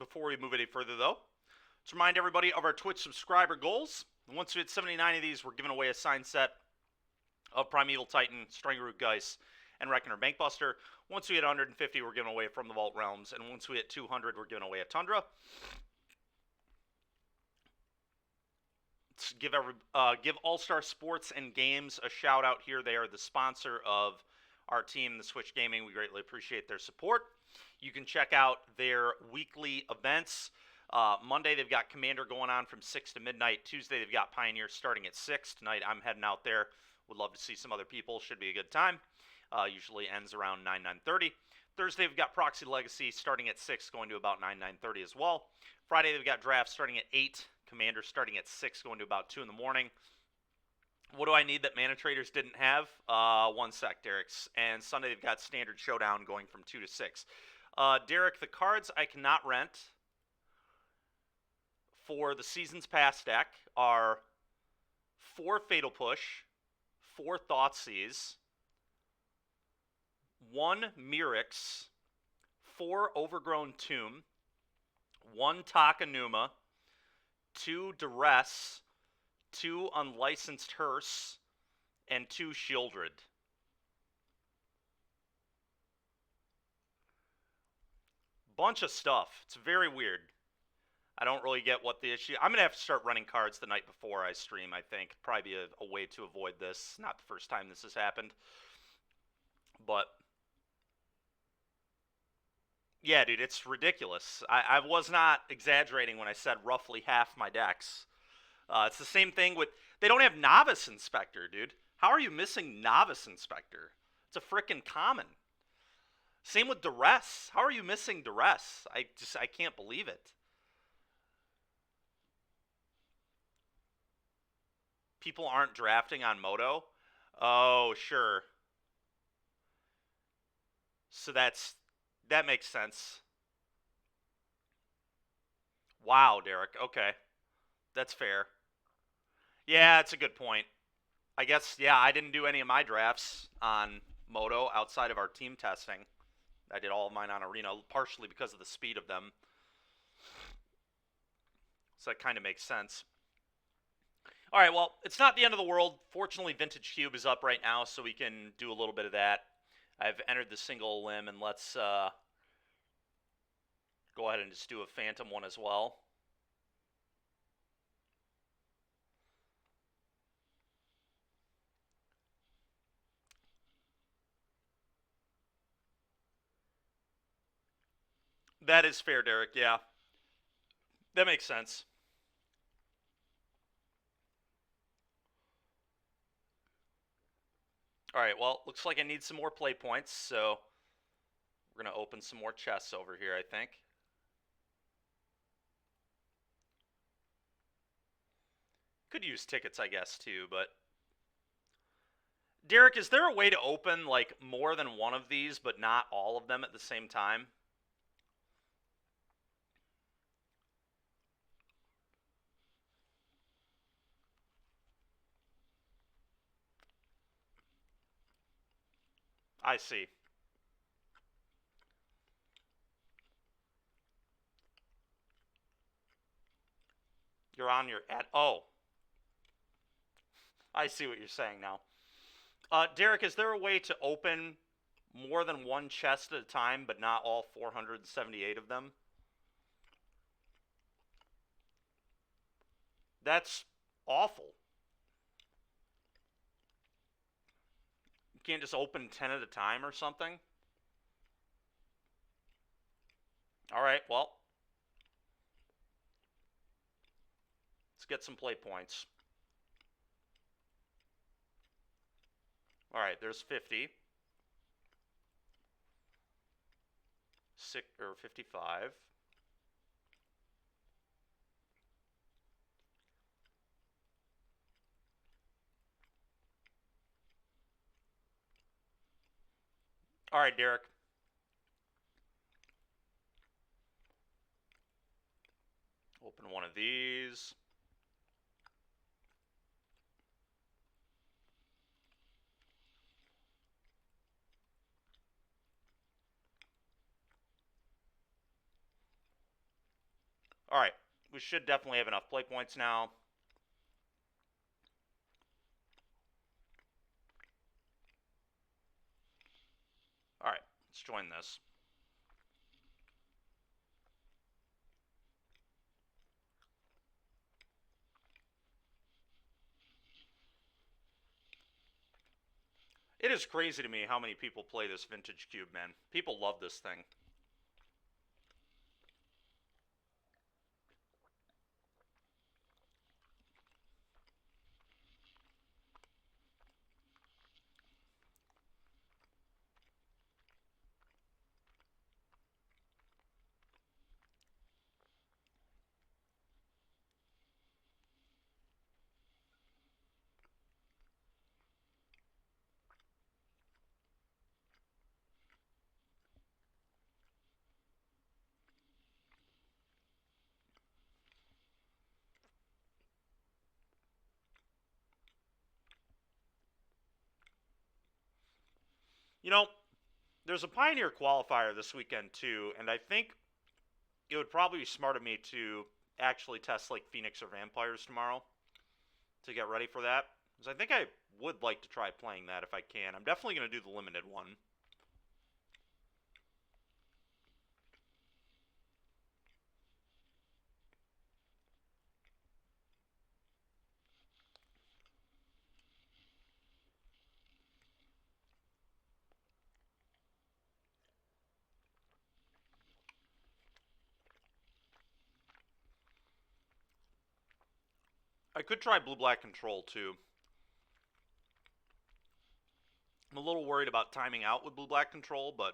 Before we move any further, though, let's remind everybody of our Twitch subscriber goals. Once we hit 79 of these, we're giving away a signed set of Primeval Titan, Strangroot Geist, and Reckoner Bankbuster. Once we hit 150, we're giving away From the Vault Realms, and once we hit 200, we're giving away a Tundra. Let's give All-Star Sports and Games a shout out here. They are the sponsor of our team, the Switch Gaming. We greatly appreciate their support. You can check out their weekly events. Monday, they've got Commander going on from 6 to midnight. Tuesday, they've got Pioneer starting at 6. Tonight, I'm heading out there. Would love to see some other people. Should be a good time. Usually ends around 9, 9:30. Thursday, we've got Proxy Legacy starting at 6, going to about 9, 9:30 as well. Friday, they've got Draft starting at 8. Commander starting at 6, going to about 2 in the morning. What do I need that Mana Traders didn't have? One sec, Derek's. And Sunday, they've got Standard Showdown going from 2 to 6. Derek, the cards I cannot rent for the Seasons Pass deck are 4 Fatal Push, 4 Thoughtseize, 1 Mirix, 4 Overgrown Tomb, 1 Takanuma, 2 Duress, 2 Unlicensed Hearse, and 2 Shieldred. Bunch of stuff. It's very weird. I don't really get what the issue... I'm going to have to start running cards the night before I stream, I think. Probably be a way to avoid this. Not the first time this has happened. But... yeah, dude, it's ridiculous. I was not exaggerating when I said roughly half my decks. It's the same thing with... they don't have Novice Inspector, dude. How are you missing Novice Inspector? It's a frickin' common. Same with Duress. How are you missing Duress? I can't believe it. People aren't drafting on Moto? Oh, sure. So that makes sense. Wow, Derek. Okay. That's fair. Yeah, that's a good point. I guess, yeah, I didn't do any of my drafts on Moto outside of our team testing. I did all of mine on Arena, partially because of the speed of them. So that kind of makes sense. All right, well, it's not the end of the world. Fortunately, Vintage Cube is up right now, so we can do a little bit of that. I've entered the single limb, and let's go ahead and just do a Phantom one as well. That is fair, Derek, yeah. That makes sense. All right, well, looks like I need some more play points, so we're going to open some more chests over here, I think. Could use tickets, I guess, too, but... Derek, is there a way to open, like, more than one of these, but not all of them at the same time? I see. You're on your ad. Oh. I see what you're saying now. Derek, is there a way to open more than one chest at a time, but not all 478 of them? That's awful. You can't just open 10 at a time or something? Alright, well. Let's get some play points. Alright, there's 50. 55. Alright, Derek. Open one of these. All right, we should definitely have enough play points now. All right, let's join this. It is crazy to me how many people play this vintage cube, man. People love this thing. You know, there's a Pioneer qualifier this weekend too, and I think it would probably be smart of me to actually test like Phoenix or Vampires tomorrow to get ready for that. Because I think I would like to try playing that if I can. I'm definitely going to do the limited one. I could try blue-black control too. I'm a little worried about timing out with blue-black control, but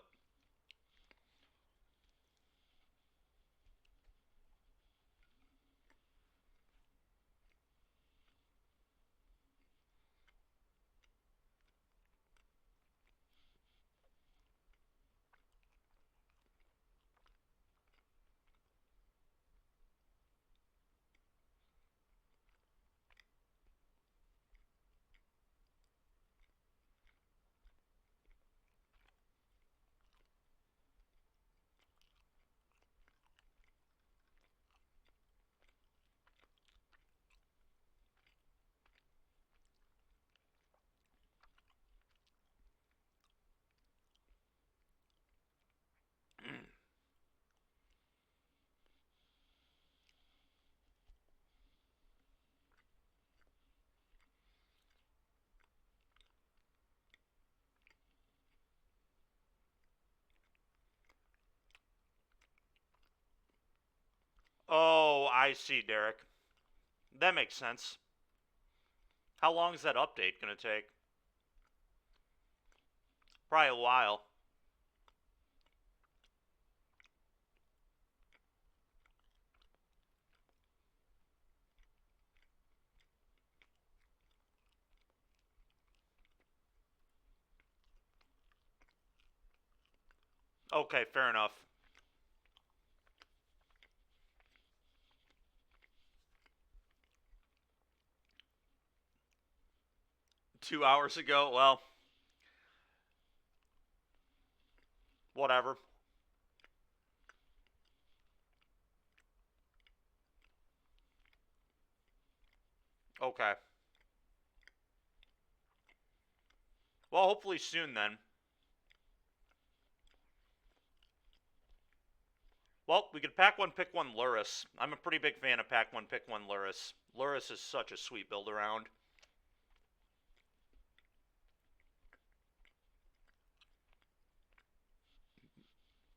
oh, I see, Derek. That makes sense. How long is that update going to take? Probably a while. Okay, fair enough. 2 hours ago? Well, whatever. Okay. Well, hopefully soon then. Well, we could pack one, pick one Luris. I'm a pretty big fan of pack one, pick one Luris. Luris is such a sweet build around.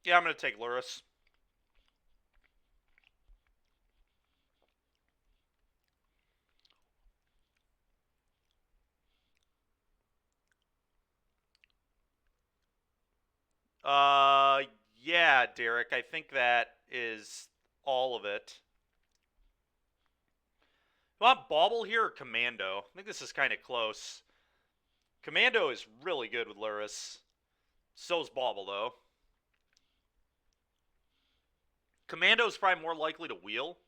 Yeah, I'm going to take Luris. Uh, yeah, Derek, I think that is all of it. You want Bauble here or Commando? I think this is kind of close. Commando is really good with Luris. So's Bauble, though. Commando is probably more likely to wheel.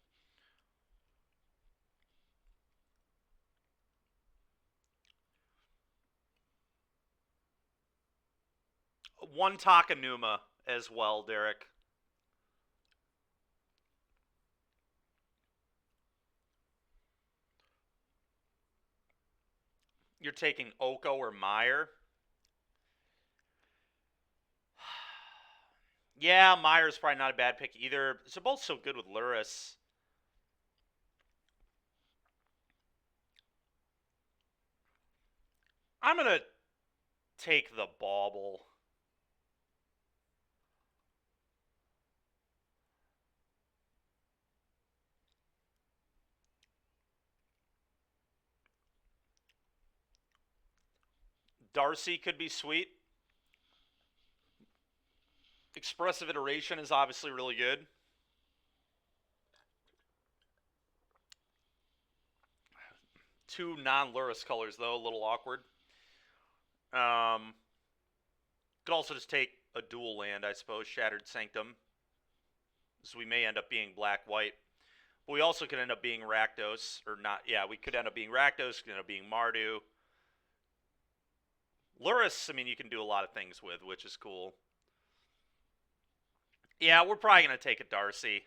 One Takanuma as well, Derek. You're taking Oko or Meyer. Yeah, Meyer's probably not a bad pick either. They're both so good with Luris. I'm going to take the Bauble. Darcy could be sweet. Expressive Iteration is obviously really good. Two non-Luris colors, though, a little awkward. Could also just take a dual land, I suppose, Shattered Sanctum. So we may end up being black-white. But we also could end up being Rakdos, or not. Yeah, we could end up being Rakdos, could end up being Mardu. Luris, I mean, you can do a lot of things with, which is cool. Yeah, we're probably going to take a Darcy.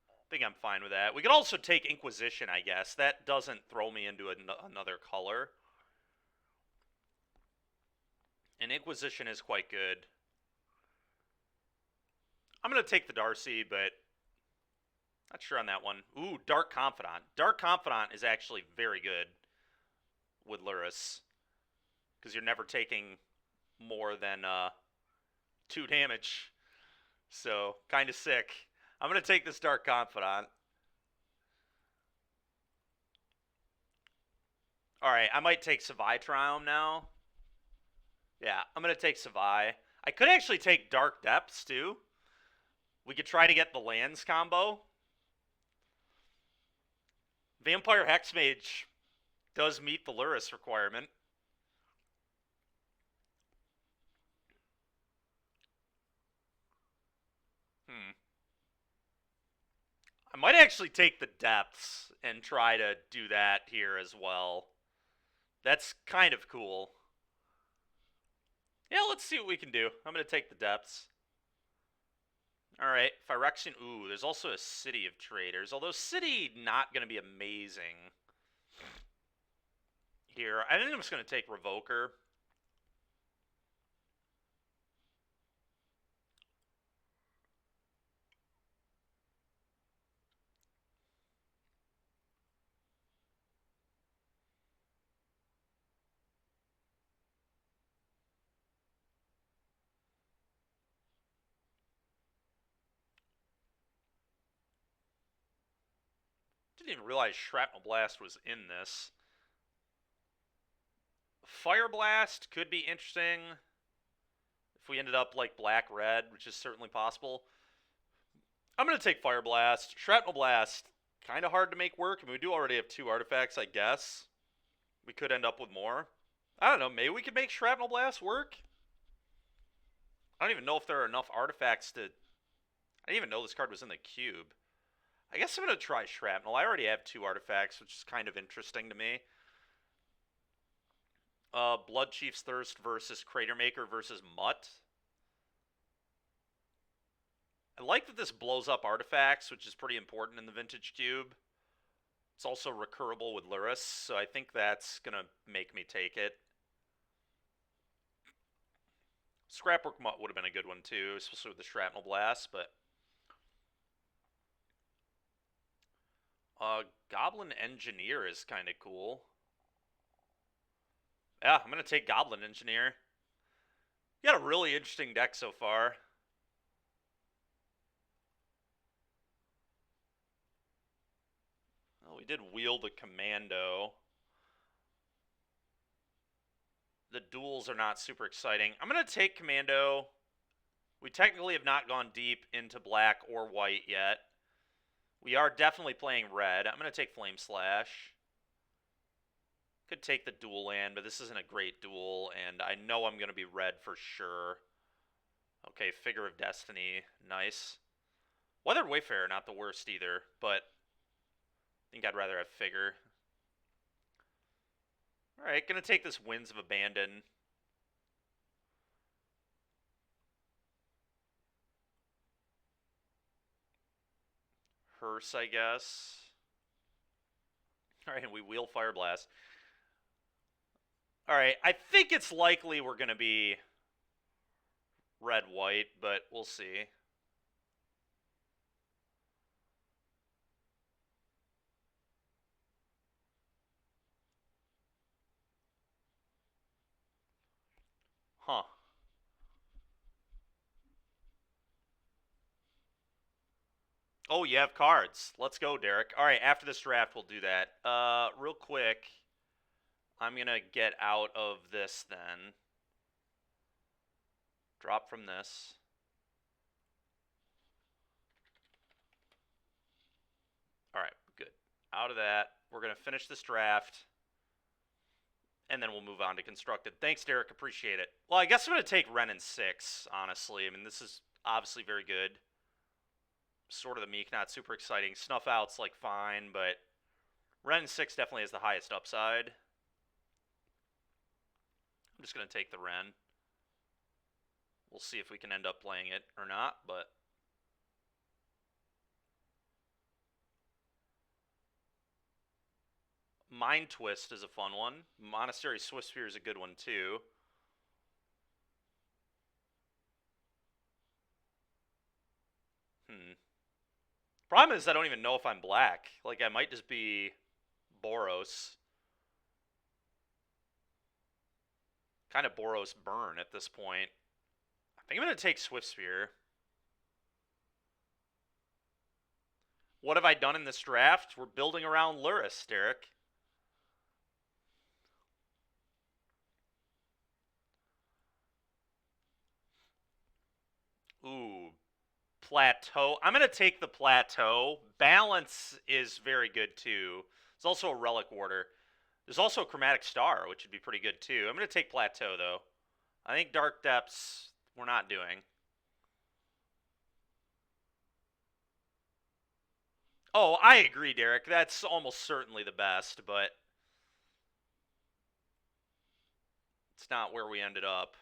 I think I'm fine with that. We could also take Inquisition, I guess. That doesn't throw me into another color. And Inquisition is quite good. I'm going to take the Darcy, but not sure on that one. Ooh, Dark Confidant. Dark Confidant is actually very good with Luris. Because you're never taking more than 2 damage. So, kind of sick. I'm going to take this Dark Confidant. Alright, I might take Savai Triumph now. Yeah, I'm going to take Savai. I could actually take Dark Depths, too. We could try to get the lands combo. Vampire Hexmage does meet the Luris requirement. I might actually take the Depths and try to do that here as well. That's kind of cool. Yeah, let's see what we can do. I'm going to take the Depths. Alright, Phyrexian. Ooh, there's also a City of Traders. Although City not going to be amazing here. I think I'm just going to take Revoker. Didn't even realize Shrapnel Blast was in this. Fire Blast could be interesting if we ended up like black-red, which is certainly possible. I'm going to take Fire Blast. Shrapnel Blast, kind of hard to make work. I mean, we do already have 2 artifacts, I guess. We could end up with more. I don't know, maybe we could make Shrapnel Blast work? I don't even know if there are enough artifacts to... I didn't even know this card was in the cube. I guess I'm going to try Shrapnel. I already have 2 artifacts, which is kind of interesting to me. Blood Chief's Thirst versus Cratermaker versus Mutt. I like that this blows up artifacts, which is pretty important in the Vintage Cube. It's also recurable with Luris, so I think that's going to make me take it. Scrapwork Mutt would have been a good one too, especially with the Shrapnel Blast, but... Goblin Engineer is kind of cool. Yeah, I'm going to take Goblin Engineer. You got a really interesting deck so far. Well, we did wield a Commando. The duels are not super exciting. I'm going to take Commando. We technically have not gone deep into black or white yet. We are definitely playing red. I'm going to take Flame Slash. Could take the dual land, but this isn't a great duel, and I know I'm going to be red for sure. Okay, Figure of Destiny. Nice. Weathered Wayfarer, not the worst either, but I think I'd rather have Figure. Alright, going to take this Winds of Abandon. Hearse, I guess. Alright, and we wheel Fire Blast. All right, I think it's likely we're going to be red-white, but we'll see. Huh. Oh, you have cards. Let's go, Derek. All right, after this draft, we'll do that. Real quick, I'm going to get out of this then. Drop from this. All right, good. Out of that. We're going to finish this draft, and then we'll move on to constructed. Thanks, Derek. Appreciate it. Well, I guess I'm going to take Ren in 6, honestly. I mean, this is obviously very good. Sort of the meek, not super exciting. Snuff out's like fine, but Ren in 6 definitely has the highest upside. I'm just going to take the Ren. We'll see if we can end up playing it or not, but Mind Twist is a fun one. Monastery Swiftspear is a good one too. Problem is I don't even know if I'm black. Like, I might just be Boros. Kind of Boros burn at this point. I think I'm going to take Swiftspear. What have I done in this draft? We're building around Luris, Derek. Ooh, Plateau. I'm going to take the Plateau. Balance is very good, too. It's also a Relic Warder. There's also a Chromatic Star, which would be pretty good, too. I'm going to take Plateau, though. I think Dark Depths we're not doing. Oh, I agree, Derek. That's almost certainly the best, but it's not where we ended up.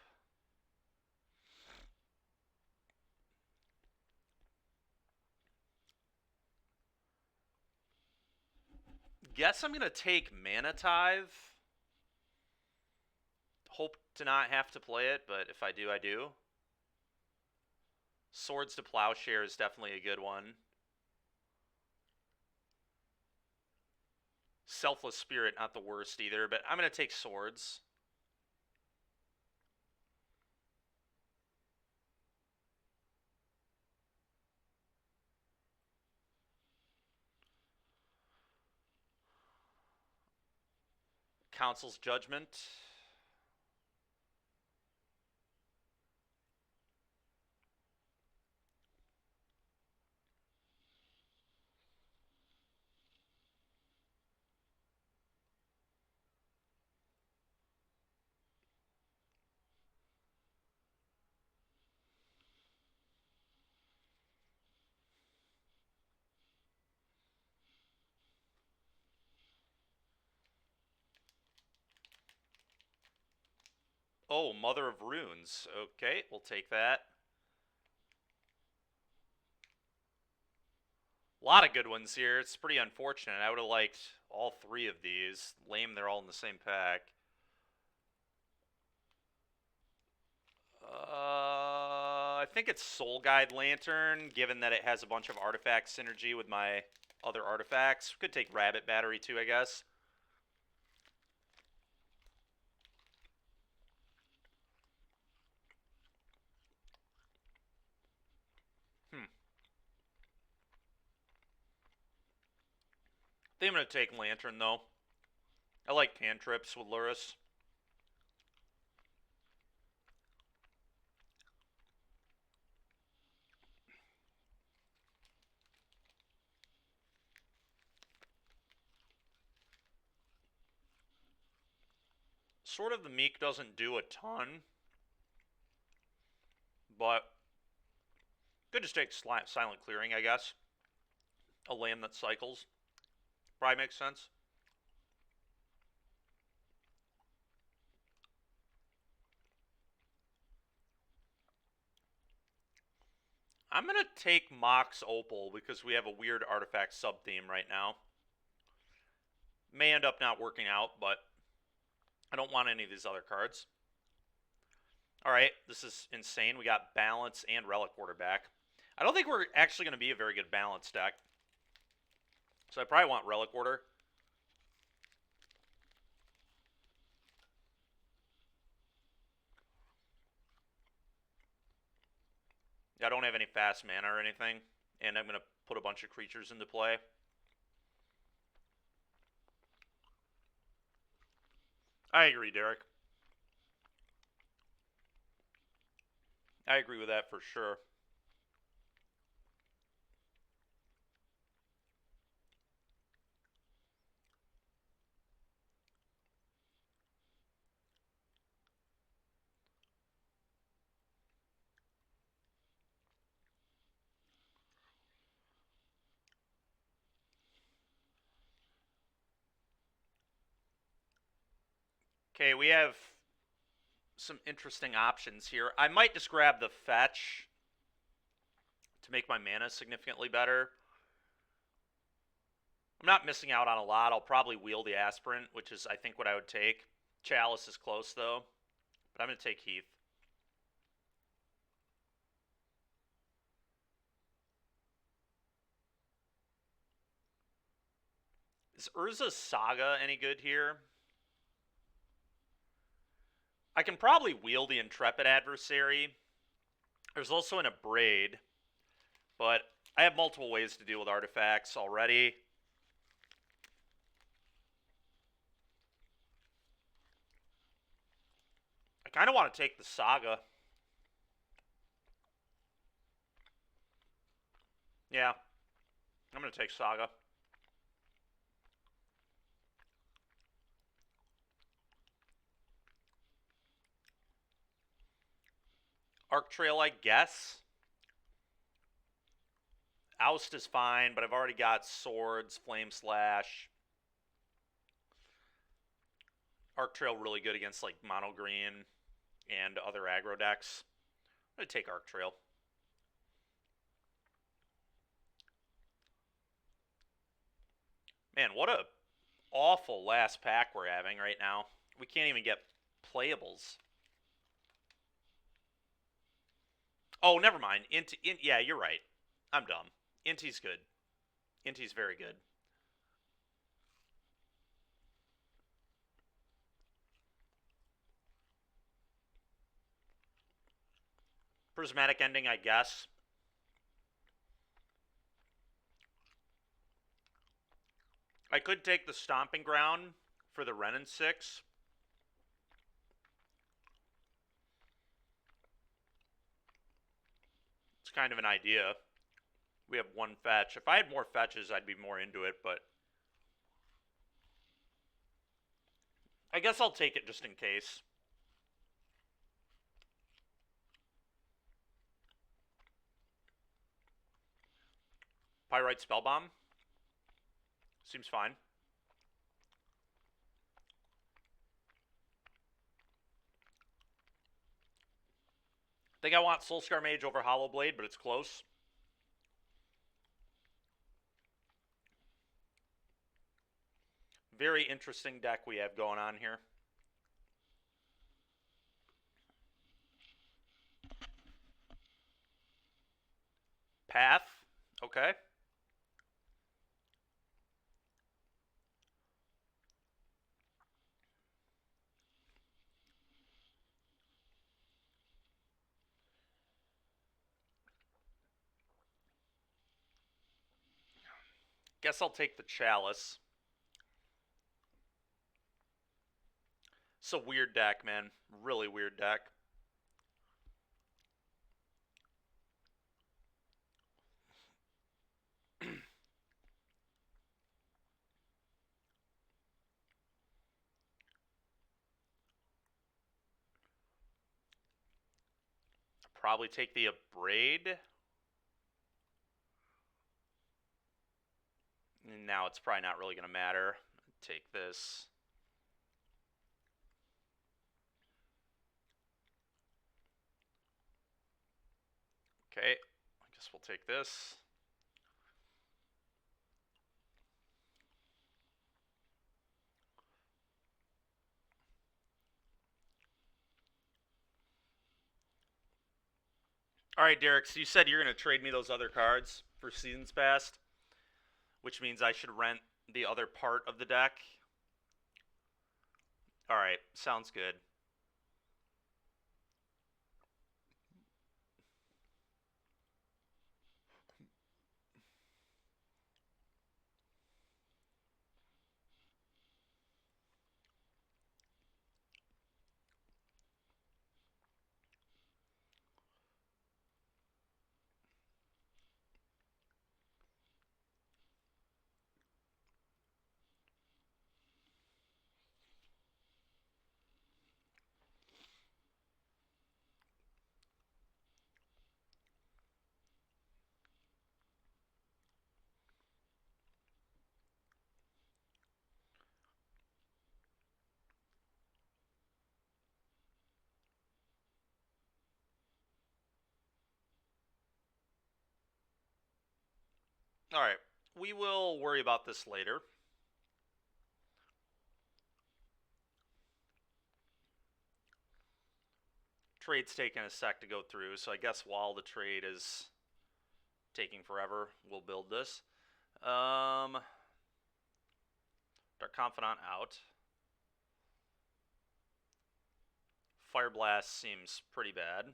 Guess I'm going to take Mana Tithe. Hope to not have to play it, but if I do, I do. Swords to Plowshare is definitely a good one. Selfless Spirit, not the worst either, but I'm going to take Swords. Council's Judgment. Oh, Mother of Runes. Okay, we'll take that. A lot of good ones here. It's pretty unfortunate. I would have liked all 3 of these. Lame, they're all in the same pack. I think it's Soul Guide Lantern, given that it has a bunch of artifact synergy with my other artifacts. Could take Rabbit Battery too, I guess. I think I'm going to take Lantern, though. I like cantrips with Luris. Sort of the Meek doesn't do a ton, but could just take Silent Clearing, I guess. A land that cycles. Probably makes sense. I'm going to take Mox Opal because we have a weird artifact sub-theme right now. May end up not working out, but I don't want any of these other cards. All right, this is insane. We got balance and relic quarterback. I don't think we're actually going to be a very good balance deck. So I probably want relic order. I don't have any fast mana or anything, and I'm going to put a bunch of creatures into play. I agree, Derek. I agree with that for sure. Okay, we have some interesting options here. I might just grab the fetch to make my mana significantly better. I'm not missing out on a lot. I'll probably wheel the aspirant, which is, I think, what I would take. Chalice is close, though. But I'm going to take Heath. Is Urza's Saga any good here? I can probably wheel the Intrepid Adversary. There's also an Abrade, but I have multiple ways to deal with artifacts already. I kind of want to take the Saga. Yeah, I'm going to take Saga. Arc Trail, I guess. Oust is fine, but I've already got Swords, Flame Slash. Arc Trail really good against like Mono Green and other aggro decks. I'm going to take Arc Trail. Man, what a awful last pack we're having right now. We can't even get playables. Oh, never mind. Yeah, you're right. I'm dumb. Inti's good. Inti's very good. Prismatic Ending, I guess. I could take the Stomping Ground for the Renin 6. It's kind of an idea. We have one fetch. If I had more fetches, I'd be more into it, but I guess I'll take it just in case. Pyrite Spellbomb. Seems fine. I think I want Soulscar Mage over Hollow Blade, but it's close. Very interesting deck we have going on here. Path. Okay. Guess I'll take the Chalice. It's a weird deck, man. Really weird deck. Probably take the Abrade. Now it's probably not really going to matter. Take this. Okay, I guess we'll take this. All right, Derek. So you said you're going to trade me those other cards for Seasons Past, which means I should rent the other part of the deck. All right, sounds good. All right, we will worry about this later. Trade's taking a sec to go through, so I guess while the trade is taking forever, we'll build this. Dark Confidant out. Fire Blast seems pretty bad.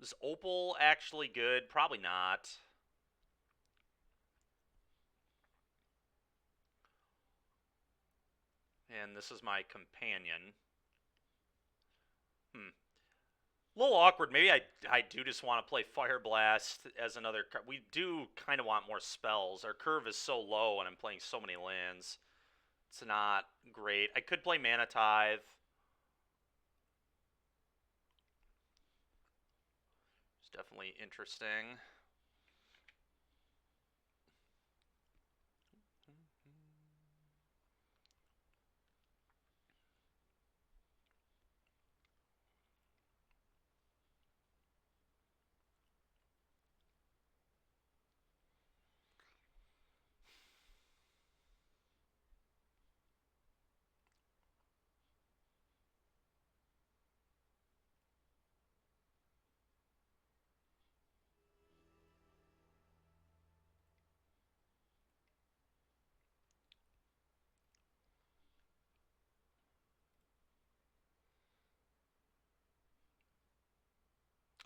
Is Opal actually good? Probably not. And this is my companion. A little awkward. Maybe I do just want to play Fire Blast as another card. We do kind of want more spells. Our curve is so low and I'm playing so many lands. It's not great. I could play Mana Tithe. It's definitely interesting.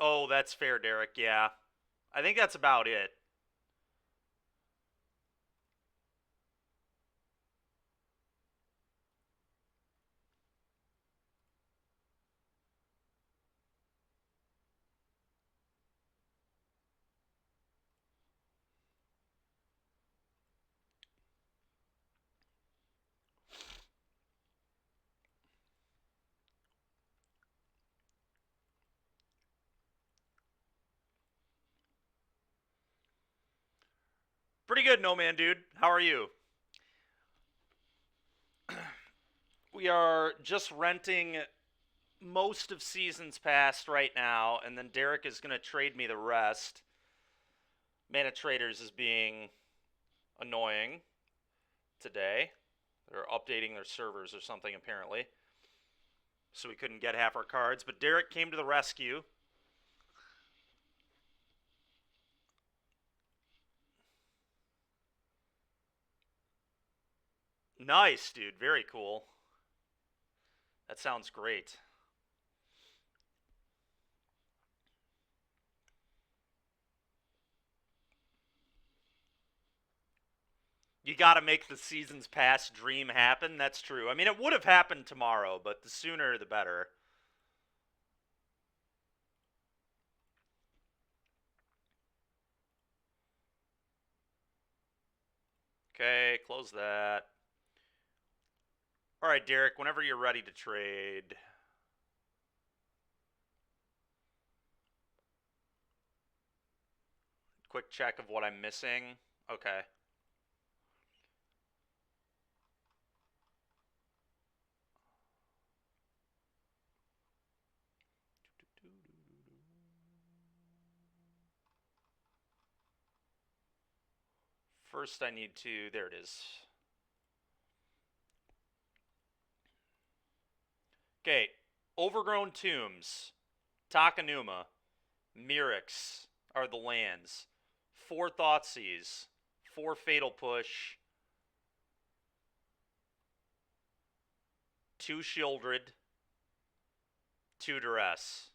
Oh, that's fair, Derek. Yeah. I think that's about it. Pretty good, No Man Dude. How are you? We are just renting most of Seasons Past right now, and then Derek is going to trade me the rest. Mana Traders is being annoying today. They're updating their servers or something, apparently. So we couldn't get half our cards. But Derek came to the rescue. Nice, dude. Very cool. That sounds great. You got to make the Seasons Past dream happen. That's true. I mean, it would have happened tomorrow, but the sooner the better. Okay, close that. All right, Derek, whenever you're ready to trade. Quick check of what I'm missing. Okay. First, I need to. There it is. Okay. Overgrown Tombs. Takanuma, Mirix are the lands. 4 Thoughtseize, 4 Fatal Push, 2 Shieldred, 2 Duress.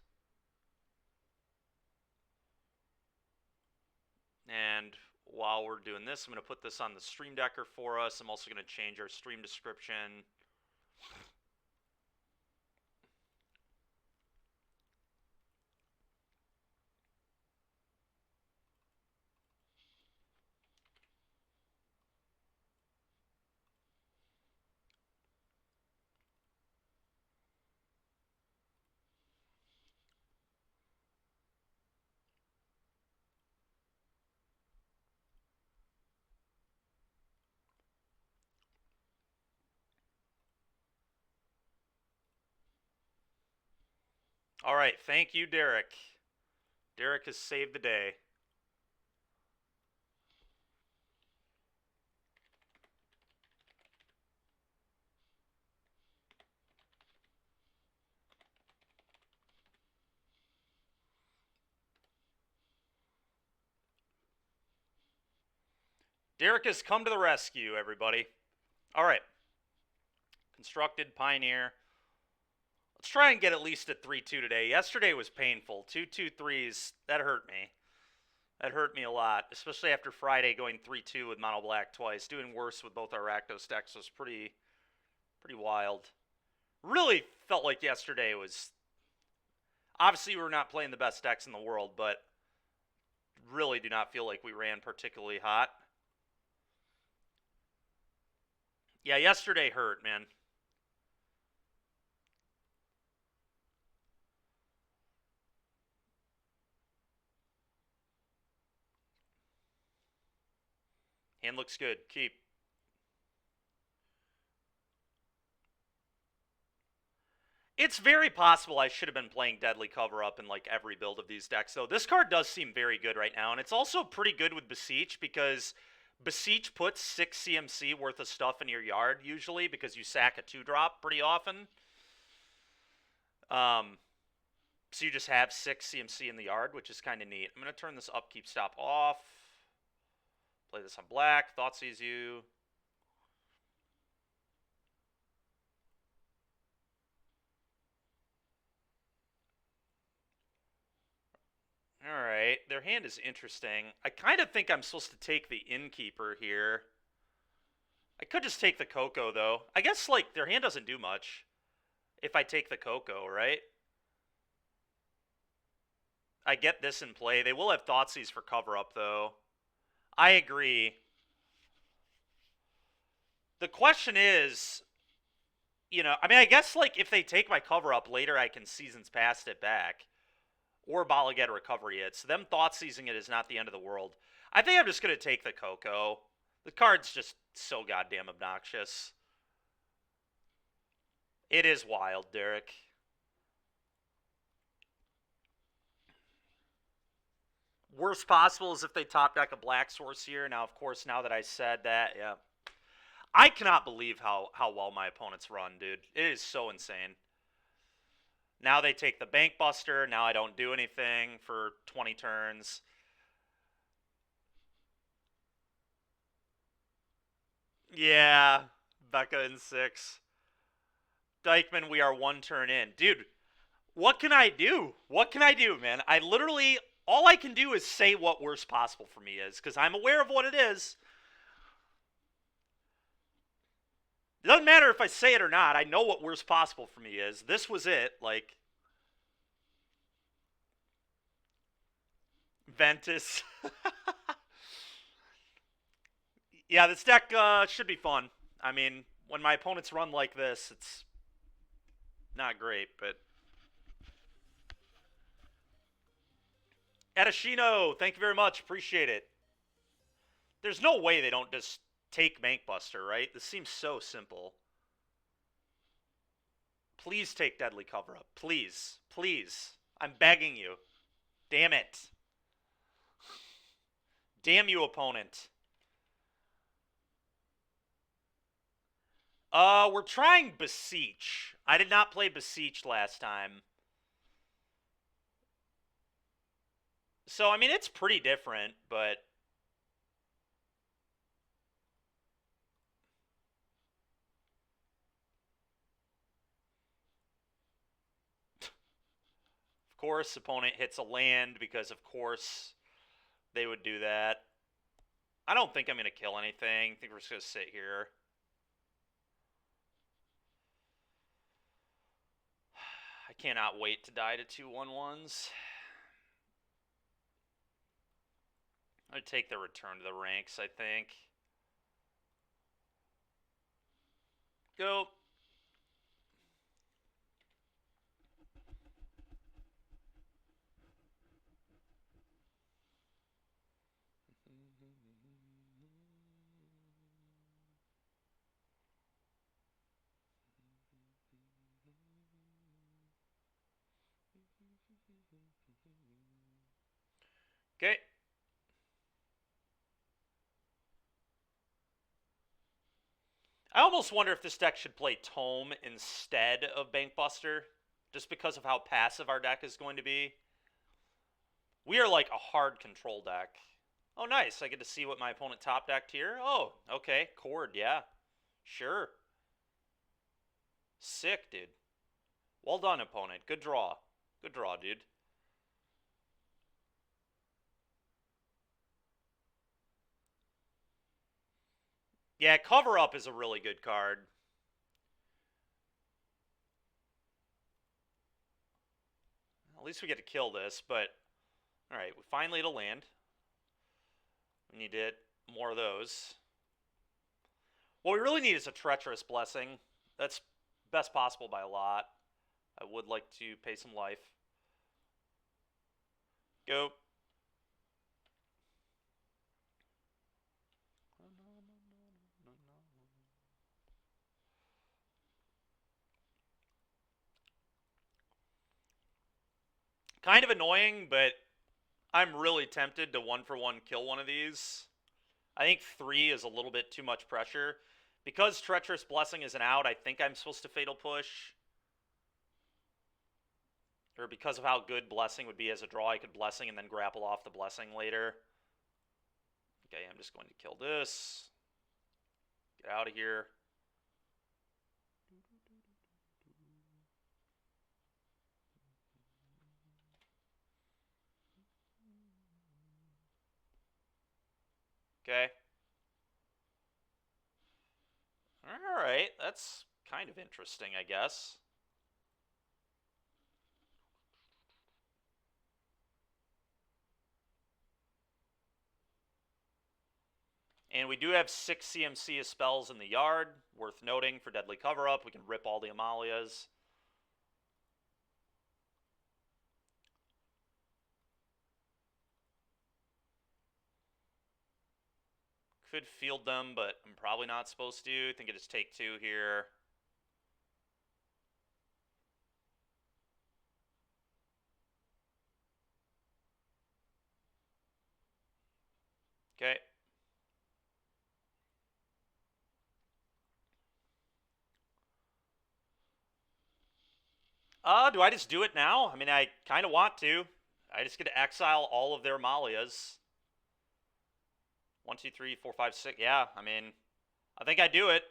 And while we're doing this, I'm going to put this on the Stream Decker for us. I'm also going to change our stream description. All right, thank you, Derek. Derek has saved the day. Derek has come to the rescue, everybody. All right. Constructed, Pioneer. Let's try and get at least a 3-2 today. Yesterday was painful. 2-2-3s, that hurt me. That hurt me a lot, especially after Friday going 3-2 with Mono Black twice. Doing worse with both our Rakdos decks was pretty wild. Really felt like yesterday was... Obviously, we were not playing the best decks in the world, but really do not feel like we ran particularly hot. Yeah, yesterday hurt, man. Hand looks good. Keep. It's very possible I should have been playing Deadly Cover-Up in like every build of these decks, though. This card does seem very good right now, and it's also pretty good with Beseech because Beseech puts 6 CMC worth of stuff in your yard usually because you sack a 2-drop pretty often. So you just have 6 CMC in the yard, which is kind of neat. I'm going to turn this upkeep stop off. Play this on black. Thoughtseize you. Alright, their hand is interesting. I kind of think I'm supposed to take the Innkeeper here. I could just take the Coco, though. I guess, like, their hand doesn't do much if I take the Coco, right? I get this in play. They will have Thoughtseize for cover-up, though. I agree. The question is, you know, I mean, I guess, like, if they take my cover-up later, I can Seasons Past it back. Or Bala get a recovery it. So them Thoughtseizing it is not the end of the world. I think I'm just going to take the Coco. The card's just so goddamn obnoxious. It is wild, Derek. Worst possible is if they top deck a Black Source here. Now, of course, now that I said that, yeah. I cannot believe how well my opponents run, dude. It is so insane. Now they take the Bank Buster. Now I don't do anything for 20 turns. Yeah, Becca in 6. Dykeman, we are 1 turn in. Dude, what can I do? What can I do, man? I literally, all I can do is say what worst possible for me is, because I'm aware of what it is. It doesn't matter if I say it or not. I know what worst possible for me is. This was it. Like, Ventus. Yeah, this deck should be fun. I mean, when my opponents run like this, it's not great, but... Adashino, thank you very much. Appreciate it. There's no way they don't just take Bankbuster, right? This seems so simple. Please take Deadly Cover-Up. Please. Please. I'm begging you. Damn it. Damn you, opponent. We're trying Beseech. I did not play Beseech last time. So, I mean, it's pretty different, but of course, opponent hits a land because, of course, they would do that. I don't think I'm going to kill anything. I think we're just going to sit here. I cannot wait to die to 2/1/1s. I'd take the return to the ranks, I think. Go. Okay. I almost wonder if this deck should play Tome instead of Bankbuster, just because of how passive our deck is going to be. We are like a hard control deck. Oh, nice. I get to see what my opponent top decked here. Oh, okay. Cord, yeah. Sure. Sick, dude. Well done, opponent. Good draw. Good draw, dude. Yeah, Cover Up is a really good card. At least we get to kill this, but... Alright, we finally hit a land. We need to hit more of those. What we really need is a Treacherous Blessing. That's best possible by a lot. I would like to pay some life. Go. Kind of annoying, but I'm really tempted to 1-for-1 kill one of these. I think 3 is a little bit too much pressure. Because Treacherous Blessing is an out, I think I'm supposed to Fatal Push. Or because of how good Blessing would be as a draw, I could Blessing and then grapple off the Blessing later. Okay, I'm just going to kill this. Get out of here. Okay. Alright, that's kind of interesting, I guess. And we do have 6 CMC spells in the yard. Worth noting for Deadly Cover-Up. We can rip all the Amalias. Could field them, but I'm probably not supposed to. I think I just take 2 here. Okay. Do I just do it now? I mean, I kind of want to. I just get to exile all of their Malias. 1, 2, 3, 4, 5, 6. Yeah, I mean, I think I do it.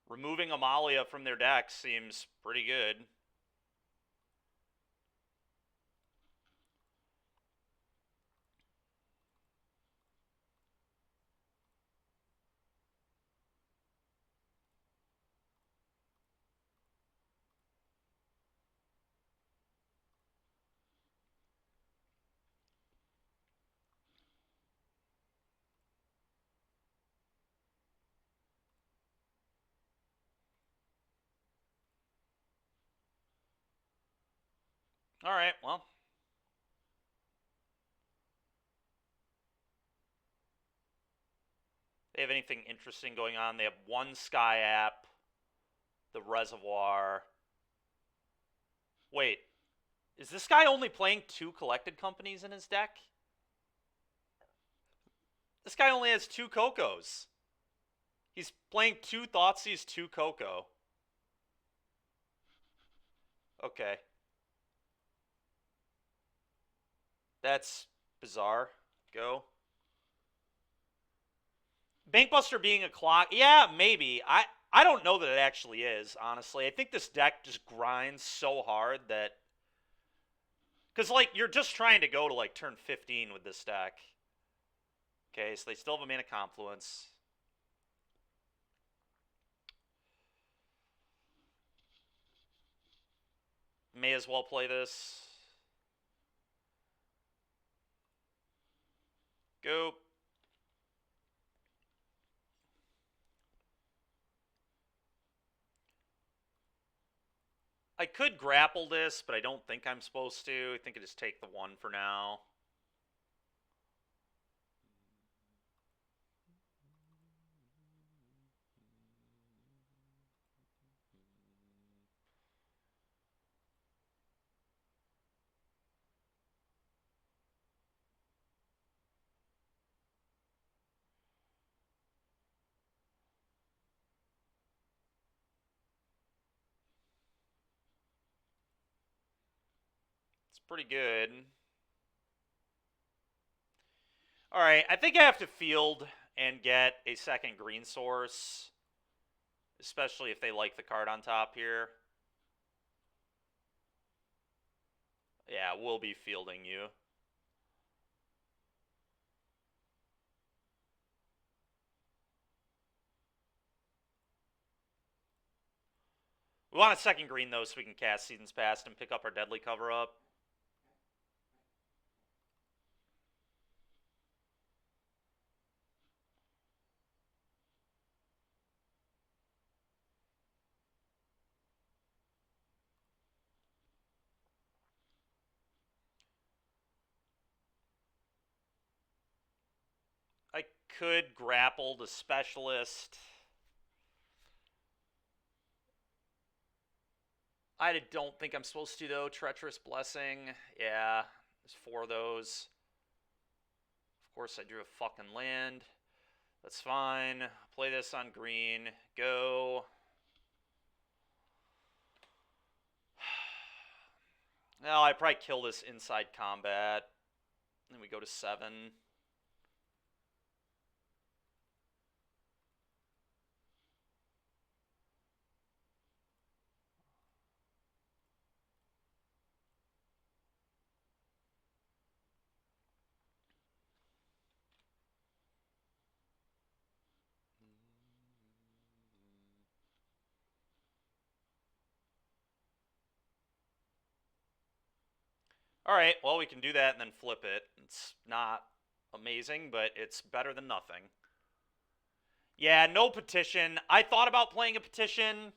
Removing Amalia from their deck seems pretty good. All right, well. They have anything interesting going on? They have 1 Sky app, the Reservoir. Wait, is this guy only playing 2 Collected Companies in his deck? This guy only has 2 Cocos. He's playing 2 Thoughtseize, 2 Coco. Okay. That's bizarre. Go. Bankbuster being a clock, yeah, maybe. I don't know that it actually is, honestly. I think this deck just grinds so hard that because like you're just trying to go to like turn 15 with this deck. Okay, so they still have a Mana Confluence. May as well play this. Go. I could grapple this, but I don't think I'm supposed to. I think I just take the 1 for now. It's pretty good. Alright, I think I have to field and get a second green source. Especially if they like the card on top here. Yeah, we'll be fielding you. We want a second green, though, so we can cast Seasons Past and pick up our Deadly Cover-Up. I could grapple the Specialist. I don't think I'm supposed to, though. Treacherous Blessing. Yeah, there's 4 of those. Of course, I drew a fucking land. That's fine. Play this on green. Go. No, I probably kill this inside combat. Then we go to 7. All right, well, we can do that and then flip it. It's not amazing, but it's better than nothing. Yeah, no petition. I thought about playing a petition,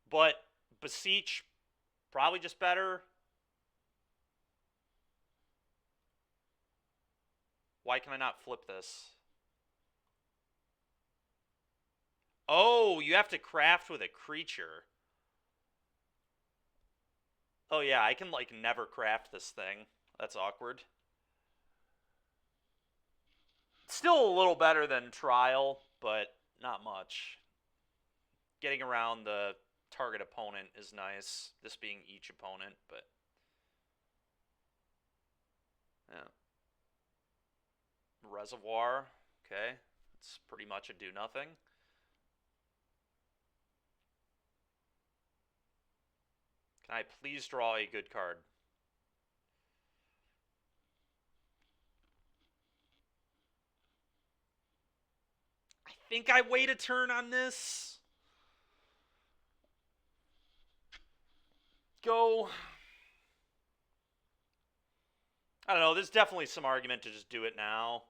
but beseech, probably just better. Why can I not flip this? Oh, you have to craft with a creature. Oh yeah, I can like never craft this thing. That's awkward. Still a little better than trial, but not much. Getting around the target opponent is nice. This being each opponent, but yeah. Reservoir. Okay. It's pretty much a do nothing. Can I please draw a good card? I think I wait a turn on this. Go. I don't know. There's definitely some argument to just do it now.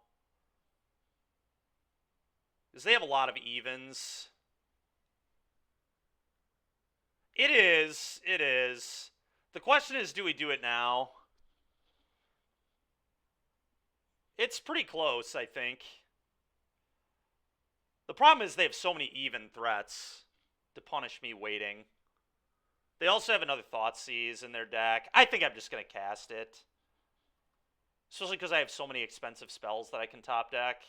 Because they have a lot of evens. It is. It is. The question is, do we do it now? It's pretty close, I think. The problem is they have so many even threats to punish me waiting. They also have another Thoughtseize in their deck. I think I'm just going to cast it. Especially because I have so many expensive spells that I can top deck.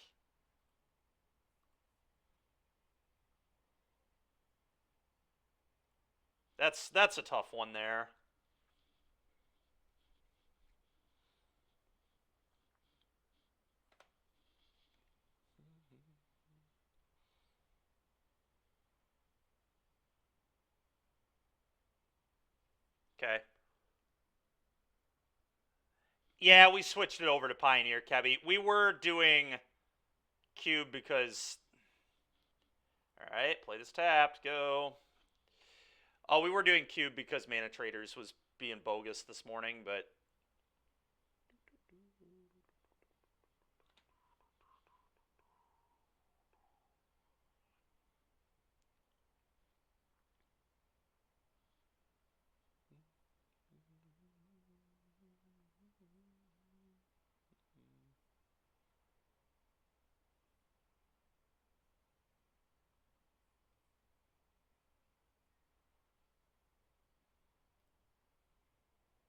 That's a tough one there. Okay. Yeah, we switched it over to Pioneer, Kebby. We were doing Cube because... Alright, play this tapped. Go. Oh, we were doing Cube because Mana Traders was being bogus this morning, but...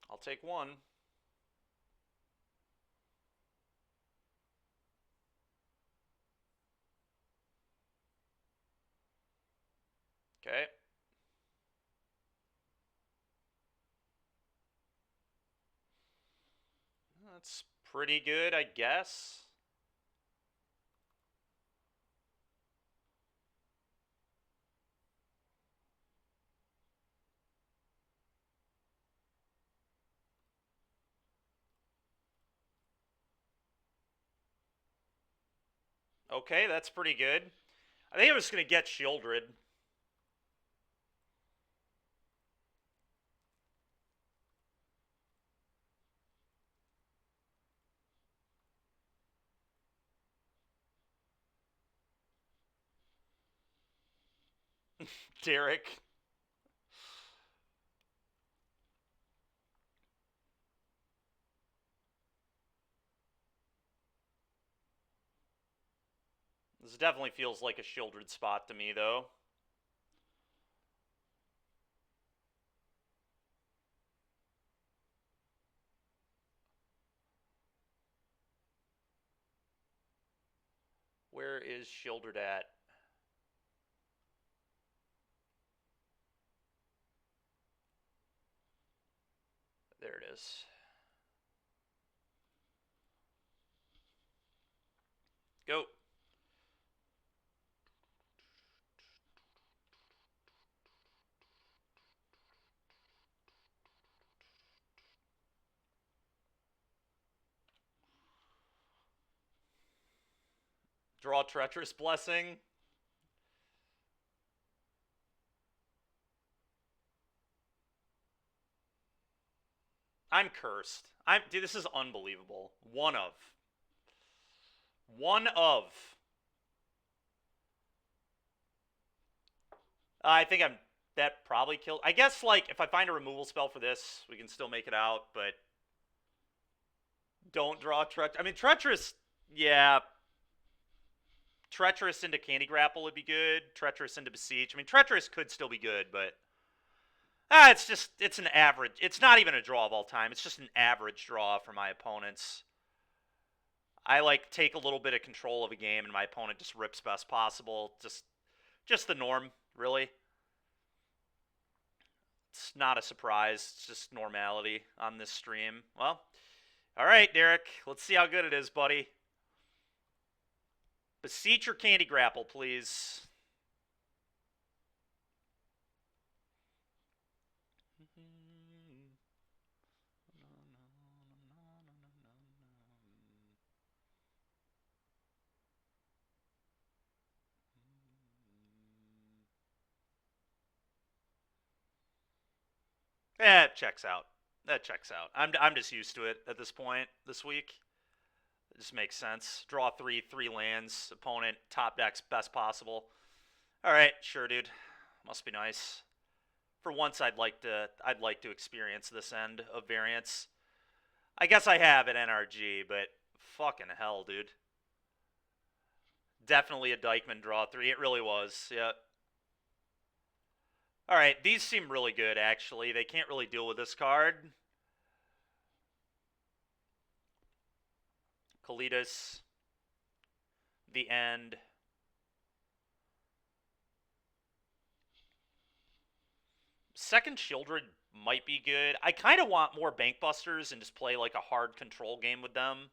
I'll take one. Okay. That's pretty good, I guess. Okay, that's pretty good. I think I was going to get Shieldred. Derek. This definitely feels like a Shieldred spot to me, though. Where is Shieldred at? There it is. Go. Draw Treacherous Blessing. I'm cursed. Dude, this is unbelievable. One of. One of. I think that probably killed. I guess, like, if I find a removal spell for this, we can still make it out, but don't draw Treacherous. I mean, Treacherous, yeah. Treacherous into Candy Grapple would be good. Treacherous into Beseech. I mean, Treacherous could still be good, but it's an average. It's not even a draw of all time. It's just an average draw for my opponents. I like take a little bit of control of a game, and my opponent just rips best possible. Just the norm, really. It's not a surprise. It's just normality on this stream. Well, all right, Derek. Let's see how good it is, buddy. Beseech or Candy Grapple, please. It checks out. That checks out. I'm just used to it at this point this week. It just makes sense. Draw three lands. Opponent top decks best possible. All right, sure, dude. Must be nice. For once, I'd like to experience this end of variance. I guess I have at NRG, but fucking hell, dude. Definitely a Dykeman draw 3. It really was. Yeah. All right, these seem really good, actually. They can't really deal with this card. Kalidas. The End. Second Children might be good. I kind of want more Bankbusters and just play like a hard control game with them.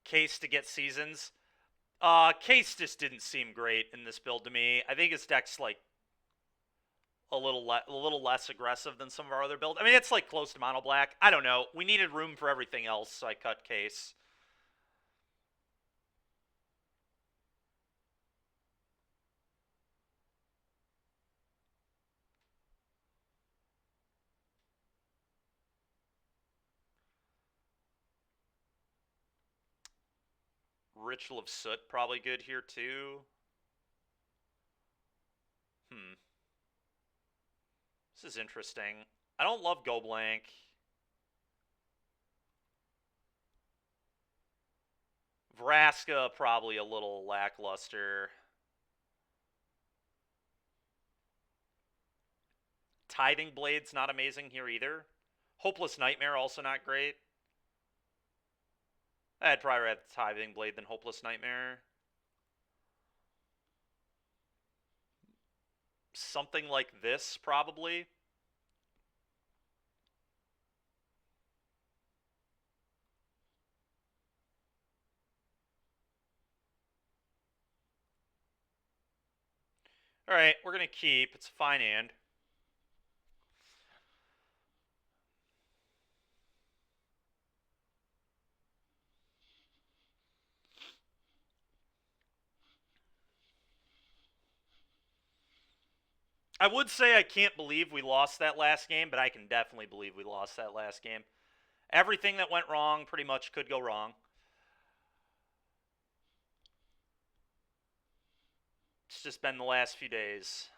Case to get seasons. Case just didn't seem great in this build to me. I think his deck's like a little less aggressive than some of our other builds. I mean, it's like close to mono black. I don't know. We needed room for everything else, so I cut Case. Ritual of Soot probably good here too. This is interesting. I don't love Go Blank. Vraska probably a little lackluster. Tithing Blade's not amazing here either. Hopeless Nightmare also not great. I'd probably rather Tithing Blade than Hopeless Nightmare. Something like this, probably. Alright, we're going to keep. It's a fine hand. I would say I can't believe we lost that last game, but I can definitely believe we lost that last game. Everything that went wrong pretty much could go wrong. It's just been the last few days.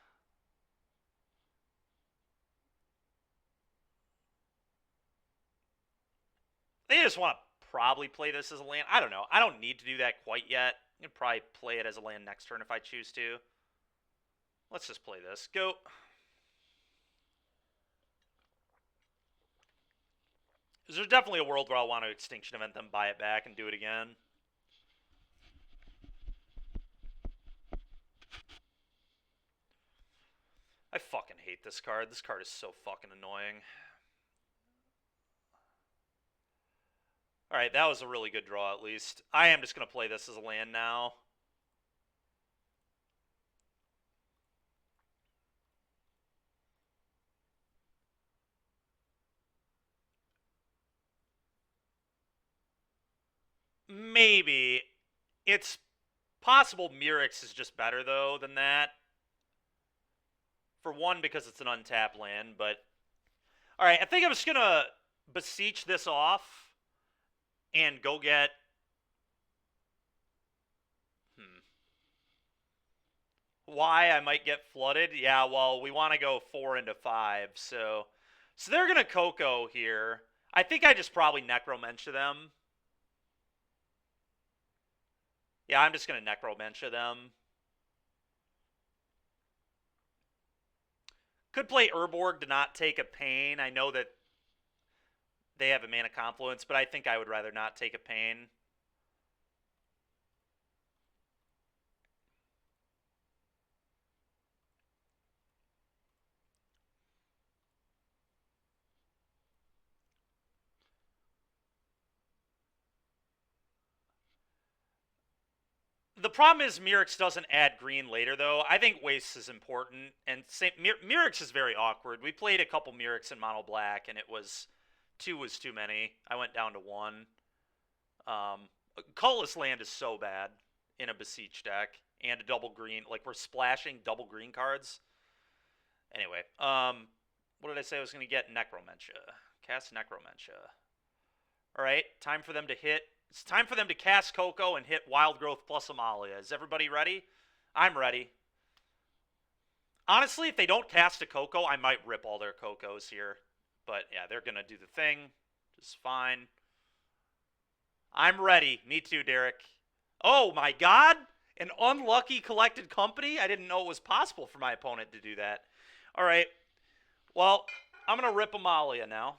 They just want to probably play this as a land. I don't know. I don't need to do that quite yet. I can probably play it as a land next turn if I choose to. Let's just play this. Go. There's definitely a world where I'll want to Extinction Event them, buy it back, and do it again. I fucking hate this card. This card is so fucking annoying. Alright, that was a really good draw at least. I am just going to play this as a land now. Maybe. It's possible Mirix is just better, though, than that. For one, because it's an untapped land, but... Alright, I think I'm just going to beseech this off and go get... Why I might get flooded? Yeah, well, we want to go 4 into 5, so... So they're going to Coco here. I think I just probably Necromentia them. Yeah, I'm just going to Necromentia them. Could play Urborg to not take a pain. I know that they have a Mana Confluence, but I think I would rather not take a pain. The problem is Mirix doesn't add green later, though. I think Waste is important, and Mirix is very awkward. We played a couple Mirix in Mono Black, and it was... 2 was too many. I went down to 1. Colorless land is so bad in a Beseech deck, and a double green. Like, we're splashing double green cards. Anyway, what did I say I was going to get? Necromentia. Cast Necromentia. Alright, time for them to hit... It's time for them to cast Coco and hit Wild Growth plus Amalia. Is everybody ready? I'm ready. Honestly, if they don't cast a Coco, I might rip all their Cocos here. But yeah, they're going to do the thing. Just fine. I'm ready. Me too, Derek. Oh my god! An unlucky Collected Company? I didn't know it was possible for my opponent to do that. Alright. Well, I'm going to rip Amalia now.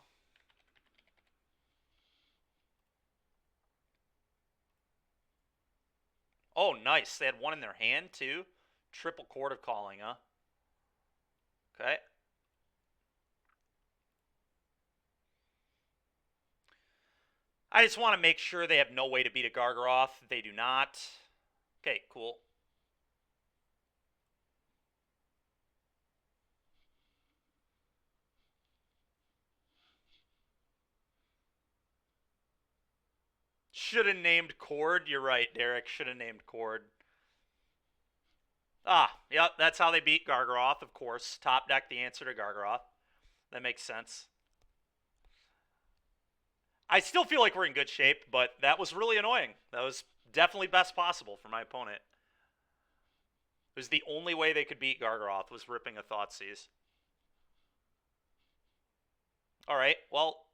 Oh, nice. They had one in their hand, too. Triple Chord of Calling, huh? Okay. I just want to make sure they have no way to beat a Gargaroth. They do not. Okay, cool. Should have named Cord. You're right, Derek. Should have named Cord. Ah, yep, that's how they beat Gargaroth, of course. Top deck the answer to Gargaroth. That makes sense. I still feel like we're in good shape, but that was really annoying. That was definitely best possible for my opponent. It was the only way they could beat Gargaroth was ripping a Thoughtseize. Alright, well,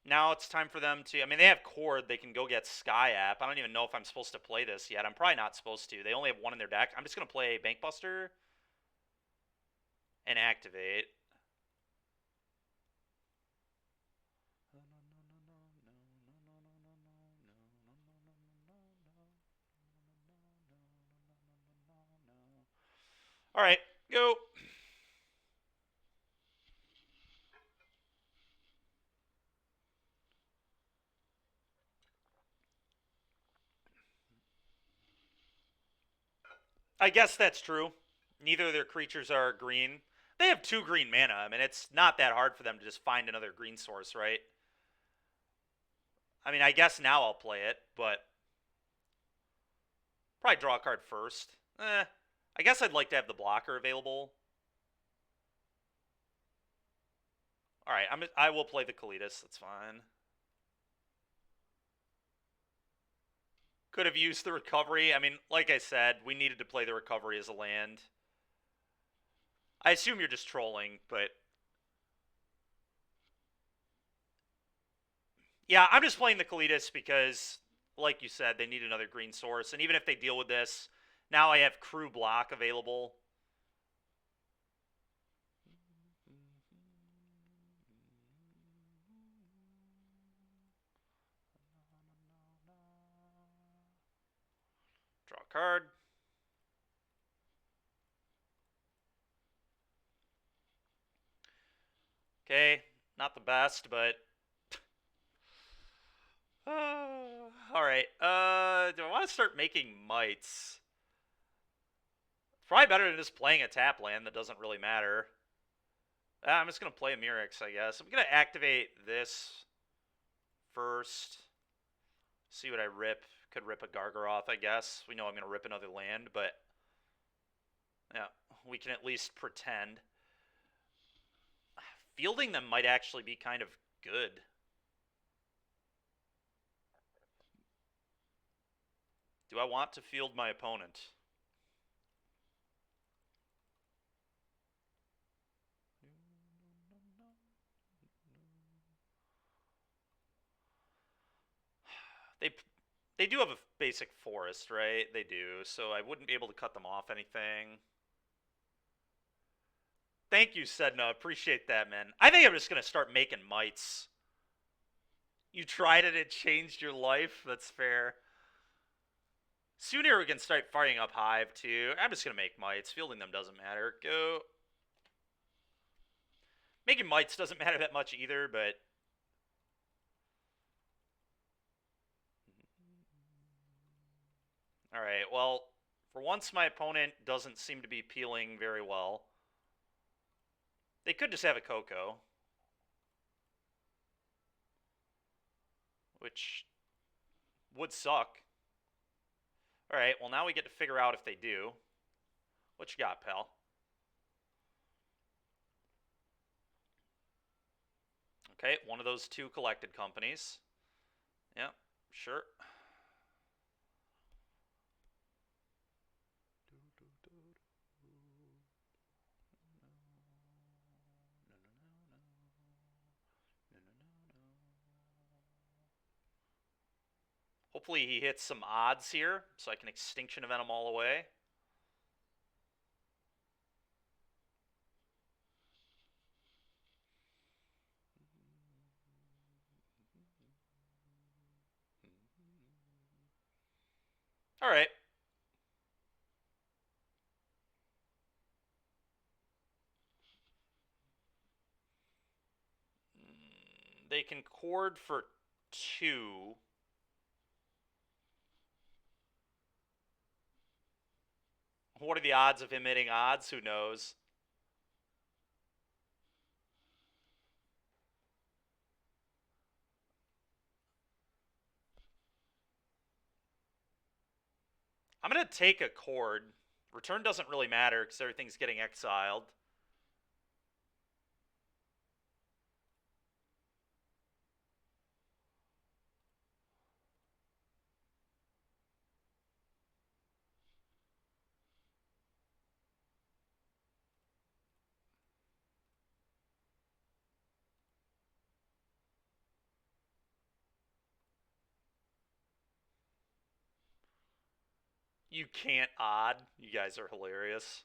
now it's time for them to... I mean, they have Cord. They can go get Sky App. I don't even know if I'm supposed to play this yet. I'm probably not supposed to. They only have one in their deck. I'm just going to play Bankbuster and activate. Alright, go. I guess that's true. Neither of their creatures are green. They have 2 green mana. I mean, it's not that hard for them to just find another green source, right? I mean, I guess now I'll play it, but probably draw a card first. I guess I'd like to have the blocker available. Alright, I will play the Kalitas. That's fine. Could have used the recovery. I mean, like I said, we needed to play the recovery as a land. I assume you're just trolling, but... Yeah, I'm just playing the Kalitas because, like you said, they need another green source. And even if they deal with this, now I have crew block available. Draw a card. Okay, not the best, but... Alright, do I want to start making mites? It's probably better than just playing a tap land that doesn't really matter. I'm just going to play a Mirrex, I guess. I'm going to activate this first. See what I rip. Could rip a Gargaroth, I guess. We know I'm going to rip another land, but... yeah, we can at least pretend. Fielding them might actually be kind of good. Do I want to field my opponent? They do have a basic forest, right? They do, so I wouldn't be able to cut them off anything. Thank you, Sedna. Appreciate that, man. I think I'm just going to start making mites. You tried it, it changed your life? That's fair. Sooner we can start firing up Hive, too. I'm just going to make mites. Fielding them doesn't matter. Go. Making mites doesn't matter that much either, but... Alright, well, for once my opponent doesn't seem to be peeling very well. They could just have a Coco. Which would suck. Alright, well now we get to figure out if they do. What you got, pal? Okay, one of those 2 collected companies. Yeah, sure. Hopefully he hits some odds here, so I can Extinction Event them all away. Alright. They can Cord for 2. What are the odds of him hitting odds? Who knows? I'm going to take a chord. Return doesn't really matter because everything's getting exiled. You can't odd. You guys are hilarious.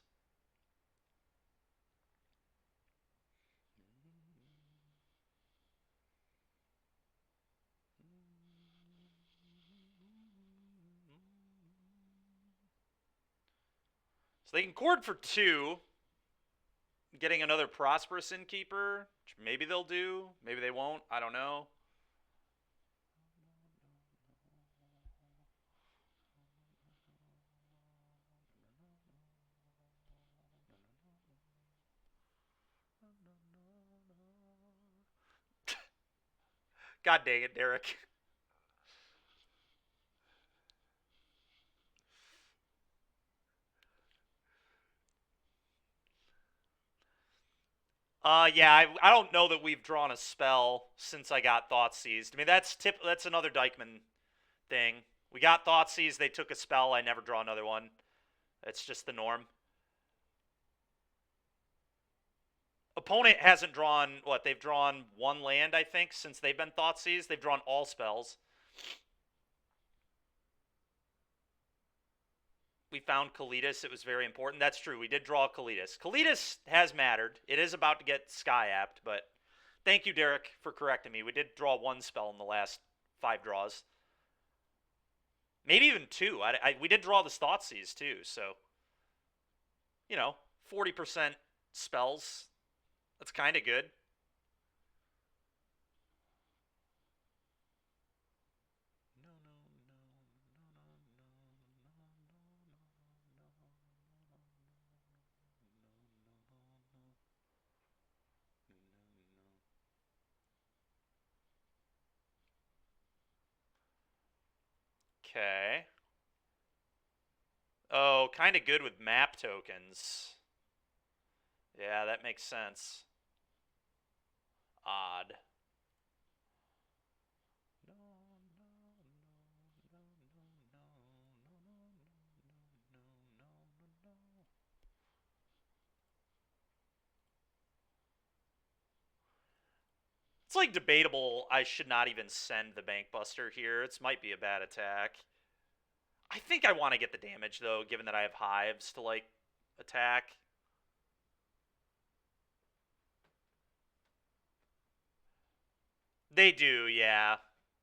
So they can chord for 2. Getting another Prosperous Innkeeper, which maybe they'll do. Maybe they won't. I don't know. God dang it, Derek. Yeah, I don't know that we've drawn a spell since I got Thought Seized. I mean, that's another Dykeman thing. We got Thought Seized, they took a spell, I never draw another one. It's just the norm. Opponent hasn't drawn, what, they've drawn 1 land, I think, since they've been Thought Seized. They've drawn all spells. We found Kalitas. It was very important. That's true. We did draw Kalitas. Kalitas has mattered. It is about to get Sky-Apt, but thank you, Derek, for correcting me. We did draw 1 spell in the last 5 draws. Maybe even 2. We did draw the Thoughtseize, too, so, 40% spells. That's kind of good. Okay. Oh, kind of good with map tokens. Yeah, that makes sense. Odd. It's like debatable. I should not even send the Bankbuster here. It might be a bad attack. I think I want to get the damage, though, given that I have hives to, attack. They do, yeah.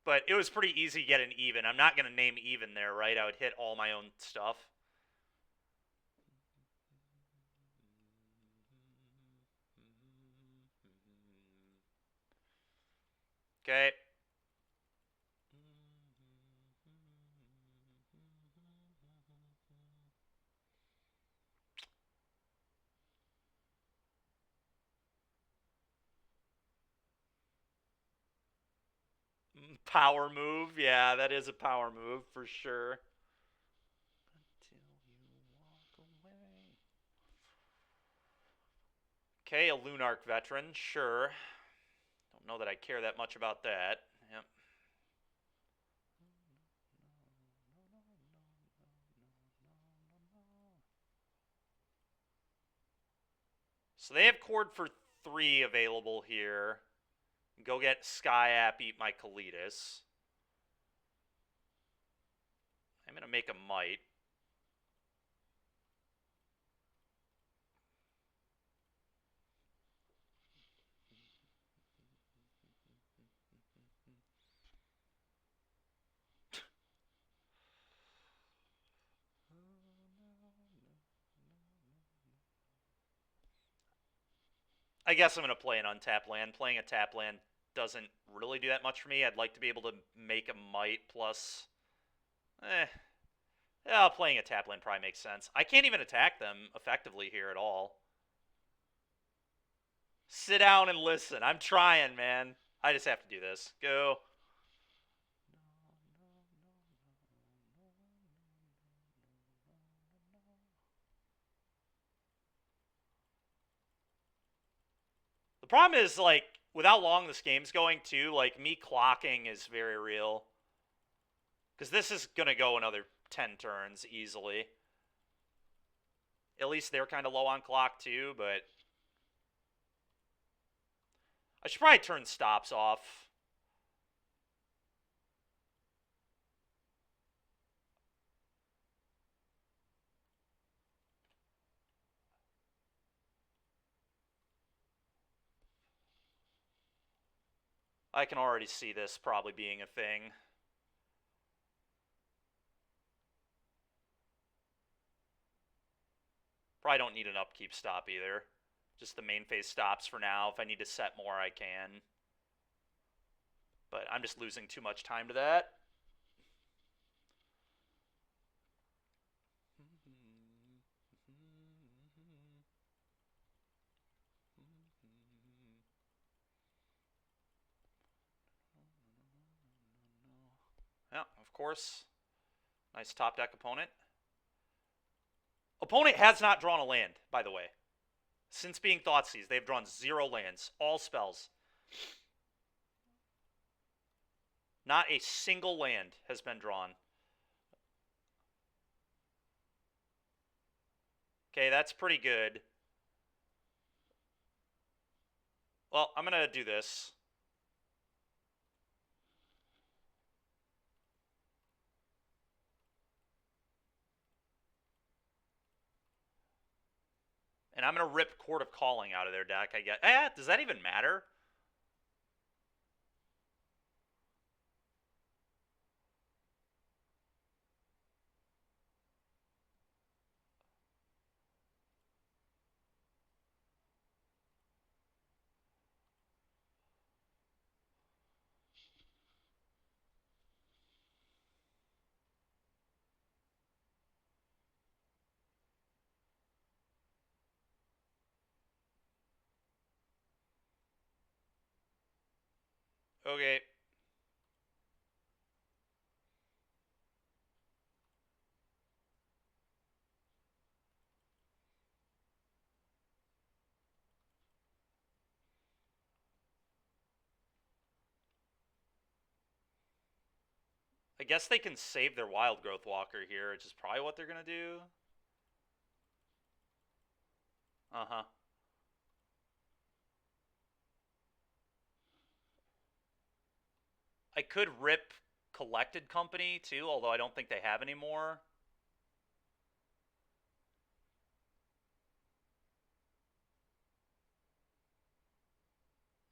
But it was pretty easy to get an even. I'm not going to name even there, right? I would hit all my own stuff. Okay. Power move. Yeah, that is a power move for sure. Until you walk away. Okay, a Lunarch veteran, sure. Don't know that I care that much about that. Yep. So they have chord for 3 available here. Go get Sky-Apt, eat my Kalitas. I'm going to make a Might. I guess I'm going to play an untapped land. Playing a tap land doesn't really do that much for me. I'd like to be able to make a Might plus... Yeah, playing a tap land probably makes sense. I can't even attack them effectively here at all. Sit down and listen. I'm trying, man. I just have to do this. Go. The problem is, like, with how long this game's going, too, like, me clocking is very real. Because this is going to go another 10 turns easily. At least they're kind of low on clock, too, but I should probably turn stops off. I can already see this probably being a thing. Probably don't need an upkeep stop either. Just the main phase stops for now. If I need to set more, I can. But I'm just losing too much time to that. Yeah, of course. Nice top deck opponent. Opponent has not drawn a land, by the way. Since being Thoughtseize, they've drawn 0 lands. All spells. Not a single land has been drawn. Okay, that's pretty good. Well, I'm going to do this. And I'm going to rip Court of Calling out of their deck, I guess. Does that even matter? Okay. I guess they can save their Wild Growth Walker here, which is probably what they're going to do. Uh-huh. I could rip Collected Company, too, although I don't think they have any more.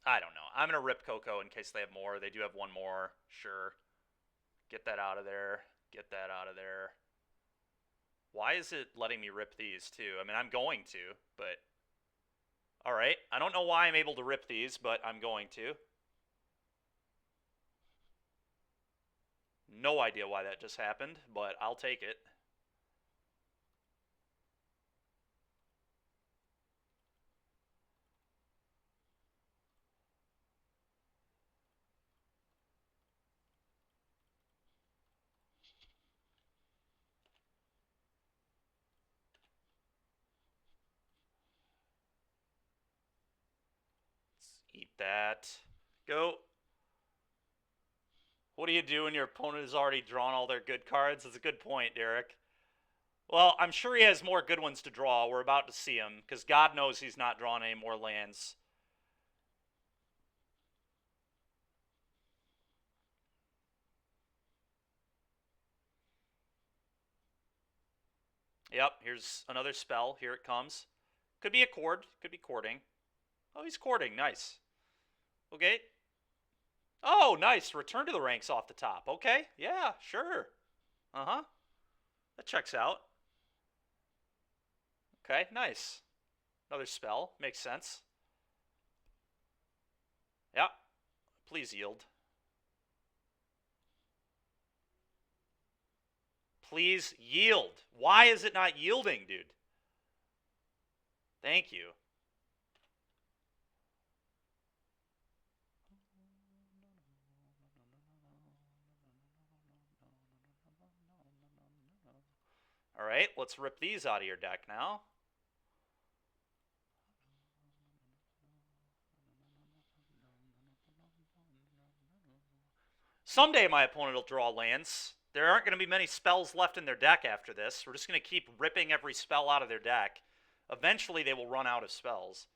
I don't know. I'm going to rip Coco in case they have more. They do have one more. Sure. Get that out of there. Get that out of there. Why is it letting me rip these, too? I mean, I'm going to, but... Alright. I don't know why I'm able to rip these, but I'm going to. No idea why that just happened, but I'll take it. Let's eat that. Go. What do you do when your opponent has already drawn all their good cards? That's a good point, Derek. Well, I'm sure he has more good ones to draw. We're about to see him, because God knows he's not drawn any more lands. Yep, here's another spell. Here it comes. Could be a cord. Could be courting. Oh, he's courting. Nice. Okay. Oh, nice. Return to the ranks off the top. Okay. Yeah, sure. Uh-huh. That checks out. Okay, nice. Another spell. Makes sense. Yeah. Please yield. Please yield. Why is it not yielding, dude? Thank you. All right, let's rip these out of your deck now. Someday my opponent will draw lands. There aren't going to be many spells left in their deck after this. We're just going to keep ripping every spell out of their deck. Eventually they will run out of spells.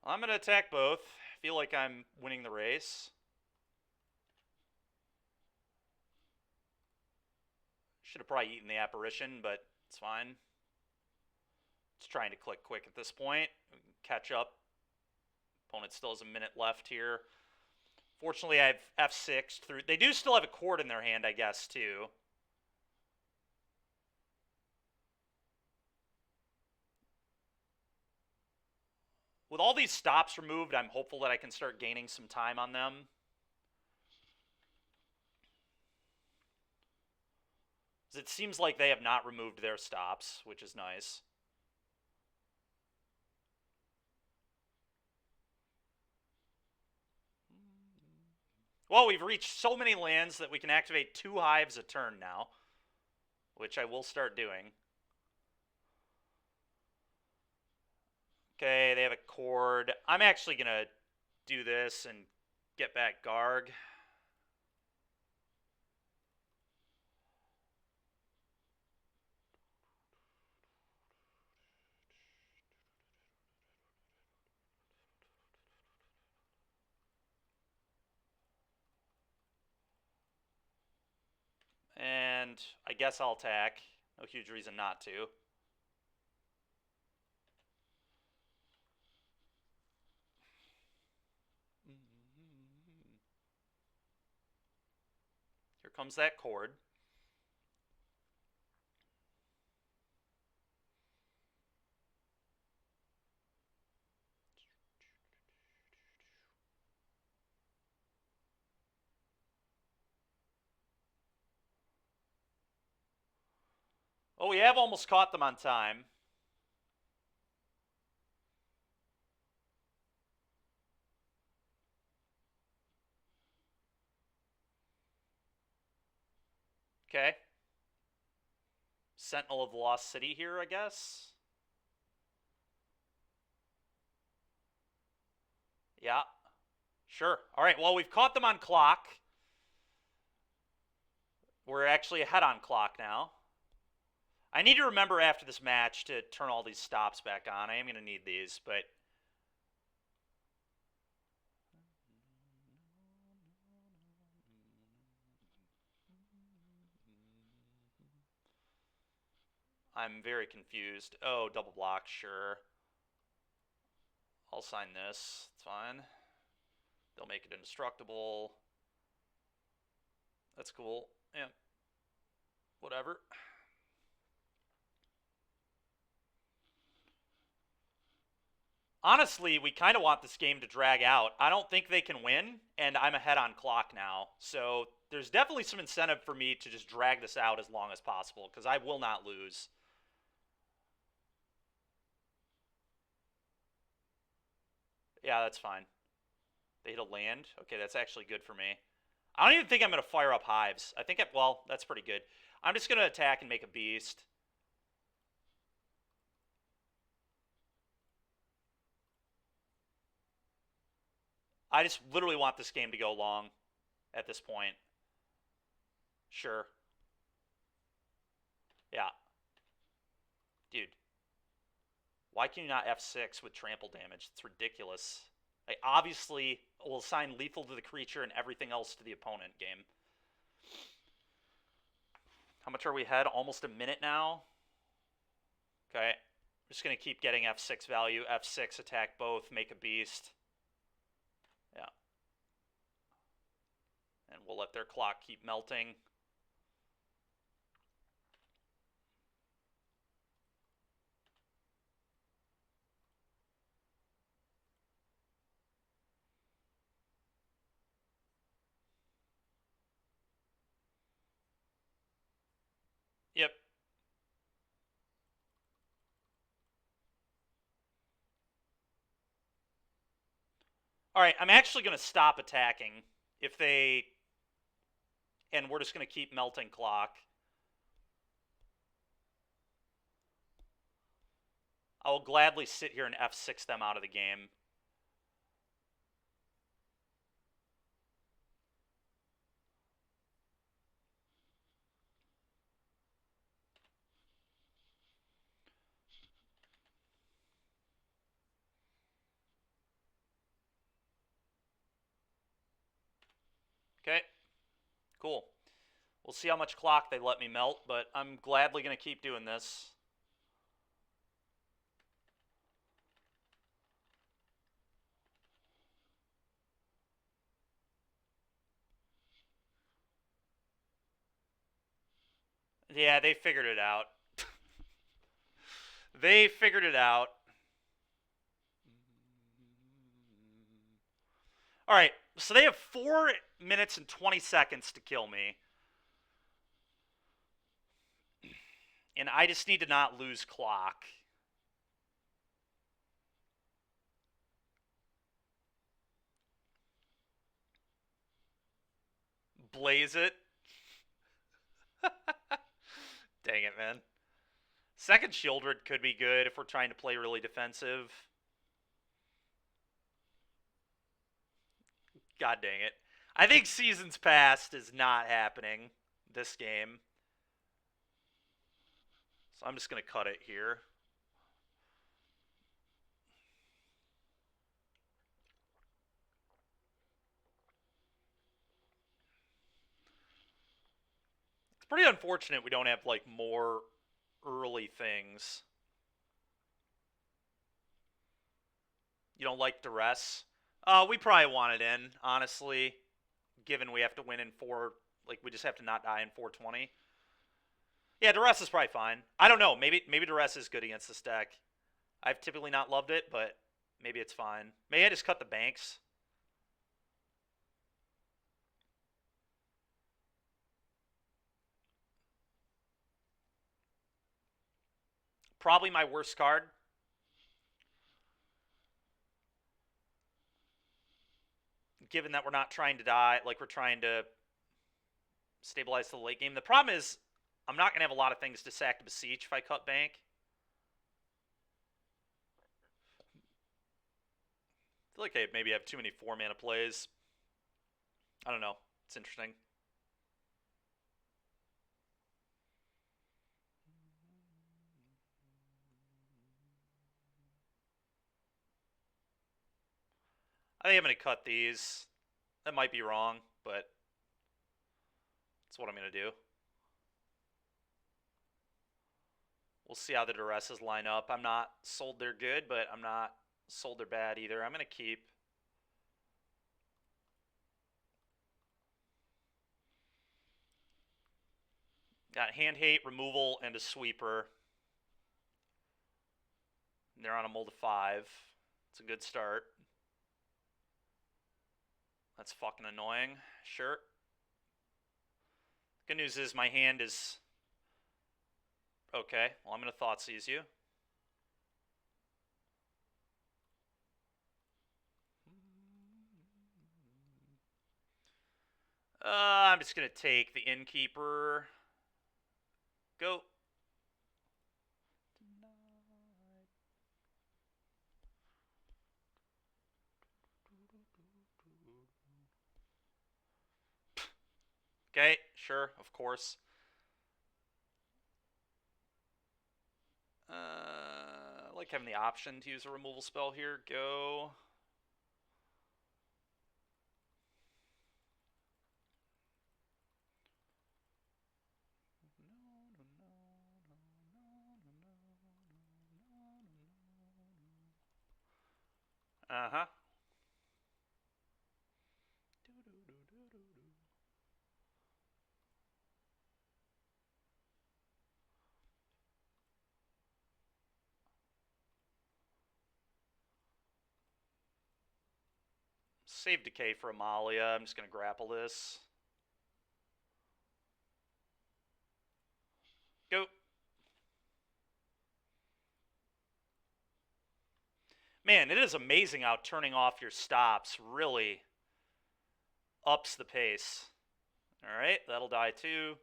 I'm going to attack both. I feel like I'm winning the race. Should have probably eaten the apparition, but it's fine. Just trying to click quick at this point. Catch up. Opponent still has a minute left here. Fortunately, I have F6 through. They do still have a chord in their hand, I guess, too. With all these stops removed, I'm hopeful that I can start gaining some time on them. It seems like they have not removed their stops, which is nice. Well, we've reached so many lands that we can activate 2 hives a turn now, which I will start doing. Okay, they have a chord. I'm actually going to do this and get back Garg. And I guess I'll attack. No huge reason not to. Here comes that chord. Oh, we have almost caught them on time. Okay. Sentinel of the Lost City here, I guess. Yeah. Sure. All right, well, we've caught them on clock. We're actually ahead on clock now. I need to remember after this match to turn all these stops back on. I am going to need these, but... I'm very confused. Oh, double block, sure. I'll sign this. It's fine. They'll make it indestructible. That's cool. Yeah. Whatever. Honestly, we kind of want this game to drag out. I don't think they can win, and I'm ahead on clock now. So there's definitely some incentive for me to just drag this out as long as possible, because I will not lose. Yeah, that's fine. They hit a land. Okay, that's actually good for me. I don't even think I'm going to fire up hives. I think, well, that's pretty good. I'm just going to attack and make a beast. I just literally want this game to go long at this point. Sure. Yeah. Dude. Why can you not F6 with trample damage? It's ridiculous. I obviously will assign lethal to the creature and everything else to the opponent game. How much are we ahead? Almost a minute now. Okay. I'm just going to keep getting F6 value. F6, attack both, make a beast. Yeah. And we'll let their clock keep melting. Yep. All right, I'm actually going to stop attacking if they, and we're just going to keep melting clock. I will gladly sit here and F6 them out of the game. Okay, cool. We'll see how much clock they let me melt, but I'm gladly going to keep doing this. Yeah, they figured it out. They figured it out. All right, so they have 4 minutes and 20 seconds to kill me. And I just need to not lose clock. Blaze it. Dang it, man. Second Shieldred could be good if we're trying to play really defensive. God dang it. I think Seasons Past is not happening this game. So I'm just going to cut it here. It's pretty unfortunate we don't have, like, more early things. You don't like Duress? We probably want it in, honestly, given we have to win in 4... Like, we just have to not die in 420. Yeah, Duress is probably fine. I don't know. Maybe Duress is good against this deck. I've typically not loved it, but maybe it's fine. Maybe I just cut the banks. Probably my worst card. Given that we're not trying to die, like we're trying to stabilize the late game. The problem is I'm not going to have a lot of things to sack to beseech if I cut bank. I feel like I maybe have too many 4-mana plays. I don't know. It's interesting. I think I'm going to cut these. That might be wrong, but that's what I'm going to do. We'll see how the Duresses line up. I'm not sold they're good, but I'm not sold they're bad either. I'm going to keep. Got hand hate, removal, and a sweeper. And they're on a mold of 5. It's a good start. That's fucking annoying. Sure. Good news is my hand is... Okay, well, I'm going to Thoughtseize you. I'm just going to take the Innkeeper. Go. Okay, sure, of course. I like having the option to use a removal spell here. Go. Uh-huh. Save decay for Amalia. I'm just going to grapple this. Go. Man, it is amazing how turning off your stops really ups the pace. All right, that'll die too.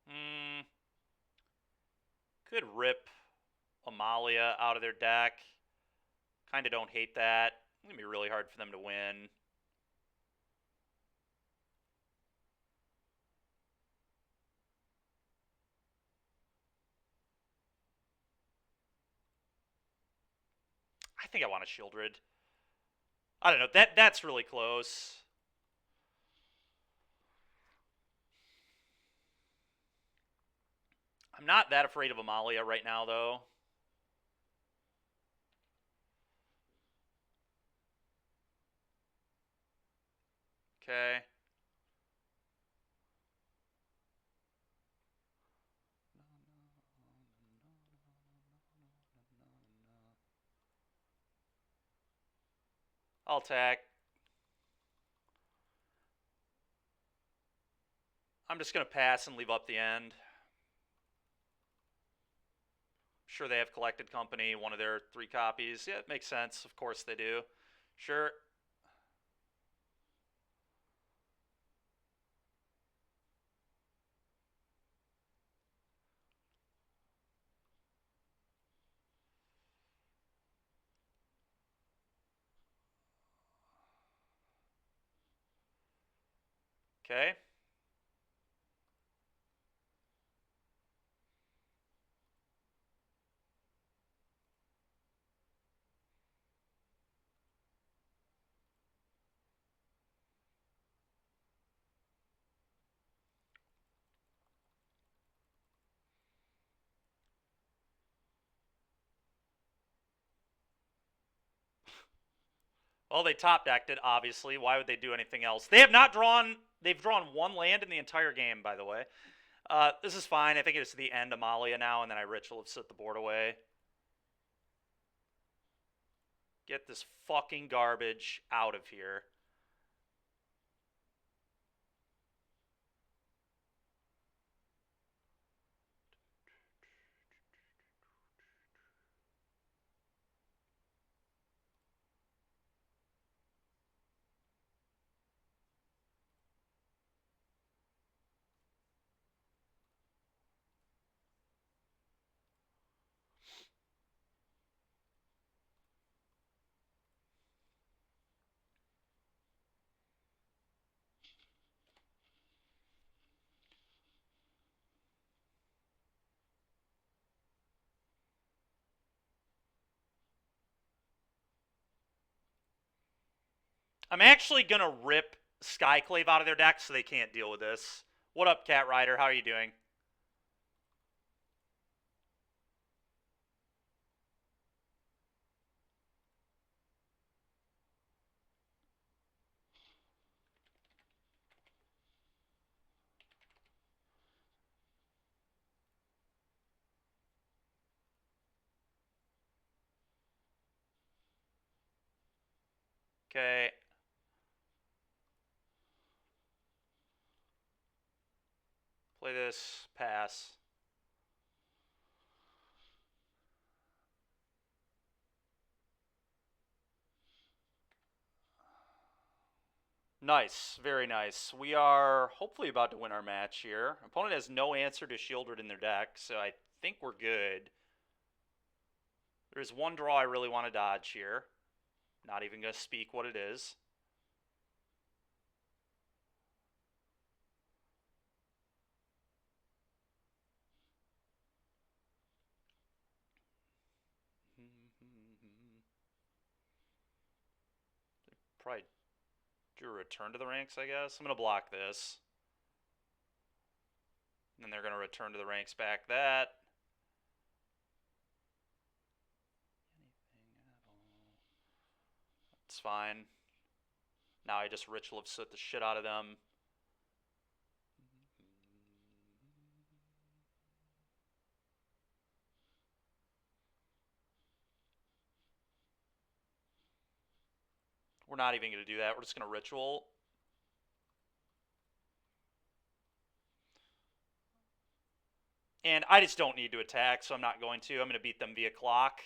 Hmm. Could rip Amalia out of their deck. Kind of don't hate that. It's going to be really hard for them to win. I think I want a Shieldred. I don't know. That's really close. I'm not that afraid of Amalia right now, though. Okay. I'll attack. I'm just going to pass and leave up the end. Sure, they have Collected Company, one of their 3 copies. Yeah, it makes sense. Of course they do. Sure. Okay. Well, they top decked it, obviously. Why would they do anything else? They have not drawn. They've drawn 1 land in the entire game, by the way. This is fine. I think it's the end Amalia now, and then I Ritual of Sit the board away. Get this fucking garbage out of here. I'm actually going to rip Skyclave out of their deck so they can't deal with this. What up, Cat Rider? How are you doing? Okay. Play this. Pass. Nice. Very nice. We are hopefully about to win our match here. Opponent has no answer to Shieldred in their deck, so I think we're good. There's one draw I really want to dodge here. Not even going to speak what it is. Probably Do a return to the ranks, I guess. I'm going to block this. And then they're going to return to the ranks back that. It's fine. Now I just Ritual of Soot the shit out of them. We're not even going to do that. We're just going to Ritual. And I just don't need to attack, so I'm not going to. I'm going to beat them via clock.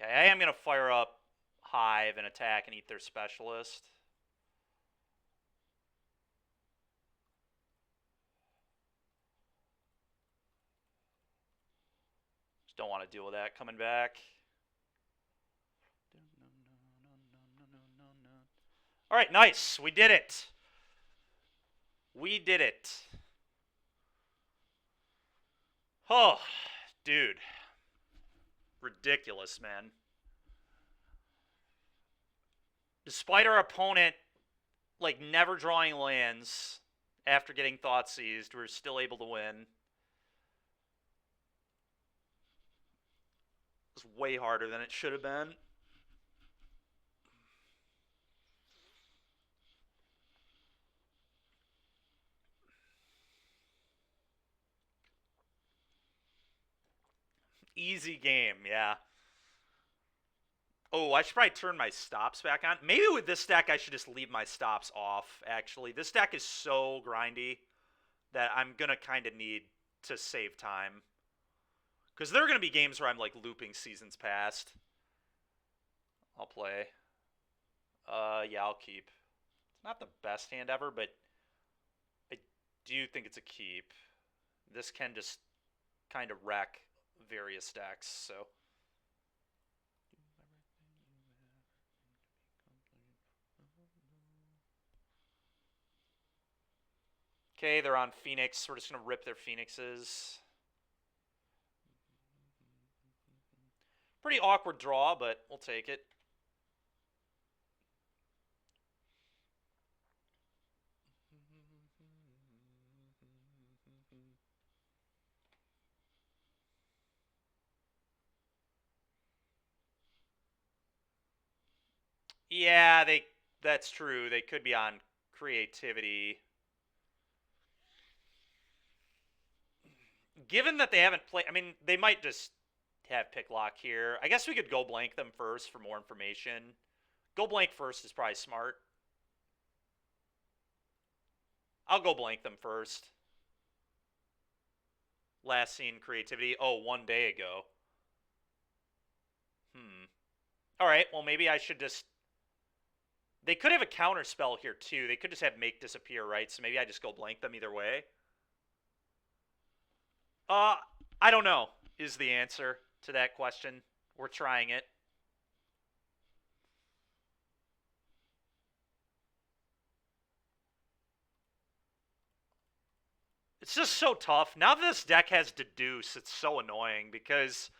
Okay, I am going to fire up Hive and attack and eat their specialist. Just don't want to deal with that coming back. All right, nice. We did it. We did it. Oh, dude. Ridiculous, man. Despite our opponent, like, never drawing lands after getting Thought Seized, we're still able to win. It was way harder than it should have been. Easy game, yeah. Oh, I should probably turn my stops back on. Maybe with this deck, I should just leave my stops off, actually. This deck is so grindy that I'm going to kind of need to save time. Because there are going to be games where I'm, like, looping Seasons Past. I'll play. Yeah, I'll keep. It's not the best hand ever, but I do think it's a keep. This can just kind of wreck various decks, so... Okay, they're on Phoenix. We're just going to rip their Phoenixes. Pretty awkward draw, but we'll take it. Yeah, that's true. They could be on creativity. Given that they haven't played, I mean, they might just have pick lock here. I guess we could go blank them first for more information. Go blank first is probably smart. I'll go blank them first. Last seen creativity. Oh, 1 day ago. All right, well, maybe I should just... They could have a counter spell here, too. They could just have make disappear, right? So maybe I just go blank them either way. I don't know, is the answer to that question. We're trying it. It's just so tough. Now that this deck has Deduce, it's so annoying because,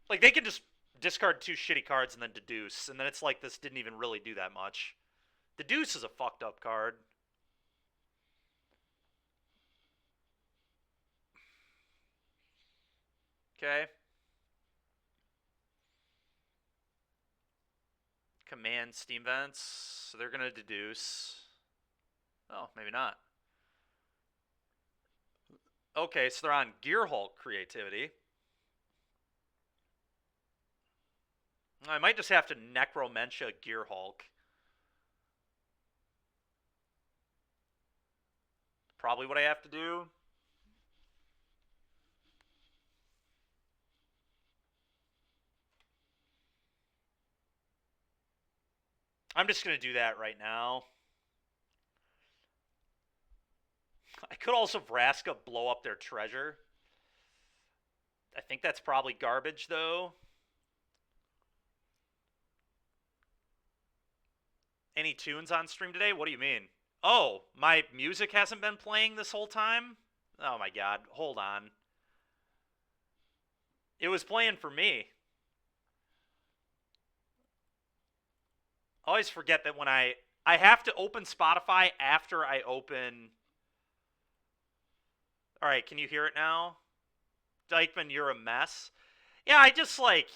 like, they can just discard 2 shitty cards and then Deduce, and then it's like this didn't even really do that much. Deduce is a fucked up card. Okay. Command Steam Vents. So they're going to Deduce. Oh, maybe not. Okay, so they're on Gearhulk creativity. I might just have to Necromentia Gearhulk. Probably what I have to do. I'm just going to do that right now. I could also Vraska blow up their treasure. I think that's probably garbage, though. Any tunes on stream today? What do you mean? Oh, my music hasn't been playing this whole time? Oh my god, hold on. It was playing for me. I always forget that when I have to open Spotify after I open. All right, can you hear it now? Dykeman, you're a mess. Yeah, I just like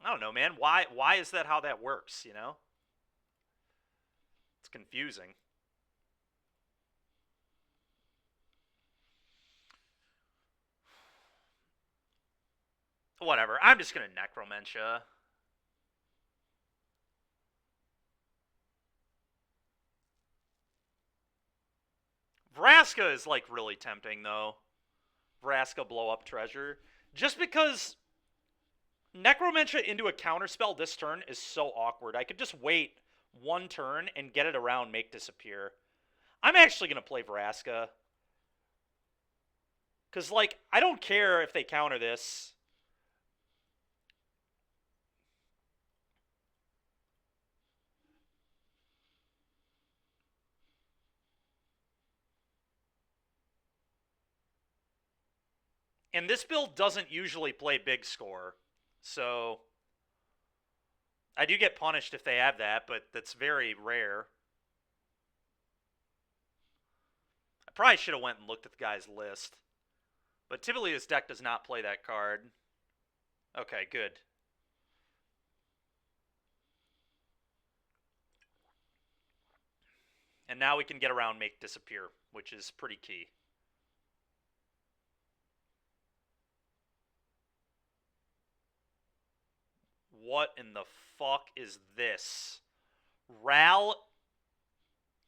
I don't know, man. Why is that how that works, you know? It's confusing. Whatever. I'm just going to necromentia. Vraska is like really tempting though. Vraska blow up treasure. Just because necromentia into a counterspell this turn is so awkward. I could just wait one turn and get it around make disappear. I'm actually going to play Vraska. Because, like, I don't care if they counter this. And this build doesn't usually play big score. So I do get punished if they have that, but that's very rare. I probably should have went and looked at the guy's list. But typically this deck does not play that card. Okay, good. And now we can get around make disappear, which is pretty key. What in the fuck is this? Ral,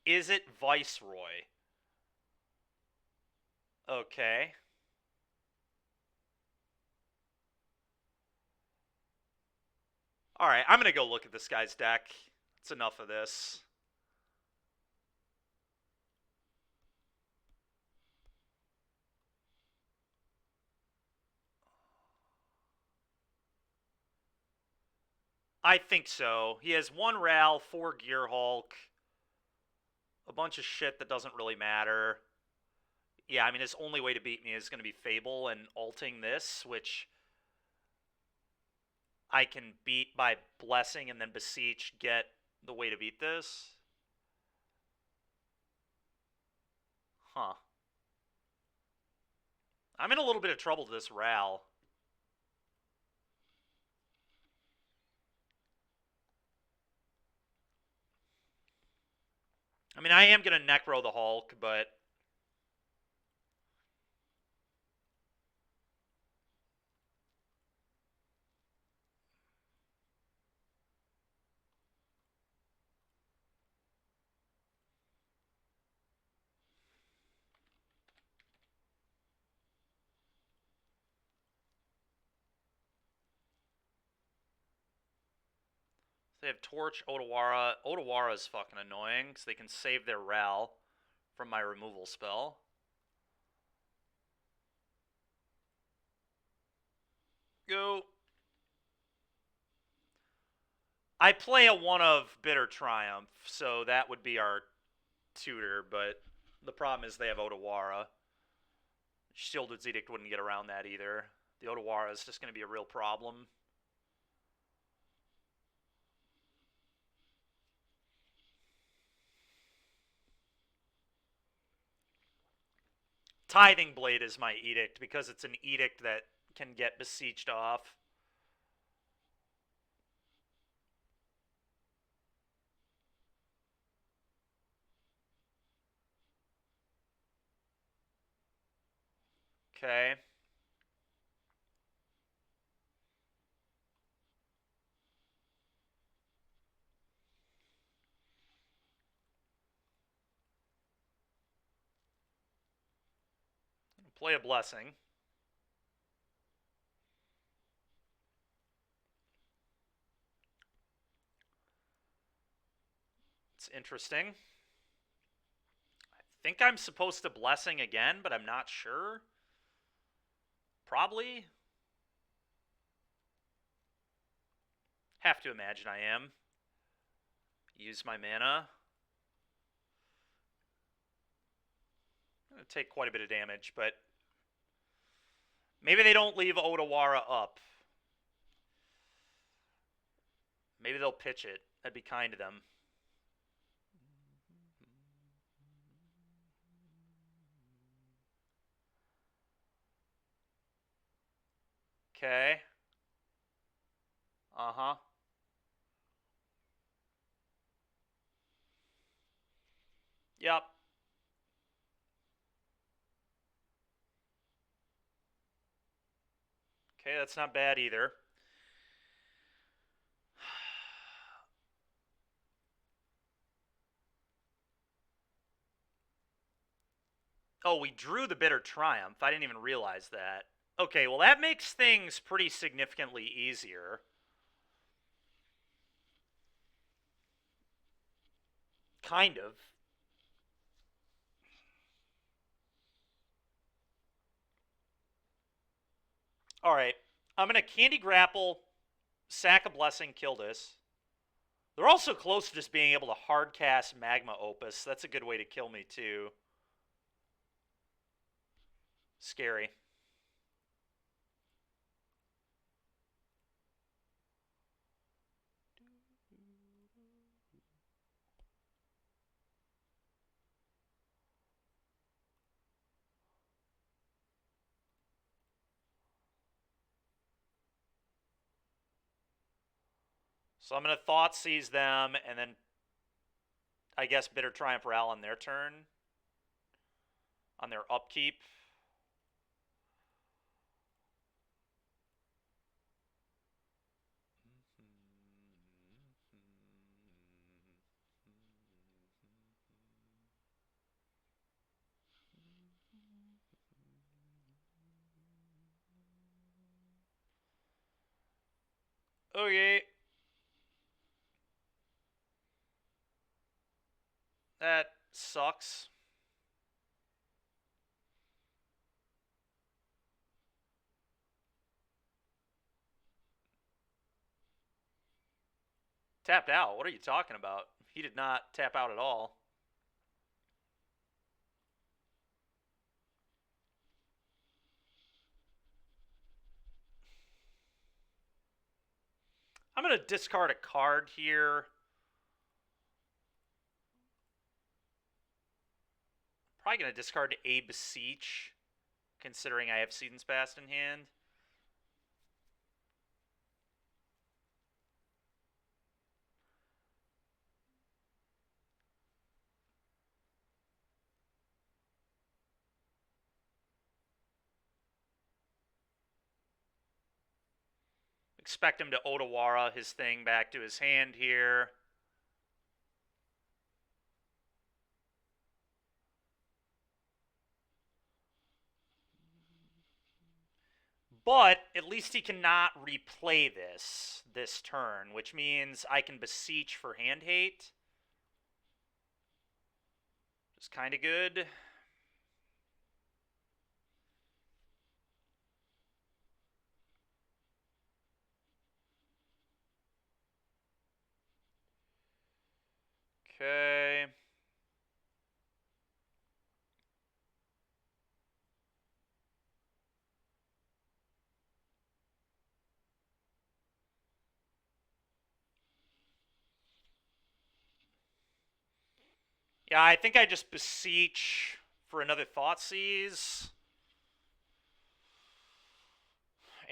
is it Viceroy? Okay. Alright, I'm going to go look at this guy's deck. It's enough of this. I think so. He has 1 Ral, 4 Gear Hulk, a bunch of shit that doesn't really matter. Yeah, I mean, his only way to beat me is going to be Fable and alting this, which I can beat by Blessing and then Beseech, get the way to beat this. Huh. I'm in a little bit of trouble with this Ral. I mean, I am going to Necro the Hulk, but they have Torch, Otawara. Otawara is fucking annoying because they can save their Ral from my removal spell. Go. I play a 1 of Bitter Triumph, so that would be our tutor, but the problem is they have Otawara. Shielded Edict wouldn't get around that either. The Otawara is just going to be a real problem. Tithing Blade is my edict because it's an edict that can get beseeched off. Okay. Play a Blessing. It's interesting. I think I'm supposed to Blessing again, but I'm not sure. Probably. Have to imagine I am. Use my mana. I'm going to take quite a bit of damage, but maybe they don't leave Odawara up. Maybe they'll pitch it. That'd be kind to them. Okay. Uh-huh. Yep. Okay, that's not bad either. Oh, we drew the Bitter Triumph. I didn't even realize that. Okay, well, that makes things pretty significantly easier. Kind of. Alright. I'm going to Candy Grapple, sack a Blessing, kill this. They're also close to just being able to hardcast Magma Opus. That's a good way to kill me, too. Scary. So I'm going to Thoughtseize them, and then I guess Bitter Triumph Ral on their turn. On their upkeep. Okay. That sucks. Tapped out? What are you talking about? He did not tap out at all. I'm going to discard a card here. Probably going to discard a Beseech, considering I have Season's Past in hand. Expect him to Odawara his thing back to his hand here. But at least he cannot replay this turn, which means I can Beseech for hand hate. It's kind of good. Okay. Yeah, I think I just Beseech for another Thoughtseize.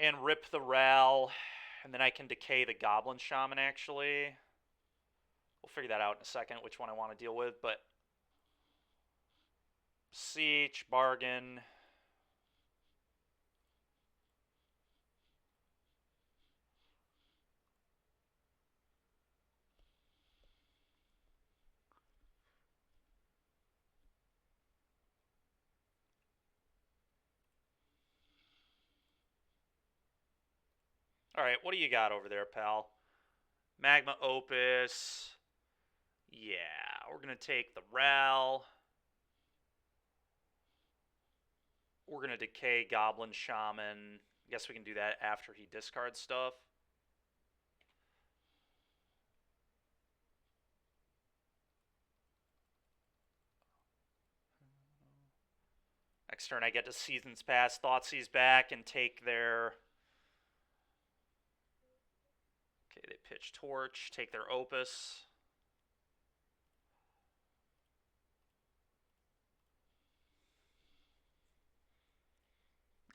And rip the Ral. And then I can decay the Goblin Shaman, actually. We'll figure that out in a second, which one I want to deal with, but... Beseech, bargain. Alright, what do you got over there, pal? Magma Opus. Yeah, we're going to take the Ral. We're going to decay Goblin Shaman. I guess we can do that after he discards stuff. Next turn I get to Seasons Pass, Thoughtseize back, and take their... Okay, they pitch Torch, take their Opus.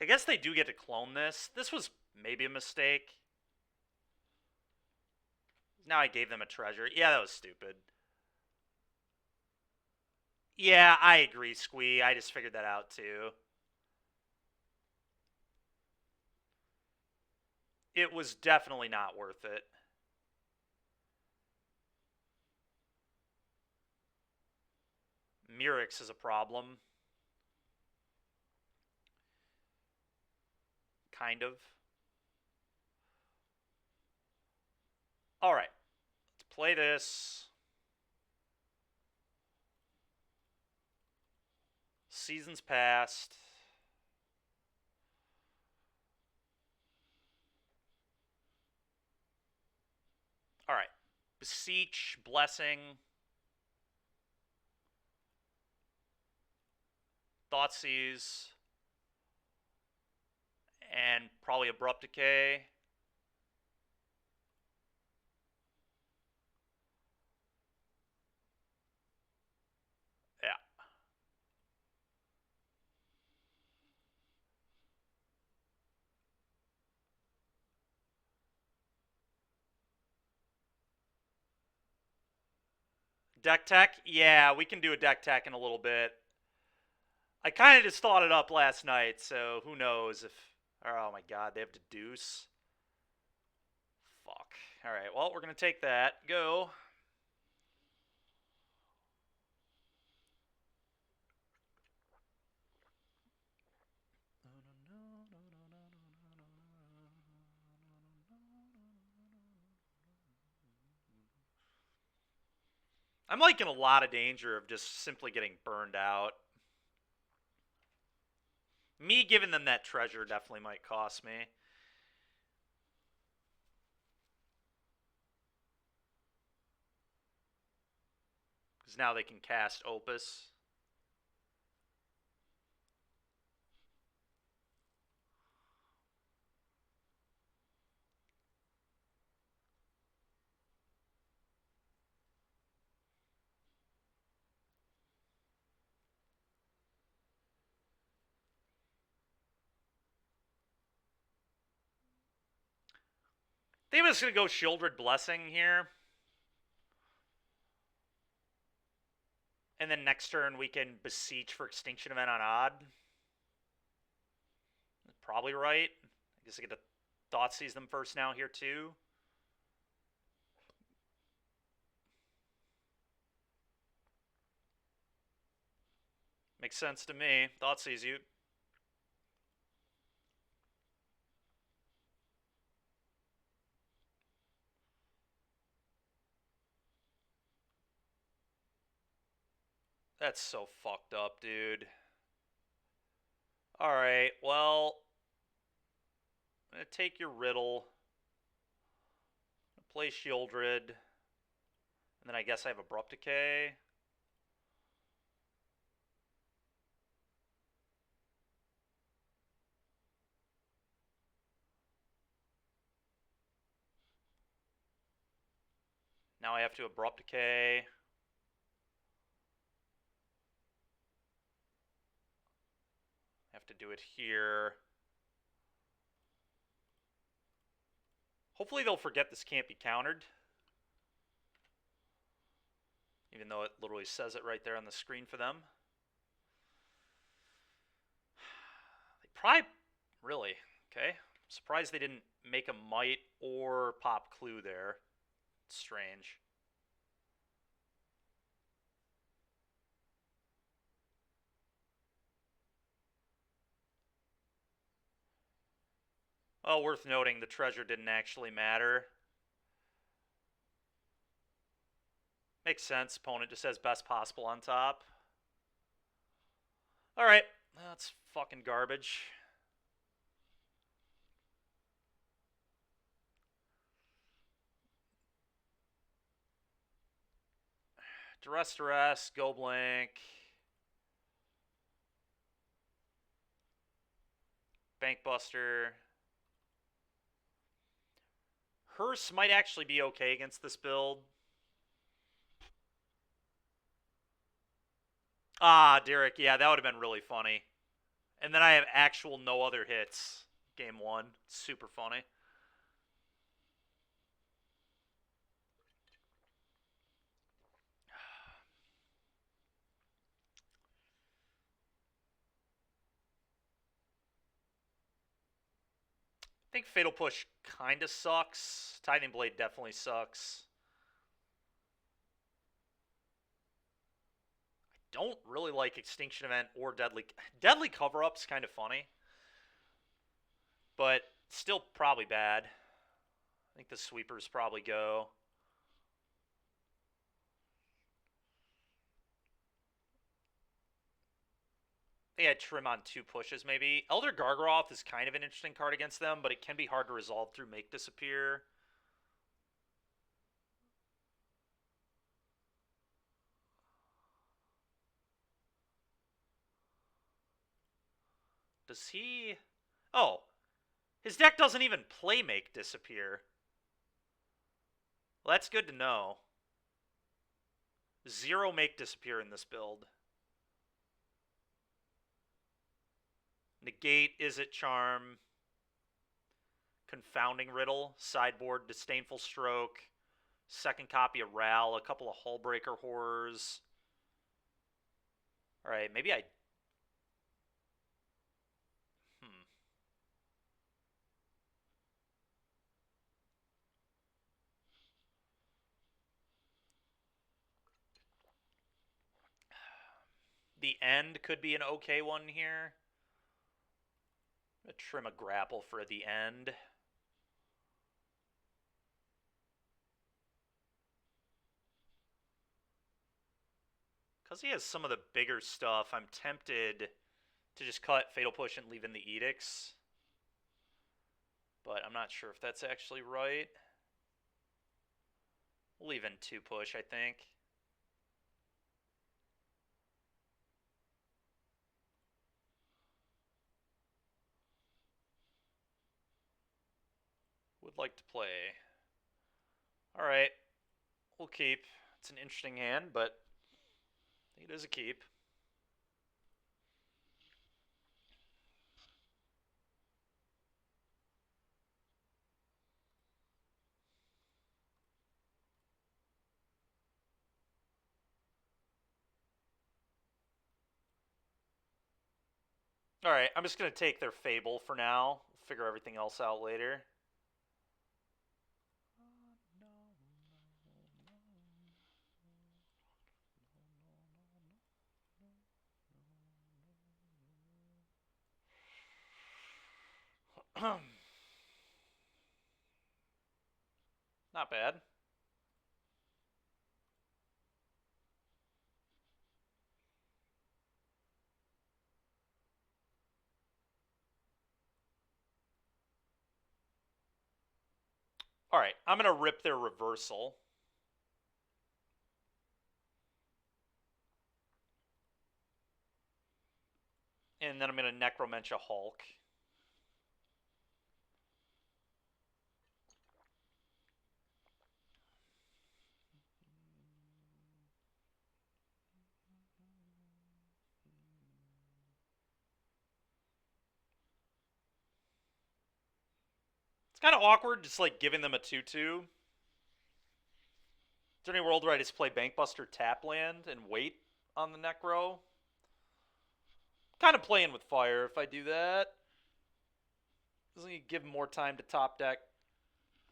I guess they do get to clone this. This was maybe a mistake. Now I gave them a treasure. Yeah, that was stupid. Yeah, I agree, Squee. I just figured that out too. It was definitely not worth it. Mirix is a problem. Kind of. Alright. Let's play this. Seasons passed. Alright. Beseech, Blessing. Thoughtseize. And probably Abrupt Decay. Yeah. Deck tech? Yeah, we can do a deck tech in a little bit. I kind of just thought it up last night, so who knows if... Oh my god, they have to deuce. Fuck. Alright, well, we're going to take that. Go. I'm like in a lot of danger of just simply getting burned out. Me giving them that treasure definitely might cost me. Because now they can cast Opus. I think I'm just going to go Shieldred Blessing here. And then next turn we can Beseech for Extinction Event on Odd. Probably right. I guess I get to Thoughtseize them first now here too. Makes sense to me. Thoughtseize you. That's so fucked up, dude. Alright, well... I'm going to take your Riddle. Play Shieldred. And then I guess I have Abrupt Decay. Now I have to Abrupt Decay. I have to do it here. Hopefully they'll forget this can't be countered. Even though it literally says it right there on the screen for them. They probably... Really? Okay. I'm surprised they didn't make a Might or pop Clue there. It's strange. Oh, worth noting, the treasure didn't actually matter. Makes sense. Opponent just has best possible on top. Alright. That's fucking garbage. Duress, go blank. Bankbuster. Hearse might actually be okay against this build. Ah, Derek. Yeah, that would have been really funny. And then I have actual no other hits. Game 1. Super funny. I think Fatal Push kind of sucks. Tithing Blade definitely sucks. Don't really like Extinction Event or Deadly Cover-Up's kind of funny, but still probably bad. I think the sweepers probably go. They had Trim on 2 pushes, maybe. Elder Gargaroth is kind of an interesting card against them, but it can be hard to resolve through Make Disappear. Does he... Oh, his deck doesn't even play Make Disappear. Well, that's good to know. 0 Make Disappear in this build. Negate, Izzet Charm, Confounding Riddle, sideboard, Disdainful Stroke, second copy of Ral, a couple of Hullbreaker Horrors. Alright, maybe I... The End could be an okay one here. I'm going to trim a Grapple for the End. Because he has some of the bigger stuff, I'm tempted to just cut Fatal Push and leave in the Edicts. But I'm not sure if that's actually right. We'll leave in 2 push, I think. Would like to play. Alright, we'll keep. It's an interesting hand, but I think it is a keep. Alright, I'm just going to take their Fable for now. We'll figure everything else out later. Not bad. Alright, I'm going to rip their Reversal. And then I'm going to Necromentia Hulk. It's kind of awkward just like giving them a 2-2. Is there any world where I just play Bankbuster tap land and wait on the Necro? Kind of playing with fire if I do that. Doesn't he give him more time to top deck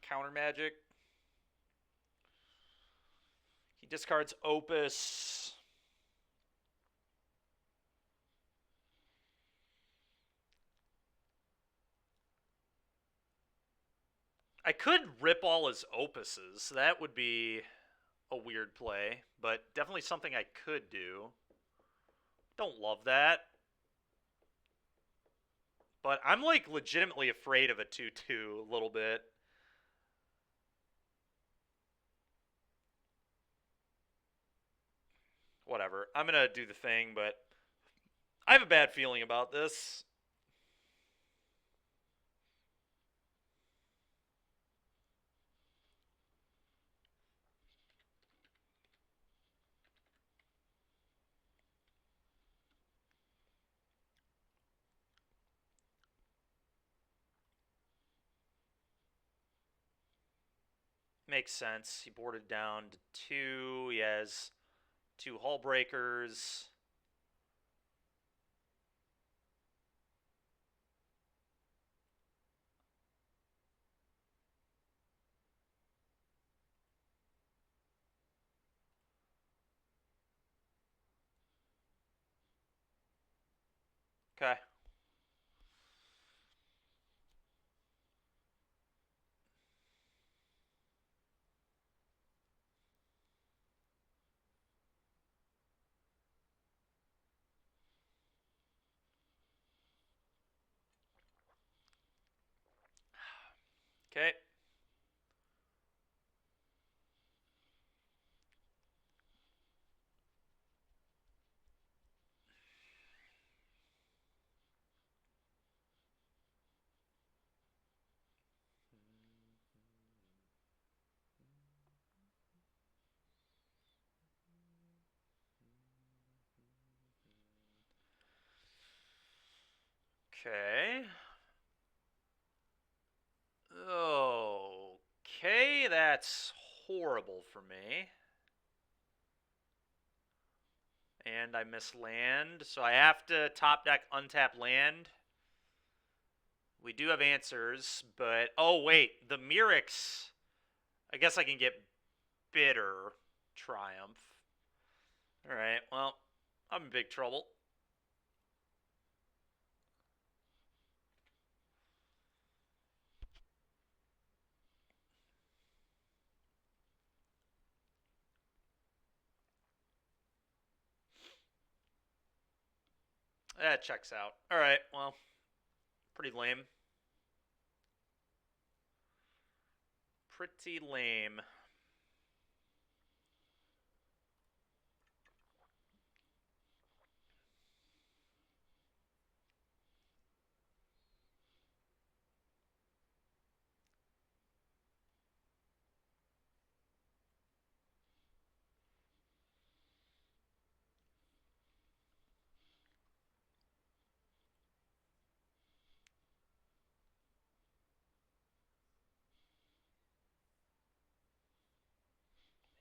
counter magic? He discards Opus. I could rip all his Opuses. That would be a weird play, but definitely something I could do. Don't love that. But I'm like legitimately afraid of a 2-2 a little bit. Whatever. I'm going to do the thing, but I have a bad feeling about this. Makes sense. He boarded down to 2. He has 2 hull breakers. Okay. Okay. Okay. Okay, that's horrible for me. And I miss land, so I have to top deck untap land. We do have answers, but oh wait, the Mirix. I guess I can get Bitter Triumph. All right, well, I'm in big trouble. That checks out. All right, well, pretty lame. Pretty lame.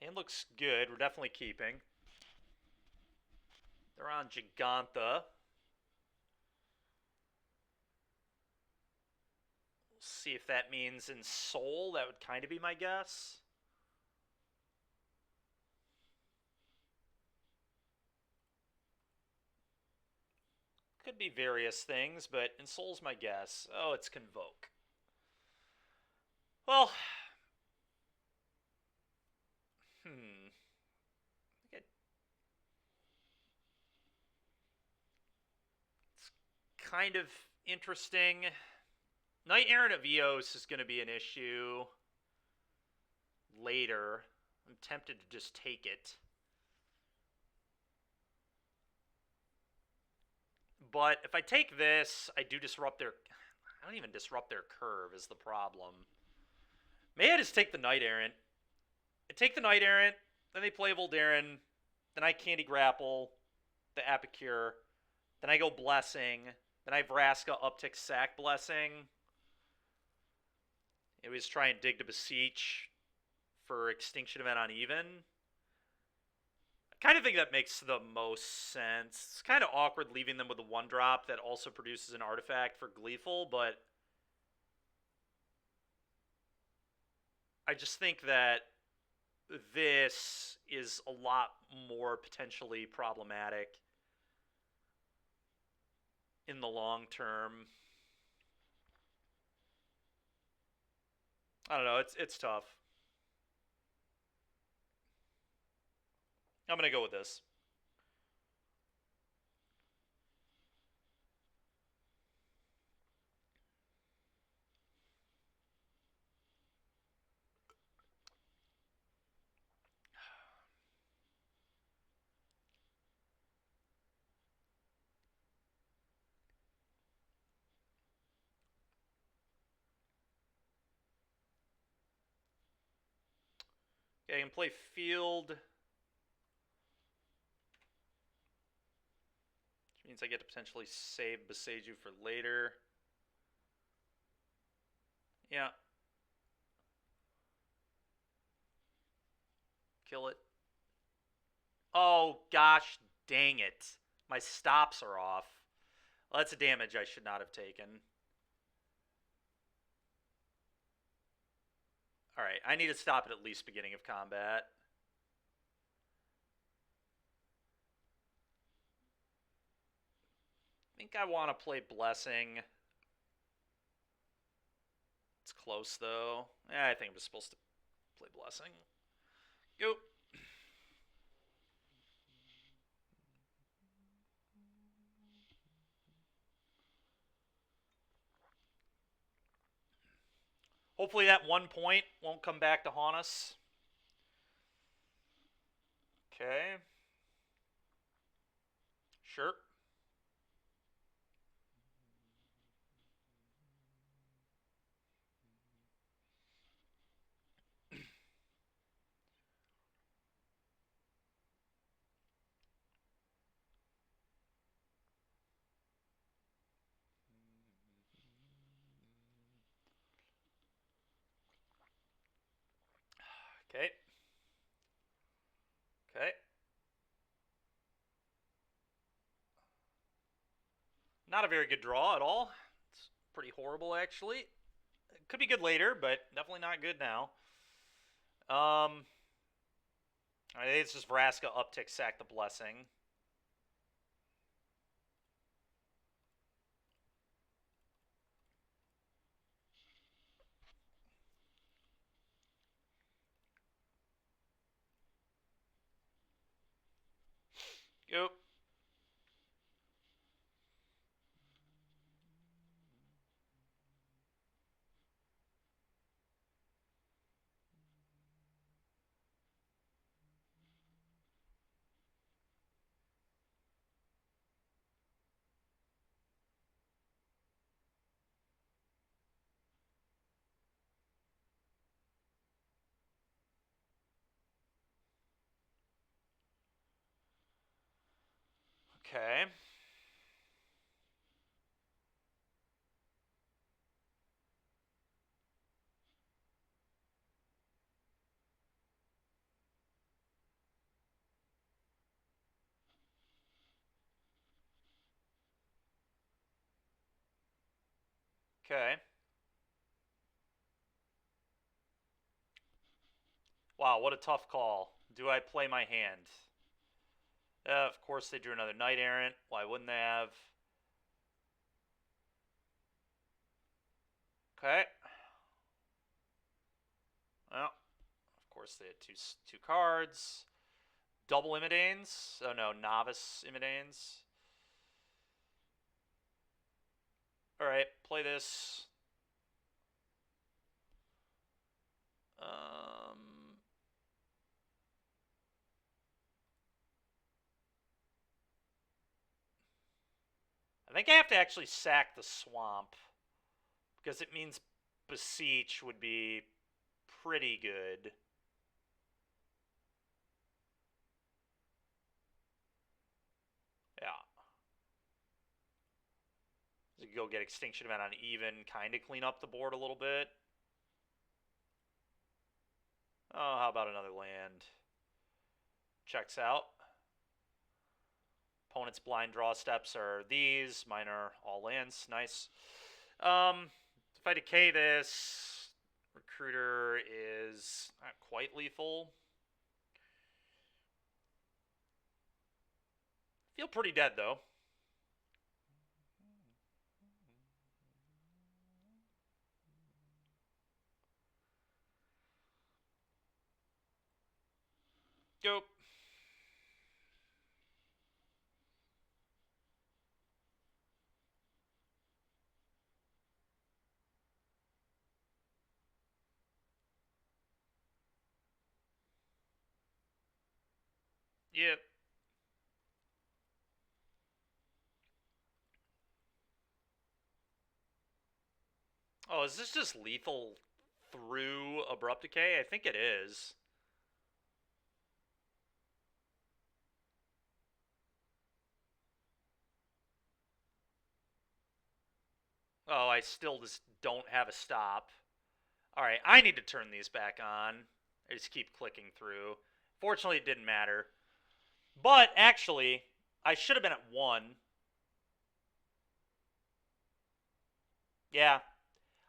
It looks good. We're definitely keeping. They're on Giganta. We'll see if that means in Soul. That would kind of be my guess. Could be various things, but in Soul's my guess. Oh, it's Convoke. Well, it's kind of interesting. Knight Errant of Eos is going to be an issue later. I'm tempted to just take it. But if I take this, I do disrupt their... I don't even disrupt their curve is the problem. May I just take the Knight Errant? I take the Knight Errant, then they play Voldaren, then I Candy Grapple, the Epicure, then I go Blessing, then I Vraska uptick sack Blessing. It was try and dig to beseech for Extinction Event on even. I kind of think that makes the most sense. It's kind of awkward leaving them with a 1-drop that also produces an artifact for Gleeful, but I just think that this is a lot more potentially problematic in the long term. I don't know. It's tough. I'm going to go with this. Okay, I can play Field, which means I get to potentially save Beseiju for later. Yeah. Kill it. Oh, gosh dang it. My stops are off. Well, that's a damage I should not have taken. Alright, I need to stop at least beginning of combat. I think I want to play Blessing. It's close, though. I think I'm just supposed to play Blessing. Go. Hopefully that 1 point won't come back to haunt us. Okay. Sure. Okay. Okay. Not a very good draw at all. It's pretty horrible, actually. It could be good later, but definitely not good now. I think it's just Vraska uptick sack the Blessing. Go. Okay. Okay. Wow, what a tough call. Do I play my hand? Of course they drew another Knight Errant. Why wouldn't they have? Okay. Well, of course they had two cards. Double Imidanes. Oh no, Novice Imidanes. Alright, play this. I think I have to actually sack the swamp, because it means beseech would be pretty good. Yeah. So you go get Extinction Event on even, kind of clean up the board a little bit. Oh, how about another land? Checks out. Opponent's blind draw steps are these. Mine are all lands. Nice. If I decay this, Recruiter is not quite lethal. Feel pretty dead, though. Go. Yep. Oh, is this just lethal through Abrupt Decay? I think it is. Oh, I still just don't have a stop. Alright, I need to turn these back on. I just keep clicking through. Fortunately, it didn't matter. But actually, I should have been at 1. Yeah.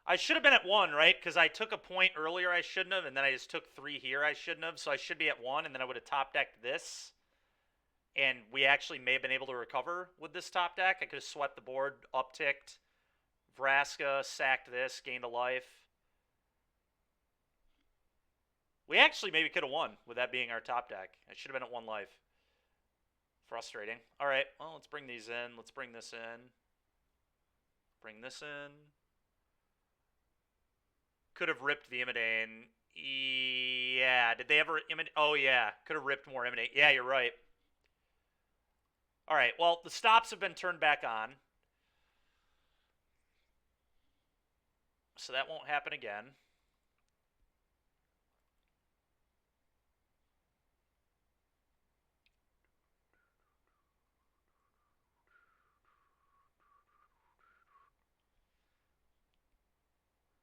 I should have been at 1, right? Because I took a point earlier I shouldn't have, and then I just took 3 here I shouldn't have. So I should be at 1, and then I would have top decked this. And we actually may have been able to recover with this top deck. I could have swept the board, upticked Vraska, sacked this, gained a life. We actually maybe could have won with that being our top deck. I should have been at 1 life. Frustrating. All right, well, let's bring these in. Let's bring this in. Bring this in. Could have ripped the Imidane. Yeah, did they ever Imidane? Oh, yeah, could have ripped more Imidane. Yeah, you're right. All right, well, the stops have been turned back on. So that won't happen again.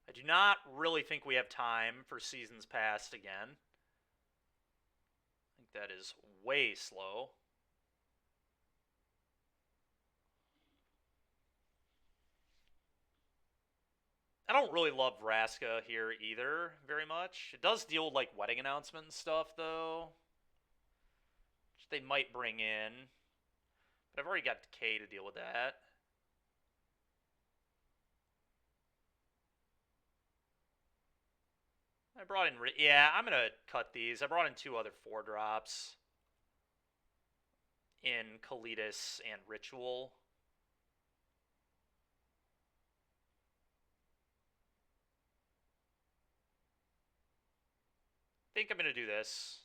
I do not really think we have time for Seasons Past again. I think that is way slow. I don't really love Vraska here either very much. It does deal with like wedding announcement and stuff though, which they might bring in. But I've already got K to deal with that. I brought in, yeah, I'm going to cut these. I brought in 2 other 4-drops in Kalitas and Ritual. I think I'm going to do this.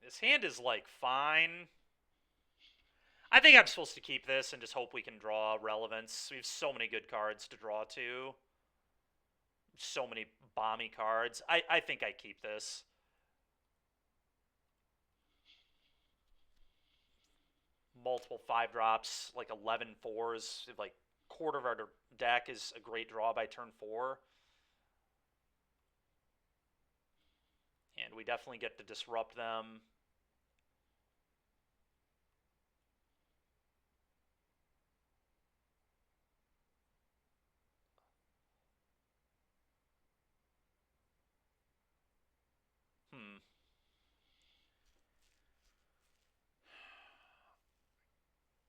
This hand is like fine. I think I'm supposed to keep this and just hope we can draw relevance. We have so many good cards to draw to. So many bomby cards. I think I keep this. Multiple 5-drops, like 11 4s. Like, quarter of our deck is a great draw by turn 4. And we definitely get to disrupt them.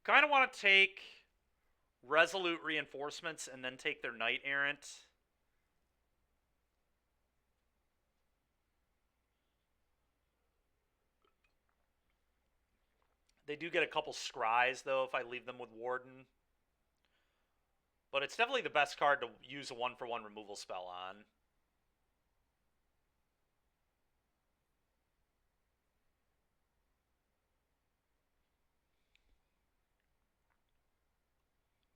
Kind of want to take Resolute Reinforcements and then take their Knight Errant. They do get a couple Scries, though, if I leave them with Warden. But it's definitely the best card to use a 1-for-1 removal spell on.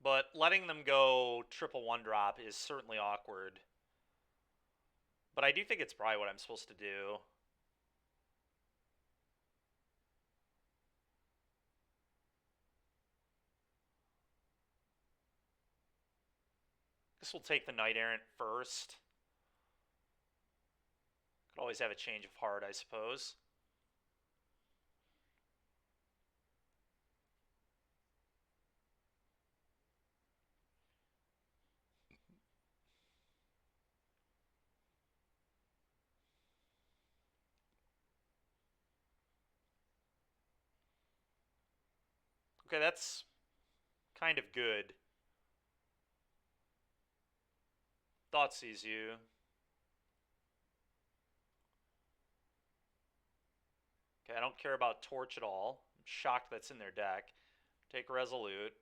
But letting them go triple 1-drop is certainly awkward. But I do think it's probably what I'm supposed to do. Guess we'll take the Knight Errant first. Could always have a change of heart, I suppose. Okay, that's kind of good. Thought sees you. Okay, I don't care about Torch at all. I'm shocked that's in their deck. Take Resolute.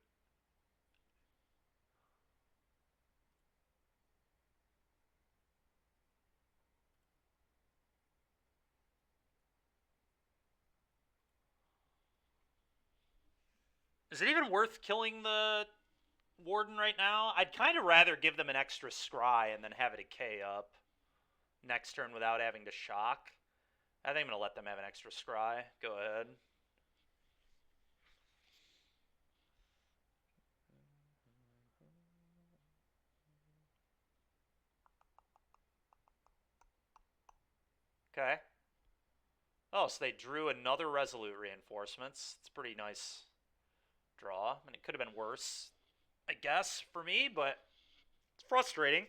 Is it even worth killing the Warden right now? I'd kind of rather give them an extra Scry and then have it a K up next turn without having to shock. I think I'm going to let them have an extra Scry. Go ahead. Okay. Oh, so they drew another Resolute Reinforcements. It's a pretty nice draw. I mean, it could have been worse, I guess, for me, but it's frustrating.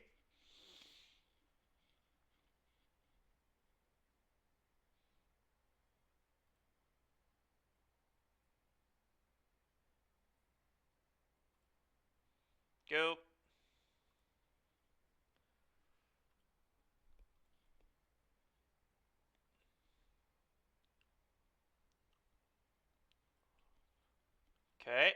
Go. Okay.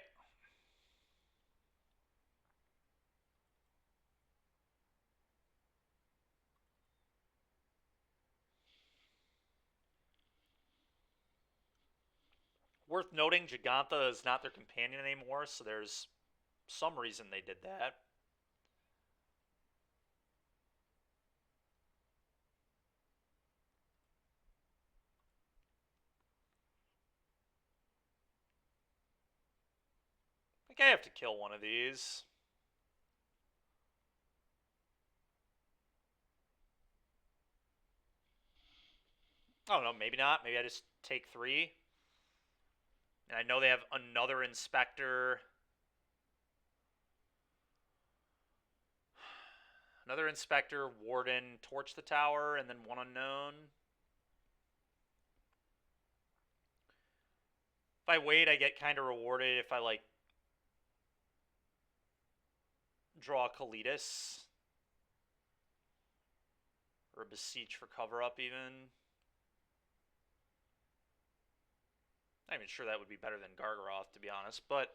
Worth noting, Gigantha is not their companion anymore, so there's some reason they did that. I think I have to kill one of these. I don't know, maybe not. Maybe I just take 3. And I know they have another Inspector. Another Inspector, Warden, Torch the Tower, and then one Unknown. If I wait, I get kind of rewarded if I, like, draw a Kalitas. Or a Beseech for cover-up, even. I'm not even sure that would be better than Gargaroth, to be honest, but...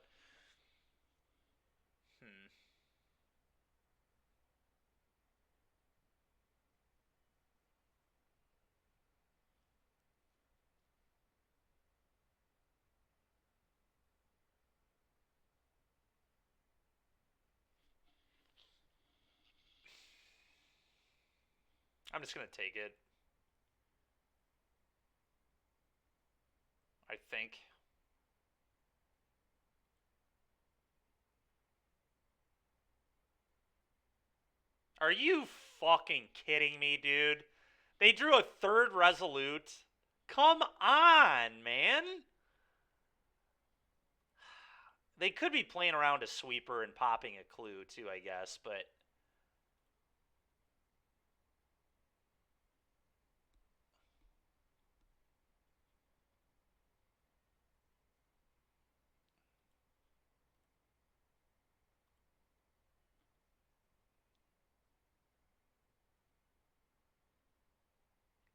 I'm just going to take it. I think. Are you fucking kidding me, dude? They drew a third Resolute. Come on, man. They could be playing around a sweeper and popping a clue, too, I guess, but...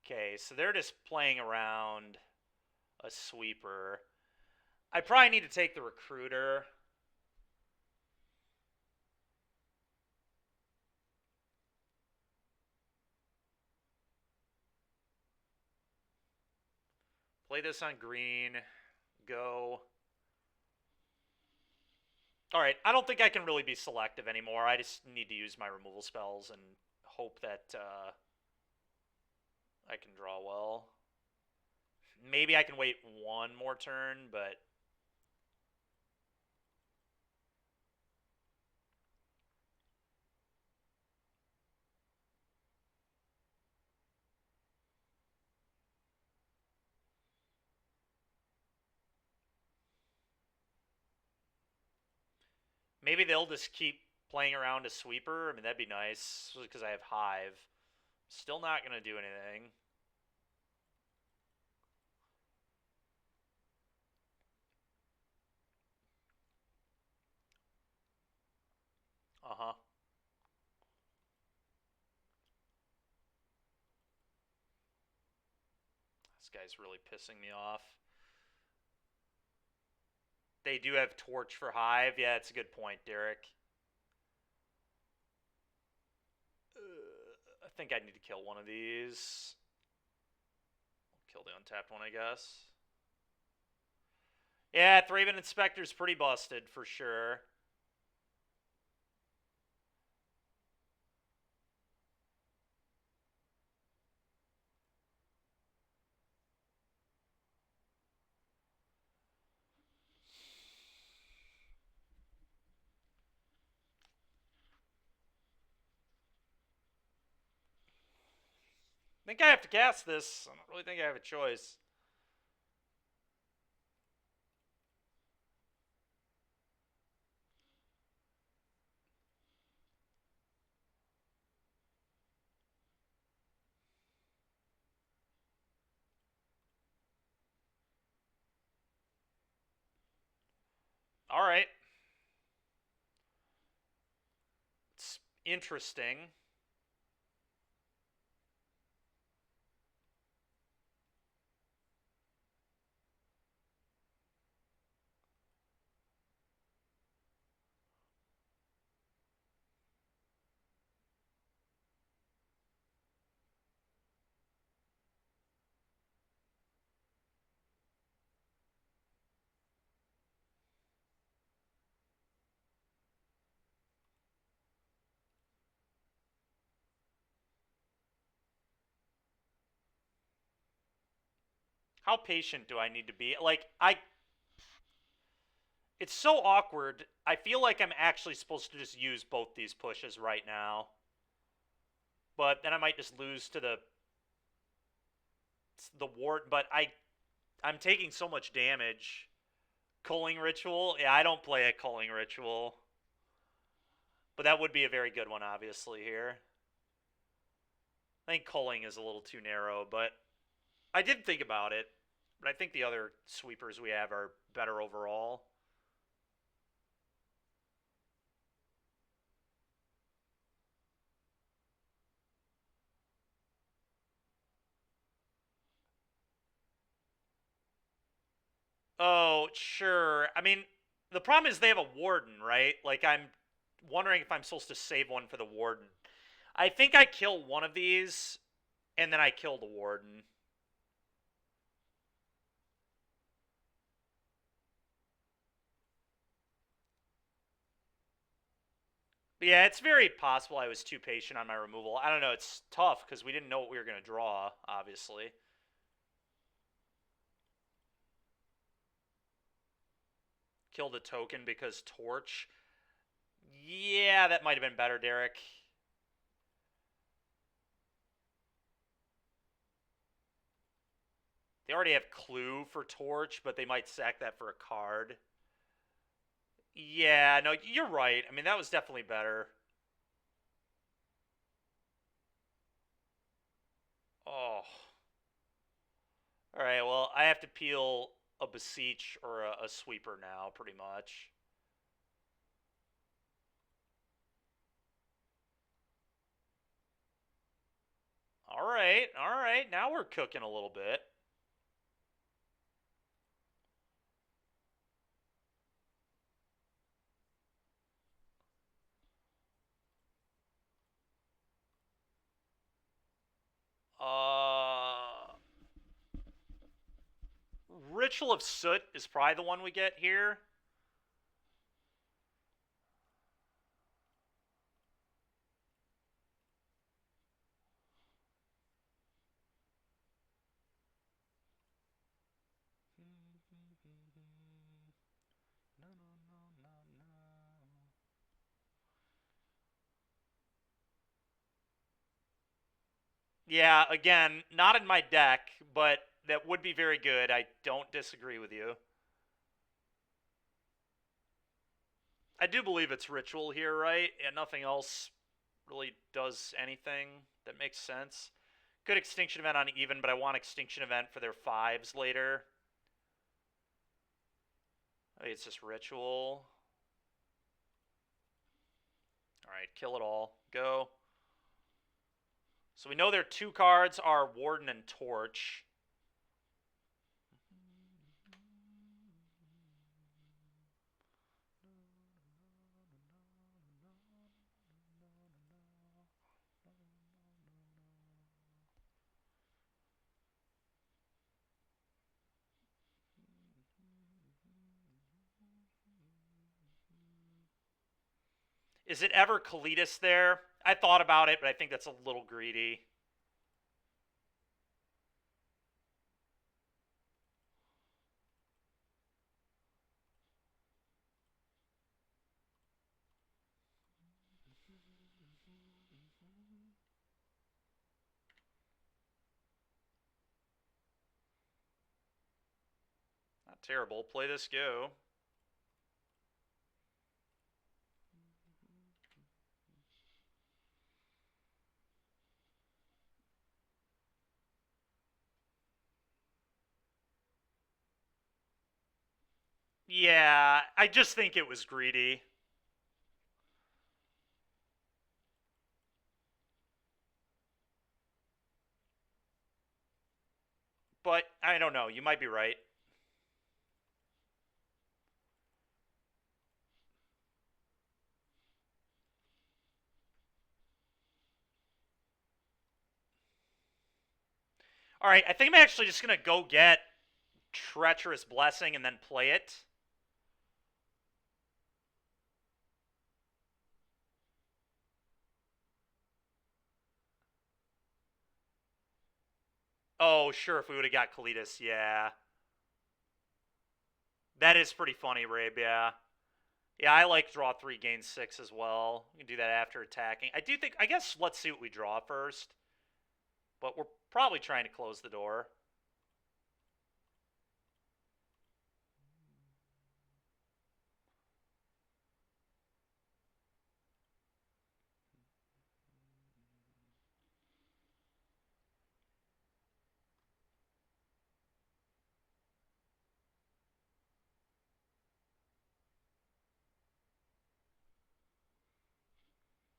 Okay, so they're just playing around a sweeper. I probably need to take the Recruiter. Play this on green. Go. Alright, I don't think I can really be selective anymore. I just need to use my removal spells and hope that I can draw well. Maybe I can wait one more turn, but... Maybe they'll just keep playing around a sweeper. I mean, that'd be nice, because I have Hive. Still not going to do anything. Uh-huh. This guy's really pissing me off. They do have Torch for Hive. Yeah, it's a good point, Derek. I think I need to kill one of these. I'll kill the untapped one, I guess. Yeah, Thraven Inspector's pretty busted, for sure. I think I have to cast this. I don't really think I have a choice. All right. It's interesting. How patient do I need to be? Like, it's so awkward. I feel like I'm actually supposed to just use both these pushes right now. But then I might just lose to the ward. But I'm taking so much damage. Culling Ritual? Yeah, I don't play a Culling Ritual. But that would be a very good one, obviously, here. I think Culling is a little too narrow, but I did think about it. But I think the other sweepers we have are better overall. Oh, sure. I mean, the problem is they have a Warden, right? Like, I'm wondering if I'm supposed to save one for the Warden. I think I kill one of these, and then I kill the Warden. But yeah, it's very possible I was too patient on my removal. I don't know. It's tough because we didn't know what we were going to draw, obviously. Kill the token because Torch. Yeah, that might have been better, Derek. They already have Clue for Torch, but they might sack that for a card. Yeah, no, you're right. I mean, that was definitely better. Oh. Alright, well, I have to peel a beseech or a sweeper now, pretty much. Alright, now we're cooking a little bit. Uh, Ritual of Soot is probably the one we get here. Yeah, again, not in my deck, but that would be very good. I don't disagree with you. I do believe it's Ritual here, right? And nothing else really does anything that makes sense. Good Extinction Event on even, but I want Extinction Event for their fives later. I think it's just Ritual. Alright, kill it all. Go. So we know their two cards are Warden and Torch. Is it ever Kalitas there? I thought about it, but I think that's a little greedy. Not terrible. Play this go. Yeah, I just think it was greedy. But I don't know. You might be right. All right, I think I'm actually just going to go get Treacherous Blessing and then play it. Oh, sure, if we would have got Kalidas, yeah. That is pretty funny, Rabe, yeah. Yeah, I like draw 3, gain 6 as well. You can do that after attacking. I guess let's see what we draw first. But we're probably trying to close the door.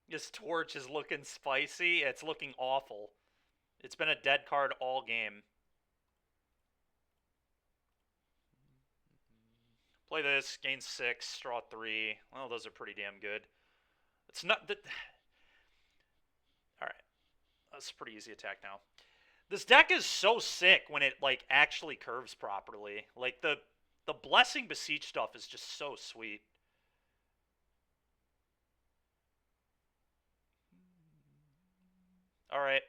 This torch is looking spicy. It's looking awful. It's been a dead card all game. Play this, gain 6, draw 3. Well, those are pretty damn good. It's not that. Alright. That's a pretty easy attack now. This deck is so sick when it like actually curves properly. Like the blessing beseech stuff is just so sweet. Alright.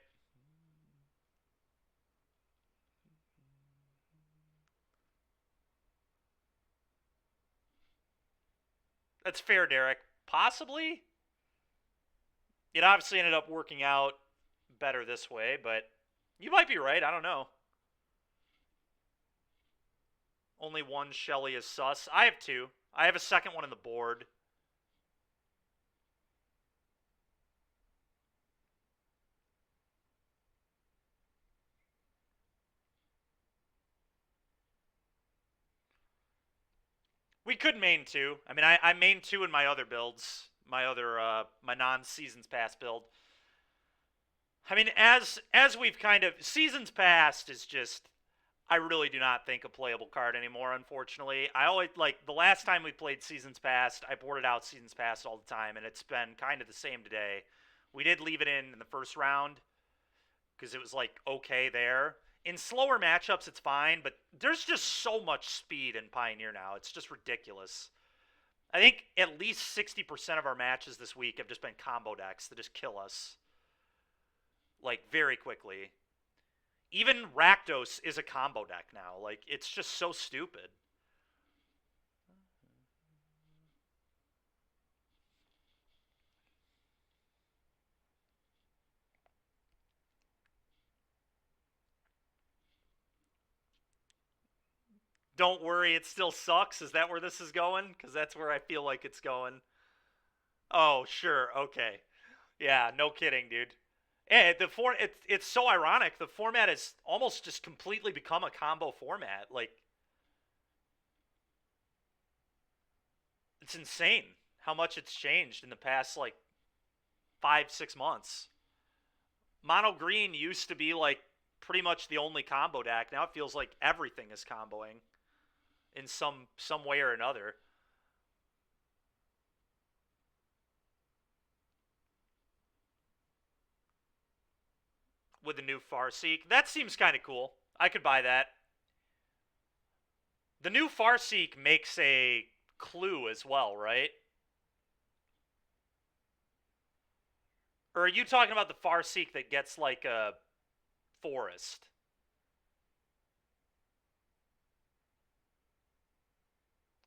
That's fair, Derek. Possibly. It obviously ended up working out better this way, but you might be right. I don't know. Only one Shelly is sus. I have two. I have a second one in the board. We could main two. I mean, I main two in my other builds. My non-seasons past build. I mean, as we've kind of seasons past is just I really do not think a playable card anymore, unfortunately. I always like the last time we played Seasons Past, I boarded out Seasons Past all the time, and it's been kind of the same today. We did leave it in the first round because it was like okay there. In slower matchups, it's fine, but there's just so much speed in Pioneer now. It's just ridiculous. I think at least 60% of our matches this week have just been combo decks that just kill us, like, very quickly. Even Rakdos is a combo deck now. Like, it's just so stupid. Don't worry, it still sucks. Is that where this is going? Because that's where I feel like it's going. Oh, sure. Okay. Yeah, no kidding, dude. Yeah, it's so ironic. The format has almost just completely become a combo format. Like, it's insane how much it's changed in the past like 5 6 months. Mono green used to be like pretty much the only combo deck. Now it feels like everything is comboing in some way or another. With the new Farseek, that seems kind of cool. I could buy that. The new Farseek makes a clue as well, right? Or are you talking about the Farseek that gets like a forest?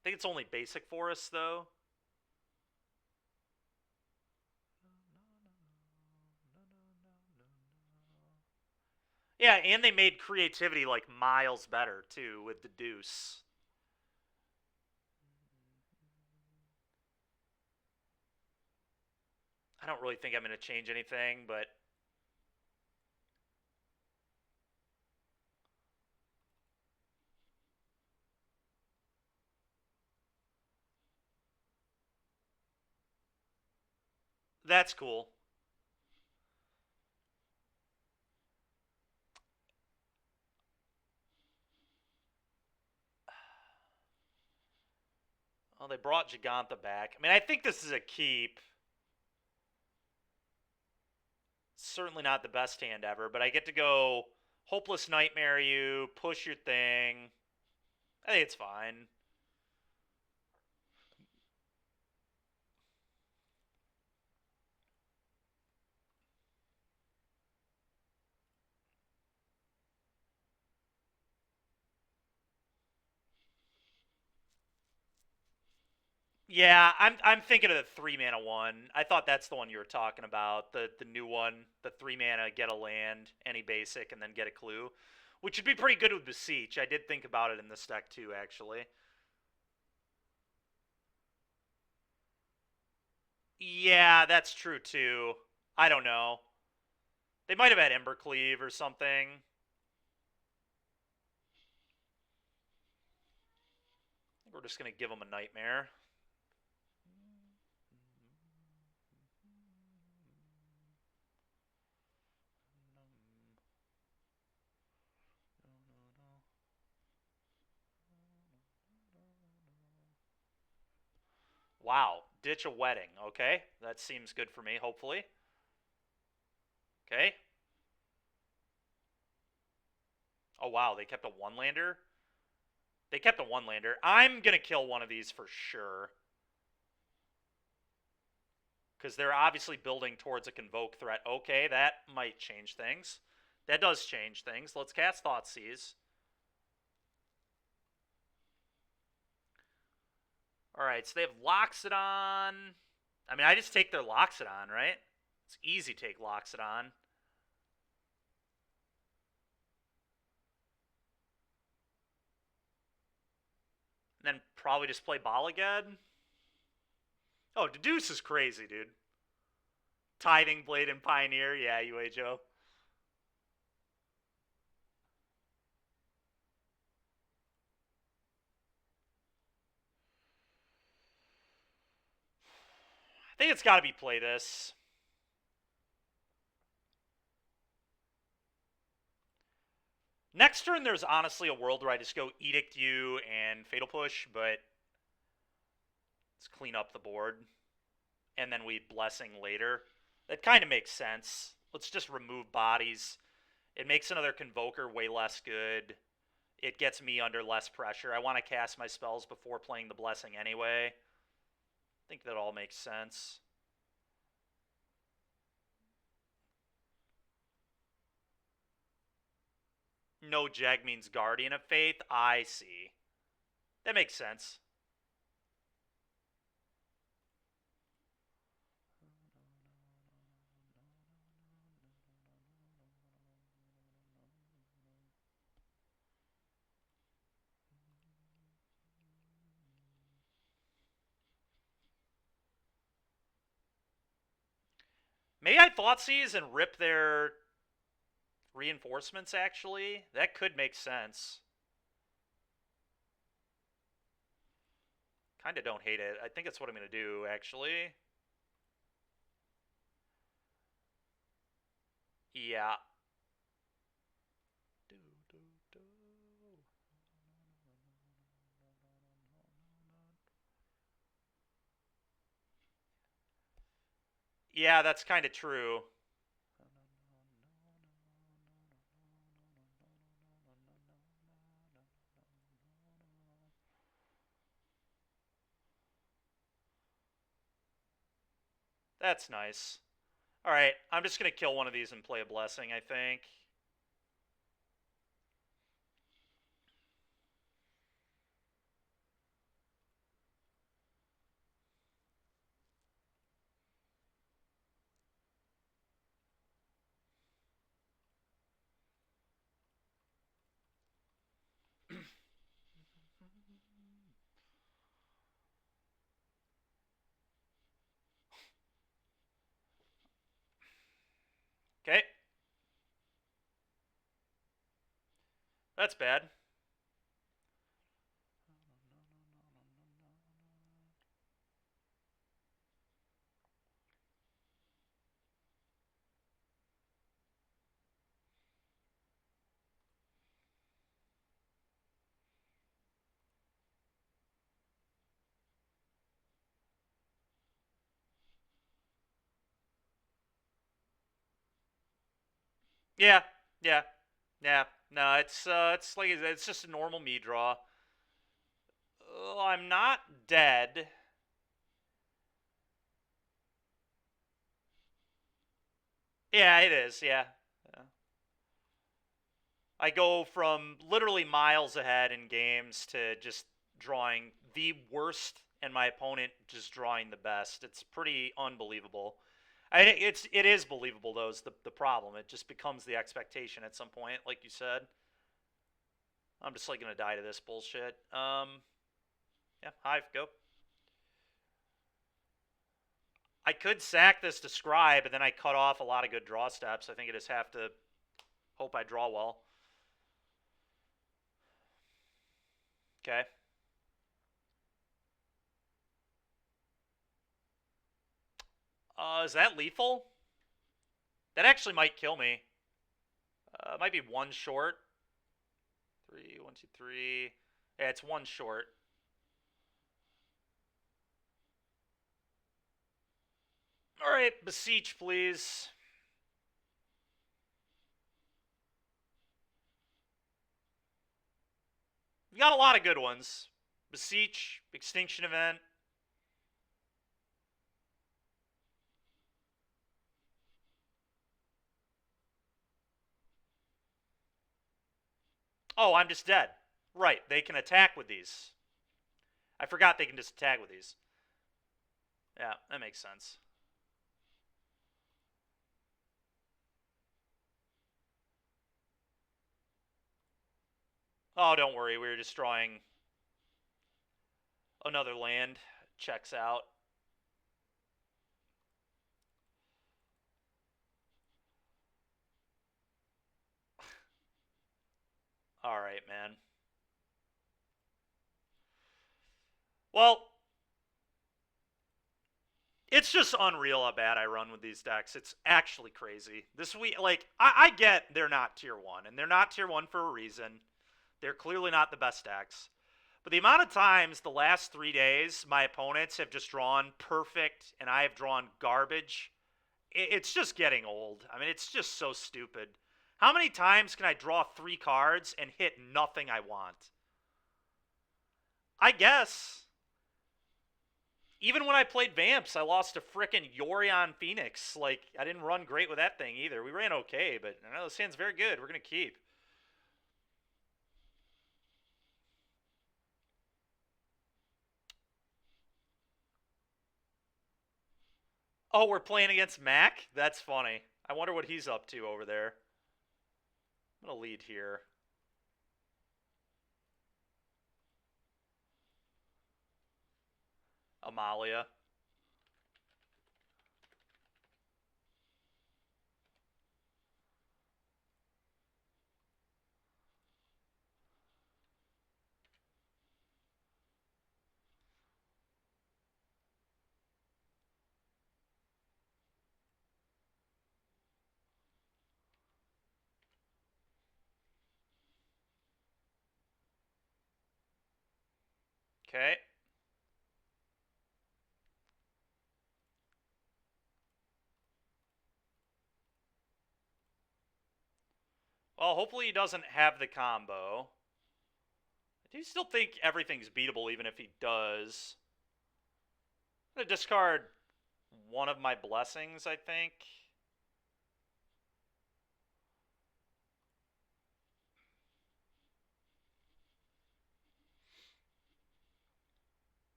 I think it's only basic forest though. Yeah, and they made creativity like miles better too with the deuce. I don't really think I'm going to change anything, but that's cool. Well, they brought Giganta back. I mean, I think this is a keep. Certainly not the best hand ever, but I get to go Hopeless Nightmare you, push your thing. I think it's fine. Yeah, I'm thinking of the 3 mana one. I thought that's the one you were talking about. The new one, the 3 mana, get a land, any basic, and then get a clue, which would be pretty good with Beseech. I did think about it in this deck too, actually. Yeah, that's true too. I don't know. They might have had Embercleave or something. I think we're just gonna give them a Nightmare. Wow, ditch a wedding. Okay, that seems good for me. Hopefully. Okay. Oh wow, they kept a one lander. They kept a one lander. I'm gonna kill one of these for sure. Because they're obviously building towards a convoke threat. Okay, that might change things. That does change things. Let's cast Thoughtseize. Alright, so they have Loxodon. I mean, I just take their Loxodon, right? It's easy to take Loxodon. And then probably just play Balagad. Oh, Deduce is crazy, dude. Tithing Blade and Pioneer. Yeah, UA Joe. I think it's got to be play this. Next turn, there's honestly a world where I just go Edict you and Fatal Push, but let's clean up the board. And then we Blessing later. That kind of makes sense. Let's just remove bodies. It makes another Convoker way less good. It gets me under less pressure. I want to cast my spells before playing the Blessing anyway. I think that all makes sense. No Jag means Guardian of Faith. I see. That makes sense. Maybe I Thoughtseize and rip their reinforcements, actually. That could make sense. Kind of don't hate it. I think it's what I'm going to do, actually. Yeah. Yeah, that's kind of true. That's nice. Alright, I'm just going to kill one of these and play a Blessing, I think. Okay, that's bad. Yeah, yeah, yeah. No, it's like it's just a normal me draw. Oh, I'm not dead. Yeah, it is. Yeah. Yeah. I go from literally miles ahead in games to just drawing the worst and my opponent just drawing the best. It's pretty unbelievable. It is believable though is the problem. It just becomes the expectation at some point, like you said. I'm just like gonna die to this bullshit. Yeah, Hive, go. I could sack this to scribe, but then I cut off a lot of good draw steps. I think I just have to hope I draw well. Okay. Is that lethal? That actually might kill me. Might be one short. Three, one, two, three. Yeah, it's one short. All right, beseech, please. We got a lot of good ones. Beseech, extinction event. Oh, I'm just dead. Right, they can attack with these. I forgot they can just attack with these. Yeah, that makes sense. Oh, don't worry, we were destroying another land. Checks out. All right, man. Well, it's just unreal how bad I run with these decks. It's actually crazy. This week, like, I get they're not tier 1, and they're not tier 1 for a reason. They're clearly not the best decks. But the amount of times the last 3 days my opponents have just drawn perfect and I have drawn garbage, it's just getting old. I mean, it's just so stupid. How many times can I draw 3 cards and hit nothing I want? I guess. Even when I played Vamps, I lost to frickin' Yorion Phoenix. Like, I didn't run great with that thing either. We ran okay, but I know this hand's very good. We're going to keep. Oh, we're playing against Mac? That's funny. I wonder what he's up to over there. I'm going to lead here. Amalia. Okay. Well, hopefully he doesn't have the combo. I do still think everything's beatable even if he does. I'm going to discard one of my blessings, I think.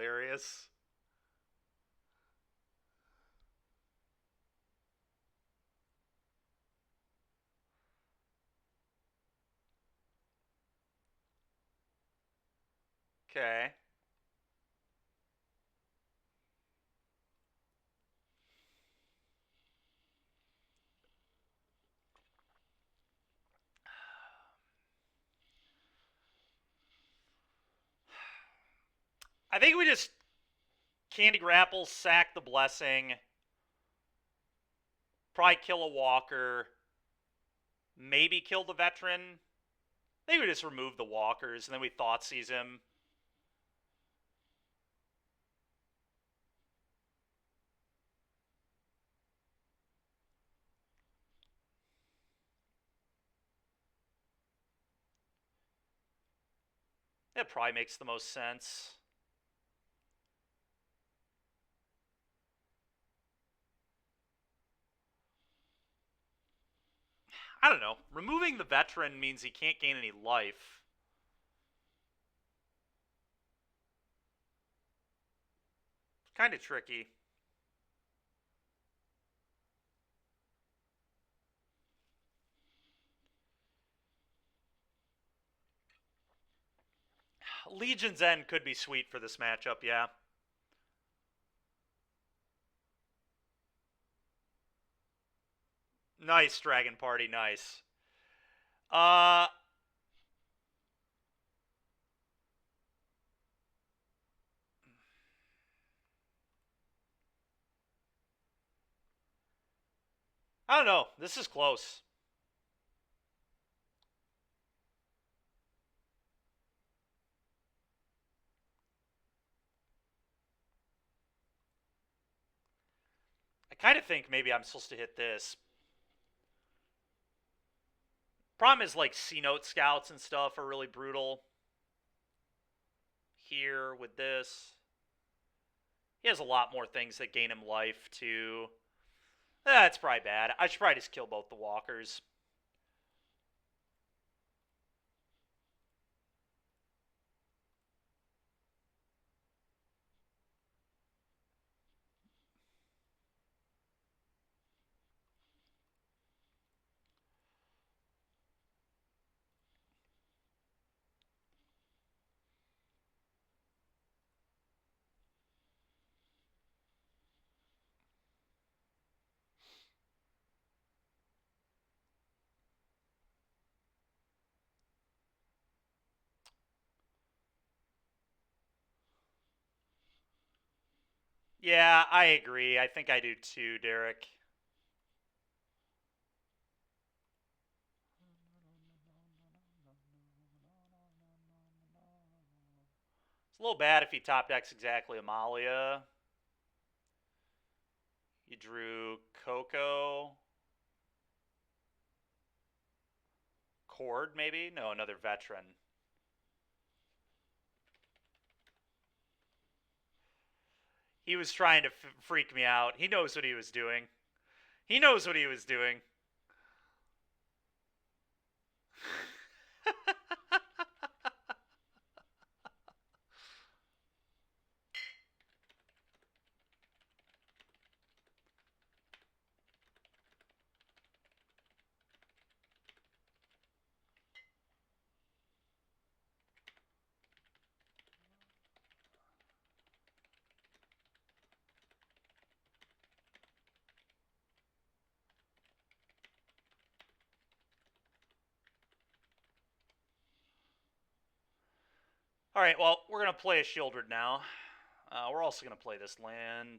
hilarious. Okay. I think we just candy grapple, sack the blessing, probably kill a walker, maybe kill the veteran. I think we just remove the walkers and then we thought seize him. That probably makes the most sense. I don't know. Removing the veteran means he can't gain any life. Kind of tricky. Legion's End could be sweet for this matchup, yeah. Nice, Dragon Party, nice. I don't know. This is close. I kind of think maybe I'm supposed to hit this. Problem is, like, C-Note scouts and stuff are really brutal. Here with this. He has a lot more things that gain him life, too. That's probably bad. I should probably just kill both the walkers. Yeah, I agree. I think I do too, Derek. It's a little bad if he top decks exactly Amalia. You drew Coco. Cord, maybe? No, another veteran. He was trying to freak me out. He knows what he was doing. He knows what he was doing. All right, well, we're going to play a Shieldred now. We're also going to play this land.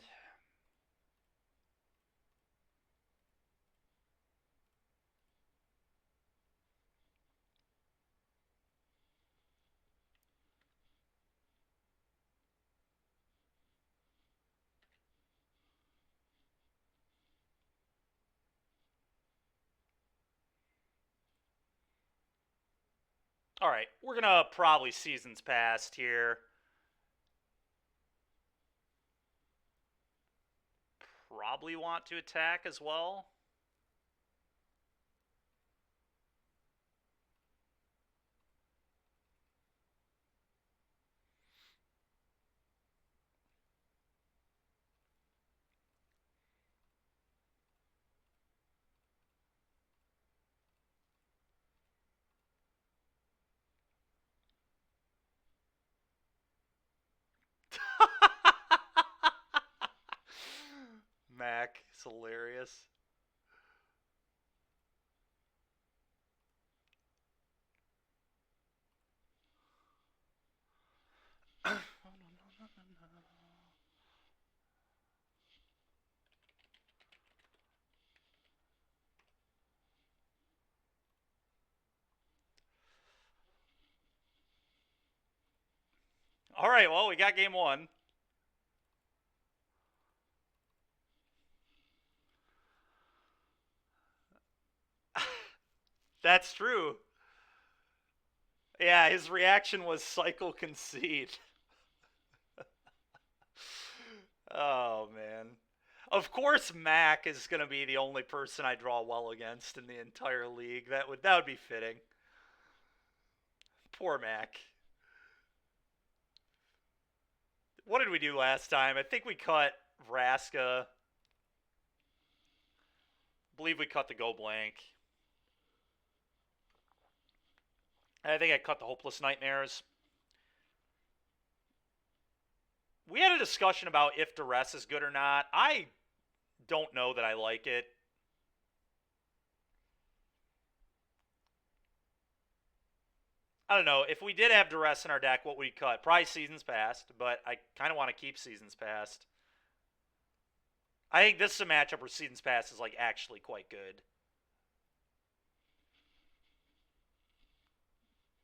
All right, we're going to probably Seasons Past here. Probably want to attack as well. Mac is hilarious. All right, well, we got game one. That's true. Yeah, his reaction was cycle concede. Oh, man. Of course, Mac is going to be the only person I draw well against in the entire league. That would be fitting. Poor Mac. What did we do last time? I think we cut Vraska. I believe we cut the Go Blank. I think I cut the Hopeless Nightmares. We had a discussion about if Duress is good or not. I don't know that I like it. I don't know. If we did have Duress in our deck, what would we cut? Probably Seasons Past, but I kind of want to keep Seasons Past. I think this is a matchup where Seasons Past is like actually quite good.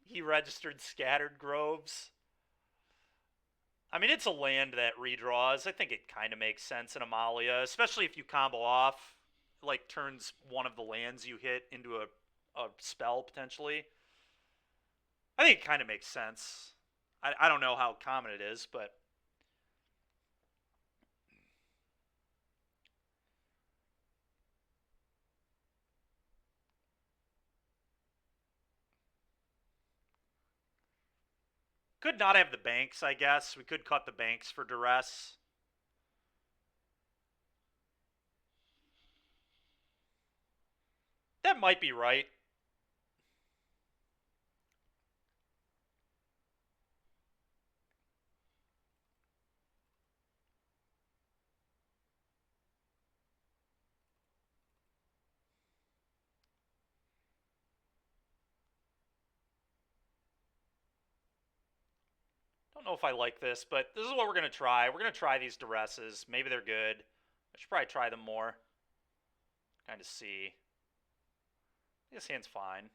He registered Scattered Groves. I mean, it's a land that redraws. I think it kind of makes sense in Amalia, especially if you combo off, like turns one of the lands you hit into a spell potentially. I think it kind of makes sense. I don't know how common it is, but could not have the banks, I guess. We could cut the banks for Duress. That might be right. Don't know if I like this, but this is what we're going to try. We're going to try these Duresses. Maybe they're good. I should probably try them more. Kind of see. This hand's fine.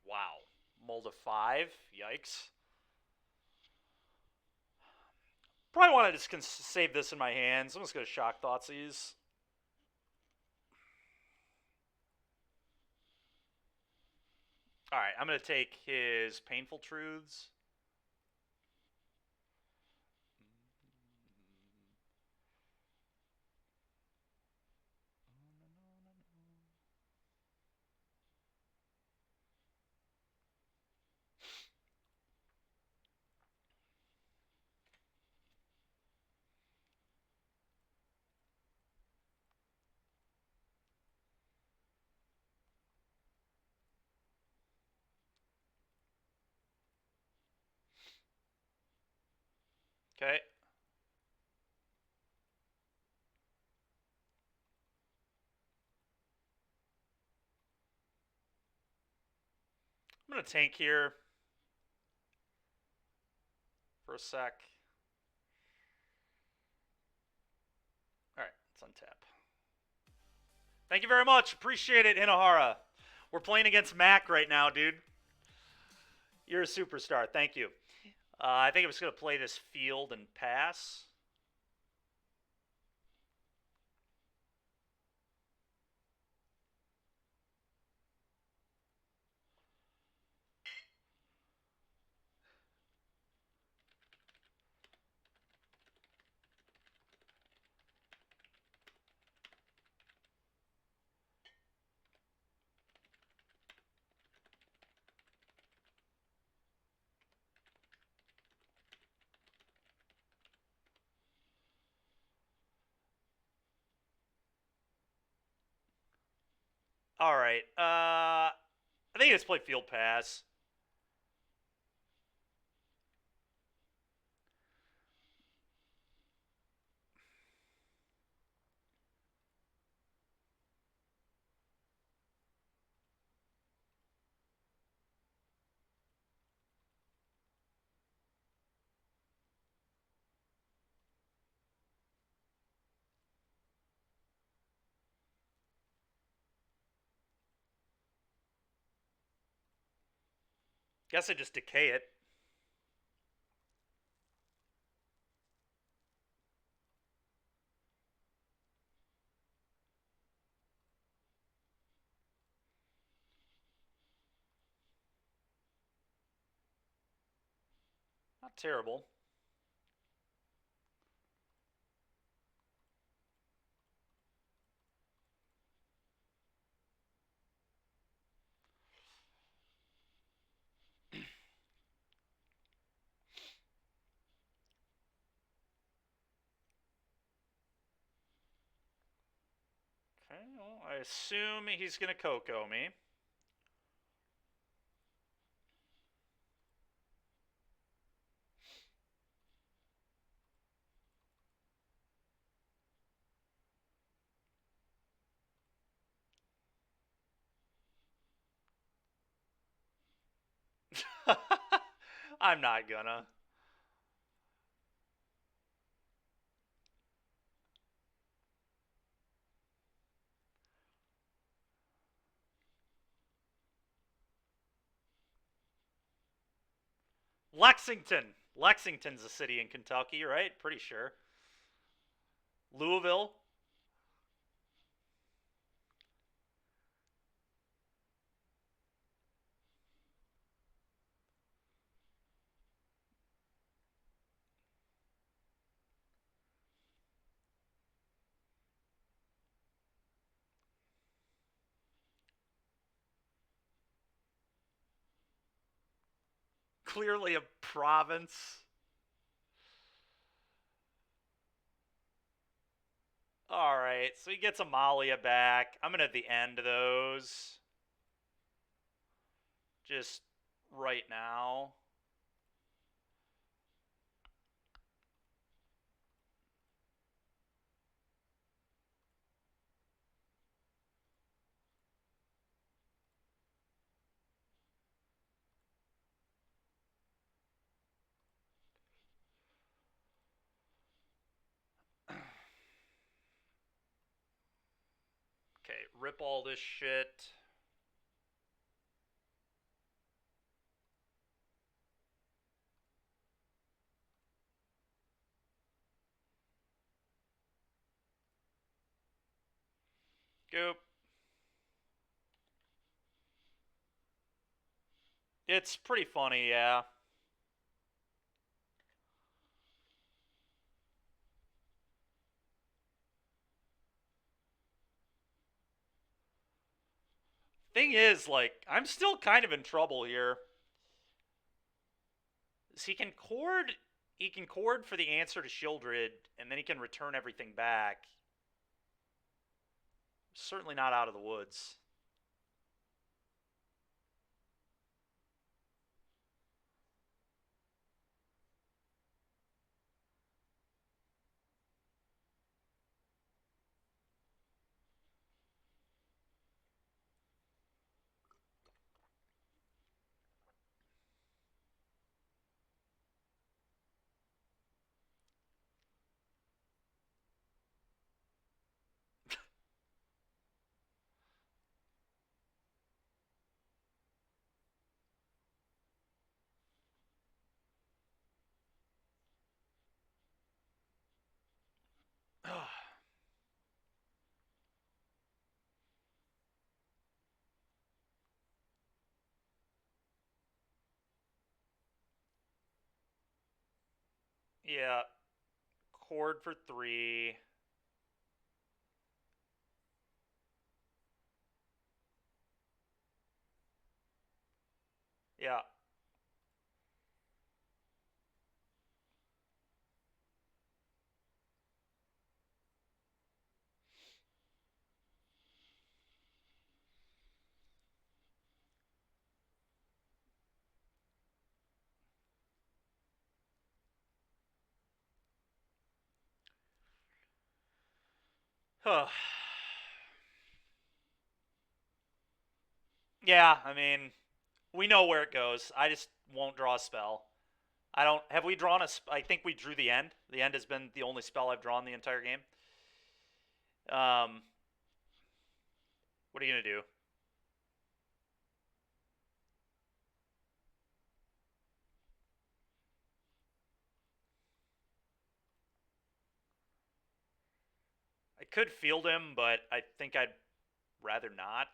Wow. Mold of 5? Yikes. Probably want to just save this in my hands. I'm just going to Shock Thoughtseize. Alright, I'm going to take his Painful Truths. Okay. I'm going to tank here for a sec. Alright, let's untap. Thank you very much. Appreciate it, Inahara. We're playing against Mac right now, dude. You're a superstar. Thank you. I think I'm just going to play this field and pass. All right. I think he just play field pass. Guess I just decay it. Not terrible. Okay, well, I assume he's going to Coco me. I'm not gonna. Lexington. Lexington's a city in Kentucky, right? Pretty sure. Louisville. Clearly a province. All right, so he gets Amalia back. I'm gonna at the end of those. Just right now. Okay, rip all this shit. Goop. It's pretty funny, yeah. Thing is, like, I'm still kind of in trouble here. So he can chord for the answer to Shieldred, and then he can return everything back. Certainly not out of the woods. Yeah, chord for 3. Yeah. Yeah, I mean, we know where it goes. I just won't draw a spell. I don't. Have we drawn a? I think we drew the end. The end has been the only spell I've drawn the entire game. Um, what are you gonna do? I could field him, but I think I'd rather not.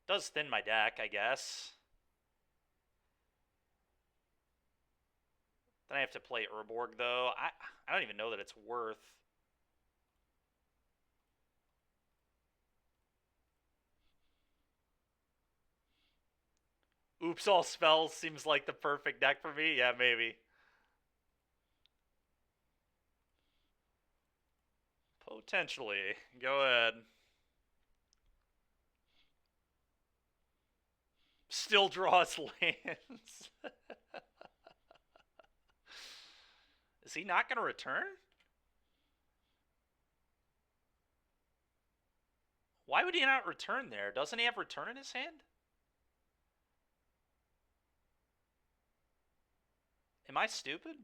Does thin my deck, I guess. Then I have to play Urborg though. I don't even know that it's worth. Oops, all spells seems like the perfect deck for me. Yeah, maybe. Potentially. Go ahead. Still draws lands. Is he not going to return? Why would he not return there? Doesn't he have return in his hand? Am I stupid?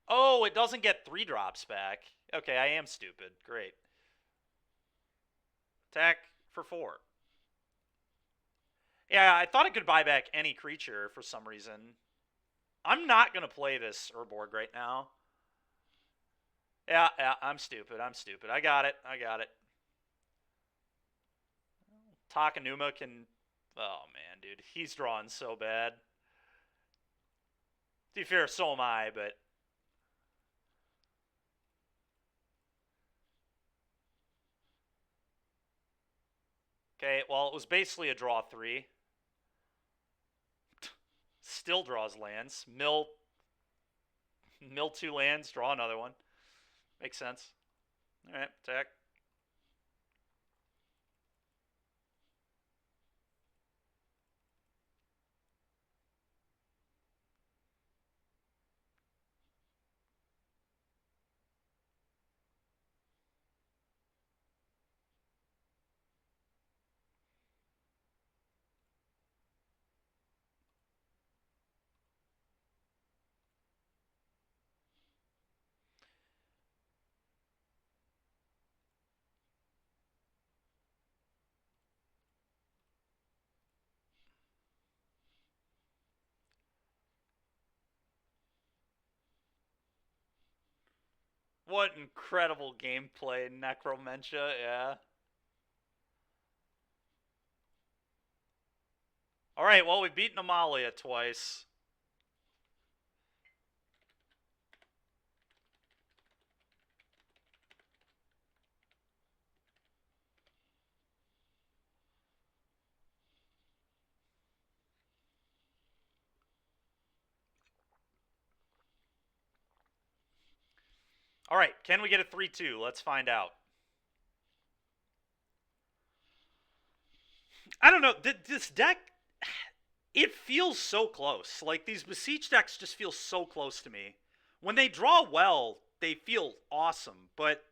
Oh, it doesn't get 3 drops back. Okay, I am stupid. Great. Attack for 4. Yeah, I thought it could buy back any creature for some reason. I'm not going to play this Urborg right now. Yeah, I'm stupid. I'm stupid. I got it. I got it. Takanuma can. Oh, man, dude. He's drawing so bad. To be fair, so am I, but. Okay, well, it was basically a draw 3. Still draws lands. Mill 2 lands, draw another one. Makes sense. Alright, attack. What incredible gameplay, Necromentia, yeah. Alright, well, we've beaten Amalia twice. Alright, can we get a 3-2? Let's find out. I don't know. This deck, it feels so close. Like, these Beseech decks just feel so close to me. When they draw well, they feel awesome, but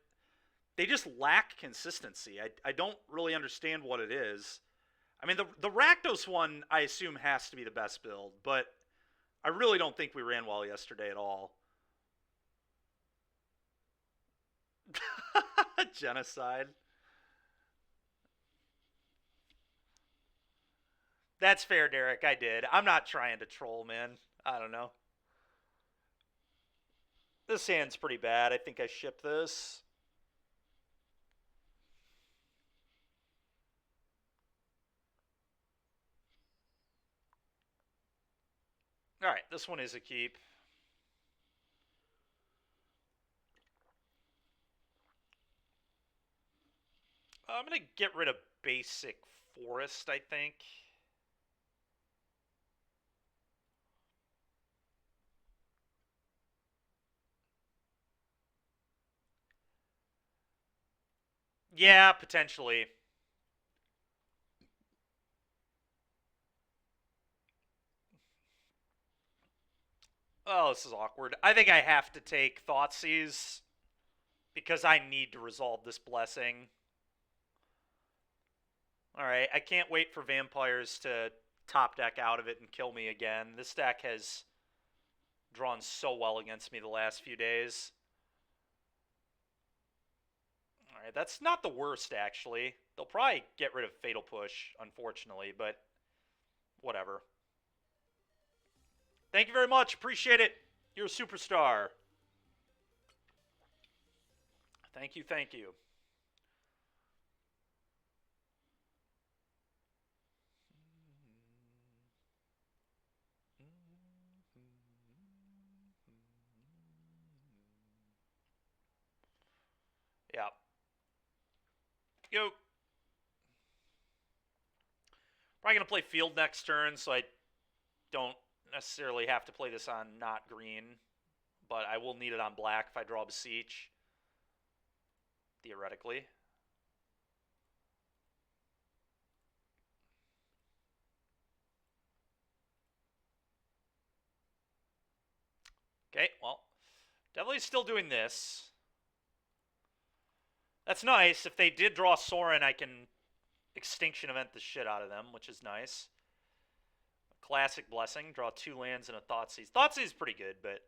they just lack consistency. I don't really understand what it is. I mean, the Rakdos one, I assume, has to be the best build, but I really don't think we ran well yesterday at all. Genocide. That's fair, Derek. I did. I'm not trying to troll, man. I don't know. This hand's pretty bad. I think I ship this. All right, this one is a keep. I'm going to get rid of basic forest, I think. Yeah, potentially. Oh, this is awkward. I think I have to take Thoughtseize because I need to resolve this blessing. Alright, I can't wait for vampires to top deck out of it and kill me again. This deck has drawn so well against me the last few days. Alright, that's not the worst, actually. They'll probably get rid of Fatal Push, unfortunately, but whatever. Thank you very much. Appreciate it. You're a superstar. Thank you, thank you. Yeah. Yo. Probably going to play field next turn, so I don't necessarily have to play this on not green, but I will need it on black if I draw Beseech, theoretically. Okay, well, definitely still doing this. That's nice. If they did draw Sorin, I can Extinction Event the shit out of them, which is nice. Classic Blessing. Draw 2 lands and a Thoughtseize. Thoughtseize is pretty good, but...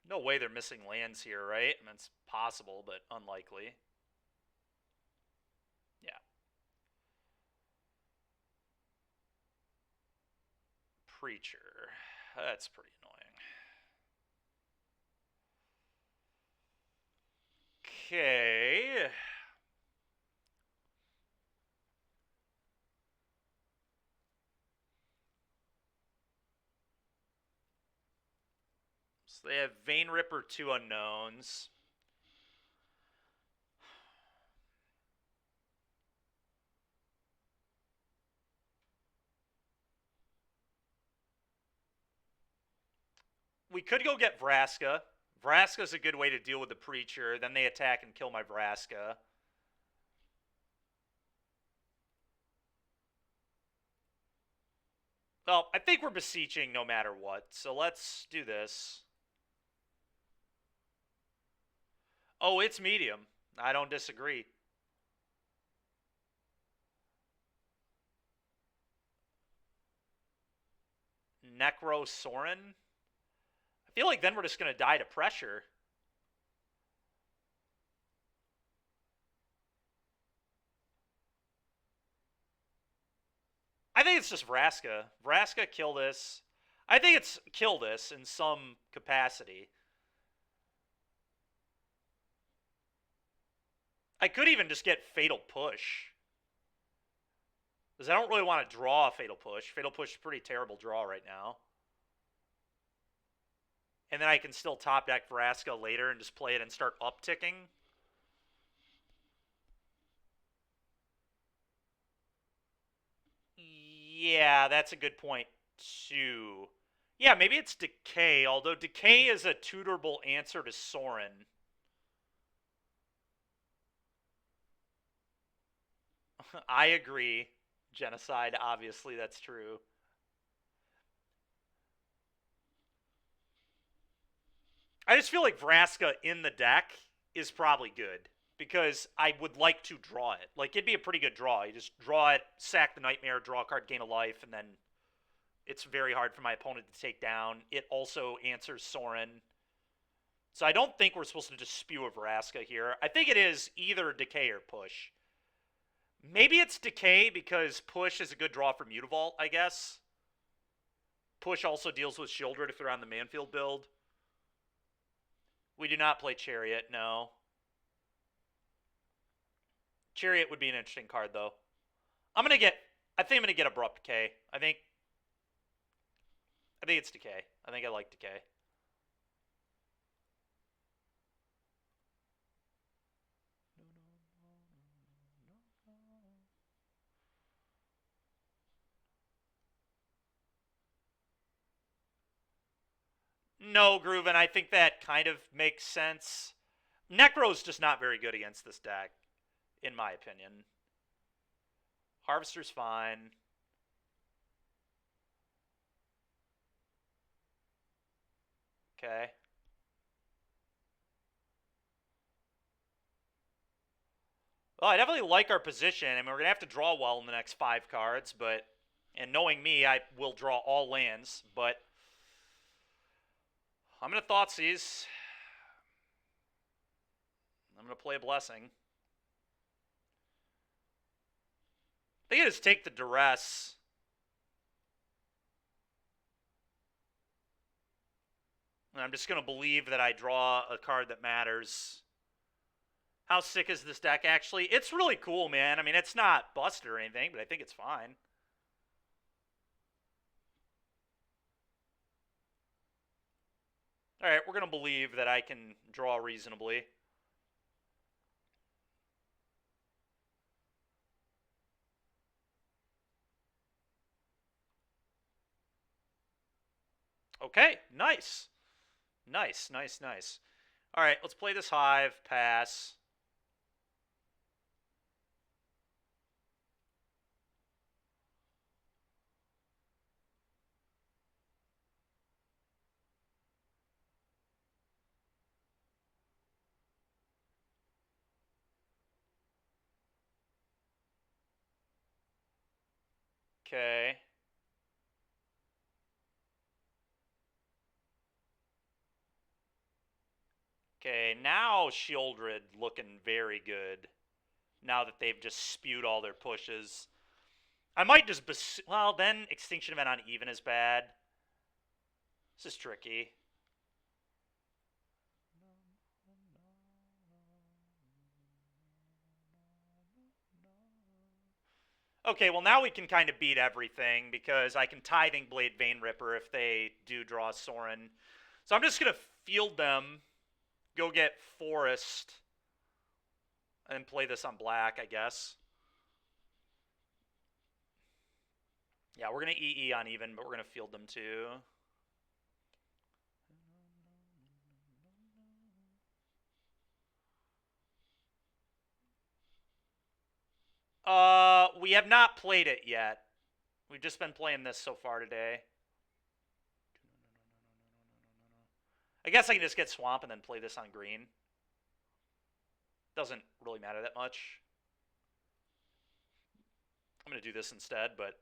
No way they're missing lands here, right? I mean, it's possible, but unlikely. Yeah. Preacher. That's pretty annoying. Okay. So they have Vein Ripper, 2 unknowns. We could go get Vraska. Vraska's a good way to deal with the Preacher. Then they attack and kill my Vraska. Well, I think we're beseeching no matter what, so let's do this. Oh, it's medium. I don't disagree. Necro Sorin? I feel like then we're just going to die to pressure. I think it's just Vraska. Vraska, kill this. I think it's kill this in some capacity. I could even just get Fatal Push. Because I don't really want to draw a Fatal Push. Fatal Push is a pretty terrible draw right now. And then I can still top deck Vraska later and just play it and start upticking. Yeah, that's a good point, too. Yeah, maybe it's Decay, although Decay is a tutorable answer to Sorin. I agree. Genocide, obviously, that's true. I just feel like Vraska in the deck is probably good because I would like to draw it. Like, it'd be a pretty good draw. You just draw it, sack the Nightmare, draw a card, gain a life, and then it's very hard for my opponent to take down. It also answers Sorin. So I don't think we're supposed to just spew a Vraska here. I think it is either Decay or Push. Maybe it's Decay because Push is a good draw for Mutavault, I guess. Push also deals with Shieldred if they're on the Manfield build. We do not play Chariot, no. Chariot would be an interesting card, though. I think I'm going to get Abrupt Decay. I think it's Decay. I think I like Decay. No, Grooven, I think that kind of makes sense. Necro's just not very good against this deck, in my opinion. Harvester's fine. Okay. Well, I definitely like our position. I mean, we're going to have to draw well in the next 5 cards, but... And knowing me, I will draw all lands, but... I'm going to Thoughtseize. I'm going to play a Blessing. I think I just take the Duress. And I'm just going to believe that I draw a card that matters. How sick is this deck, actually? It's really cool, man. I mean, it's not busted or anything, but I think it's fine. All right, we're going to believe that I can draw reasonably. Okay, nice. Nice, nice, nice. All right, let's play this Hive. Pass. Okay. Okay, now Shieldred looking very good. Now that they've just spewed all their pushes. I might just... Well, then Extinction Event on even is bad. This is tricky. Okay, well now we can kind of beat everything because I can Tithing Blade Vein Ripper if they do draw Sorin. So I'm just going to field them, go get Forest, and play this on black, I guess. Yeah, we're going to EE on even, but we're going to field them too. We have not played it yet. We've just been playing this so far today. I guess I can just get Swamp and then play this on green. Doesn't really matter that much. I'm going to do this instead, but...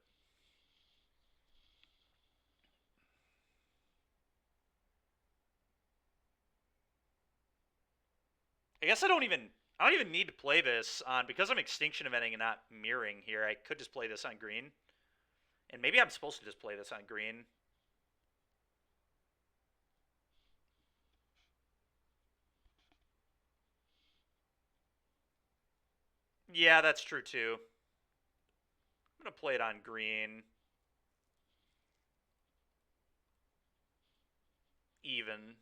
I guess I don't even need to play this on... Because I'm Extinction Eventing and not mirroring here, I could just play this on green. And maybe I'm supposed to just play this on green. Yeah, that's true too. I'm going to play it on green. Even.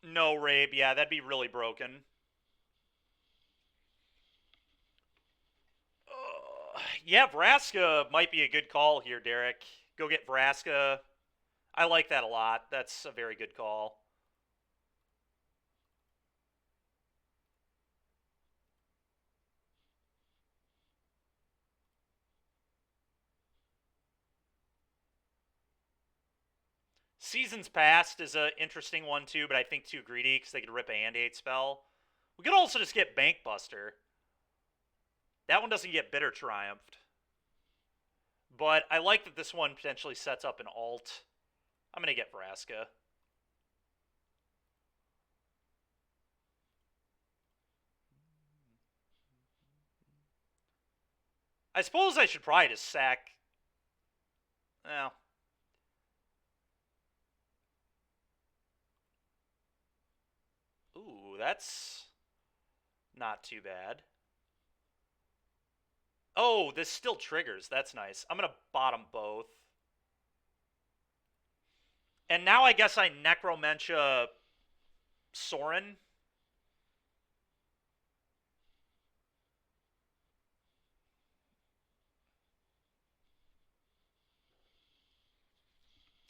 No Rabe, yeah, that'd be really broken. Yeah, Vraska might be a good call here, Derek. Go get Vraska. I like that a lot. That's a very good call. Seasons Past is an interesting one too, but I think too greedy because they could rip a Hand-Aid spell. We could also just get Bankbuster. That one doesn't get Bitter Triumphed. But I like that this one potentially sets up an alt. I'm going to get Vraska. I suppose I should probably just sack. Well, ooh, that's not too bad. Oh, this still triggers. That's nice. I'm gonna bottom both. And now I guess I Necromentia Soren.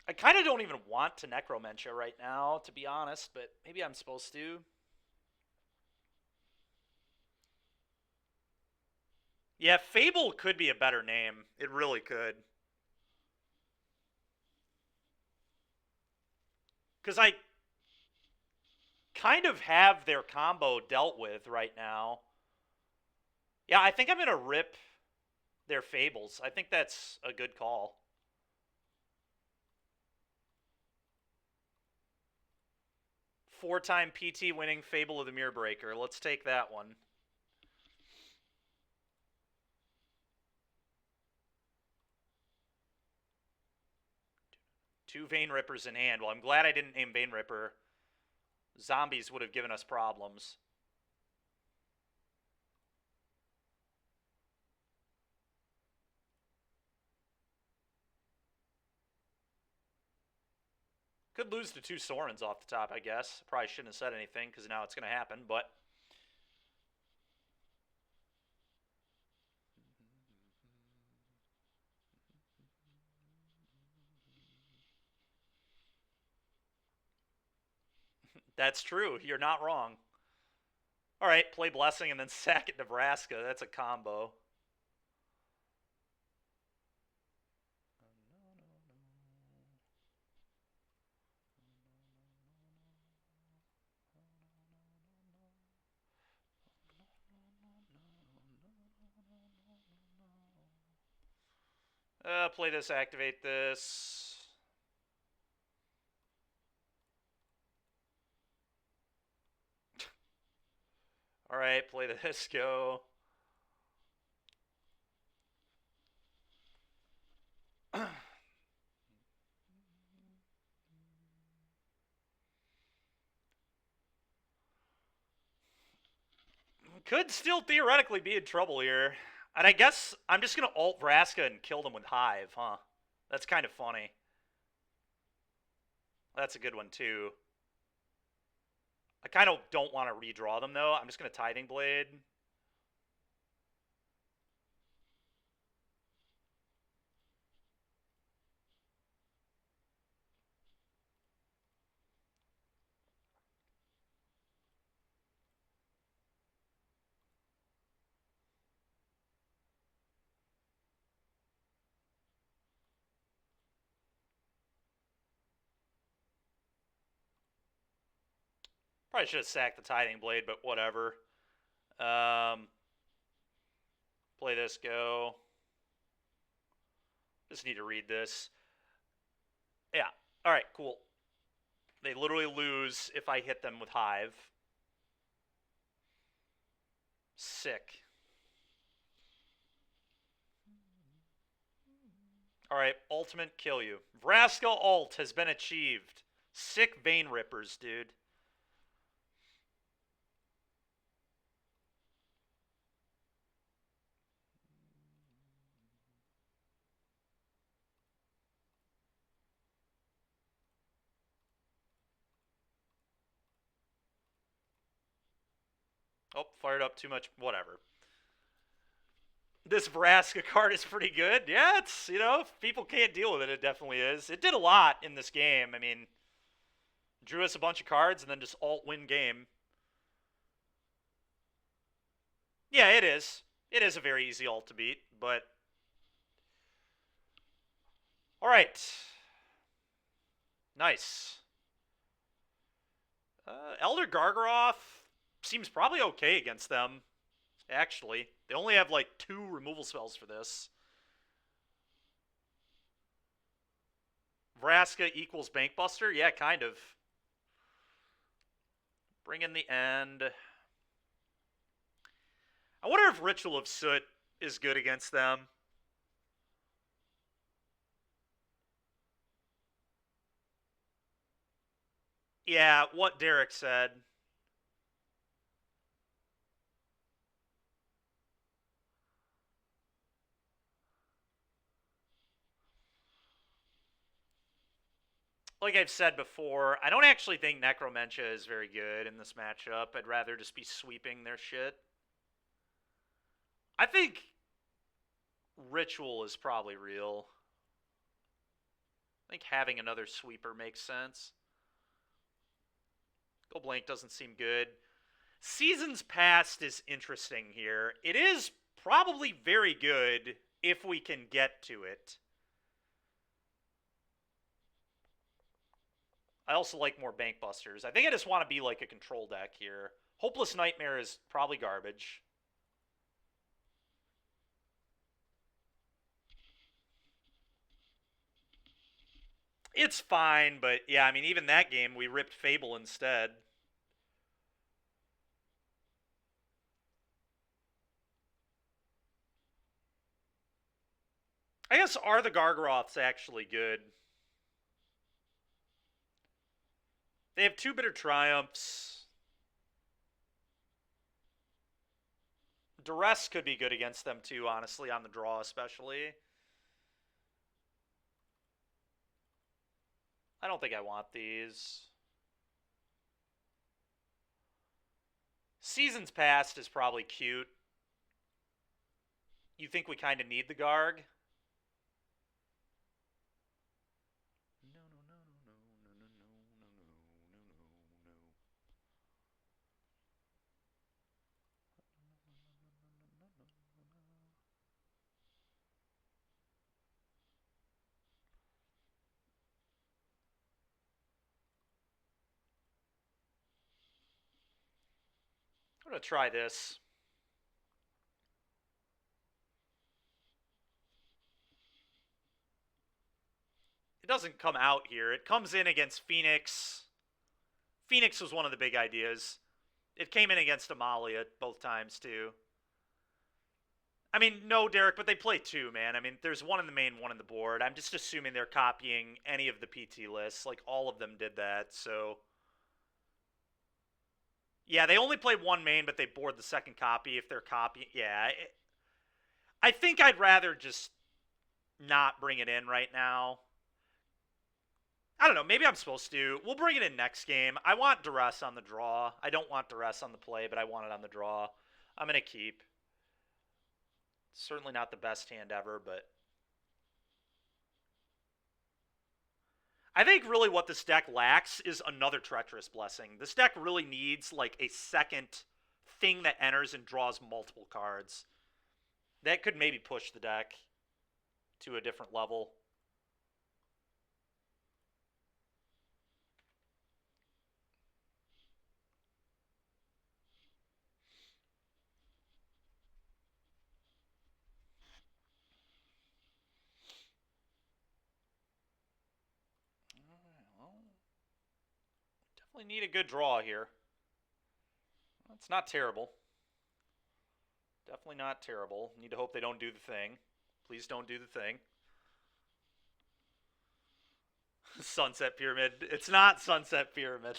I kind of don't even want to Necromentia right now, to be honest, but maybe I'm supposed to. Yeah, Fable could be a better name. It really could. Because I kind of have their combo dealt with right now. Yeah, I think I'm going to rip their Fables. I think that's a good call. Four-time PT winning Fable of the Mirror Breaker. Let's take that one. Two Vein Rippers in hand. Well, I'm glad I didn't name Vein Ripper. Zombies would have given us problems. Could lose to two Sorens off the top, I guess. Probably shouldn't have said anything because now it's going to happen, but... That's true. You're not wrong. All right, play Blessing and then sack at Nebraska. That's a combo. Play this, activate this. All right, play this, go. Could still theoretically be in trouble here. And I guess I'm just going to ult Vraska and kill them with Hive, huh? That's kind of funny. That's a good one, too. I kind of don't want to redraw them, though. I'm just going to Tithing Blade. Probably should have sacked the Tithing Blade, but whatever. Play this, go. Just need to read this. Yeah. All right, cool. They literally lose if I hit them with Hive. Sick. All right, ultimate kill you. Vraska ult has been achieved. Sick Vein Rippers, dude. Oh, fired up too much. Whatever. This Vraska card is pretty good. Yeah, it's, if people can't deal with it, it definitely is. It did a lot in this game. I mean, drew us a bunch of cards and then just alt win game. Yeah, it is. It is a very easy alt to beat, but... All right. Nice. Elder Gargaroth seems probably okay against them, actually. They only have, like, 2 removal spells for this. Vraska equals Bankbuster? Yeah, kind of. Bring in the end. I wonder if Ritual of Soot is good against them. Yeah, what Derek said. Like I've said before, I don't actually think Necromentia is very good in this matchup. I'd rather just be sweeping their shit. I think Ritual is probably real. I think having another sweeper makes sense. Go Blank doesn't seem good. Seasons Past is interesting here. It is probably very good if we can get to it. I also like more Bank Busters. I think I just want to be like a control deck here. Hopeless Nightmare is probably garbage. It's fine, but yeah, I mean, even that game, we ripped Fable instead. I guess are the Gargaroths actually good? They have two bitter triumphs. Duress could be good against them too, honestly, on the draw especially. I don't think I want these. Seasons Past is probably cute. You think we kind of need the Garg? No, no, no, no, no, no, no, no, no, no, no, no. I'm gonna try this. It doesn't come out here. It comes in against Phoenix. Phoenix was one of the big ideas. It came in against Amalia both times too. I mean, no, Derek, but they play two, man. I mean, there's one in the main, one in the board. I'm just assuming they're copying any of the PT lists. Like, all of them did that, so. Yeah, they only play one main, but they board the second copy if they're copying. Yeah. I think I'd rather just not bring it in right now. I don't know. Maybe I'm supposed to. We'll bring it in next game. I want Duress on the draw. I don't want Duress on the play, but I want it on the draw. I'm going to keep. Certainly not the best hand ever, but I think really what this deck lacks is another Treacherous Blessing. This deck really needs like a second thing that enters and draws multiple cards. That could maybe push the deck to a different level. Well, definitely need a good draw here. It's not terrible. Definitely not terrible. Need to hope they don't do the thing. Please don't do the thing. Sunset Pyramid. It's not Sunset Pyramid.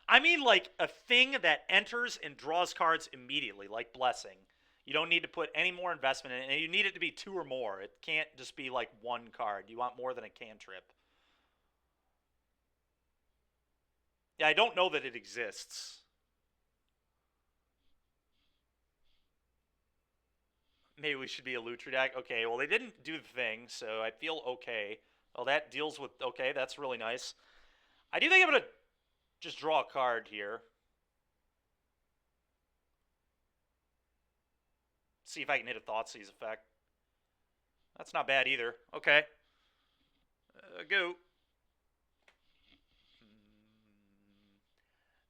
I mean, like a thing that enters and draws cards immediately, like Blessing. You don't need to put any more investment in it, and you need it to be two or more. It can't just be like one card. You want more than a cantrip. Yeah, I don't know that it exists. Maybe we should be a Lutra deck. Okay, well, they didn't do the thing, so I feel okay. Oh, that deals with... Okay, that's really nice. I do think I'm going to just draw a card here. See if I can hit a Thoughtseize effect. That's not bad either. Okay. Go.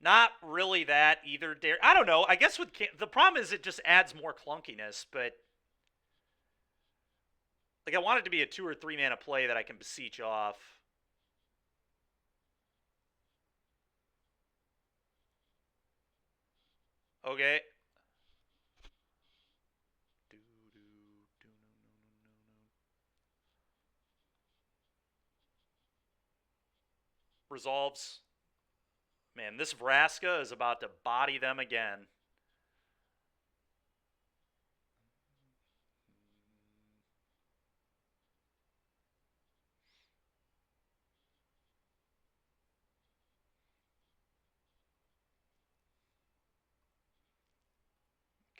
Not really that either. I don't know. I guess with the problem is it just adds more clunkiness, but like I want it to be a 2 or 3 mana play that I can beseech off. Okay. resolves. Man, this Vraska is about to body them again.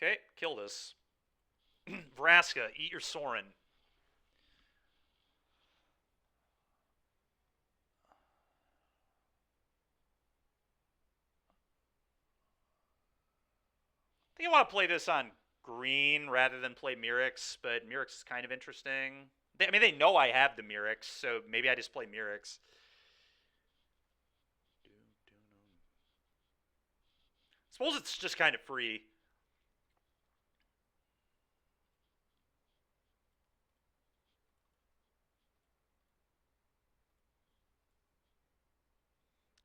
Okay, kill this. Vraska, eat your Sorin. I think I want to play this on green rather than play Mirix, but Mirix is kind of interesting. They know I have the Mirix, so maybe I just play Mirix. Suppose it's just kind of free.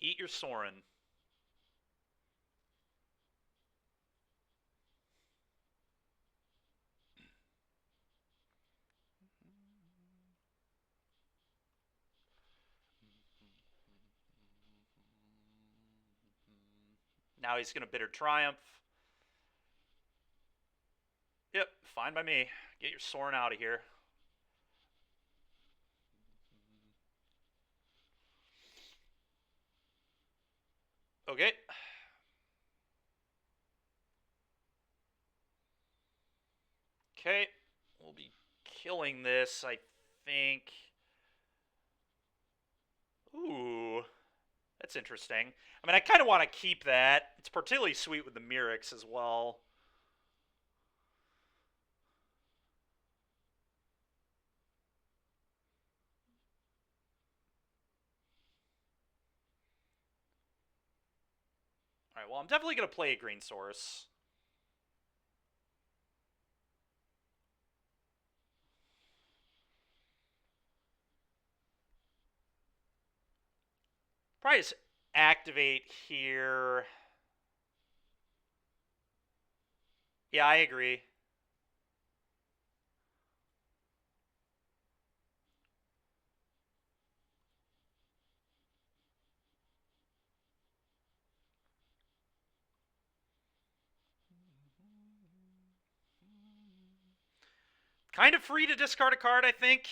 Eat your Sorin. Now he's going to Bitter Triumph. Yep, fine by me. Get your Sorin out of here. Okay. Okay. We'll be killing this, I think. Ooh. That's interesting. I mean, I kind of want to keep that. It's particularly sweet with the Mirix as well. Alright, well, I'm definitely going to play a green source. Probably just activate here. Yeah, I agree. Kind of free to discard a card, I think.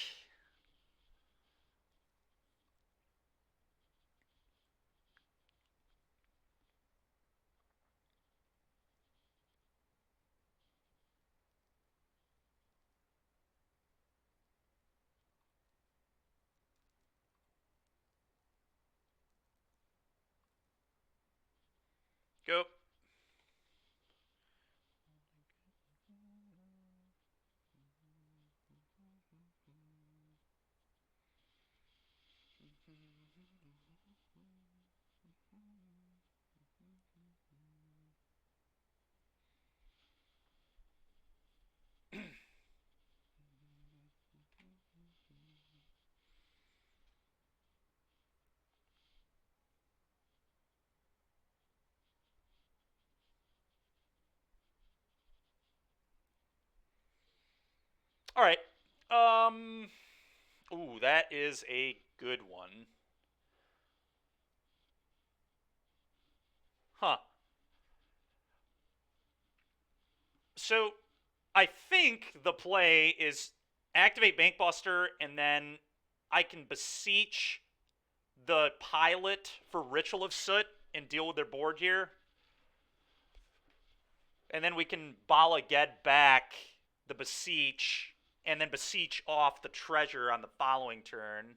Go. All right. Um. Ooh, that is a good one. Huh. So, I think the play is activate Bankbuster, and then I can beseech the pilot for Ritual of Soot and deal with their board here. And then we can Bala get back the beseech, and then beseech off the treasure on the following turn.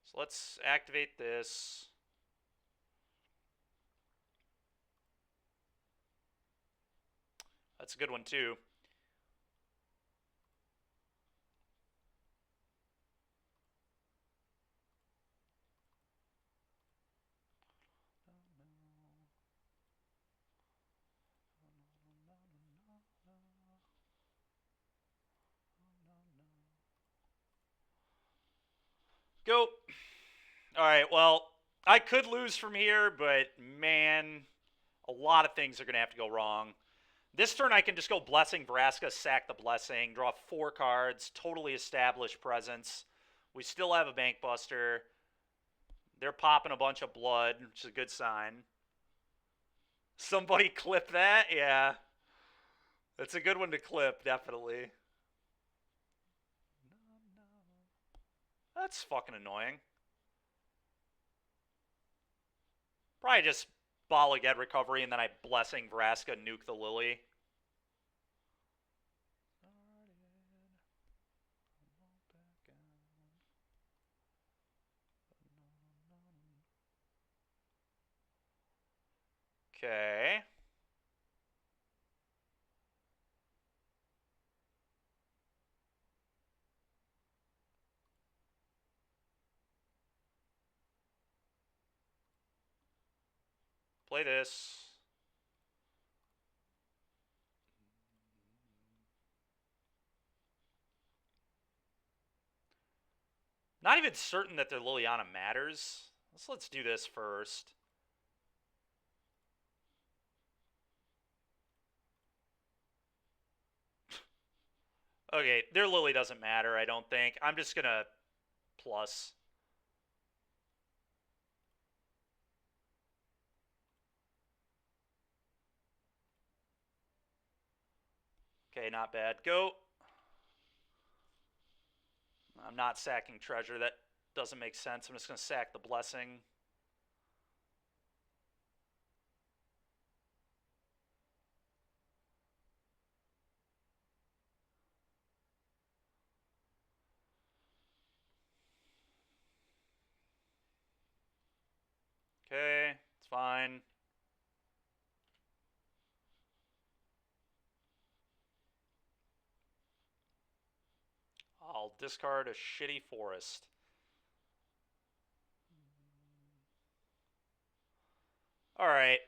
So let's activate this. That's a good one too. Go. All right, well, I could lose from here, but man, a lot of things are going to have to go wrong. This turn I can just go Blessing Vraska, sack the Blessing, draw 4 cards, totally established presence. We still have a Bank Buster. They're popping a bunch of blood, which is a good sign. Somebody clip that? Yeah. That's a good one to clip, definitely. That's fucking annoying. Probably just Bala get recovery and then I Blessing Vraska, nuke the Lily. Okay. Play this. Not even certain that their Liliana matters. Let's do this first. Okay, their Lily doesn't matter, I don't think. I'm just gonna plus. Okay, not bad. Go. I'm not sacking Treasure. That doesn't make sense. I'm just gonna sack the Blessing. Okay, it's fine. I'll discard a shitty forest. Alright.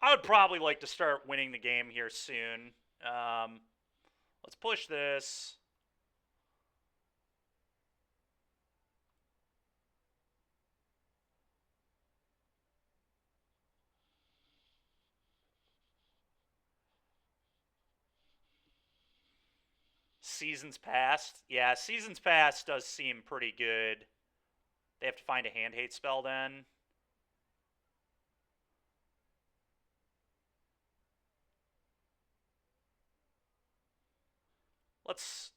I would probably like to start winning the game here soon. Let's push this. Seasons Past. Yeah, Seasons Past does seem pretty good. They have to find a hand hate spell then. Let's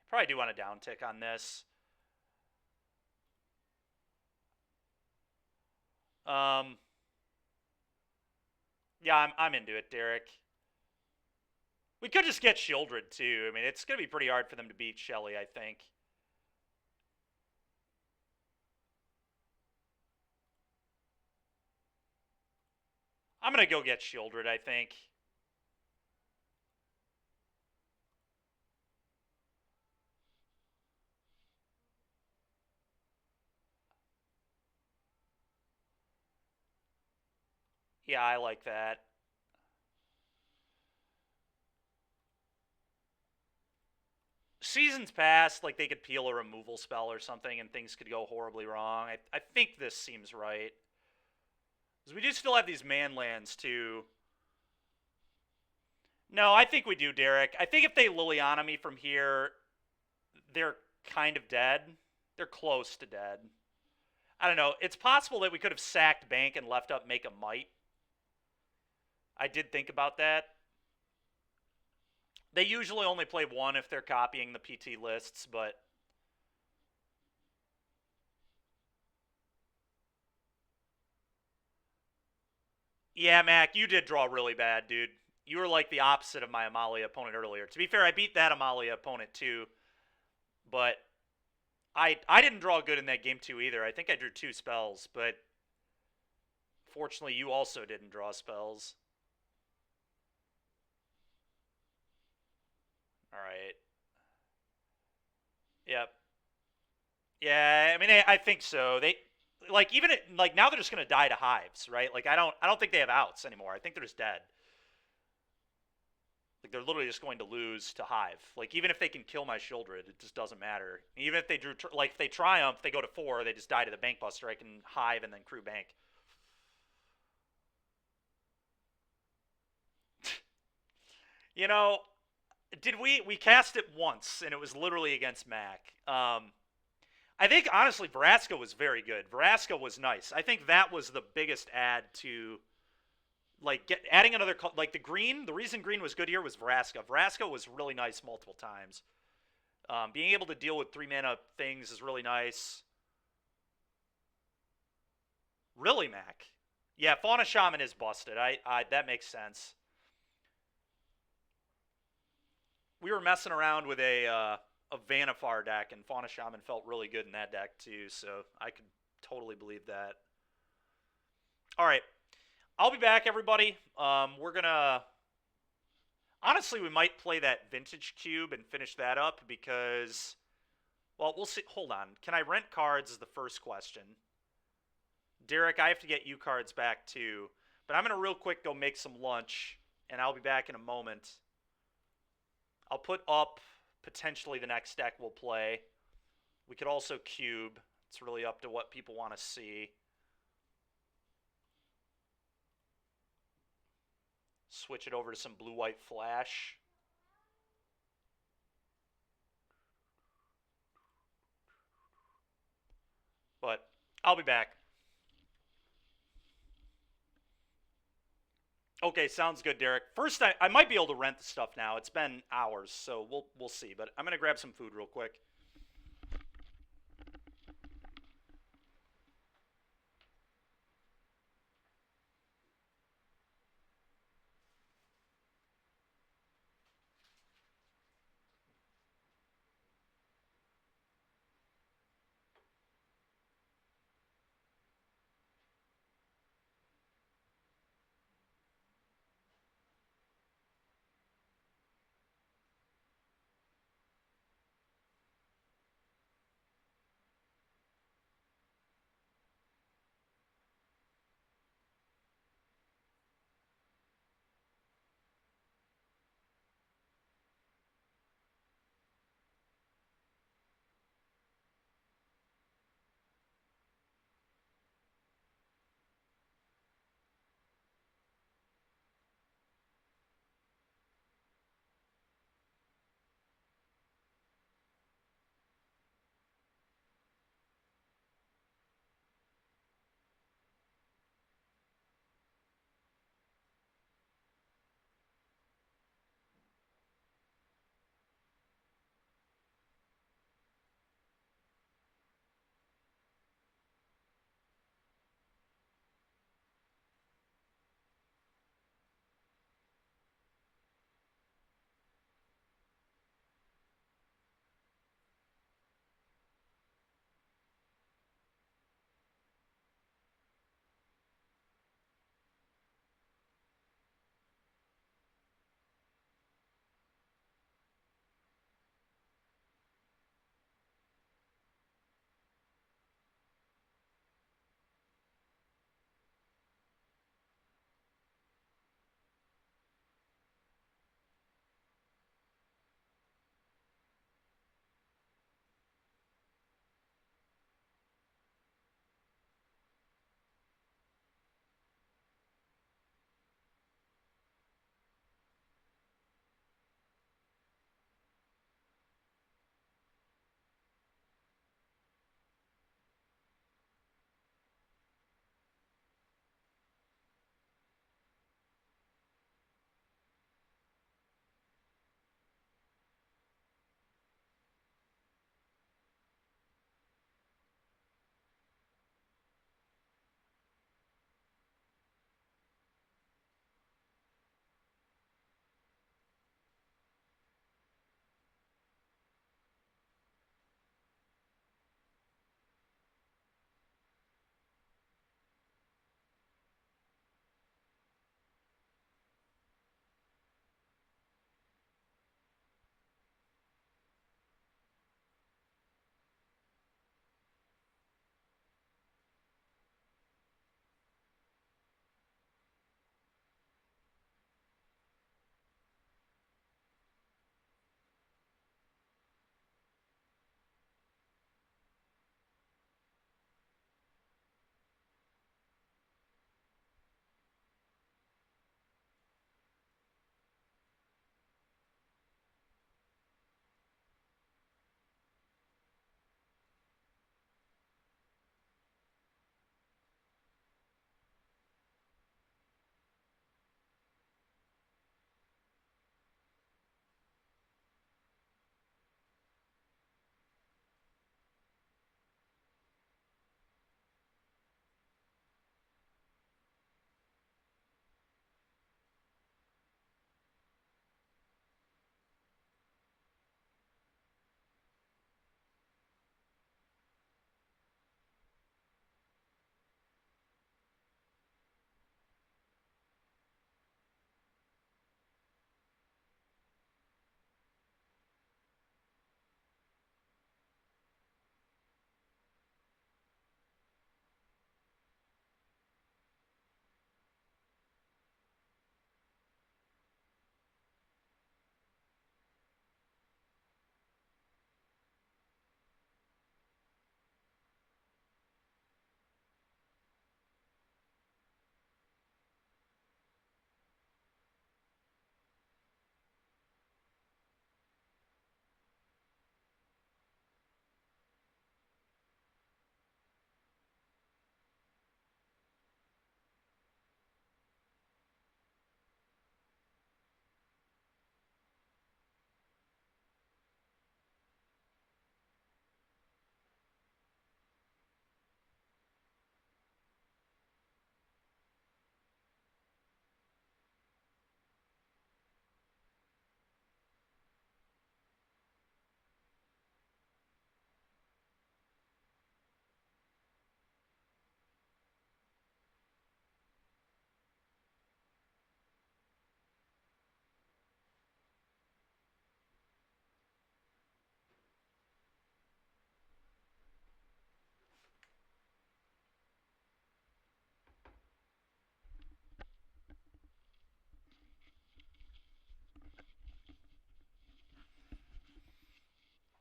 probably do want a downtick on this. Yeah, I'm into it, Derek. We could just get Shieldred too. I mean, it's gonna be pretty hard for them to beat Shelly, I think. I'm gonna go get Shieldred, I think. Yeah, I like that. Seasons past, like they could peel a removal spell or something and things could go horribly wrong. I think this seems right. Because we do still have these man lands too. No, I think we do, Derek. I think if they Liliana me from here, they're kind of dead. They're close to dead. I don't know. It's possible that we could have sacked Bank and left up Make a Might. I did think about that. They usually only play one if they're copying the PT lists, but yeah, Mac, you did draw really bad, dude. You were like the opposite of my Amalia opponent earlier. To be fair, I beat that Amalia opponent too, but I didn't draw good in that game too either. I think I drew 2 spells, but fortunately you also didn't draw spells. All right. Yep. Yeah, I mean I think so. They like even it, like now they're just gonna die to hives, right? Like I don't think they have outs anymore. I think they're just dead. Like they're literally just going to lose to hive. Like even if they can kill my Shieldred, it just doesn't matter. Even if they drew like if they triumph, they go to 4, they just die to the Bank Buster. I can hive and then crew bank. You know, did we cast it once and it was literally against Mac. I think honestly Vraska was very good. Vraska was nice. I think that was the biggest add to adding another like the green. The reason green was good here was Vraska. Vraska was really nice multiple times. Being able to deal with 3 mana things is really nice. Really, Mac. Yeah, Fauna Shaman is busted. I that makes sense. We were messing around with a Vanifar deck, and Fauna Shaman felt really good in that deck too. So I could totally believe that. All right, I'll be back, everybody. We're gonna honestly, we might play that Vintage Cube and finish that up because, well, we'll see. Hold on, can I rent cards? Is the first question. Derek, I have to get you cards back too, but I'm gonna real quick go make some lunch, and I'll be back in a moment. I'll put up potentially the next deck we'll play. We could also cube. It's really up to what people want to see. Switch it over to some blue-white flash. But I'll be back. Okay, sounds good, Derek. First, I might be able to rent the stuff now. It's been hours, so we'll see. But I'm gonna grab some food real quick.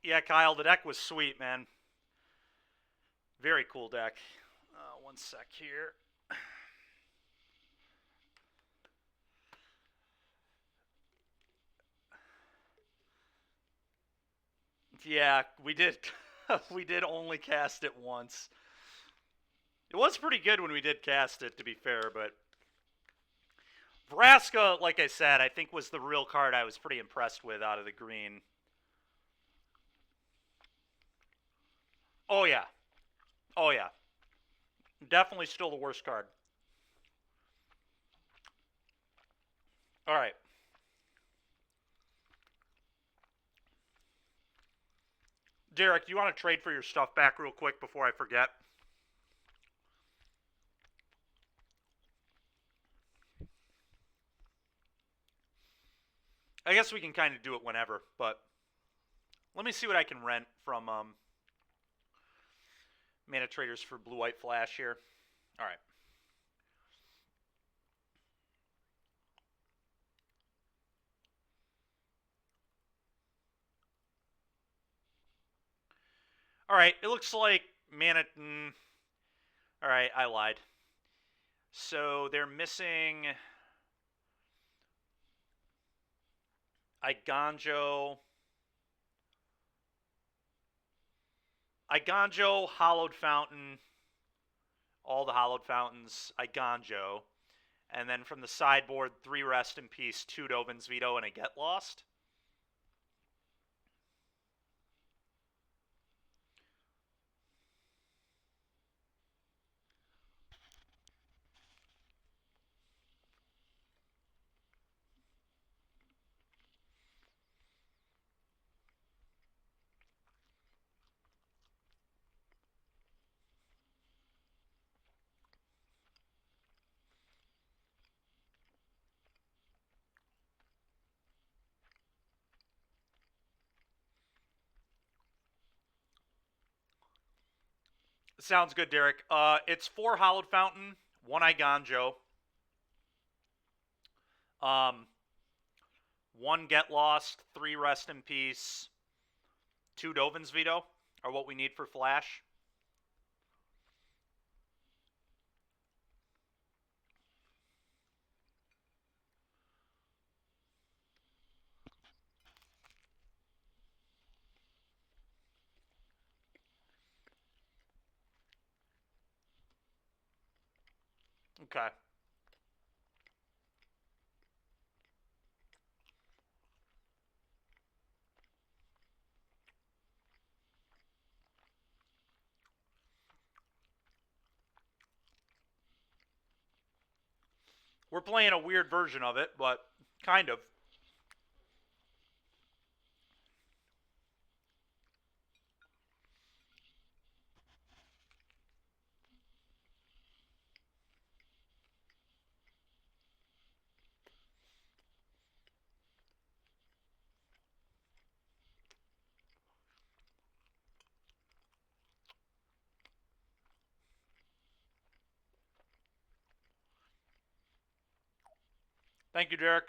Yeah, Kyle, the deck was sweet, man. Very cool deck. One sec here. Yeah, we did. We did only cast it once. It was pretty good when we did cast it, to be fair, but Vraska, like I said, I think was the real card I was pretty impressed with out of the green. Oh yeah, oh yeah, definitely still the worst card. All right, Derek, you want to trade for your stuff back real quick before I forget? I guess we can kind of do it whenever, but let me see what I can rent from Mana Traders for Blue White Flash here. All right. All right, it looks like Mana. All right, I lied. So they're missing Iganjo, Hollowed Fountain, all the Hollowed Fountains, Iganjo, and then from the sideboard, 3 Rest in Peace, 2 Dovin's Veto, and a Get Lost. Sounds good, Derek. It's 4 Hollowed Fountain, 1 Iganjo, 1 Get Lost, 3 Rest in Peace, 2 Dovin's Veto are what we need for Flash. Okay. We're playing a weird version of it, but kind of. Thank you, Derek.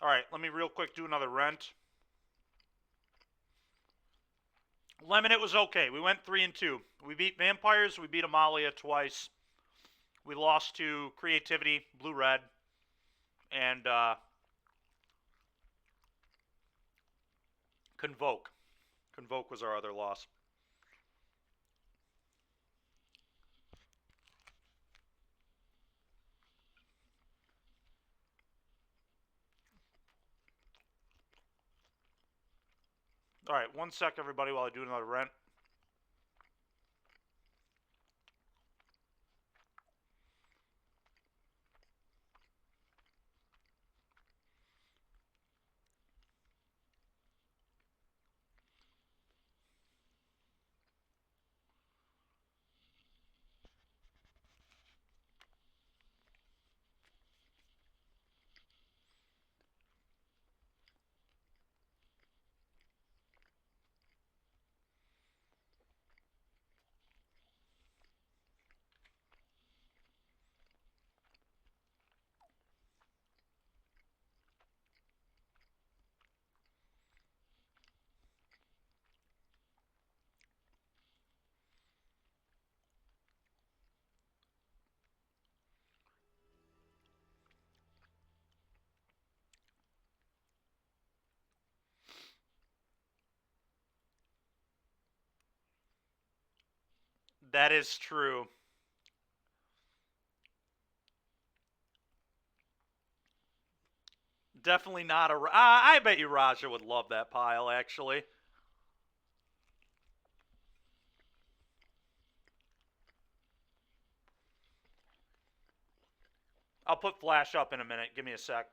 All right, let me real quick do another rent. Lemon, it was okay. We went 3-2. We beat Vampires. We beat Amalia twice. We lost to Creativity, Blue Red, and Convoke. Convoke was our other loss. All right, one sec, everybody, while I do another rent. That is true. Definitely not a. I bet you Raja would love that pile, actually. I'll put Flash up in a minute. Give me a sec.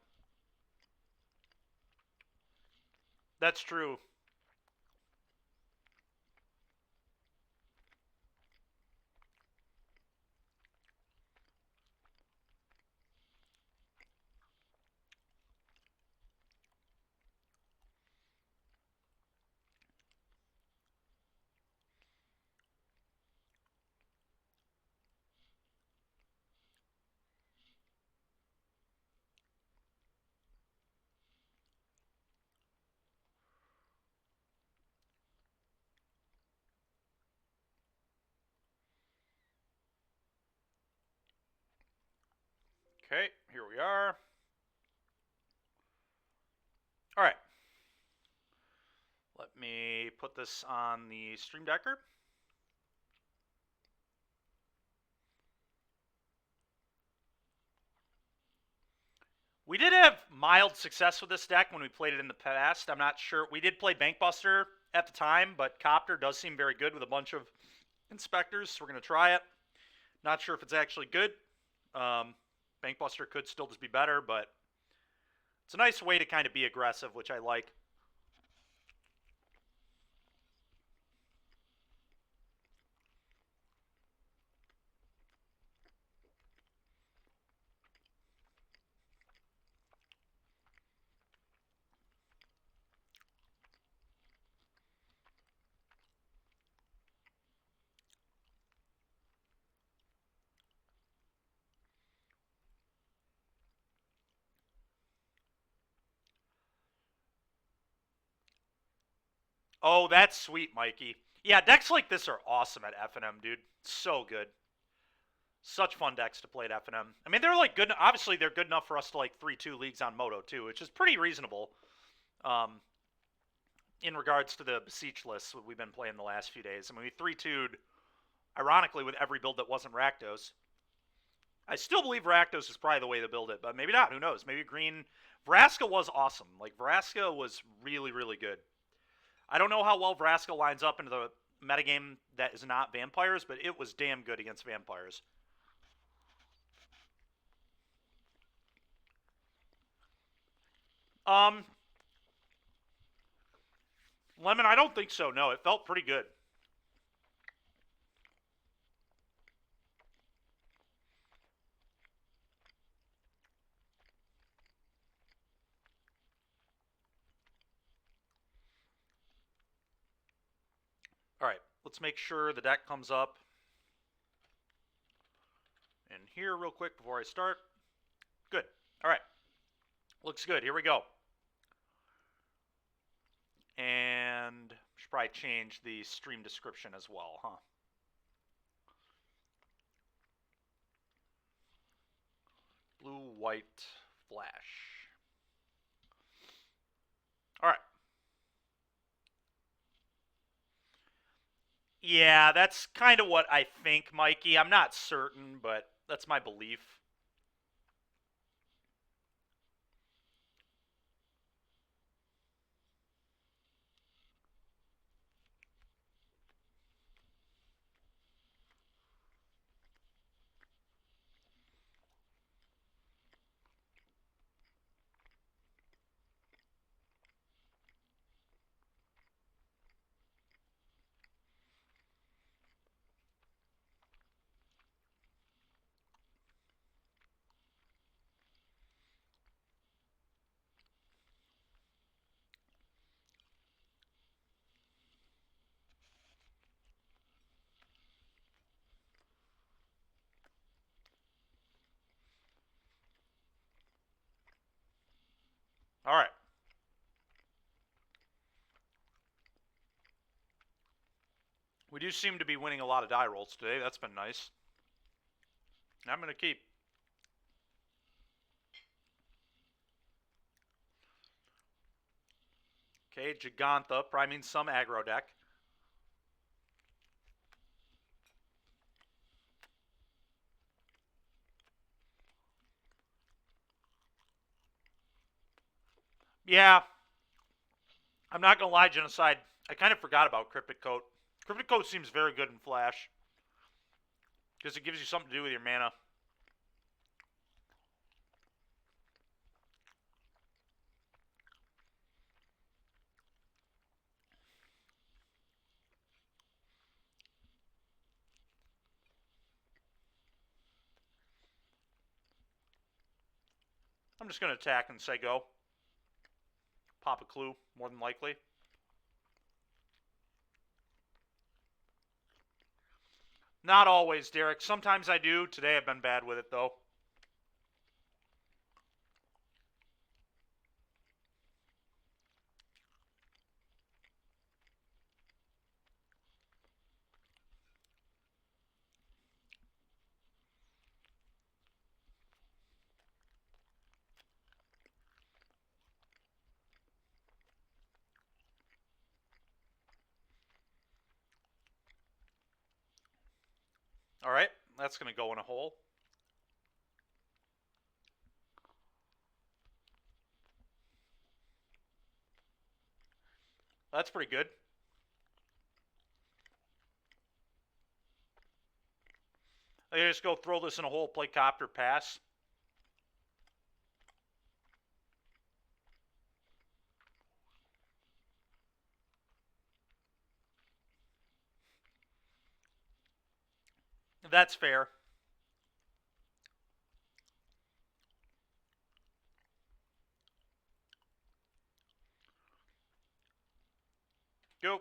That's true. Okay, here we are. All right. Let me put this on the Stream Decker. We did have mild success with this deck when we played it in the past. I'm not sure. We did play Bankbuster at the time, but Copter does seem very good with a bunch of inspectors, so we're going to try it. Not sure if it's actually good. Bankbuster could still just be better, but it's a nice way to kind of be aggressive, which I like. Oh, that's sweet, Mikey. Yeah, decks like this are awesome at FNM, dude. So good. Such fun decks to play at FNM. I mean, they're like good. Obviously, they're good enough for us to like 3-2 leagues on Moto too, which is pretty reasonable. In regards to the beseech lists we've been playing the last few days. I mean, we 3-2'd, ironically, with every build that wasn't Rakdos. I still believe Rakdos is probably the way to build it, but maybe not. Who knows? Maybe green. Vraska was awesome. Like, Vraska was really, really good. I don't know how well Vraska lines up into the metagame that is not vampires, but it was damn good against vampires. Lemon, I don't think so. No, it felt pretty good. All right, let's make sure the deck comes up in here real quick before I start. Good. All right. Looks good. Here we go. And should probably change the stream description as well, huh? Blue, white, flash. All right. Yeah, that's kind of what I think, Mikey. I'm not certain, but that's my belief. All right. We do seem to be winning a lot of die rolls today. That's been nice. I'm going to keep. Okay, Gigantha, priming some aggro deck. Yeah, I'm not gonna lie, Genocide. I kind of forgot about Cryptic Coat. Cryptic Coat seems very good in Flash because it gives you something to do with your mana. I'm just gonna attack and say go. Pop a clue, more than likely. Not always, Derek. Sometimes I do. Today I've been bad with it, though. All right, that's going to go in a hole. That's pretty good. I just go throw this in a hole, play copter, pass. That's fair. Go.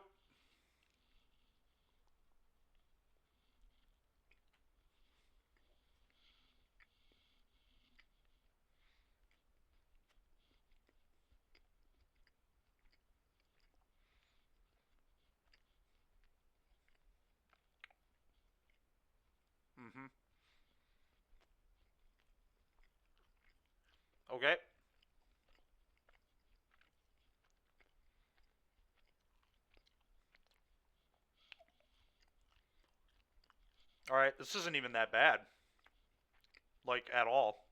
Mm-hmm. Okay. All right, this isn't even that bad. Like, at all.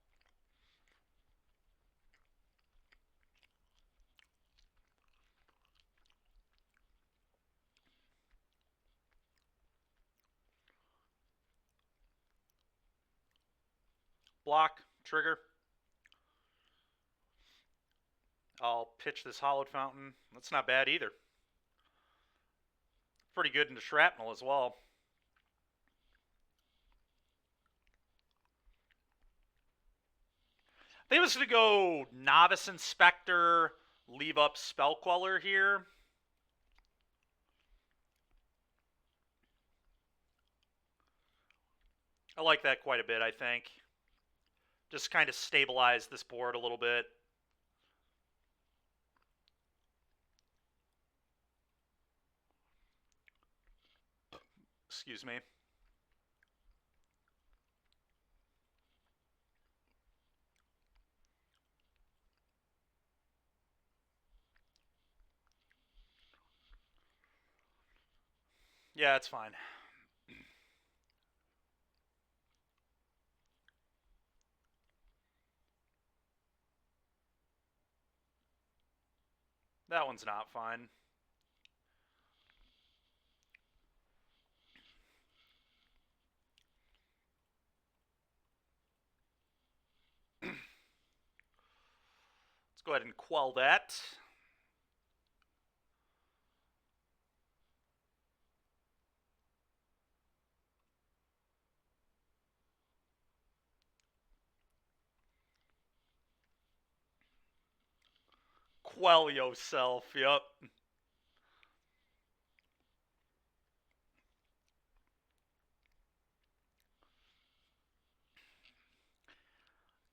Block, trigger. I'll pitch this Hollowed Fountain. That's not bad either. Pretty good into Shrapnel as well. I think I was going to go Novice Inspector, leave up Spell Queller here. I like that quite a bit, I think. Just kind of stabilize this board a little bit. Excuse me. Yeah, it's fine. That one's not fine. Let's go ahead and quell that. Quell yourself, yep.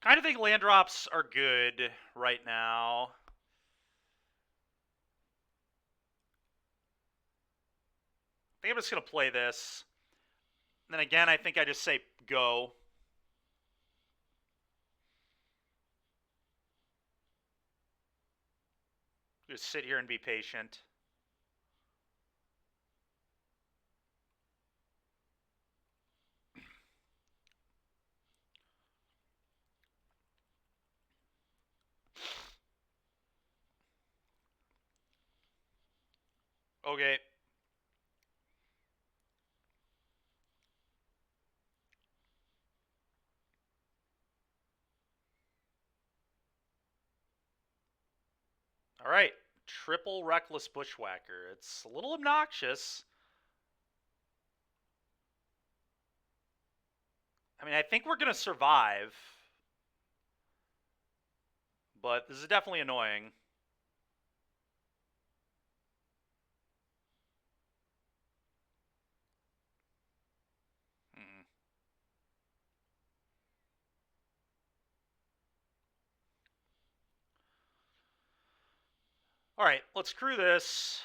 Kind of think land drops are good right now. I think I'm just going to play this. Then again, I think I just say go. Just sit here and be patient. Okay. All right. Triple Reckless Bushwhacker. It's a little obnoxious. I mean, I think we're going to survive, but this is definitely annoying. Hmm. All right, let's crew this.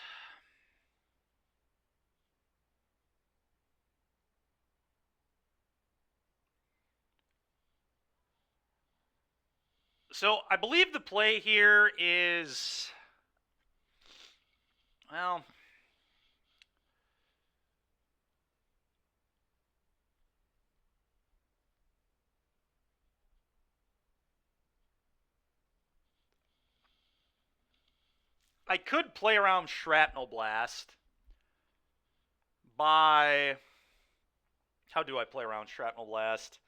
So I believe the play here is, well, I could play around Shrapnel Blast by, how do I play around Shrapnel Blast?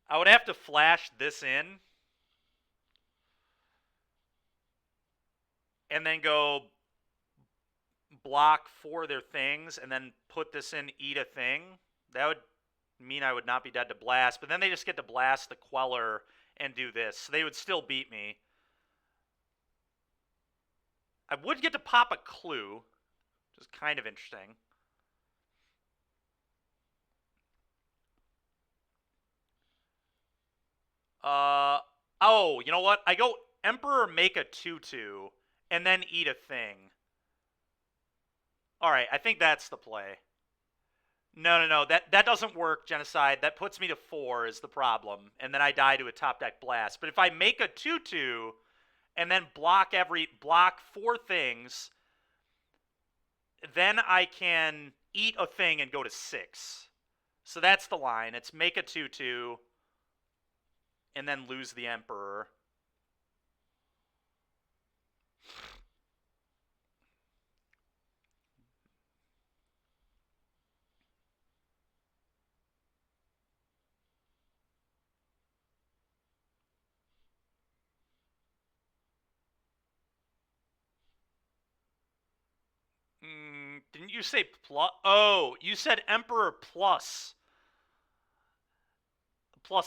I would have to flash this in and then go block 4 of their things and then put this in, eat a thing. That would mean I would not be dead to blast, but then they just get to blast the Queller and do this. So they would still beat me. I would get to pop a clue, which is kind of interesting. Oh, you know what? I go Emperor make a 2/2 and then eat a thing. All right, I think that's the play. No. That doesn't work, Genocide. That puts me to 4 is the problem, and then I die to a top deck blast. But if I make a 2/2 and then block 4 things, then I can eat a thing and go to 6. So that's the line. It's make a 2/2 and then lose the Emperor. Didn't you say plus? Oh, you said Emperor plus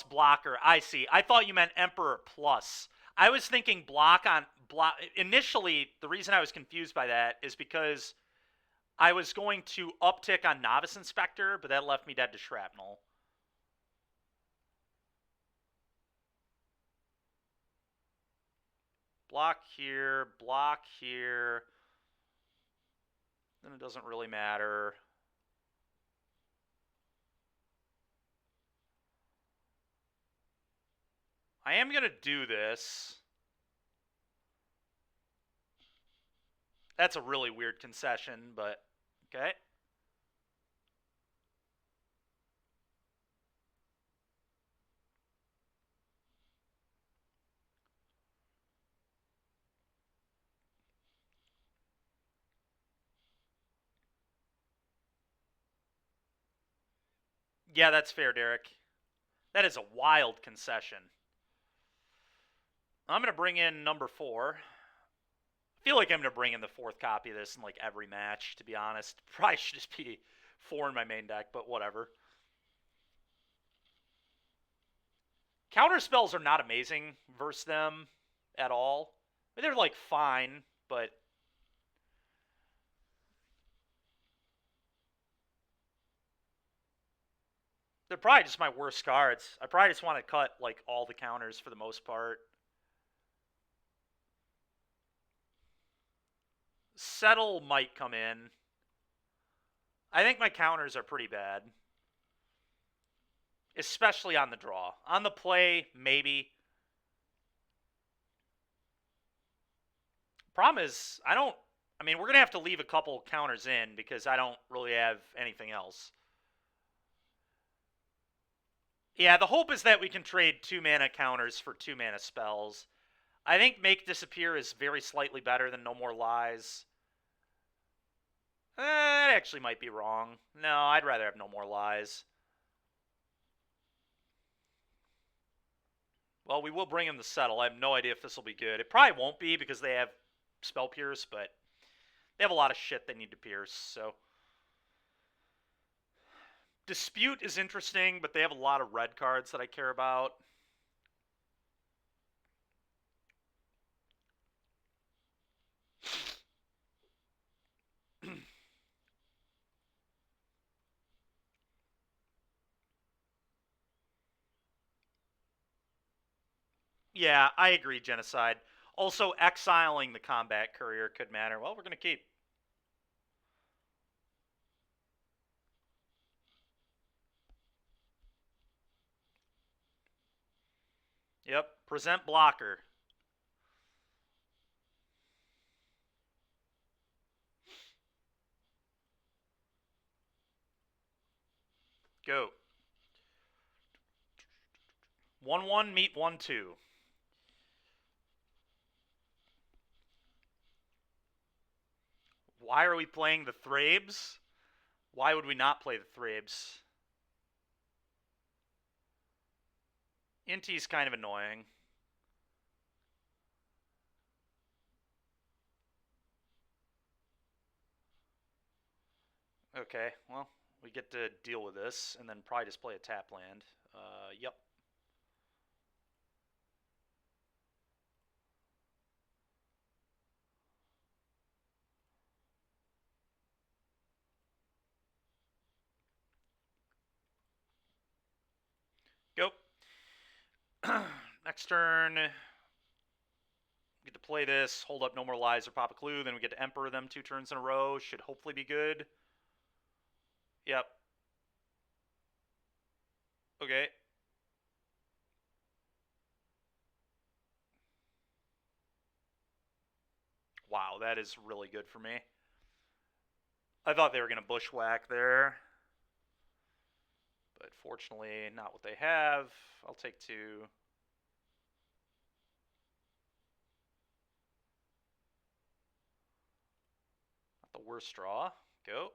blocker. I see. I thought you meant Emperor plus. I was thinking block on block. Initially, the reason I was confused by that is because I was going to uptick on Novice Inspector, but that left me dead to Shrapnel. Block here, block here. Then it doesn't really matter. I am going to do this. That's a really weird concession, but okay. Yeah, that's fair, Derek. That is a wild concession. I'm going to bring in number 4. I feel like I'm going to bring in the 4th copy of this in like every match, to be honest. Probably should just be 4 in my main deck, but whatever. Counter spells are not amazing versus them at all. I mean, they're like fine, but they're probably just my worst cards. I probably just want to cut like all the counters for the most part. Settle might come in. I think my counters are pretty bad. Especially on the draw. On the play, maybe. Problem is, I mean, we're going to have to leave a couple counters in because I don't really have anything else. Yeah, the hope is that we can trade 2-mana counters for 2-mana spells. I think Make Disappear is very slightly better than No More Lies. That actually might be wrong. No, I'd rather have No More Lies. Well, we will bring in the Settle. I have no idea if this will be good. It probably won't be because they have Spell Pierce, but they have a lot of shit they need to pierce, so. Dispute is interesting, but they have a lot of red cards that I care about. Yeah, I agree, Genocide. Also, exiling the combat courier could matter. Well, we're going to keep. Yep, present blocker. Go. 1-1 meet 1-2. Why are we playing the Thrabes? Why would we not play the Thrabes? Inti's kind of annoying. Okay, well, we get to deal with this and then probably just play a tap land. Yep. Go. Next turn, we get to play this, hold up No More Lies or pop a clue, then we get to Emperor them 2 turns in a row. Should hopefully be good. Yep. Okay. Wow, that is really good for me. I thought they were going to bushwhack there. But fortunately, not what they have. I'll take 2. Not the worst draw. Go.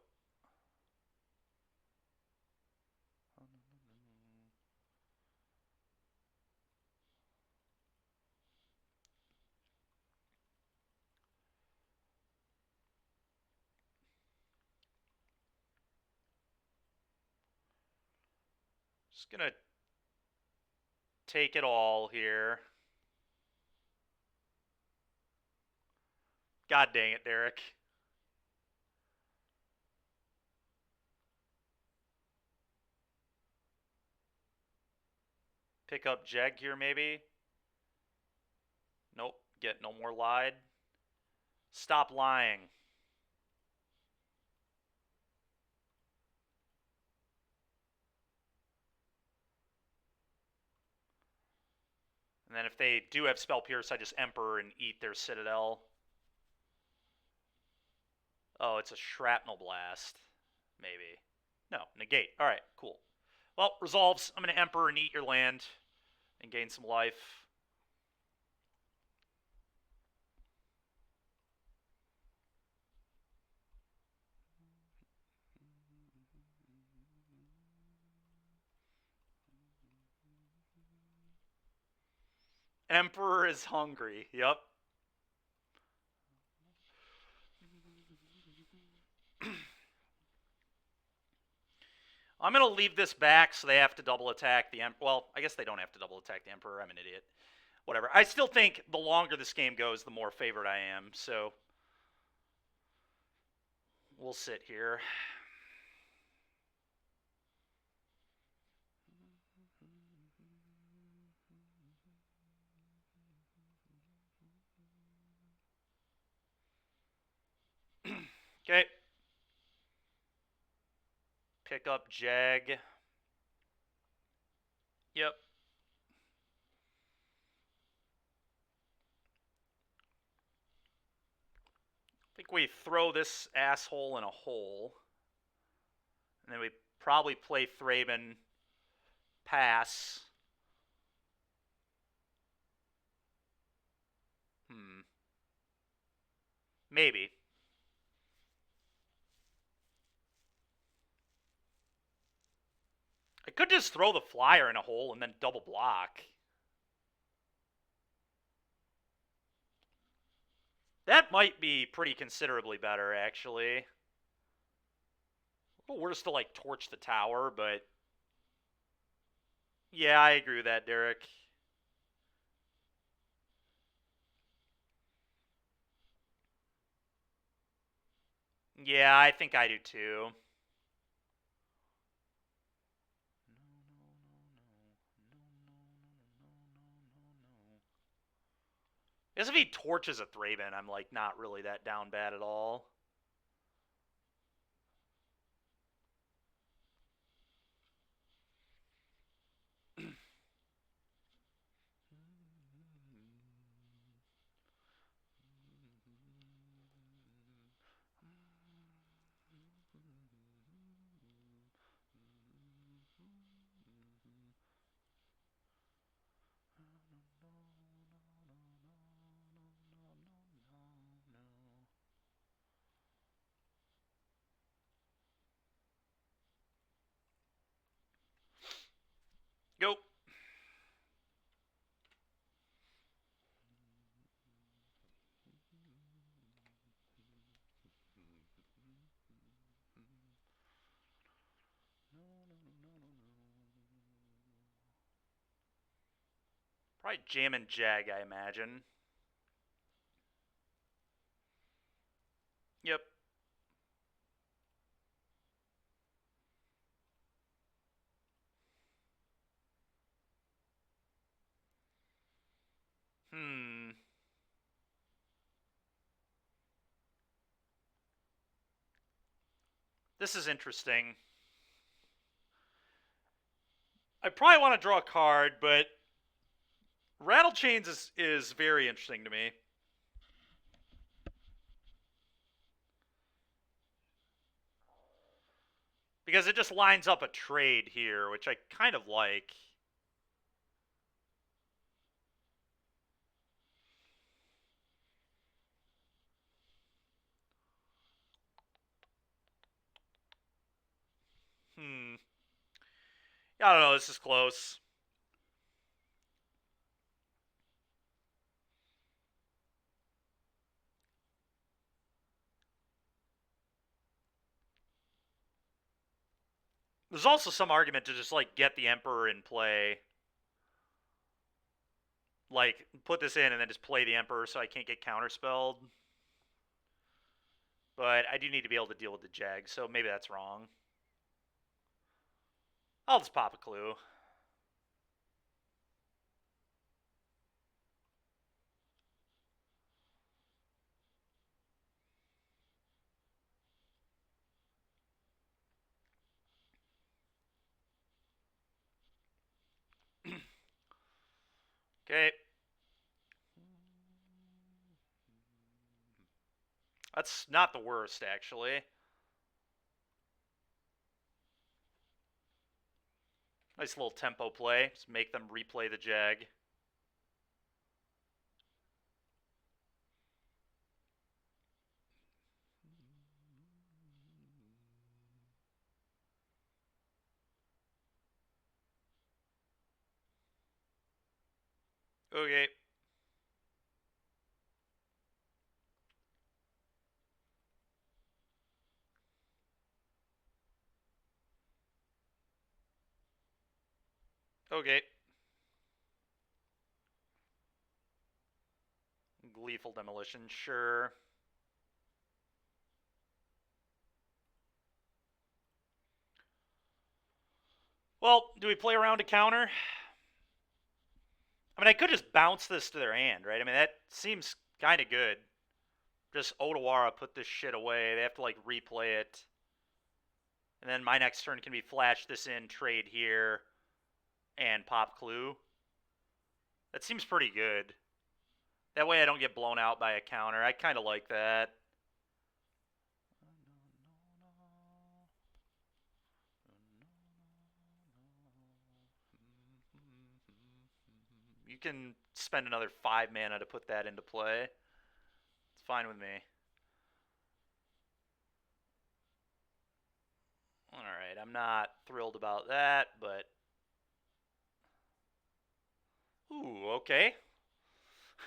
Just going to take it all here. God dang it, Derek. Pick up Jeg here, maybe. Nope. Get No More Lied. Stop lying. And then if they do have Spell Pierce, I just Emperor and eat their Citadel. Oh, it's a Shrapnel Blast. Maybe. No, negate. Alright, cool. Well, resolves. I'm going to Emperor and eat your land and gain some life. Emperor is hungry. Yep. I'm going to leave this back so they have to double attack the Emperor. Well, I guess they don't have to double attack the Emperor. I'm an idiot. Whatever. I still think the longer this game goes, the more favored I am. So we'll sit here. Okay. Pick up Jag. Yep. I think we throw this asshole in a hole. And then we probably play Thraben Pass. Hmm. Maybe. I could just throw the flyer in a hole and then double block. That might be pretty considerably better, actually. A little worse to, like, torch the tower, but... Yeah, I agree with that, Derek. Yeah, I think I do too. I guess if he torches a Thraben, I'm, like, not really that down bad at all. Go. Probably Jam and Jag, I imagine. Yep. Hmm. This is interesting. I probably want to draw a card, but Rattle Chains is very interesting to me. Because it just lines up a trade here, which I kind of like. Hmm. I don't know, this is close. There's also some argument to just, like, get the Emperor in play. Like, put this in and then just play the Emperor so I can't get counterspelled. But I do need to be able to deal with the Jag, so maybe that's wrong. I'll just pop a clue. Okay. That's not the worst, actually. Nice little tempo play. Just make them replay the Jag. Okay. Okay. Gleeful Demolition, sure. Well, do we play around to counter? I mean, I could just bounce this to their hand, right? I mean, that seems kind of good. Just Otawara put this shit away. They have to, like, replay it. And then my next turn can be flash this in, trade here, and pop clue. That seems pretty good. That way I don't get blown out by a counter. I kind of like that. You can spend another 5 mana to put that into play. It's fine with me. Alright, I'm not thrilled about that, but... Ooh, okay.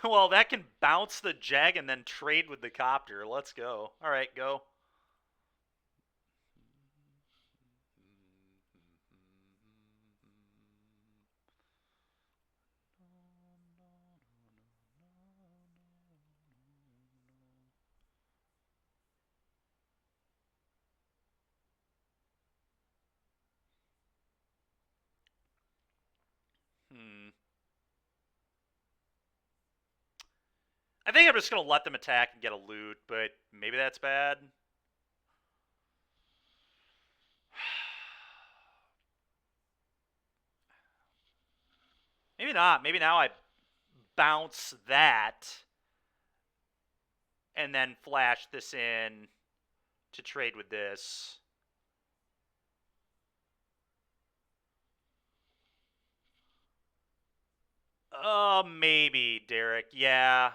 Well, that can bounce the Jag and then trade with the copter. Let's go. Alright, go. I think I'm just going to let them attack and get a loot, but maybe that's bad. Maybe not. Maybe now I bounce that and then flash this in to trade with this. Maybe, Derek. Yeah.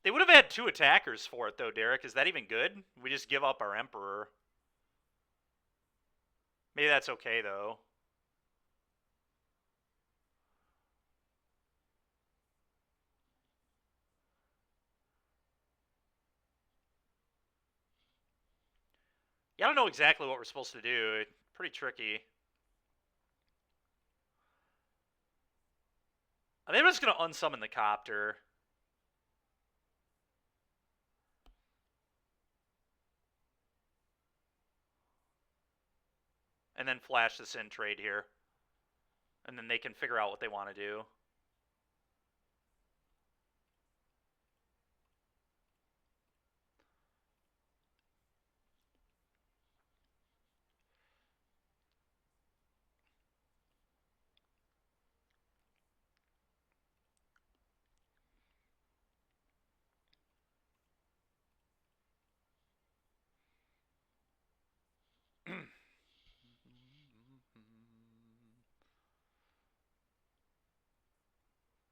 They would have had 2 attackers for it, though, Derek. Is that even good? We just give up our Emperor. Maybe that's okay, though. Yeah, I don't know exactly what we're supposed to do. It's pretty tricky. I think I'm just going to unsummon the copter. And then flash this in trade here. And then they can figure out what they want to do.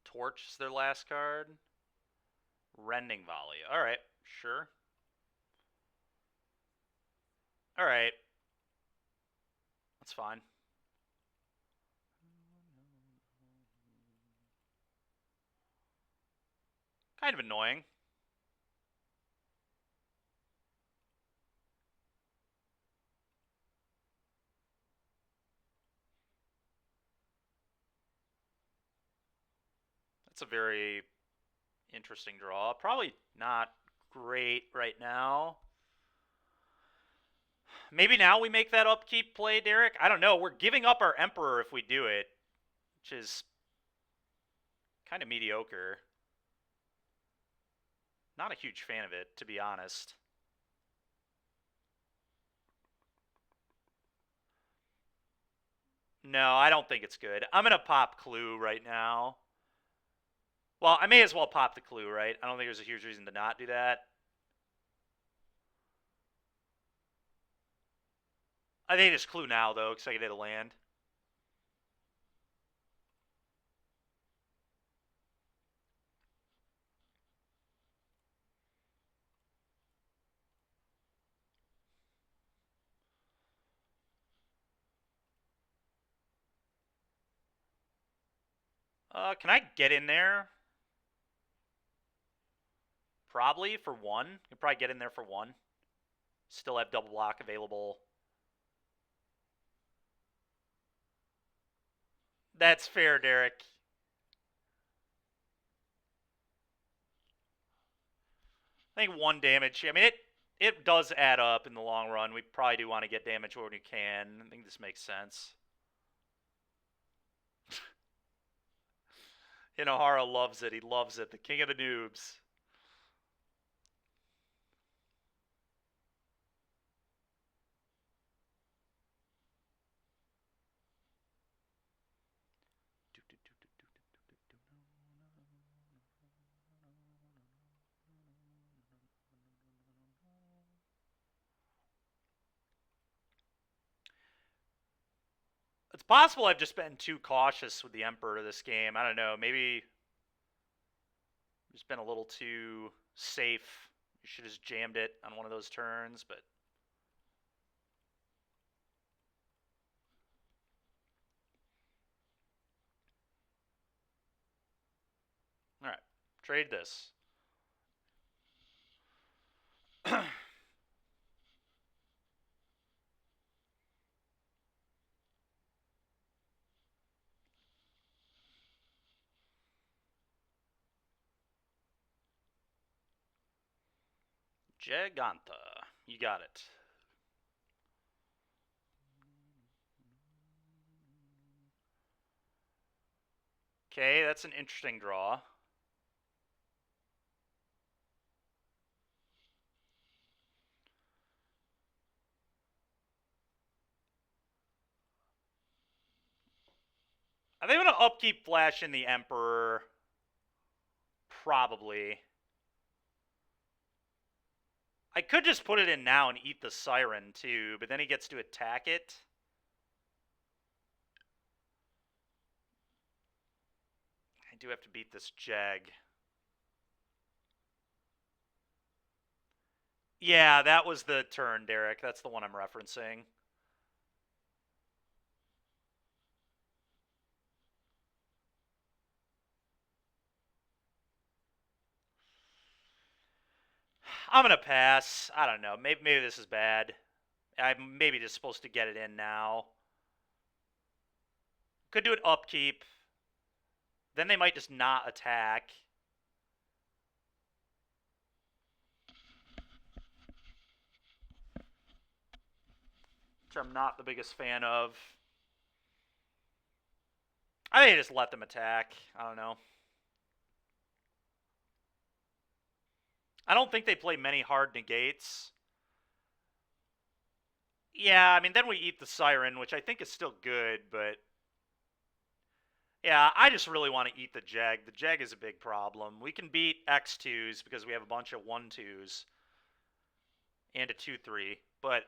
Torch is their last card. Rending Volley. Alright, sure. Alright. That's fine. Kind of annoying. That's a very interesting draw. Probably not great right now. Maybe now we make that upkeep play, Derek? I don't know. We're giving up our Emperor if we do it, which is kind of mediocre. Not a huge fan of it, to be honest. No, I don't think it's good. I'm going to pop Clue right now. Well, I may as well pop the Clue, right? I don't think there's a huge reason to not do that. I think it's Clue now, though, because I get a land. Can I get in there? Probably for 1. Could probably get in there for 1. Still have double block available. That's fair, Derek. I think 1 damage. I mean, it does add up in the long run. We probably do want to get damage when we can. I think this makes sense. Inohara loves it. He loves it. The king of the noobs. possible I've just been too cautious with the Emperor this game. I don't know. Maybe just been a little too safe. You should have just jammed it on one of those turns, but all right. Trade this. Giganta. You got it. Okay, that's an interesting draw. I think I'm going to upkeep Flash in the Emperor. Probably. I could just put it in now and eat the Siren, too, but then he gets to attack it. I do have to beat this Jag. Yeah, that was the turn, Derek. That's the one I'm referencing. I'm going to pass. I don't know. Maybe this is bad. I'm maybe just supposed to get it in now. Could do an upkeep. Then they might just not attack. Which I'm not the biggest fan of. I think I just let them attack. I don't know. I don't think they play many hard negates. Yeah, I mean, then we eat the Siren, which I think is still good, but yeah, I just really want to eat the Jag. The Jag is a big problem. We can beat X2s because we have a bunch of 1-2s and a 2-3, but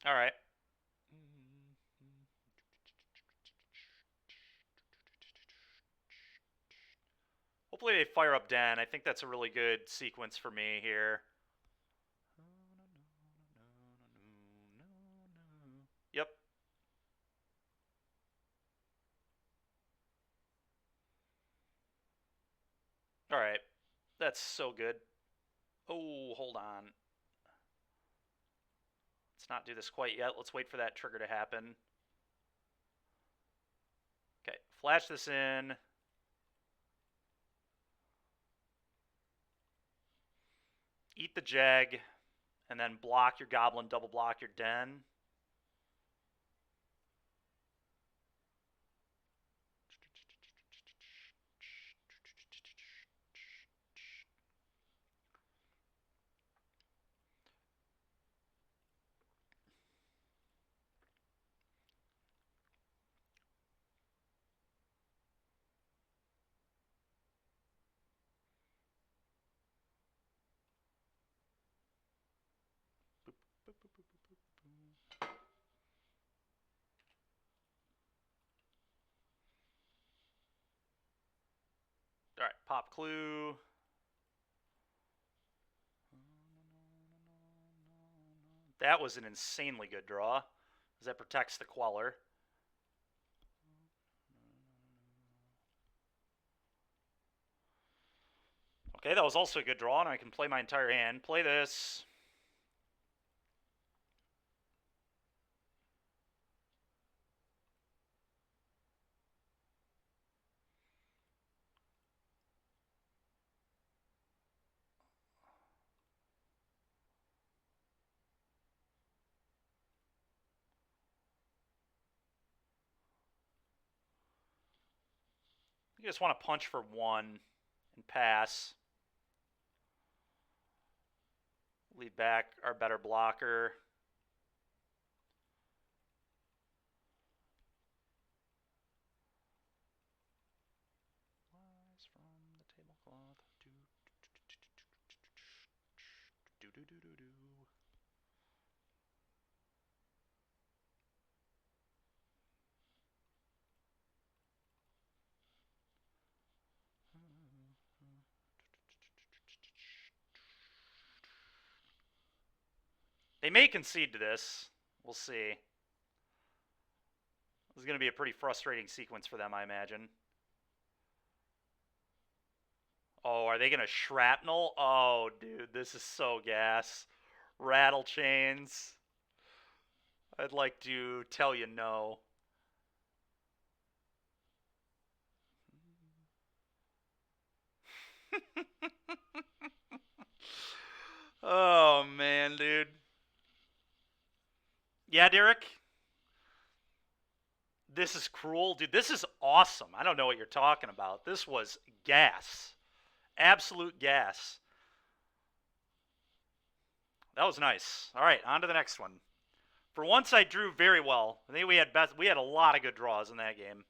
all right. Hopefully they fire up Den. I think that's a really good sequence for me here. Yep. All right. That's so good. Oh, hold on. Let's not do this quite yet. Let's wait for that trigger to happen. Okay, flash this in. Eat the Jag, and then block your Goblin, double block your Den. All right, pop clue. That was an insanely good draw, because that protects the Queller. Okay, that was also a good draw, and I can play my entire hand. Play this. You just want to punch for 1 and pass. Lead back our better blocker. Lies from the tablecloth. Do. They may concede to this. We'll see. This is going to be a pretty frustrating sequence for them, I imagine. Oh, are they going to shrapnel? Oh, dude, this is so gas. Rattle chains. I'd like to tell you no. Oh, man, dude. Yeah, Derek? This is cruel. Dude, this is awesome. I don't know what you're talking about. This was gas. Absolute gas. That was nice. All right, on to the next one. For once, I drew very well. I think we had a lot of good draws in that game.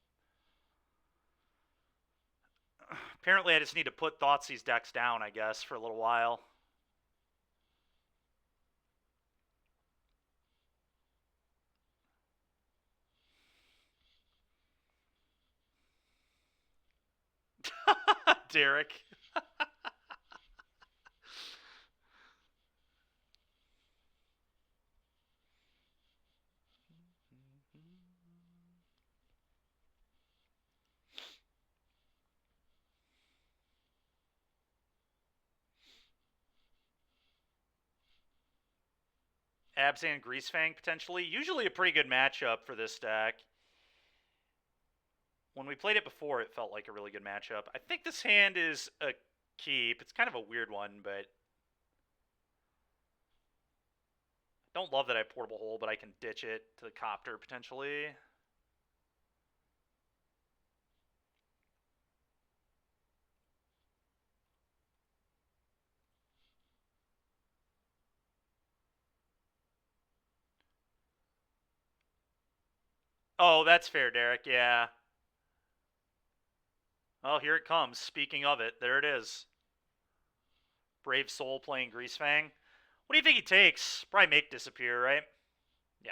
Apparently, I just need to put Thoughtseize decks down, I guess, for a little while. Derek. Abzan Greasefang, potentially. Usually a pretty good matchup for this deck. When we played it before, it felt like a really good matchup. I think this hand is a keep. It's kind of a weird one, but don't love that I have Portable Hole, but I can ditch it to the Copter, potentially. Oh, that's fair, Derek. Yeah. Oh, here it comes. Speaking of it, there it is. Brave Soul playing Greasefang. What do you think he takes? Probably make disappear, right? Yeah.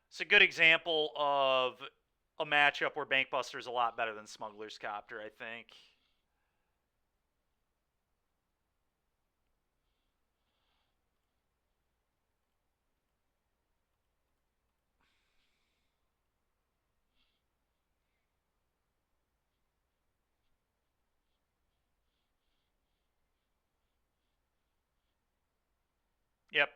It's a good example of a matchup where Bankbuster is a lot better than Smuggler's Copter, I think. Yep.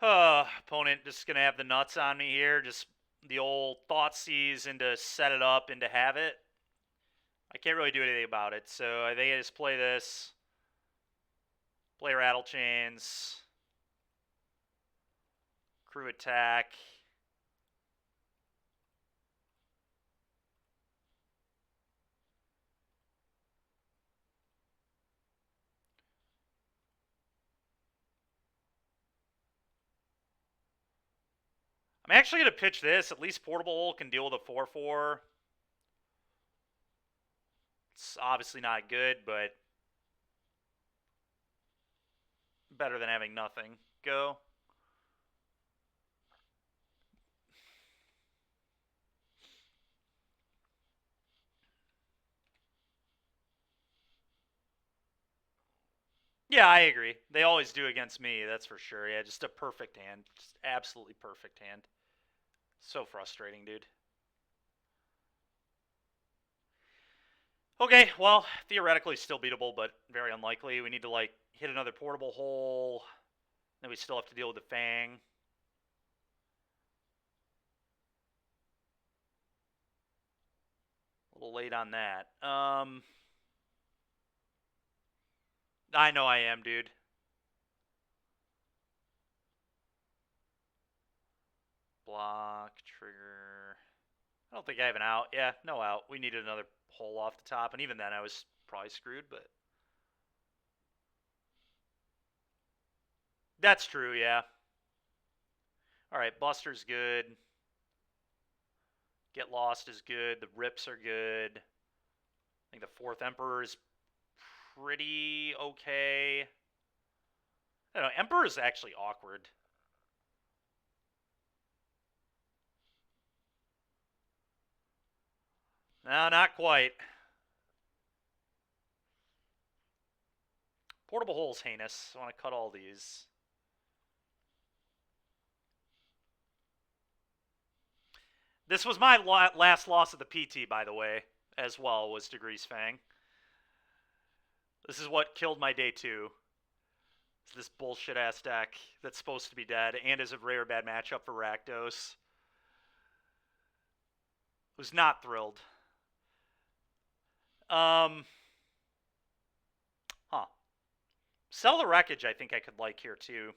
Opponent just going to have the nuts on me here. Just the old Thoughtseize into set it up into have it. I can't really do anything about it, so I think I just play this. Play Rattle Chains. Crew attack. I'm actually going to pitch this. At least Portable Hole can deal with a 4-4. It's obviously not good, but better than having nothing. Go. Yeah, I agree. They always do against me, that's for sure. Yeah, just a perfect hand. Just absolutely perfect hand. So frustrating, dude. Okay, well, theoretically still beatable, but very unlikely. We need to, like, hit another portable hole. Then we still have to deal with the Fang. A little late on that. I know I am, dude. Block, trigger. I don't think I have an out. Yeah, no out. We needed another hole off the top, and even then I was probably screwed, but that's true, yeah. Alright, Buster's good. Get Lost is good. The Rips are good. I think the Fourth Emperor is pretty okay. I don't know, Emperor is actually awkward. No, not quite. Portable hole's heinous. I want to cut all these. This was my last loss of the PT, by the way, as well, was Degrees Fang. This is what killed my day 2. It's this bullshit ass deck that's supposed to be dead and is a rare bad matchup for Rakdos. Was not thrilled. Huh. Sell the Wreckage, I think I could like here too.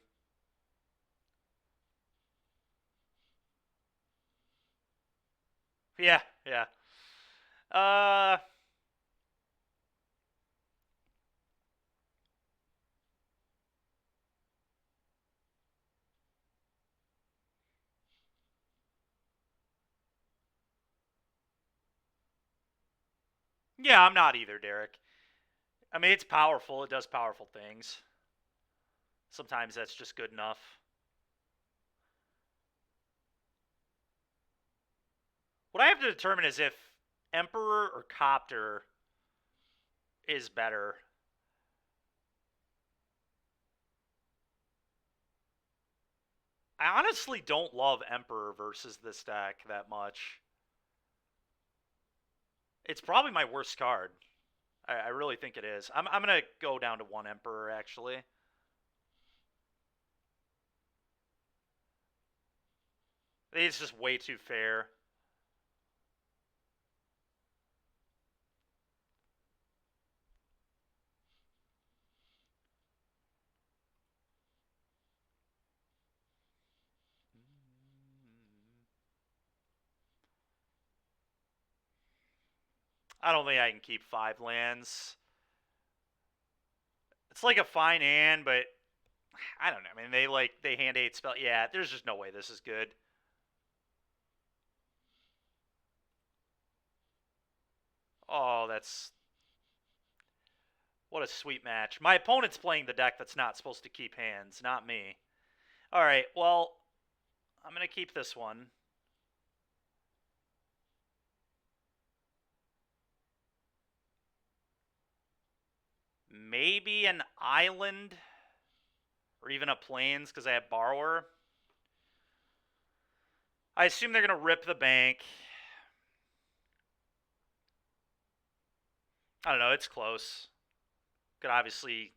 Yeah, yeah. Uh, yeah, I'm not either, Derek. I mean, it's powerful. It does powerful things. Sometimes that's just good enough. What I have to determine is if Emperor or Copter is better. I honestly don't love Emperor versus this deck that much. It's probably my worst card. I really think it is. I'm going to go down to 1 Emperor, actually. I think it's just way too fair. I don't think I can keep 5 lands. It's like a fine hand, but I don't know. I mean, they hand 8 spell. Yeah, there's just no way this is good. Oh, that's what a sweet match. My opponent's playing the deck that's not supposed to keep hands, not me. All right, well, I'm going to keep this one. Maybe an island or even a plains because I have Borrower. I assume they're going to rip the bank. I don't know. It's close. Could obviously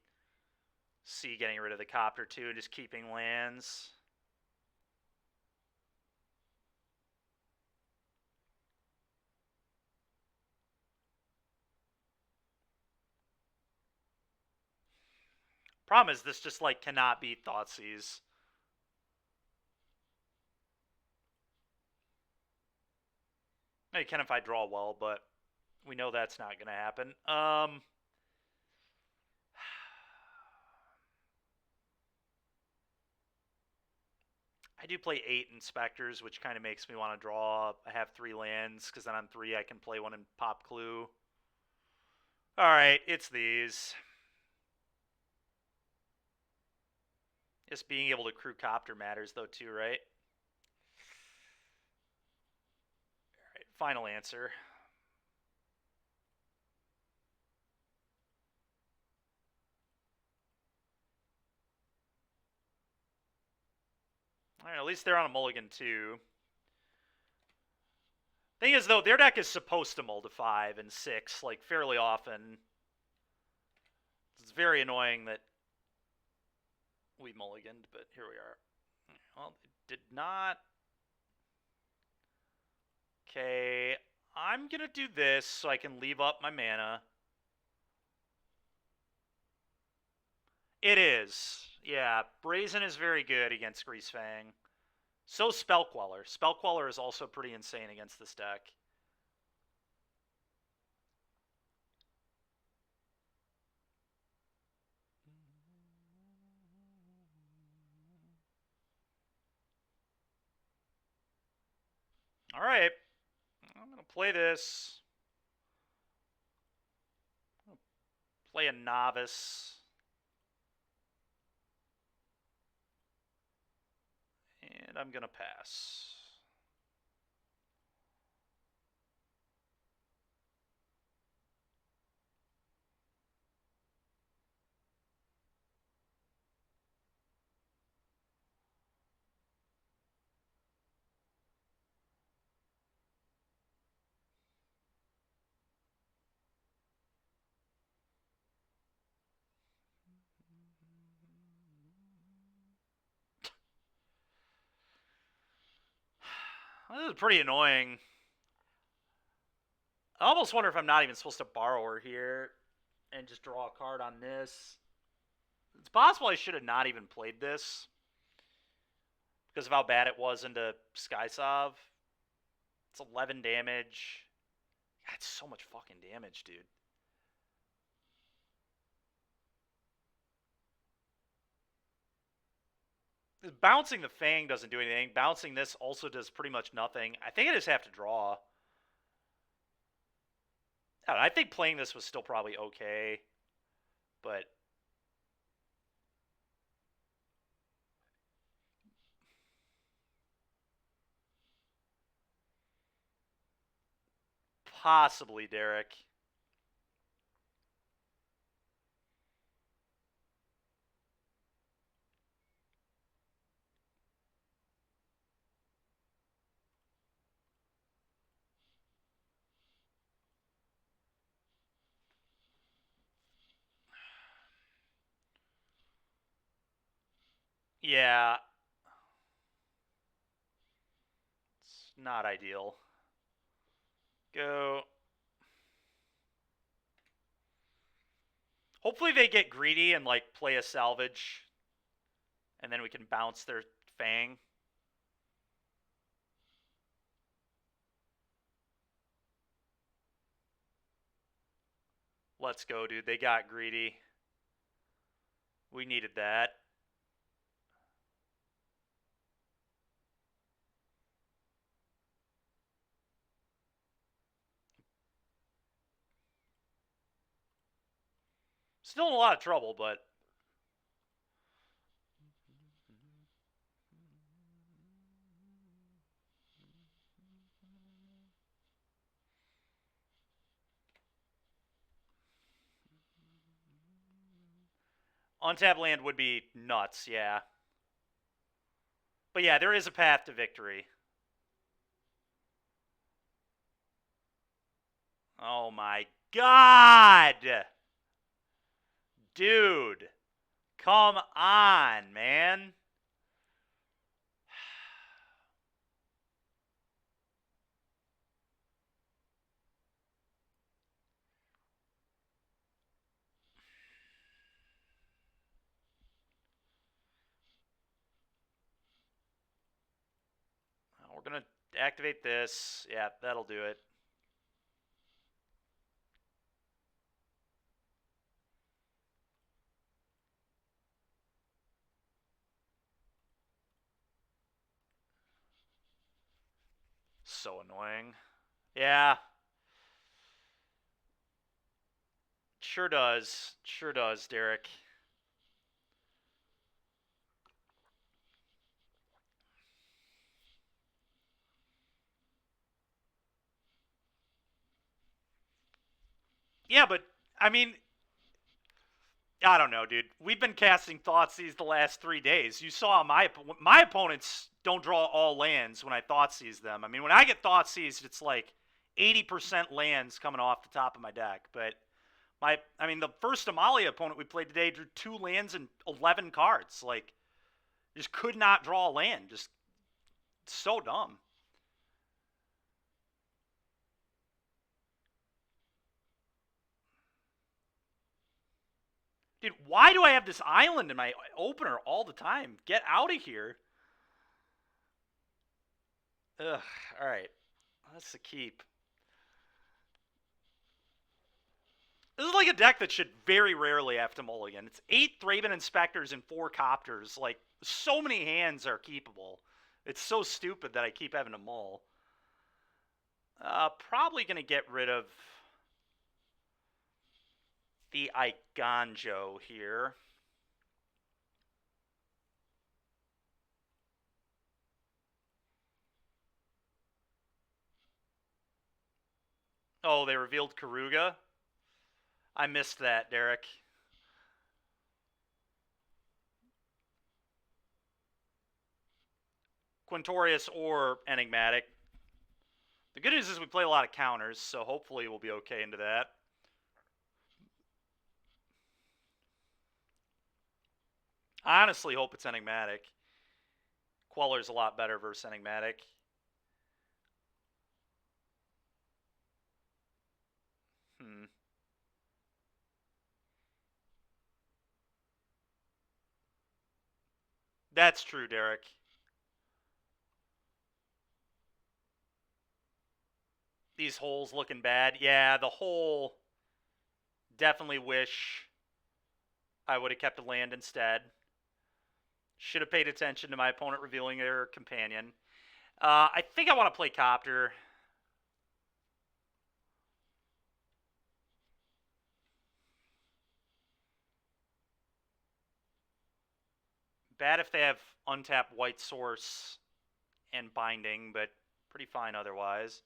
see getting rid of the Copter too and just keeping lands. Problem is this just like cannot beat Thoughtseize. It can if I draw well, but we know that's not going to happen. I do play 8 Inspectors, which kind of makes me want to draw. I have 3 lands, because then on 3 I can play one in Pop Clue. Alright, it's these. Just being able to crew Copter matters, though, too, right? Alright, final answer. Alright, at least they're on a mulligan, too. Thing is, though, their deck is supposed to mull to 5 and 6, like, fairly often. It's very annoying that we mulliganed, but here we are. Well, it did not. Okay, I'm going to do this so I can leave up my mana. It is. Yeah, Brazen is very good against Greasefang. So Spellqueller. Spellqueller is also pretty insane against this deck. All right. I'm going to play this. Play a Novice. And I'm going to pass. This is pretty annoying. I almost wonder if I'm not even supposed to borrow her here and just draw a card on this. It's possible I should have not even played this because of how bad it was into Skysov. It's 11 damage. God, it's so much fucking damage, dude. Bouncing the Fang doesn't do anything. Bouncing this also does pretty much nothing. I think I just have to draw. I think playing this was still probably okay, but possibly Derek. Yeah, it's not ideal. Go. Hopefully they get greedy and like play a salvage, and then we can bounce their Fang. Let's go, dude. They got greedy. We needed that. Still in a lot of trouble, but untap land would be nuts, yeah. But yeah, there is a path to victory. Oh my god! Dude, come on, man. We're going to activate this. Yeah, that'll do it. So annoying. Yeah. Sure does. Sure does, Derek. Yeah, but I mean, I don't know, dude. We've been casting Thoughtseize the last 3 days. You saw my opponents don't draw all lands when I Thoughtseize them. I mean, when I get Thoughtseized, it's like 80% lands coming off the top of my deck. But the first Amalia opponent we played today drew 2 lands and 11 cards. Like, just could not draw a land. Just so dumb. Dude, why do I have this island in my opener all the time? Get out of here. Ugh, alright. That's the keep. This is like a deck that should very rarely have to mulligan. It's 8 Thraben Inspectors and 4 Copters. Like, so many hands are keepable. It's so stupid that I keep having to mull. Probably going to get rid of the Iganjo here. Oh, they revealed Karuga? I missed that, Derek. Quintorius or Enigmatic. The good news is we play a lot of counters, so hopefully we'll be okay into that. I honestly hope it's Enigmatic. Queller's a lot better versus Enigmatic. That's true, Derek. These holes looking bad. Yeah, the hole. Definitely wish I would have kept a land instead. Should have paid attention to my opponent revealing their companion. I think I want to play Copter. Bad if they have untapped White Source and Binding, but pretty fine otherwise.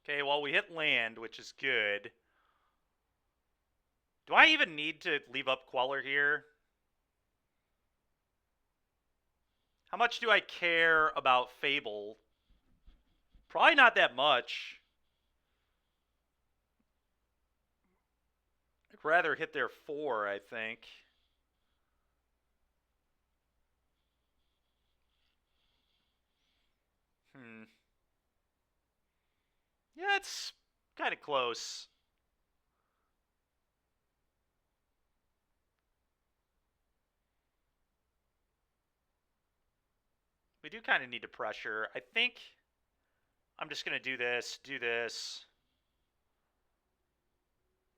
Okay, well, we hit land, which is good. Do I even need to leave up Queller here? How much do I care about Fable? Probably not that much. I'd rather hit their 4, I think. Yeah, it's kind of close. We do kind of need to pressure. I think I'm just going to do this, do this.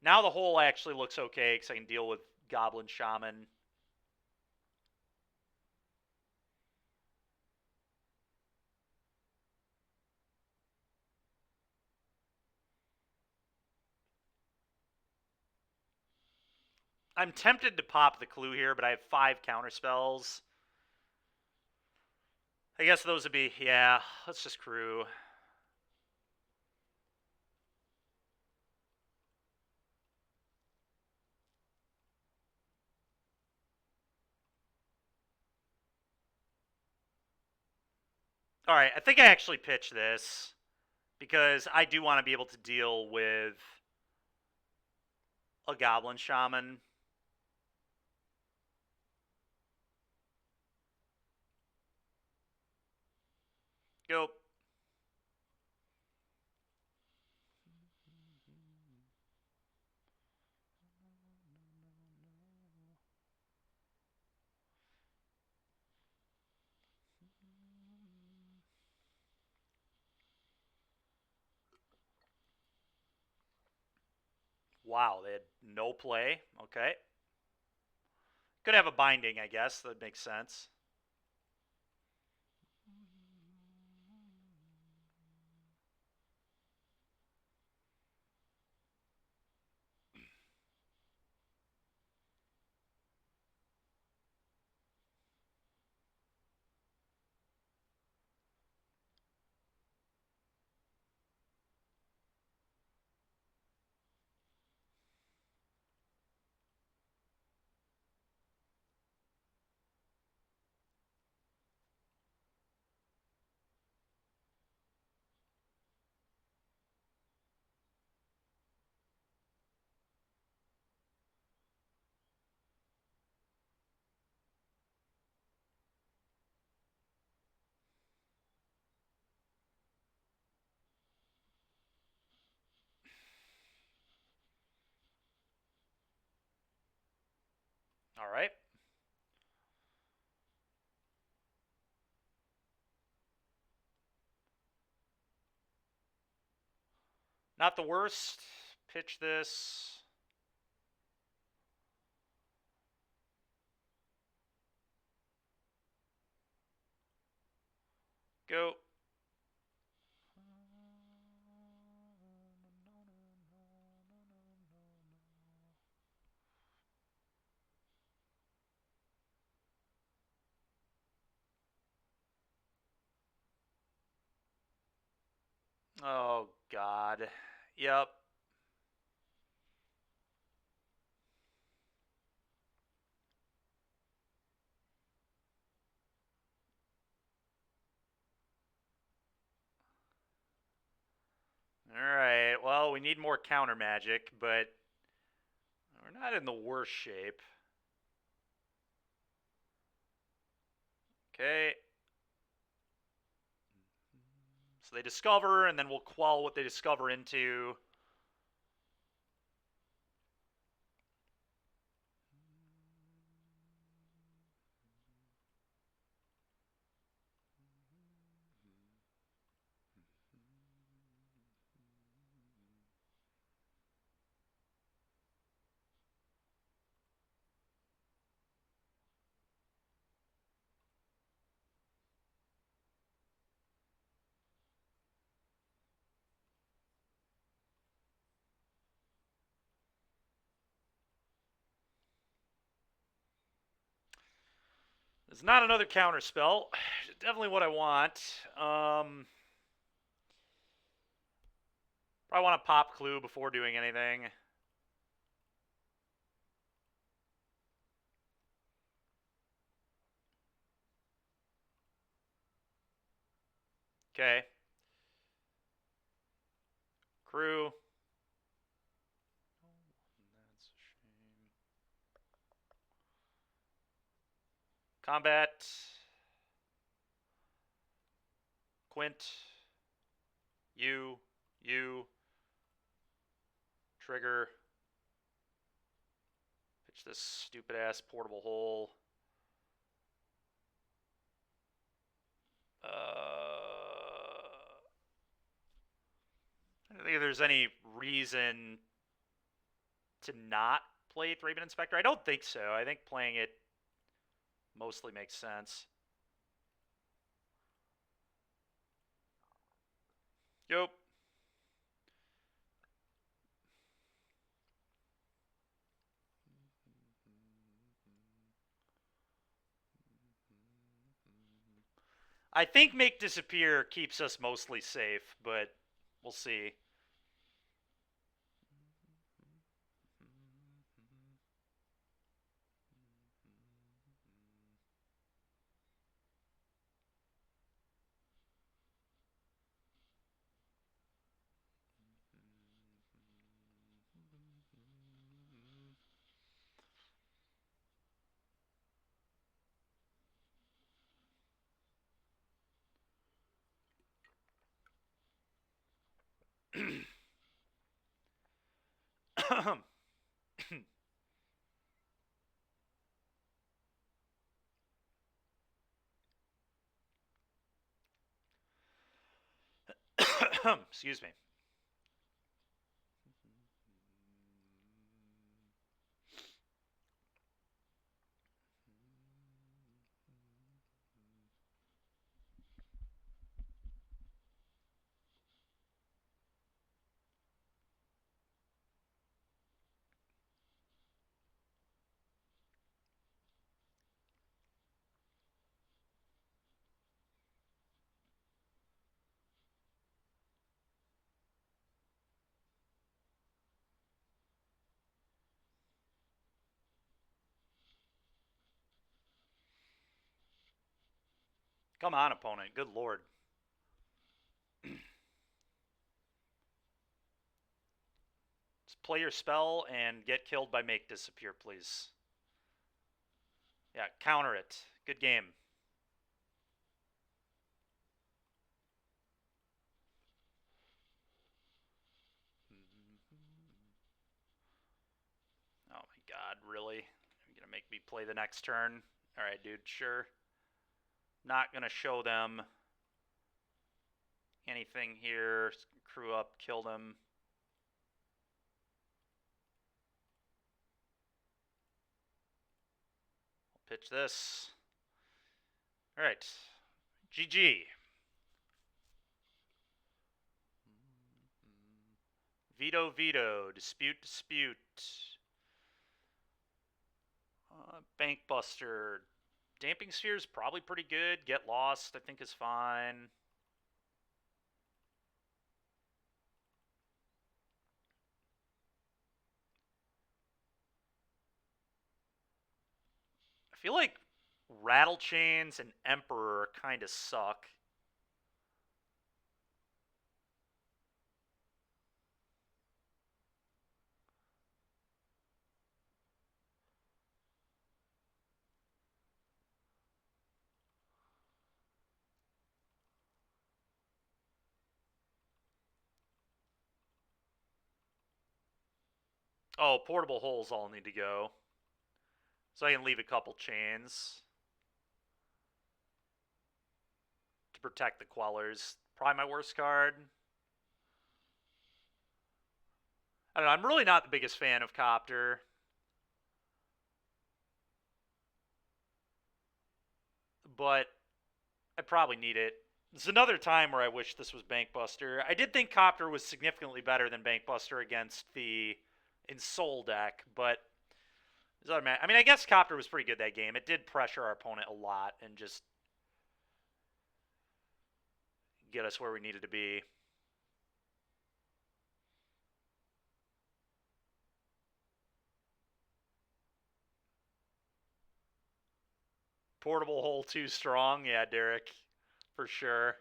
Now the hole actually looks okay because I can deal with Goblin Shaman. I'm tempted to pop the clue here, but I have 5 counter spells. I guess those would be, yeah, let's just crew. All right, I think I actually pitch this because I do want to be able to deal with a Goblin Shaman. Go. Wow, they had no play. Okay. Could have a binding, I guess. That makes sense. All right. Not the worst. Pitch this. Go. Oh, God. Yep. All right. Well, we need more counter magic, but we're not in the worst shape. Okay. So they discover, and then we'll quell what they discover into. It's not another counter spell. Definitely what I want. Probably want to pop clue before doing anything. Okay. Crew. That's a shame. Combat. Quint. You. Trigger. Pitch this stupid ass portable hole. I don't think there's any reason to not play Thraben Inspector. I don't think so. I think playing it mostly makes sense. Yep. I think Make Disappear keeps us mostly safe, but we'll see. Excuse me. Come on, opponent. Good lord. Just play your spell and get killed by make disappear, please. Yeah, counter it. Good game. Oh my god, really? You're gonna make me play the next turn? Alright, dude, sure. Not gonna show them anything here. Crew up, kill them. Pitch this. Alright. GG. Veto, veto. Dispute, dispute. Bankbuster. Damping Sphere is probably pretty good. Get Lost, I think, is fine. I feel like Rattle Chains and Emperor kind of suck. Oh, portable holes all need to go. So I can leave a couple chains to protect the Quellers. Probably my worst card. I don't know, I'm really not the biggest fan of Copter. But I probably need it. It's another time where I wish this was Bankbuster. I did think Copter was significantly better than Bankbuster against the Ensoul deck, but I mean, I guess Copter was pretty good that game. It did pressure our opponent a lot and just get us where we needed to be. Portable hole too strong? Yeah, Derek. For sure.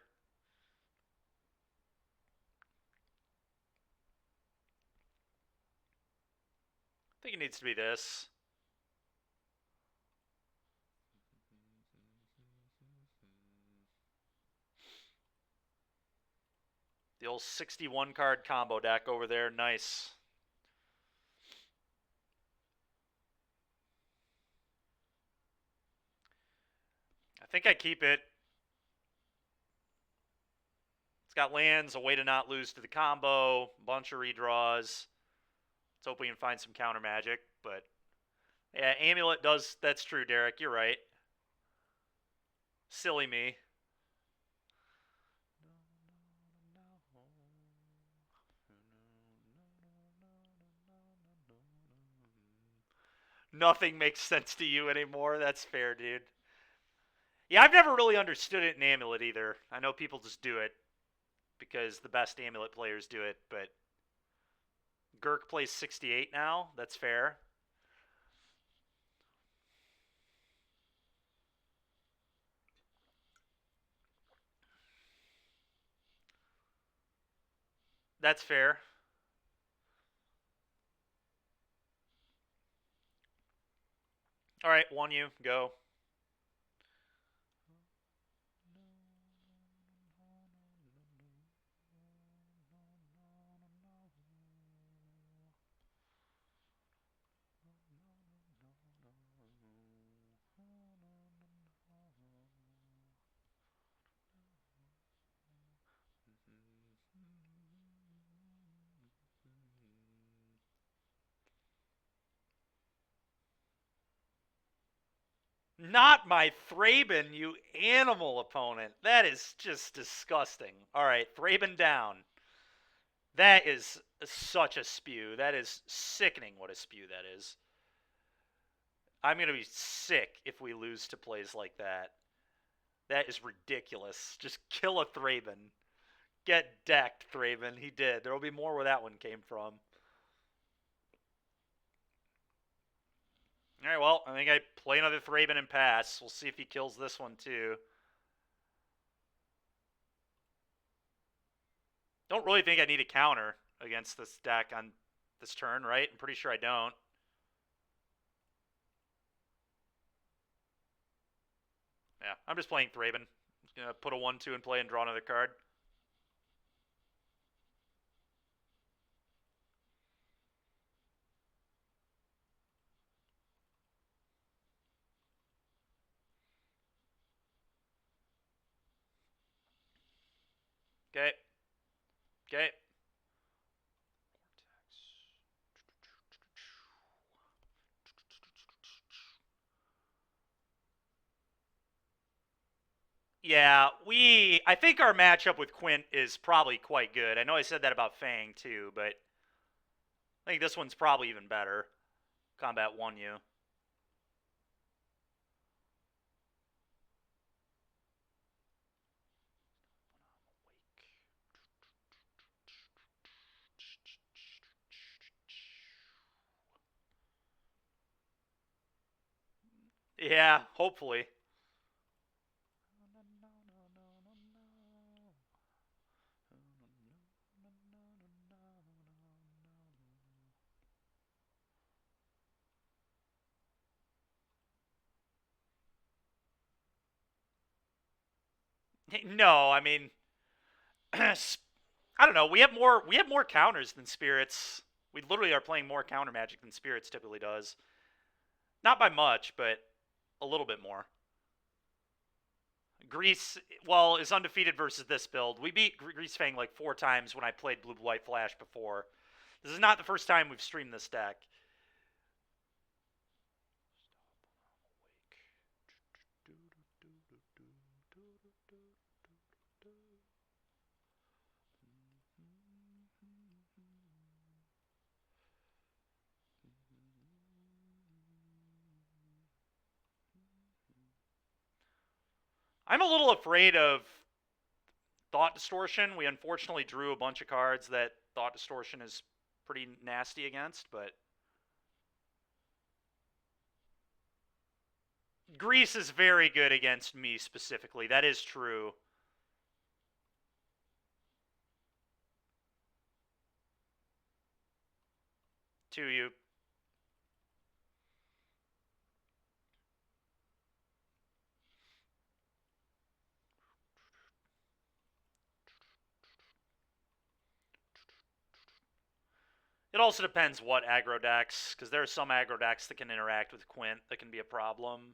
I think it needs to be this. The old 61 card combo deck over there. Nice. I think I keep it. It's got lands, a way to not lose to the combo, bunch of redraws. Let's hope we can find some counter magic. But yeah, Amulet does. That's true, Derek. You're right. Silly me. Nothing makes sense to you anymore. That's fair, dude. Yeah, I've never really understood it in Amulet either. I know people just do it because the best Amulet players do it, but Gurk plays 68 now. That's fair. That's fair. All right, one you go. Not my Thraben, you animal opponent. That is just disgusting. All right, Thraben down. That is such a spew. That is sickening what a spew that is. I'm going to be sick if we lose to plays like that. That is ridiculous. Just kill a Thraben. Get decked, Thraben. He did. There will be more where that one came from. All right, well, I think I play another Thraben and pass. We'll see if he kills this one, too. Don't really think I need a counter against this deck on this turn, right? I'm pretty sure I don't. Yeah, I'm just playing Thraben. Just gonna put a 1-2 in play and draw another card. Okay. Okay. Yeah, I think our matchup with Quint is probably quite good. I know I said that about Fang too, but I think this one's probably even better. Combat 1U. Yeah, hopefully. No, I mean, I don't know. We have more counters than Spirits. We literally are playing more counter Magic than Spirits typically does. Not by much, but a little bit more. Grease, well, is undefeated versus this build. We beat Grease Fang like 4 times when I played Blue White Flash before. This is not the first time we've streamed this deck. I'm a little afraid of Thought Distortion. We unfortunately drew a bunch of cards that Thought Distortion is pretty nasty against, but Grease is very good against me specifically. That is true. To you. It also depends what aggro decks, because there are some aggro decks that can interact with Quint that can be a problem.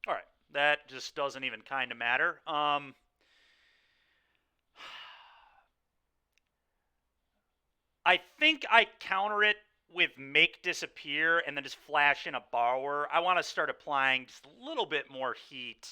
All right, that just doesn't even kind of matter. I think I counter it with Make Disappear and then just flash in a Borrower. I want to start applying just a little bit more heat.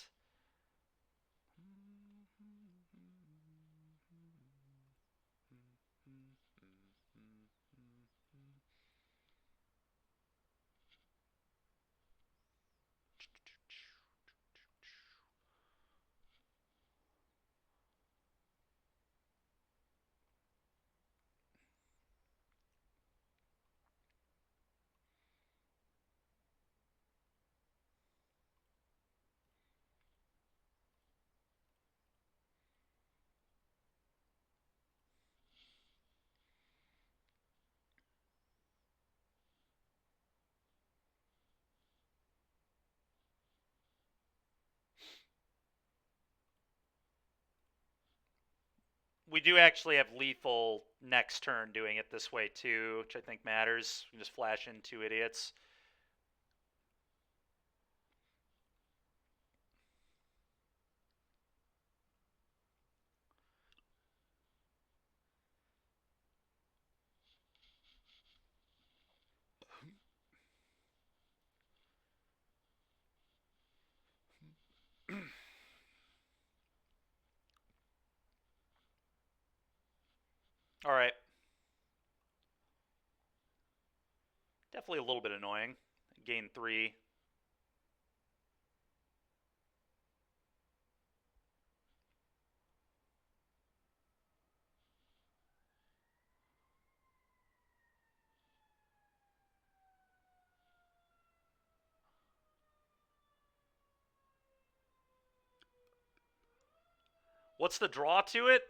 We do actually have lethal next turn doing it this way too, which I think matters. We can just flash in 2 idiots. All right. Definitely a little bit annoying. Gain 3. What's the draw to it?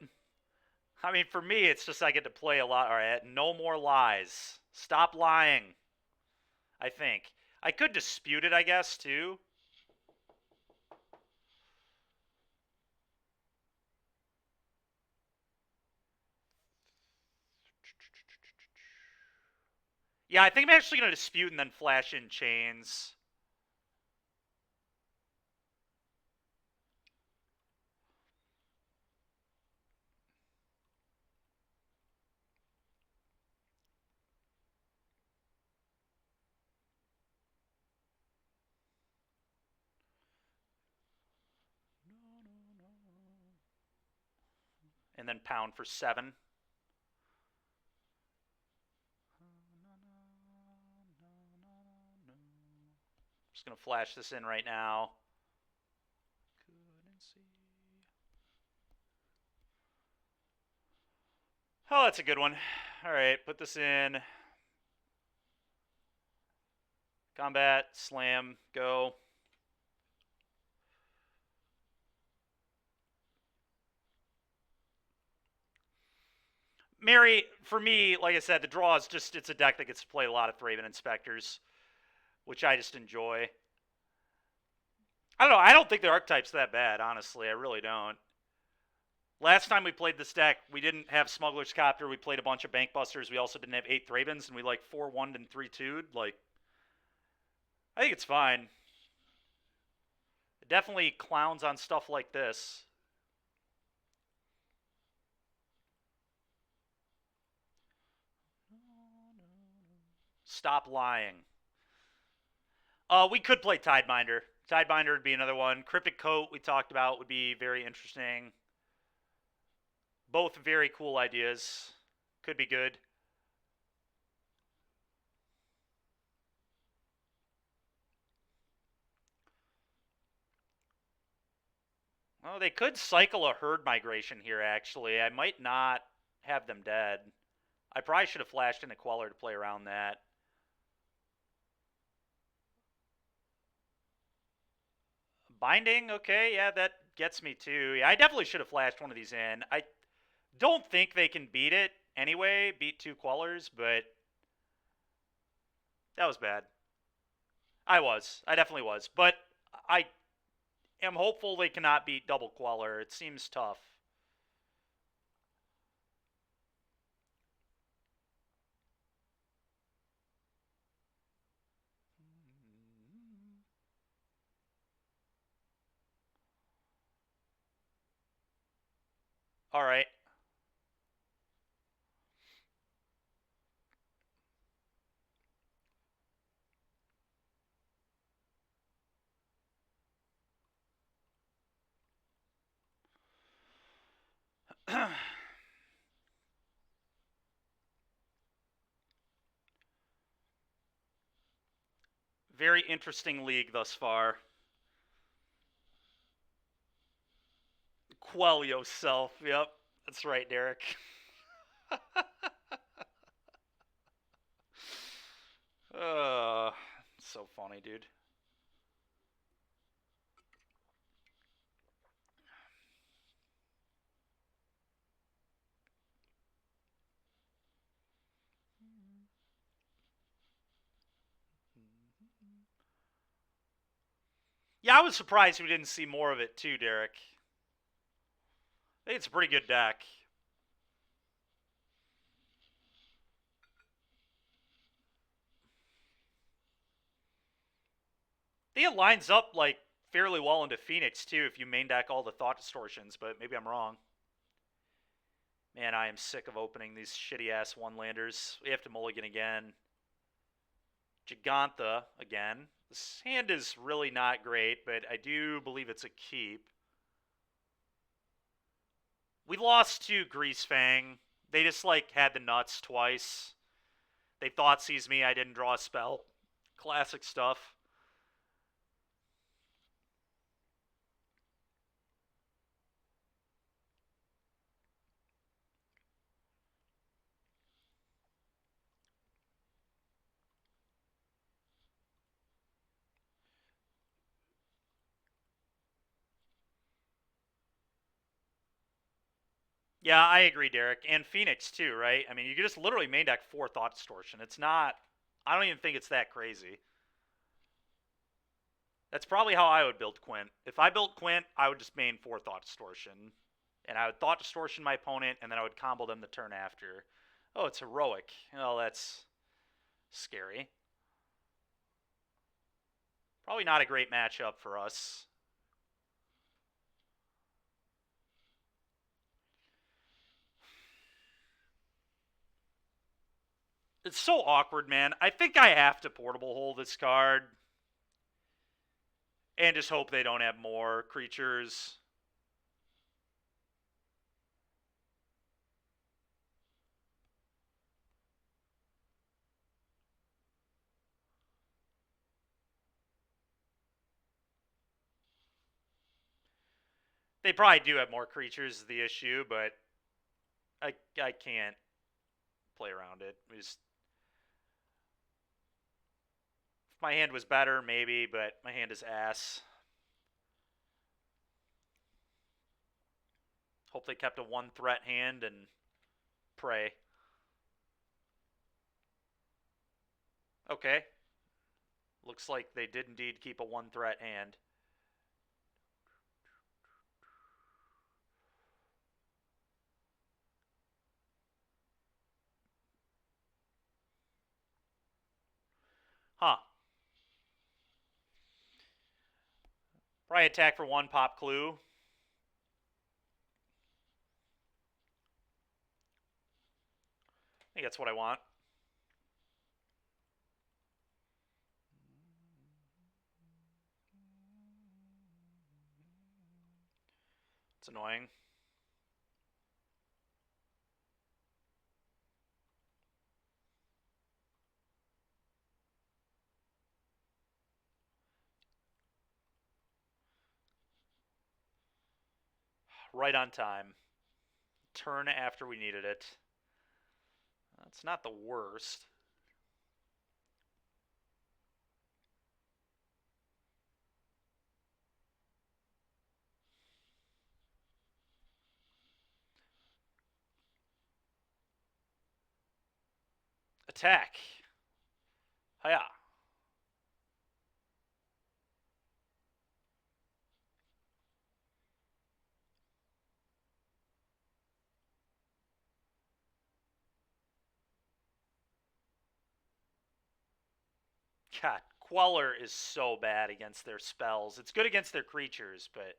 I mean, for me, it's just I get to play a lot. All right, no more lies. Stop lying. I think I could dispute it, I guess, too. Yeah, I think I'm actually going to dispute and then flash in chains. And then pound for 7. Just going to flash this in right now. Oh, that's a good one. All right, put this in. Combat, slam, go. Mary, for me, like I said, the draw is just, it's a deck that gets to play a lot of Thraben Inspectors, which I just enjoy. I don't know, I don't think the archetype's that bad, honestly. I really don't. Last time we played this deck, we didn't have Smuggler's Copter. We played a bunch of Bankbusters. We also didn't have 8 Thrabens, and we like 4-1'd and 3-2'd. Like, I think it's fine. It definitely clowns on stuff like this. Stop lying. We could play Tidebinder. Tidebinder would be another one. Cryptic Coat, we talked about, would be very interesting. Both very cool ideas. Could be good. Well, they could cycle a herd migration here, actually. I might not have them dead. I probably should have flashed in a Queller to play around that. Binding, okay, yeah, that gets me too. Yeah, I definitely should have flashed one of these in. I don't think they can beat it anyway, beat 2 Quellers, but that was bad. I definitely was. But I am hopeful they cannot beat double Queller. It seems tough. All right. Very interesting league thus far. Quell yourself. Yep, that's right, Derek. So funny, dude. Yeah, I was surprised we didn't see more of it too, Derek. I think it's a pretty good deck. I think it lines up like fairly well into Phoenix too if you main deck all the Thought Distortions, but maybe I'm wrong. Man, I am sick of opening these shitty ass one landers. We have to mulligan again. Gigantha again. This hand is really not great, but I do believe it's a keep. We lost to Greasefang. They just like had the nuts twice. They thought sees me. I didn't draw a spell. Classic stuff. Yeah, I agree, Derek. And Phoenix too, right? I mean, you could just literally main deck 4 Thought Distortion. It's not. I don't even think it's that crazy. That's probably how I would build Quint. If I built Quint, I would just main 4 Thought Distortion. And I would Thought Distortion my opponent, and then I would combo them the turn after. Oh, it's heroic. Oh, that's scary. Probably not a great matchup for us. It's so awkward, man. I think I have to portable hole this card and just hope they don't have more creatures. They probably do have more creatures is the issue, but I can't play around it. If my hand was better, maybe, but my hand is ass. Hope they kept a 1 threat hand and pray. Okay. Looks like they did indeed keep a 1 threat hand. Huh. Probably attack for 1 pop clue. I think that's what I want. It's annoying. Right on time. Turn after we needed it. That's not the worst. Attack. Hiya. God, Queller is so bad against their spells. It's good against their creatures, but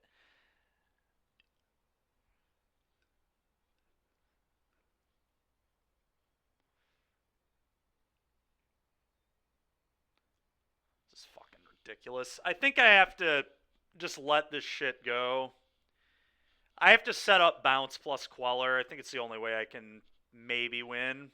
this is fucking ridiculous. I think I have to just let this shit go. I have to set up bounce plus Queller. I think it's the only way I can maybe win.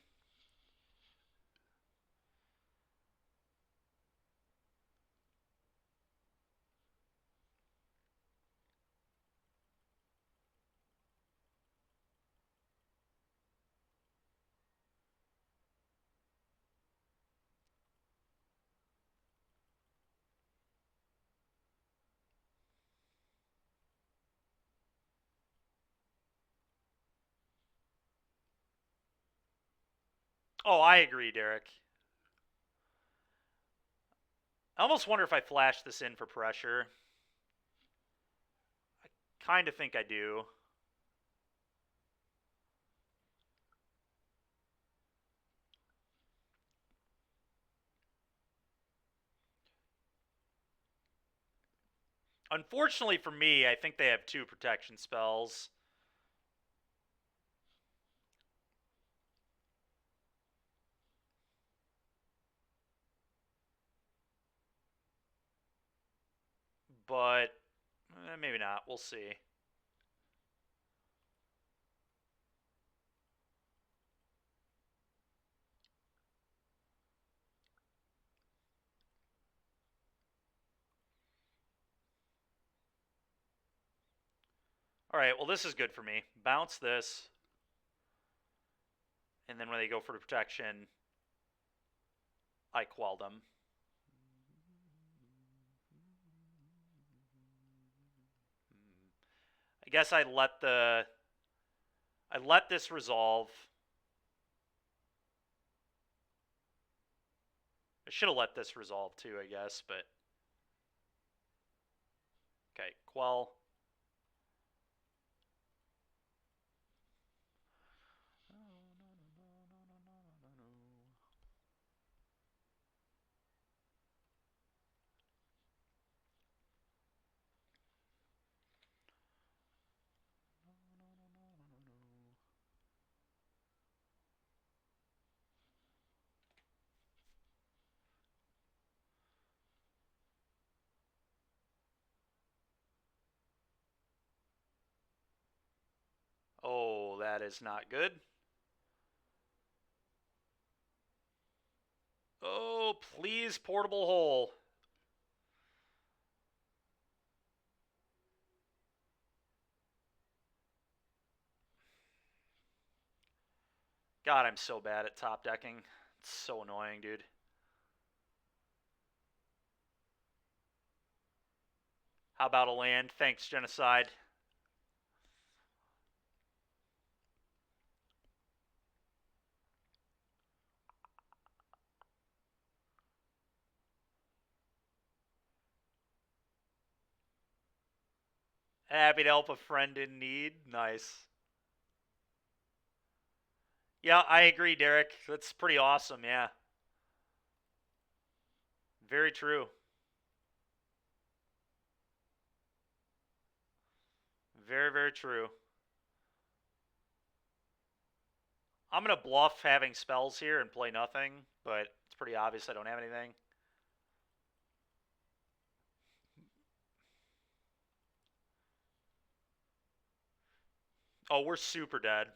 Oh, I agree, Derek. I almost wonder if I flash this in for pressure. I kind of think I do. Unfortunately for me, I think they have 2 protection spells. But maybe not. We'll see. All right, well, this is good for me. Bounce this, and then when they go for the protection, I quell them. I guess I let this resolve. I should have let this resolve too, I guess, but okay, quell. Oh, that is not good. Oh, please, portable hole. God, I'm so bad at top decking. It's so annoying, dude. How about a land? Thanks, Genocide. Happy to help a friend in need. Nice. Yeah, I agree, Derek. That's pretty awesome, yeah. Very true. Very, very true. I'm going to bluff having spells here and play nothing, but it's pretty obvious I don't have anything. Oh, we're super dead.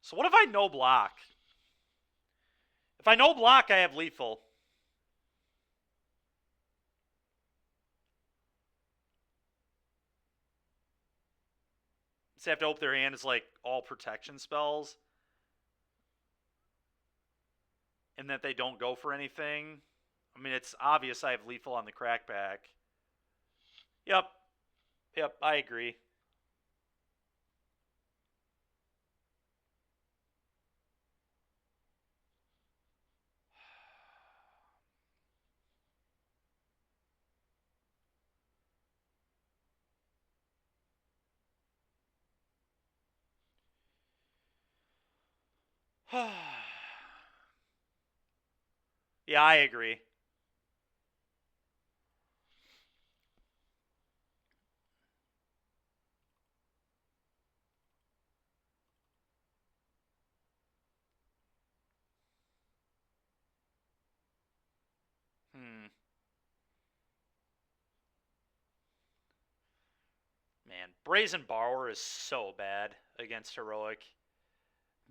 So what if I no block? If I no block, I have lethal. So I have to hope their hand is like all protection spells. And that they don't go for anything. I mean, it's obvious I have lethal on the crackback. Yep. Yep, I agree. Yeah, I agree. Hmm. Man, Brazen Borrower is so bad against Heroic.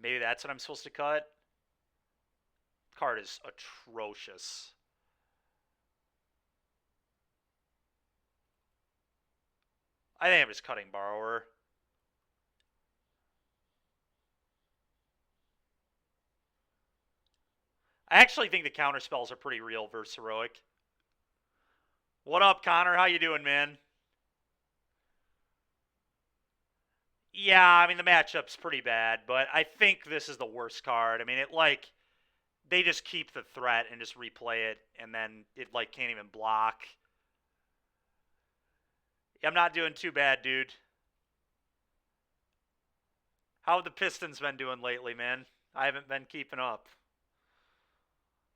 Maybe that's what I'm supposed to cut. Card is atrocious. I think I'm just cutting Borrower. I actually think the counter spells are pretty real versus Heroic. What up, Connor? How you doing, man? Yeah, I mean the matchup's pretty bad, but I think this is the worst card. I mean, it like they just keep the threat and just replay it, and then it like can't even block. I'm not doing too bad, dude. How have the Pistons been doing lately, man? I haven't been keeping up.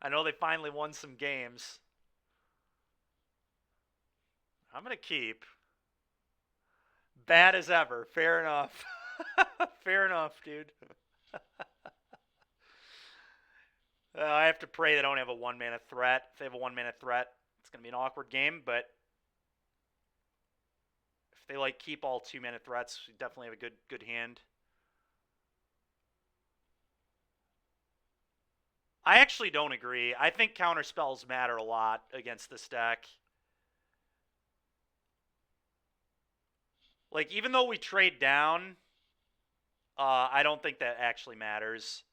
I know they finally won some games. I'm gonna keep. Bad as ever. Fair enough. Fair enough, dude. I have to pray they don't have a 1-mana threat. If they have a 1-mana threat, it's gonna be an awkward game. But if they like keep all 2-mana threats, we definitely have a good hand. I actually don't agree. I think counter spells matter a lot against this deck. Like, even though we trade down, I don't think that actually matters.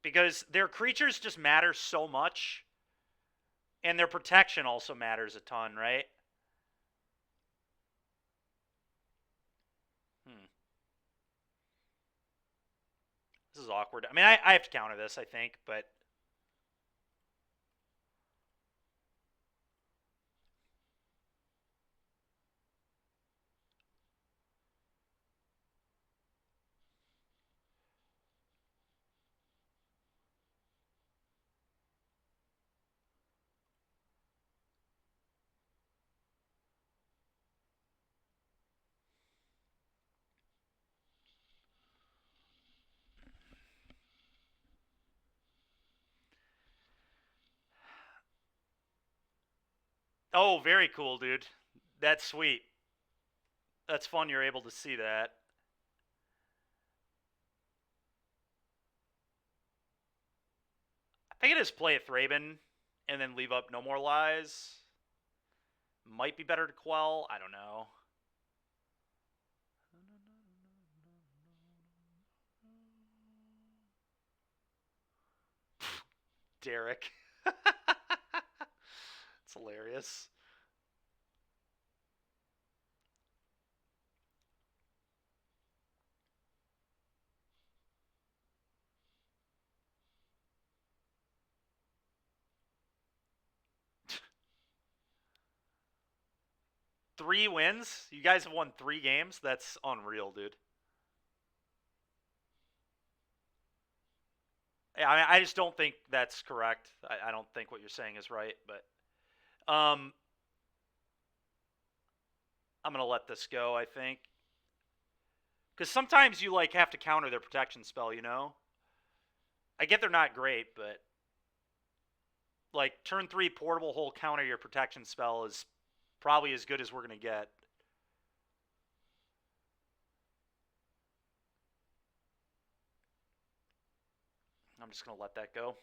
Because their creatures just matter so much. And their protection also matters a ton, right? Hmm. This is awkward. I mean, I have to counter this, I think, but... Oh, very cool, dude. That's sweet. That's fun you're able to see that. I think it is play a Thraben and then leave up No More Lies. Might be better to Quell. I don't know. Derek. It's hilarious. Three wins? You guys have won 3 games? That's unreal, dude. Yeah, I mean, I just don't think that's correct. I don't think what you're saying is right, but I'm gonna let this go, I think. Because sometimes you like have to counter their protection spell, you know? I get they're not great, but like turn 3 portable hole counter your protection spell is probably as good as we're gonna get. I'm just gonna let that go.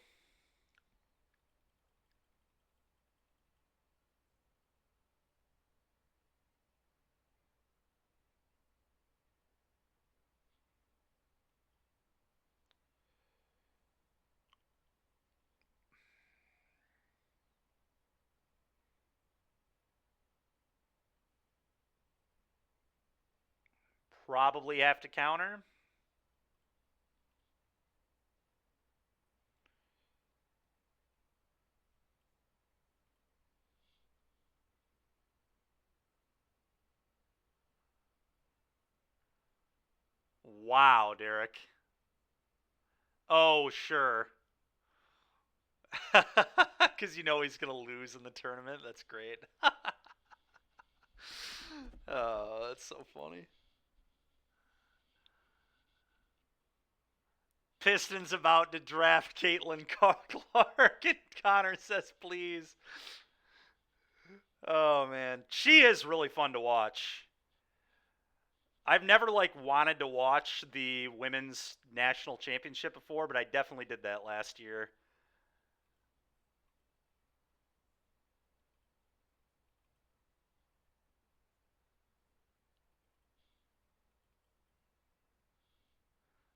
Probably have to counter. Wow, Derek. Oh, sure. Because you know he's going to lose in the tournament. That's great. Oh, that's so funny. Pistons about to draft Caitlin Clark, and Connor says, please. Oh, man. She is really fun to watch. I've never like wanted to watch the women's national championship before, but I definitely did that last year.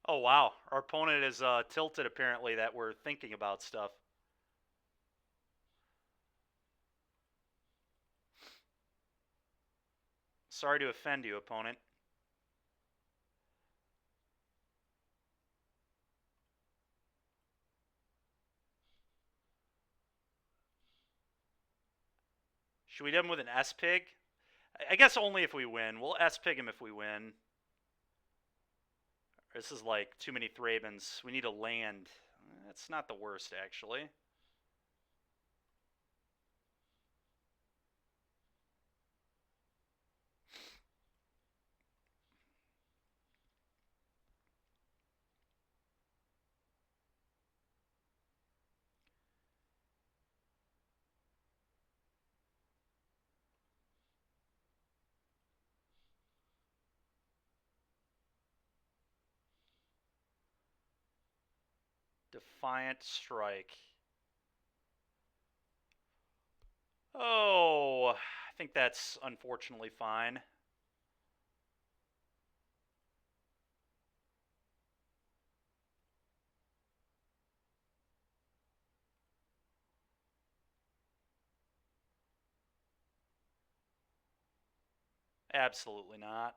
Oh wow, our opponent is tilted apparently that we're thinking about stuff. Sorry to offend you, opponent. Should we do him with an S pig? I guess only if we win. We'll S pig him if we win. This is like too many Thrabens. We need a land. That's not the worst actually. Defiant Strike. Oh, I think that's unfortunately fine. Absolutely not.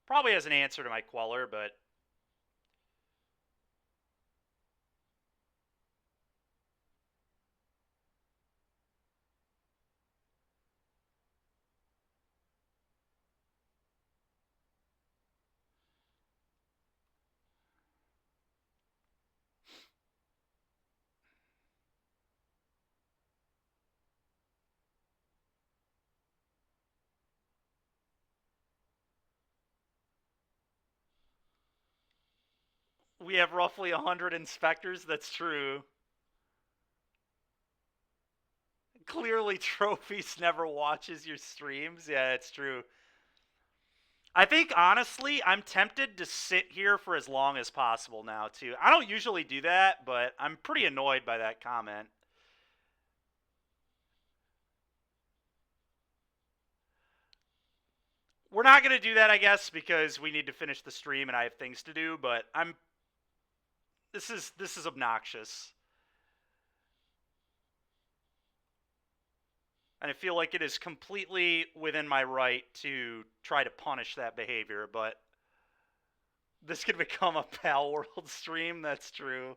Probably has an answer to my Queller, but we have roughly 100 inspectors. That's true. Clearly, Trophies never watches your streams. Yeah, it's true. I think, honestly, I'm tempted to sit here for as long as possible now, too. I don't usually do that, but I'm pretty annoyed by that comment. We're not going to do that, I guess, because we need to finish the stream and I have things to do, but I'm... This is obnoxious. And I feel like it is completely within my right to try to punish that behavior, but this could become a Pal World stream, that's true.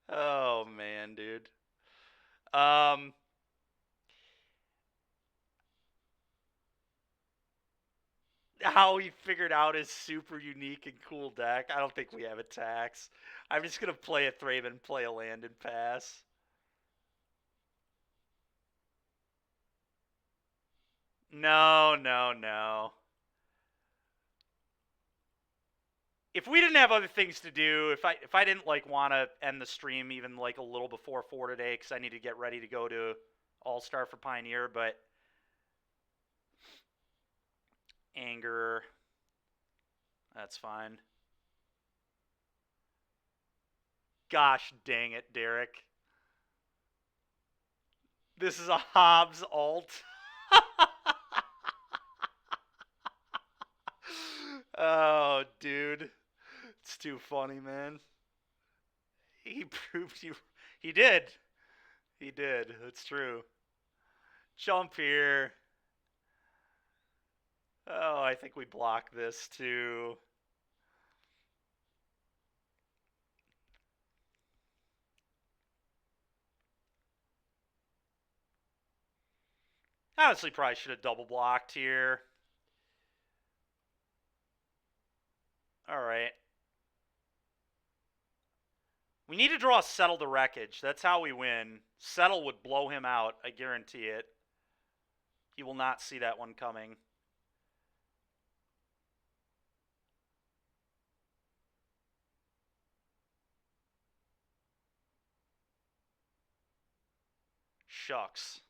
Oh, man, dude. Um, how he figured out his super unique and cool deck. I don't think we have attacks. I'm just going to play a Thraben, play a land, and pass. No, no, no. If we didn't have other things to do, if I didn't like want to end the stream even like a little before 4 today because I need to get ready to go to All-Star for Pioneer, but anger, that's fine. Gosh dang it, Derek. This is a Hobbs alt. Oh, dude. It's too funny, man. He proved you. He did. He did. That's true. Jump here. Oh, I think we block this too. Honestly, probably should have double blocked here. All right. We need to draw Settle the Wreckage. That's how we win. Settle would blow him out. I guarantee it. He will not see that one coming. Shucks.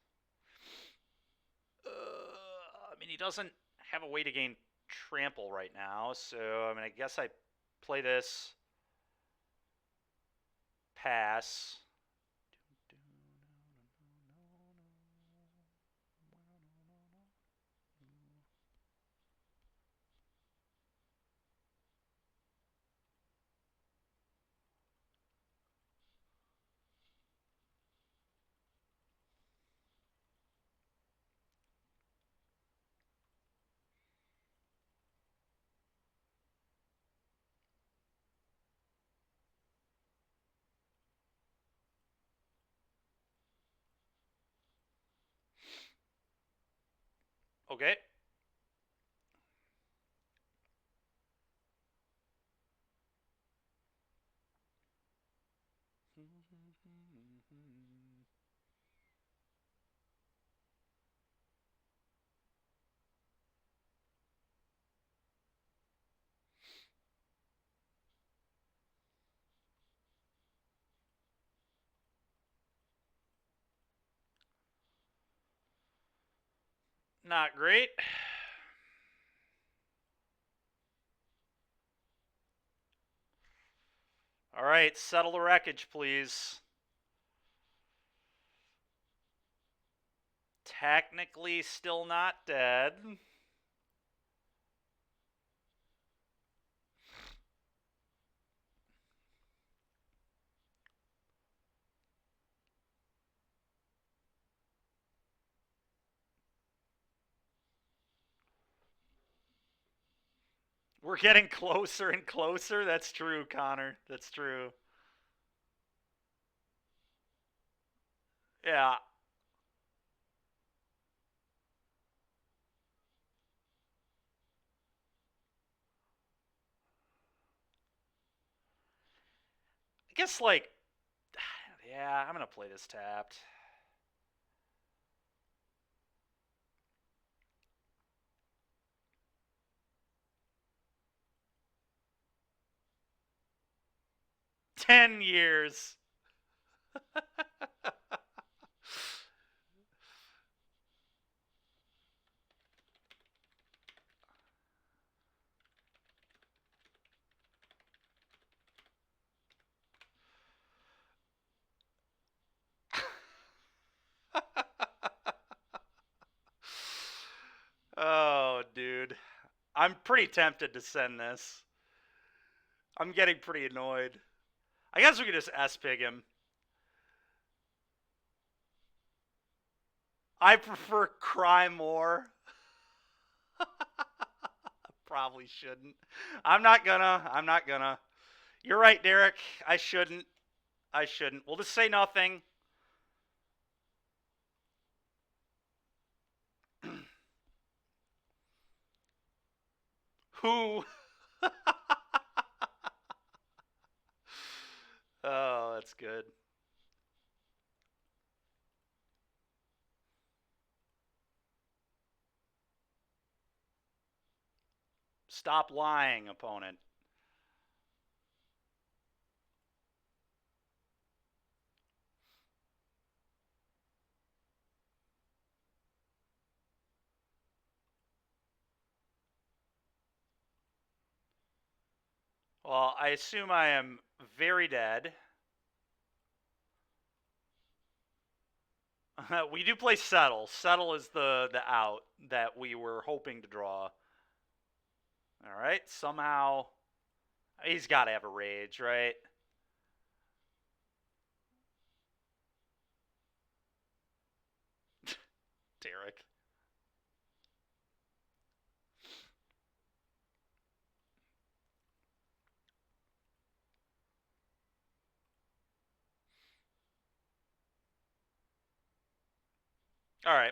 I mean, he doesn't have a way to gain trample right now, so I mean, I guess I play this. Pass. Okay. Not great. All right, settle the wreckage, please. Technically still not dead. We're getting closer and closer. That's true, Connor. That's true. Yeah. I guess, like, yeah, I'm going to play this tapped. $10. Oh, dude. I'm pretty tempted to send this. I'm getting pretty annoyed. I guess we could just S-pig him. I prefer cry more. Probably shouldn't. I'm not gonna. You're right, Derek. I shouldn't. We'll just say nothing. Who? Oh, that's good. Stop lying, opponent. Well, I assume I am very dead. We do play settle. Settle is the out that we were hoping to draw. All right, somehow he's got to have a rage, right? Derek. All right.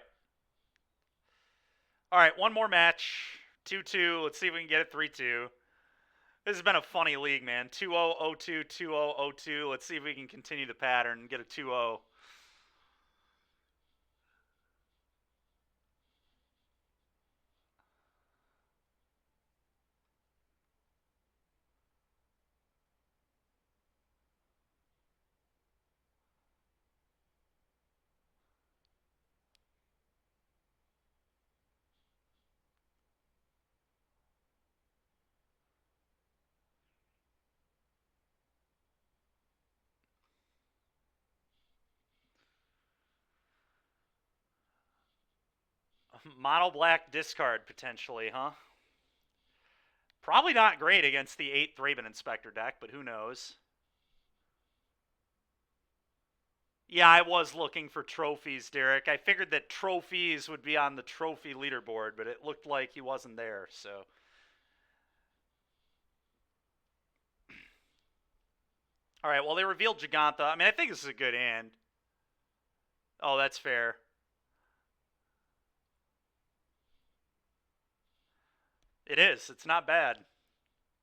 All right, one more match. 2-2. Let's see if we can get it 3-2. This has been a funny league, man. 2-0, 0-2, 2-0, 0-2. Let's see if we can continue the pattern and get a 2-0. Mono black discard, potentially, huh? Probably not great against the 8 Thraben Inspector deck, but who knows? Yeah, I was looking for trophies, Derek. I figured that trophies would be on the trophy leaderboard, but it looked like he wasn't there, so. All right, well, they revealed Gigantha. I mean, I think this is a good hand. Oh, that's fair. It is. It's not bad.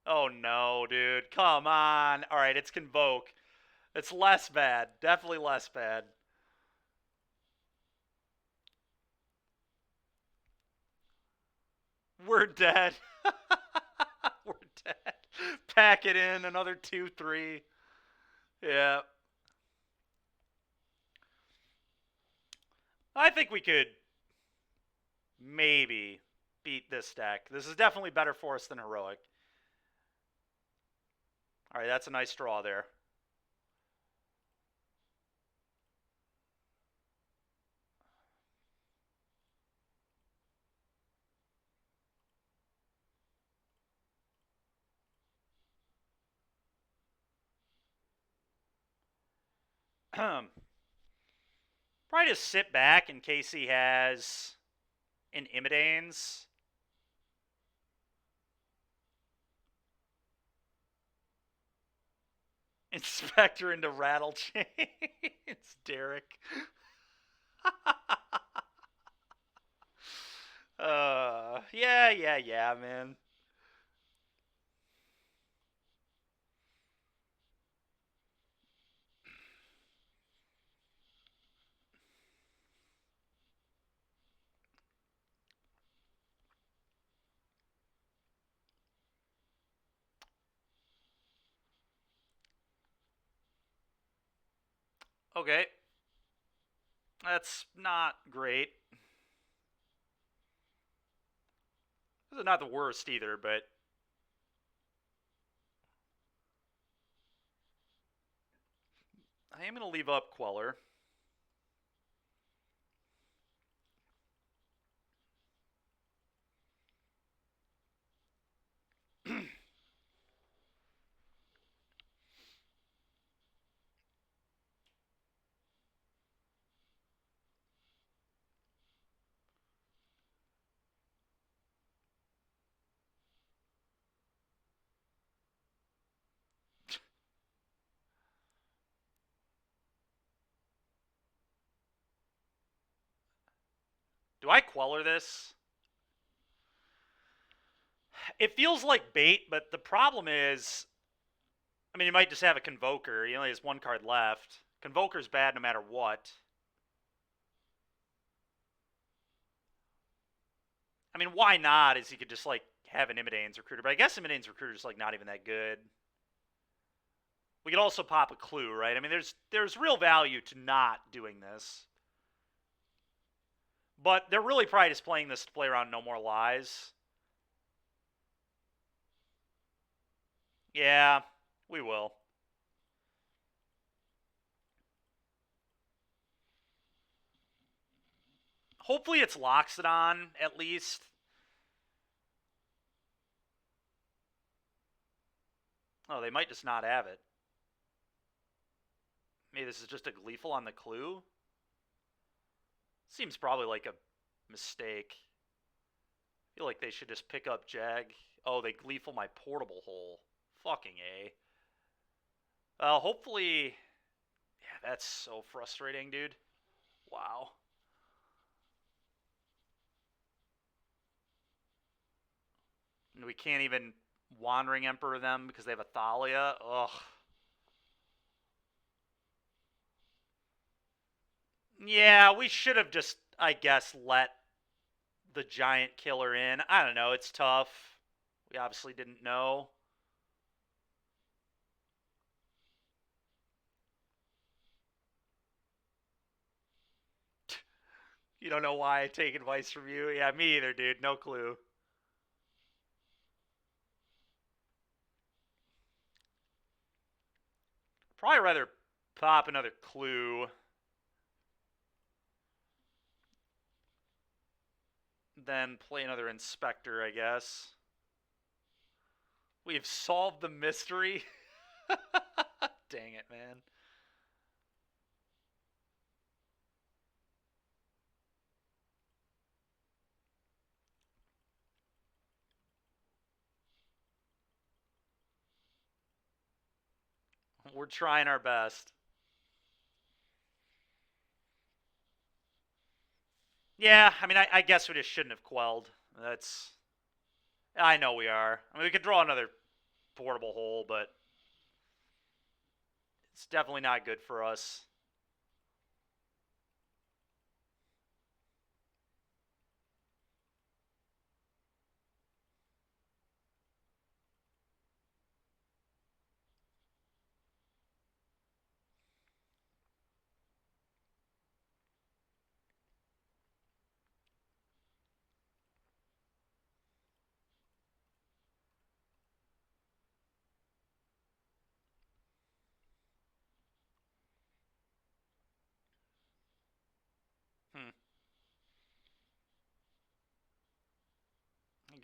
Oh, no, dude. Come on. All right, it's Convoke. It's less bad. Definitely less bad. We're dead. We're dead. Pack it in. Another 2-3. Yeah. I think we could. maybe beat this deck. This is definitely better for us than Heroic. All right, that's a nice draw there. Probably just sit back in case he has an Imidanes. Inspector into Rattle Chains. Derek. Yeah, man. Okay. That's not great. This is not the worst either, but I am going to leave up Queller. Do I Queller this? It feels like bait, but the problem is, I mean, he might just have a Convoker. He only has one card left. Convoker's bad no matter what. I mean, why not? Is he could just, like, have an Imidane's Recruiter. But I guess Imidane's Recruiter is, like, not even that good. We could also pop a Clue, right? I mean, there's real value to not doing this. But they're really probably just playing this to play around No More Lies. Yeah, we will. Hopefully it's Loxodon, at least. Oh, they might just not have it. Maybe this is just a Gleeful on the Clue? Seems probably like a mistake. I feel like they should just pick up Jag. Oh, they Gleeful my Portable Hole. Fucking A. Hopefully... Yeah, that's so frustrating, dude. Wow. And we can't even Wandering Emperor them because they have a Thalia. Ugh. Yeah, we should have just, I guess, let the giant killer in. I don't know. It's tough. We obviously didn't know. You don't know why I take advice from you? Yeah, me either, dude. No clue. Probably rather pop another clue than play another inspector, I guess. We have solved the mystery. Dang it, man. We're trying our best. Yeah, I mean, I guess we just shouldn't have quelled. That's. I know we are. I mean, we could draw another portable hole, but it's definitely not good for us.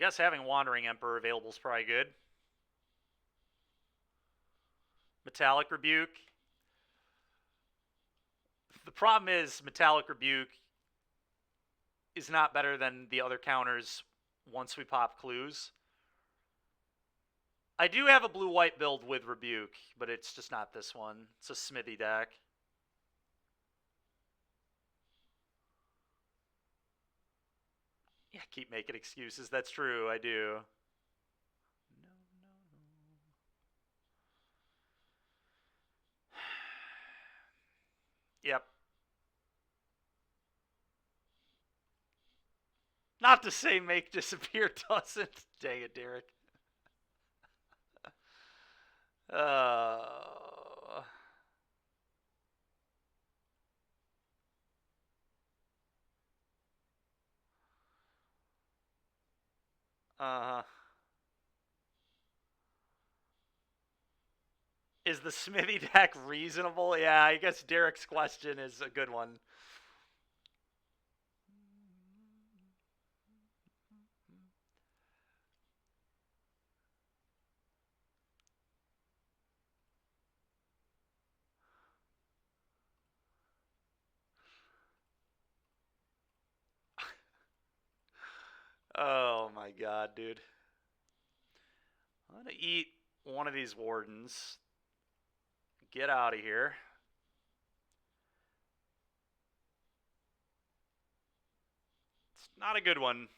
guess having Wandering Emperor available is probably good. Metallic Rebuke. The problem is Metallic Rebuke is not better than the other counters once we pop clues. I do have a blue-white build with Rebuke, but it's just not this one. It's a Smithy deck. Yeah, keep making excuses. That's true, I do. Yep. Not to say make disappear doesn't. Dang it, Derek. Uh, uh, is the Smithy deck reasonable? Yeah, I guess Derek's question is a good one. Oh my god, dude. I'm gonna eat one of these wardens. Get out of here. It's not a good one.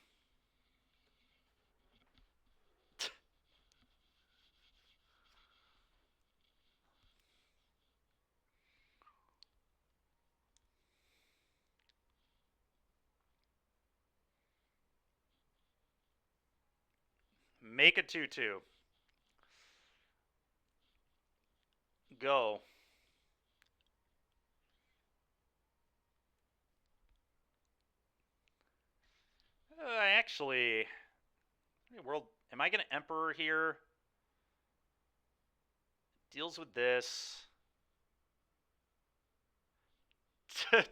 Make a 2-2. Go. Actually, world. Am I gonna Emperor here? Deals with this.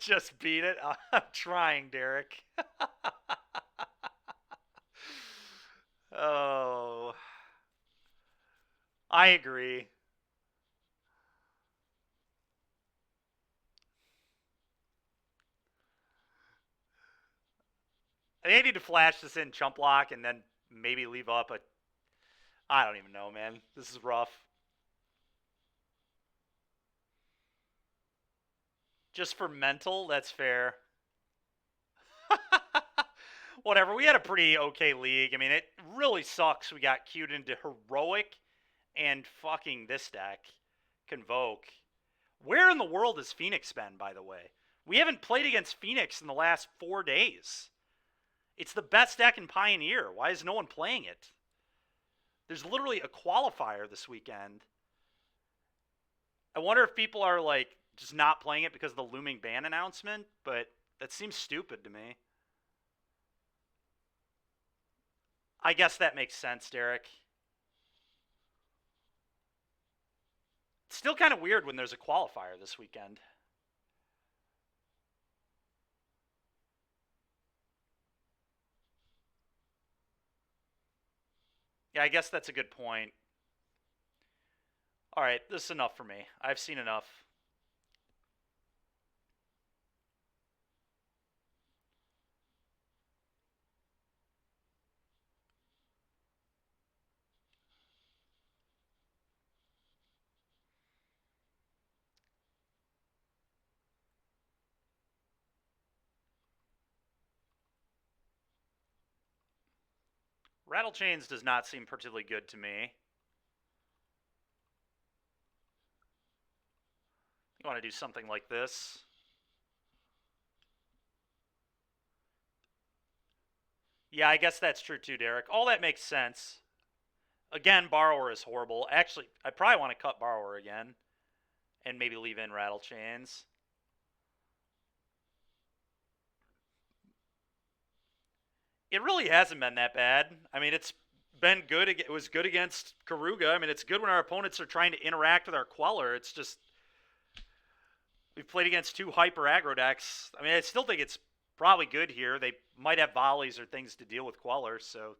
Just beat it. I'm trying, Derek. Oh, I agree. I need to flash this in chump block and then maybe leave up a. I don't even know, man. This is rough. Just for mental, that's fair. Whatever. We had a pretty okay league. I mean, it really sucks we got queued into Heroic and fucking this deck. Convoke. Where in the world has Phoenix been, by the way? We haven't played against Phoenix in the last 4 days. It's the best deck in Pioneer. Why is no one playing it? There's literally a qualifier this weekend. I wonder if people are like just not playing it because of the looming ban announcement, but that seems stupid to me. I guess that makes sense, Derek. It's still kind of weird when there's a qualifier this weekend. Yeah, I guess that's a good point. All right, this is enough for me. I've seen enough. Rattle Chains does not seem particularly good to me. You want to do something like this. Yeah, I guess that's true too, Derek. All that makes sense. Again, Borrower is horrible. Actually, I probably want to cut Borrower again and maybe leave in Rattle Chains. It really hasn't been that bad. I mean, it's been good. It was good against Karuga. I mean, it's good when our opponents are trying to interact with our Queller. It's just we've played against 2 hyper aggro decks. I mean, I still think it's probably good here. They might have volleys or things to deal with Queller, so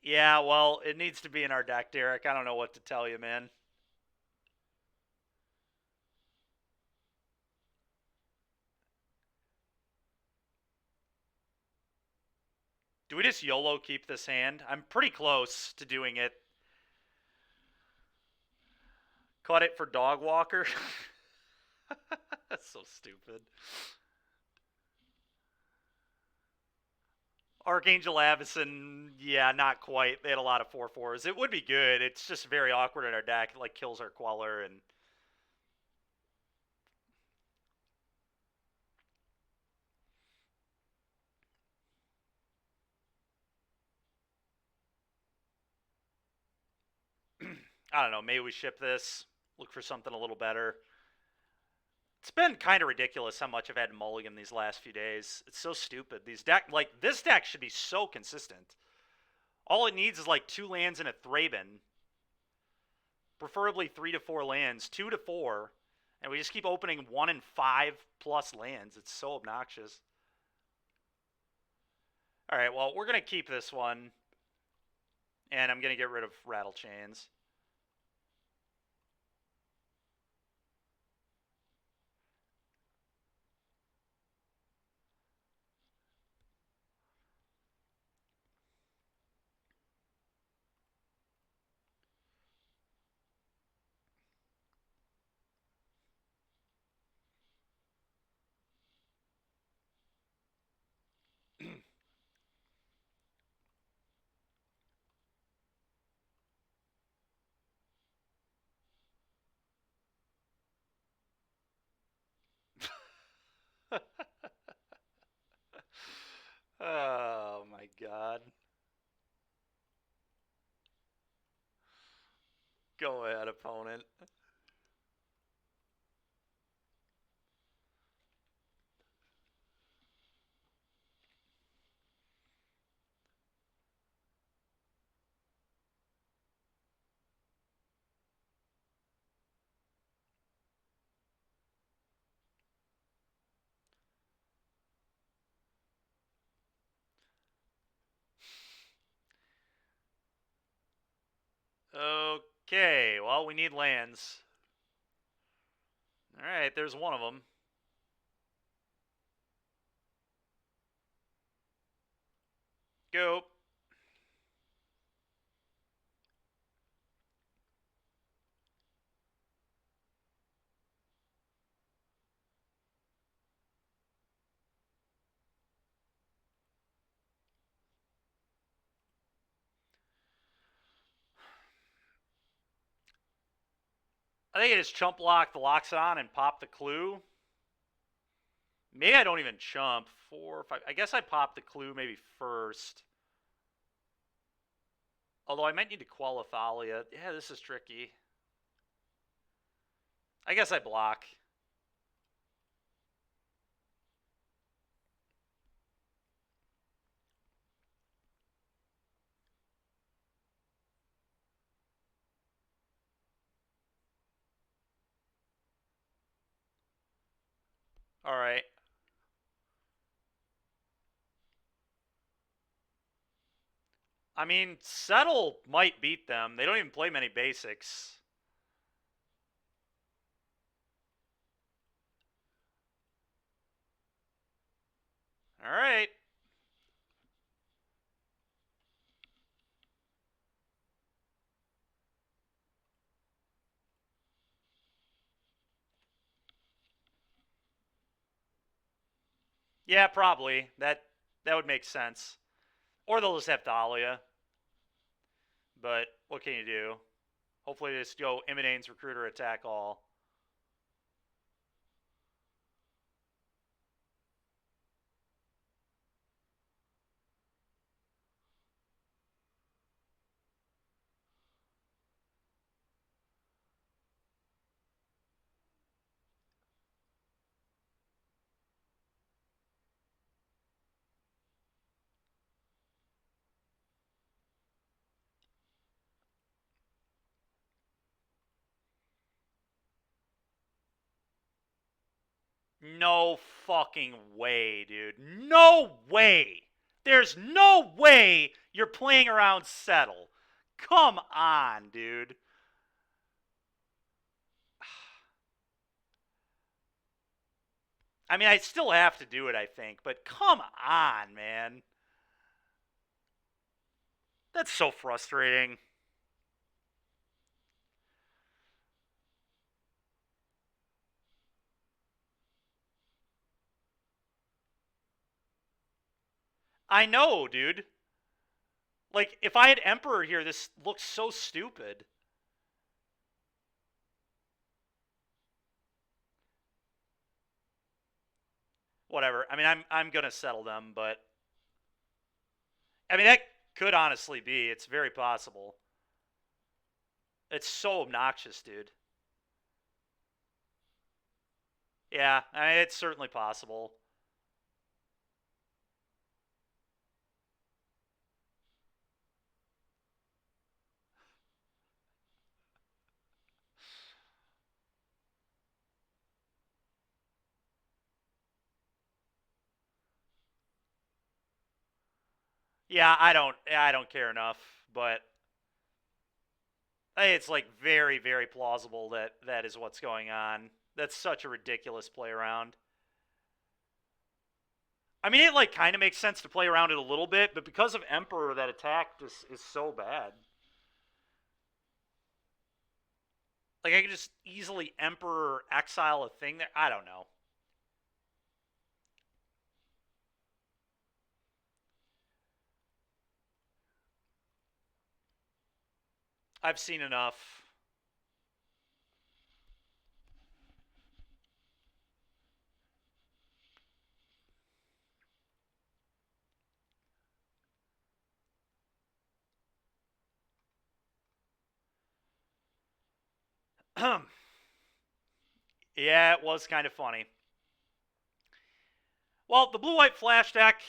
Yeah, well, it needs to be in our deck, Derek. I don't know what to tell you, man. Do we just YOLO keep this hand? I'm pretty close to doing it. Cut it for Dog Walker. That's so stupid. Archangel Avacyn, yeah, not quite. They had a lot of 4/4s. It would be good. It's just very awkward in our deck. It like kills our Queller and I don't know. Maybe we ship this. Look for something a little better. It's been kind of ridiculous how much I've had mulligan these last few days. It's so stupid. These deck, like this deck, should be so consistent. All it needs is like 2 lands and a Thraben, preferably 3 to 4 lands, 2 to 4, and we just keep opening 1 and 5+ lands. It's so obnoxious. All right, well, we're gonna keep this one, and I'm gonna get rid of Rattle Chains. Oh my god. Go ahead, opponent. Okay, well, we need lands. All right, there's one of them. Go. I think I just chump block the Loxodon and pop the clue. Maybe I don't even chump. 4 or 5. I guess I pop the clue maybe first. Although I might need to quell Thalia. Yeah, this is tricky. I guess I block. All right. I mean, Settle might beat them. They don't even play many basics. All right. Yeah, probably. That would make sense. Or they'll just have Thalia. But what can you do? Hopefully they just go Immodane's Recruiter attack all. No fucking way, dude. No way! There's no way you're playing around settle. Come on, dude. I mean, I still have to do it, I think, but come on, man. That's so frustrating. I know, dude. Like, if I had Emperor here, this looks so stupid. Whatever. I mean, I'm gonna settle them, but I mean that could honestly be. It's very possible. It's so obnoxious, dude. Yeah, I mean, it's certainly possible. Yeah, I don't care enough, but it's like very, very plausible that that is what's going on. That's such a ridiculous play around. I mean, it like kind of makes sense to play around it a little bit, but because of Emperor, that attack just is so bad. Like I could just easily Emperor exile a thing there. I don't know. I've seen enough. Yeah, it was kind of funny. Well, the blue-white flash deck,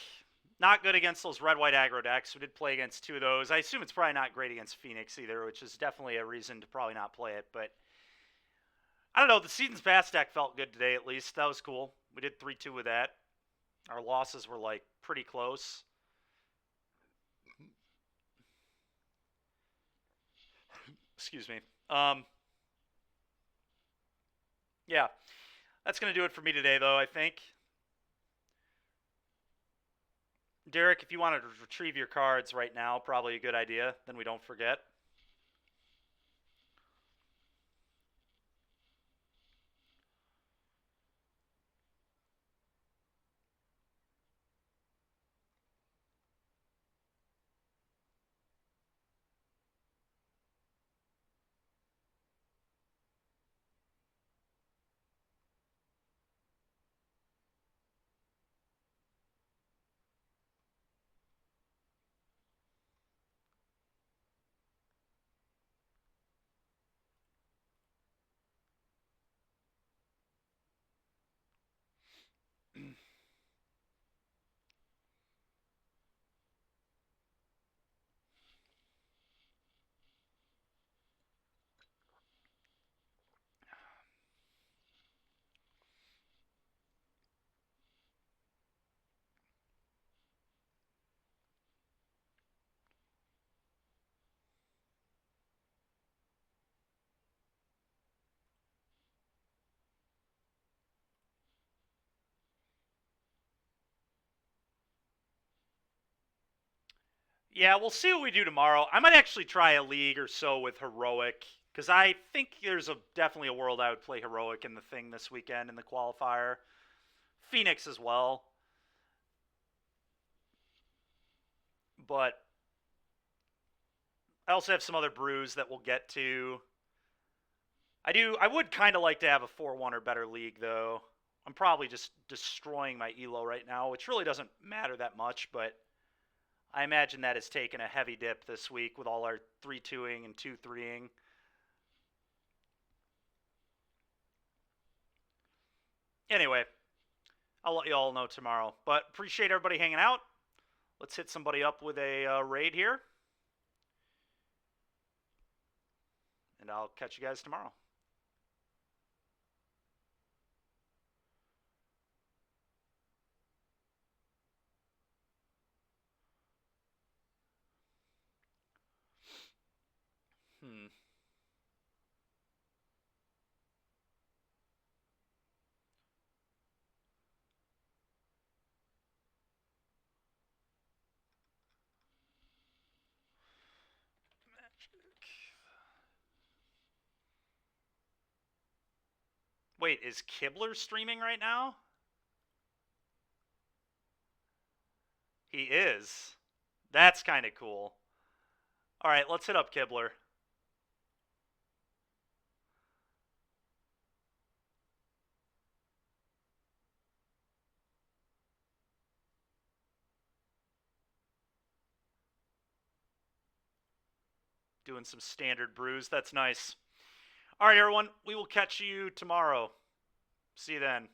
not good against those red-white aggro decks. We did play against two of those. I assume it's probably not great against Phoenix either, which is definitely a reason to probably not play it. But I don't know. The Seasons Past deck felt good today, at least. That was cool. We did 3-2 with that. Our losses were like pretty close. Excuse me. Yeah, that's gonna do it for me today, though. I think. Derek, if you wanted to retrieve your cards right now, probably a good idea. Then we don't forget. Yeah, we'll see what we do tomorrow. I might actually try a league or so with Heroic because I think there's a definitely a world I would play Heroic in the thing this weekend in the qualifier. Phoenix as well, but I also have some other brews that we'll get to. I would kind of like to have a 4-1 or better league though. I'm probably just destroying my elo right now, which really doesn't matter that much, but I imagine that has taken a heavy dip this week with all our 3-2ing and 2-3ing. Anyway, I'll let you all know tomorrow. But appreciate everybody hanging out. Let's hit somebody up with a raid here. And I'll catch you guys tomorrow. Wait, is Kibler streaming right now? He is. That's kind of cool. All right, let's hit up Kibler. Doing some standard brews. That's nice. All right, everyone. We will catch you tomorrow. See you then.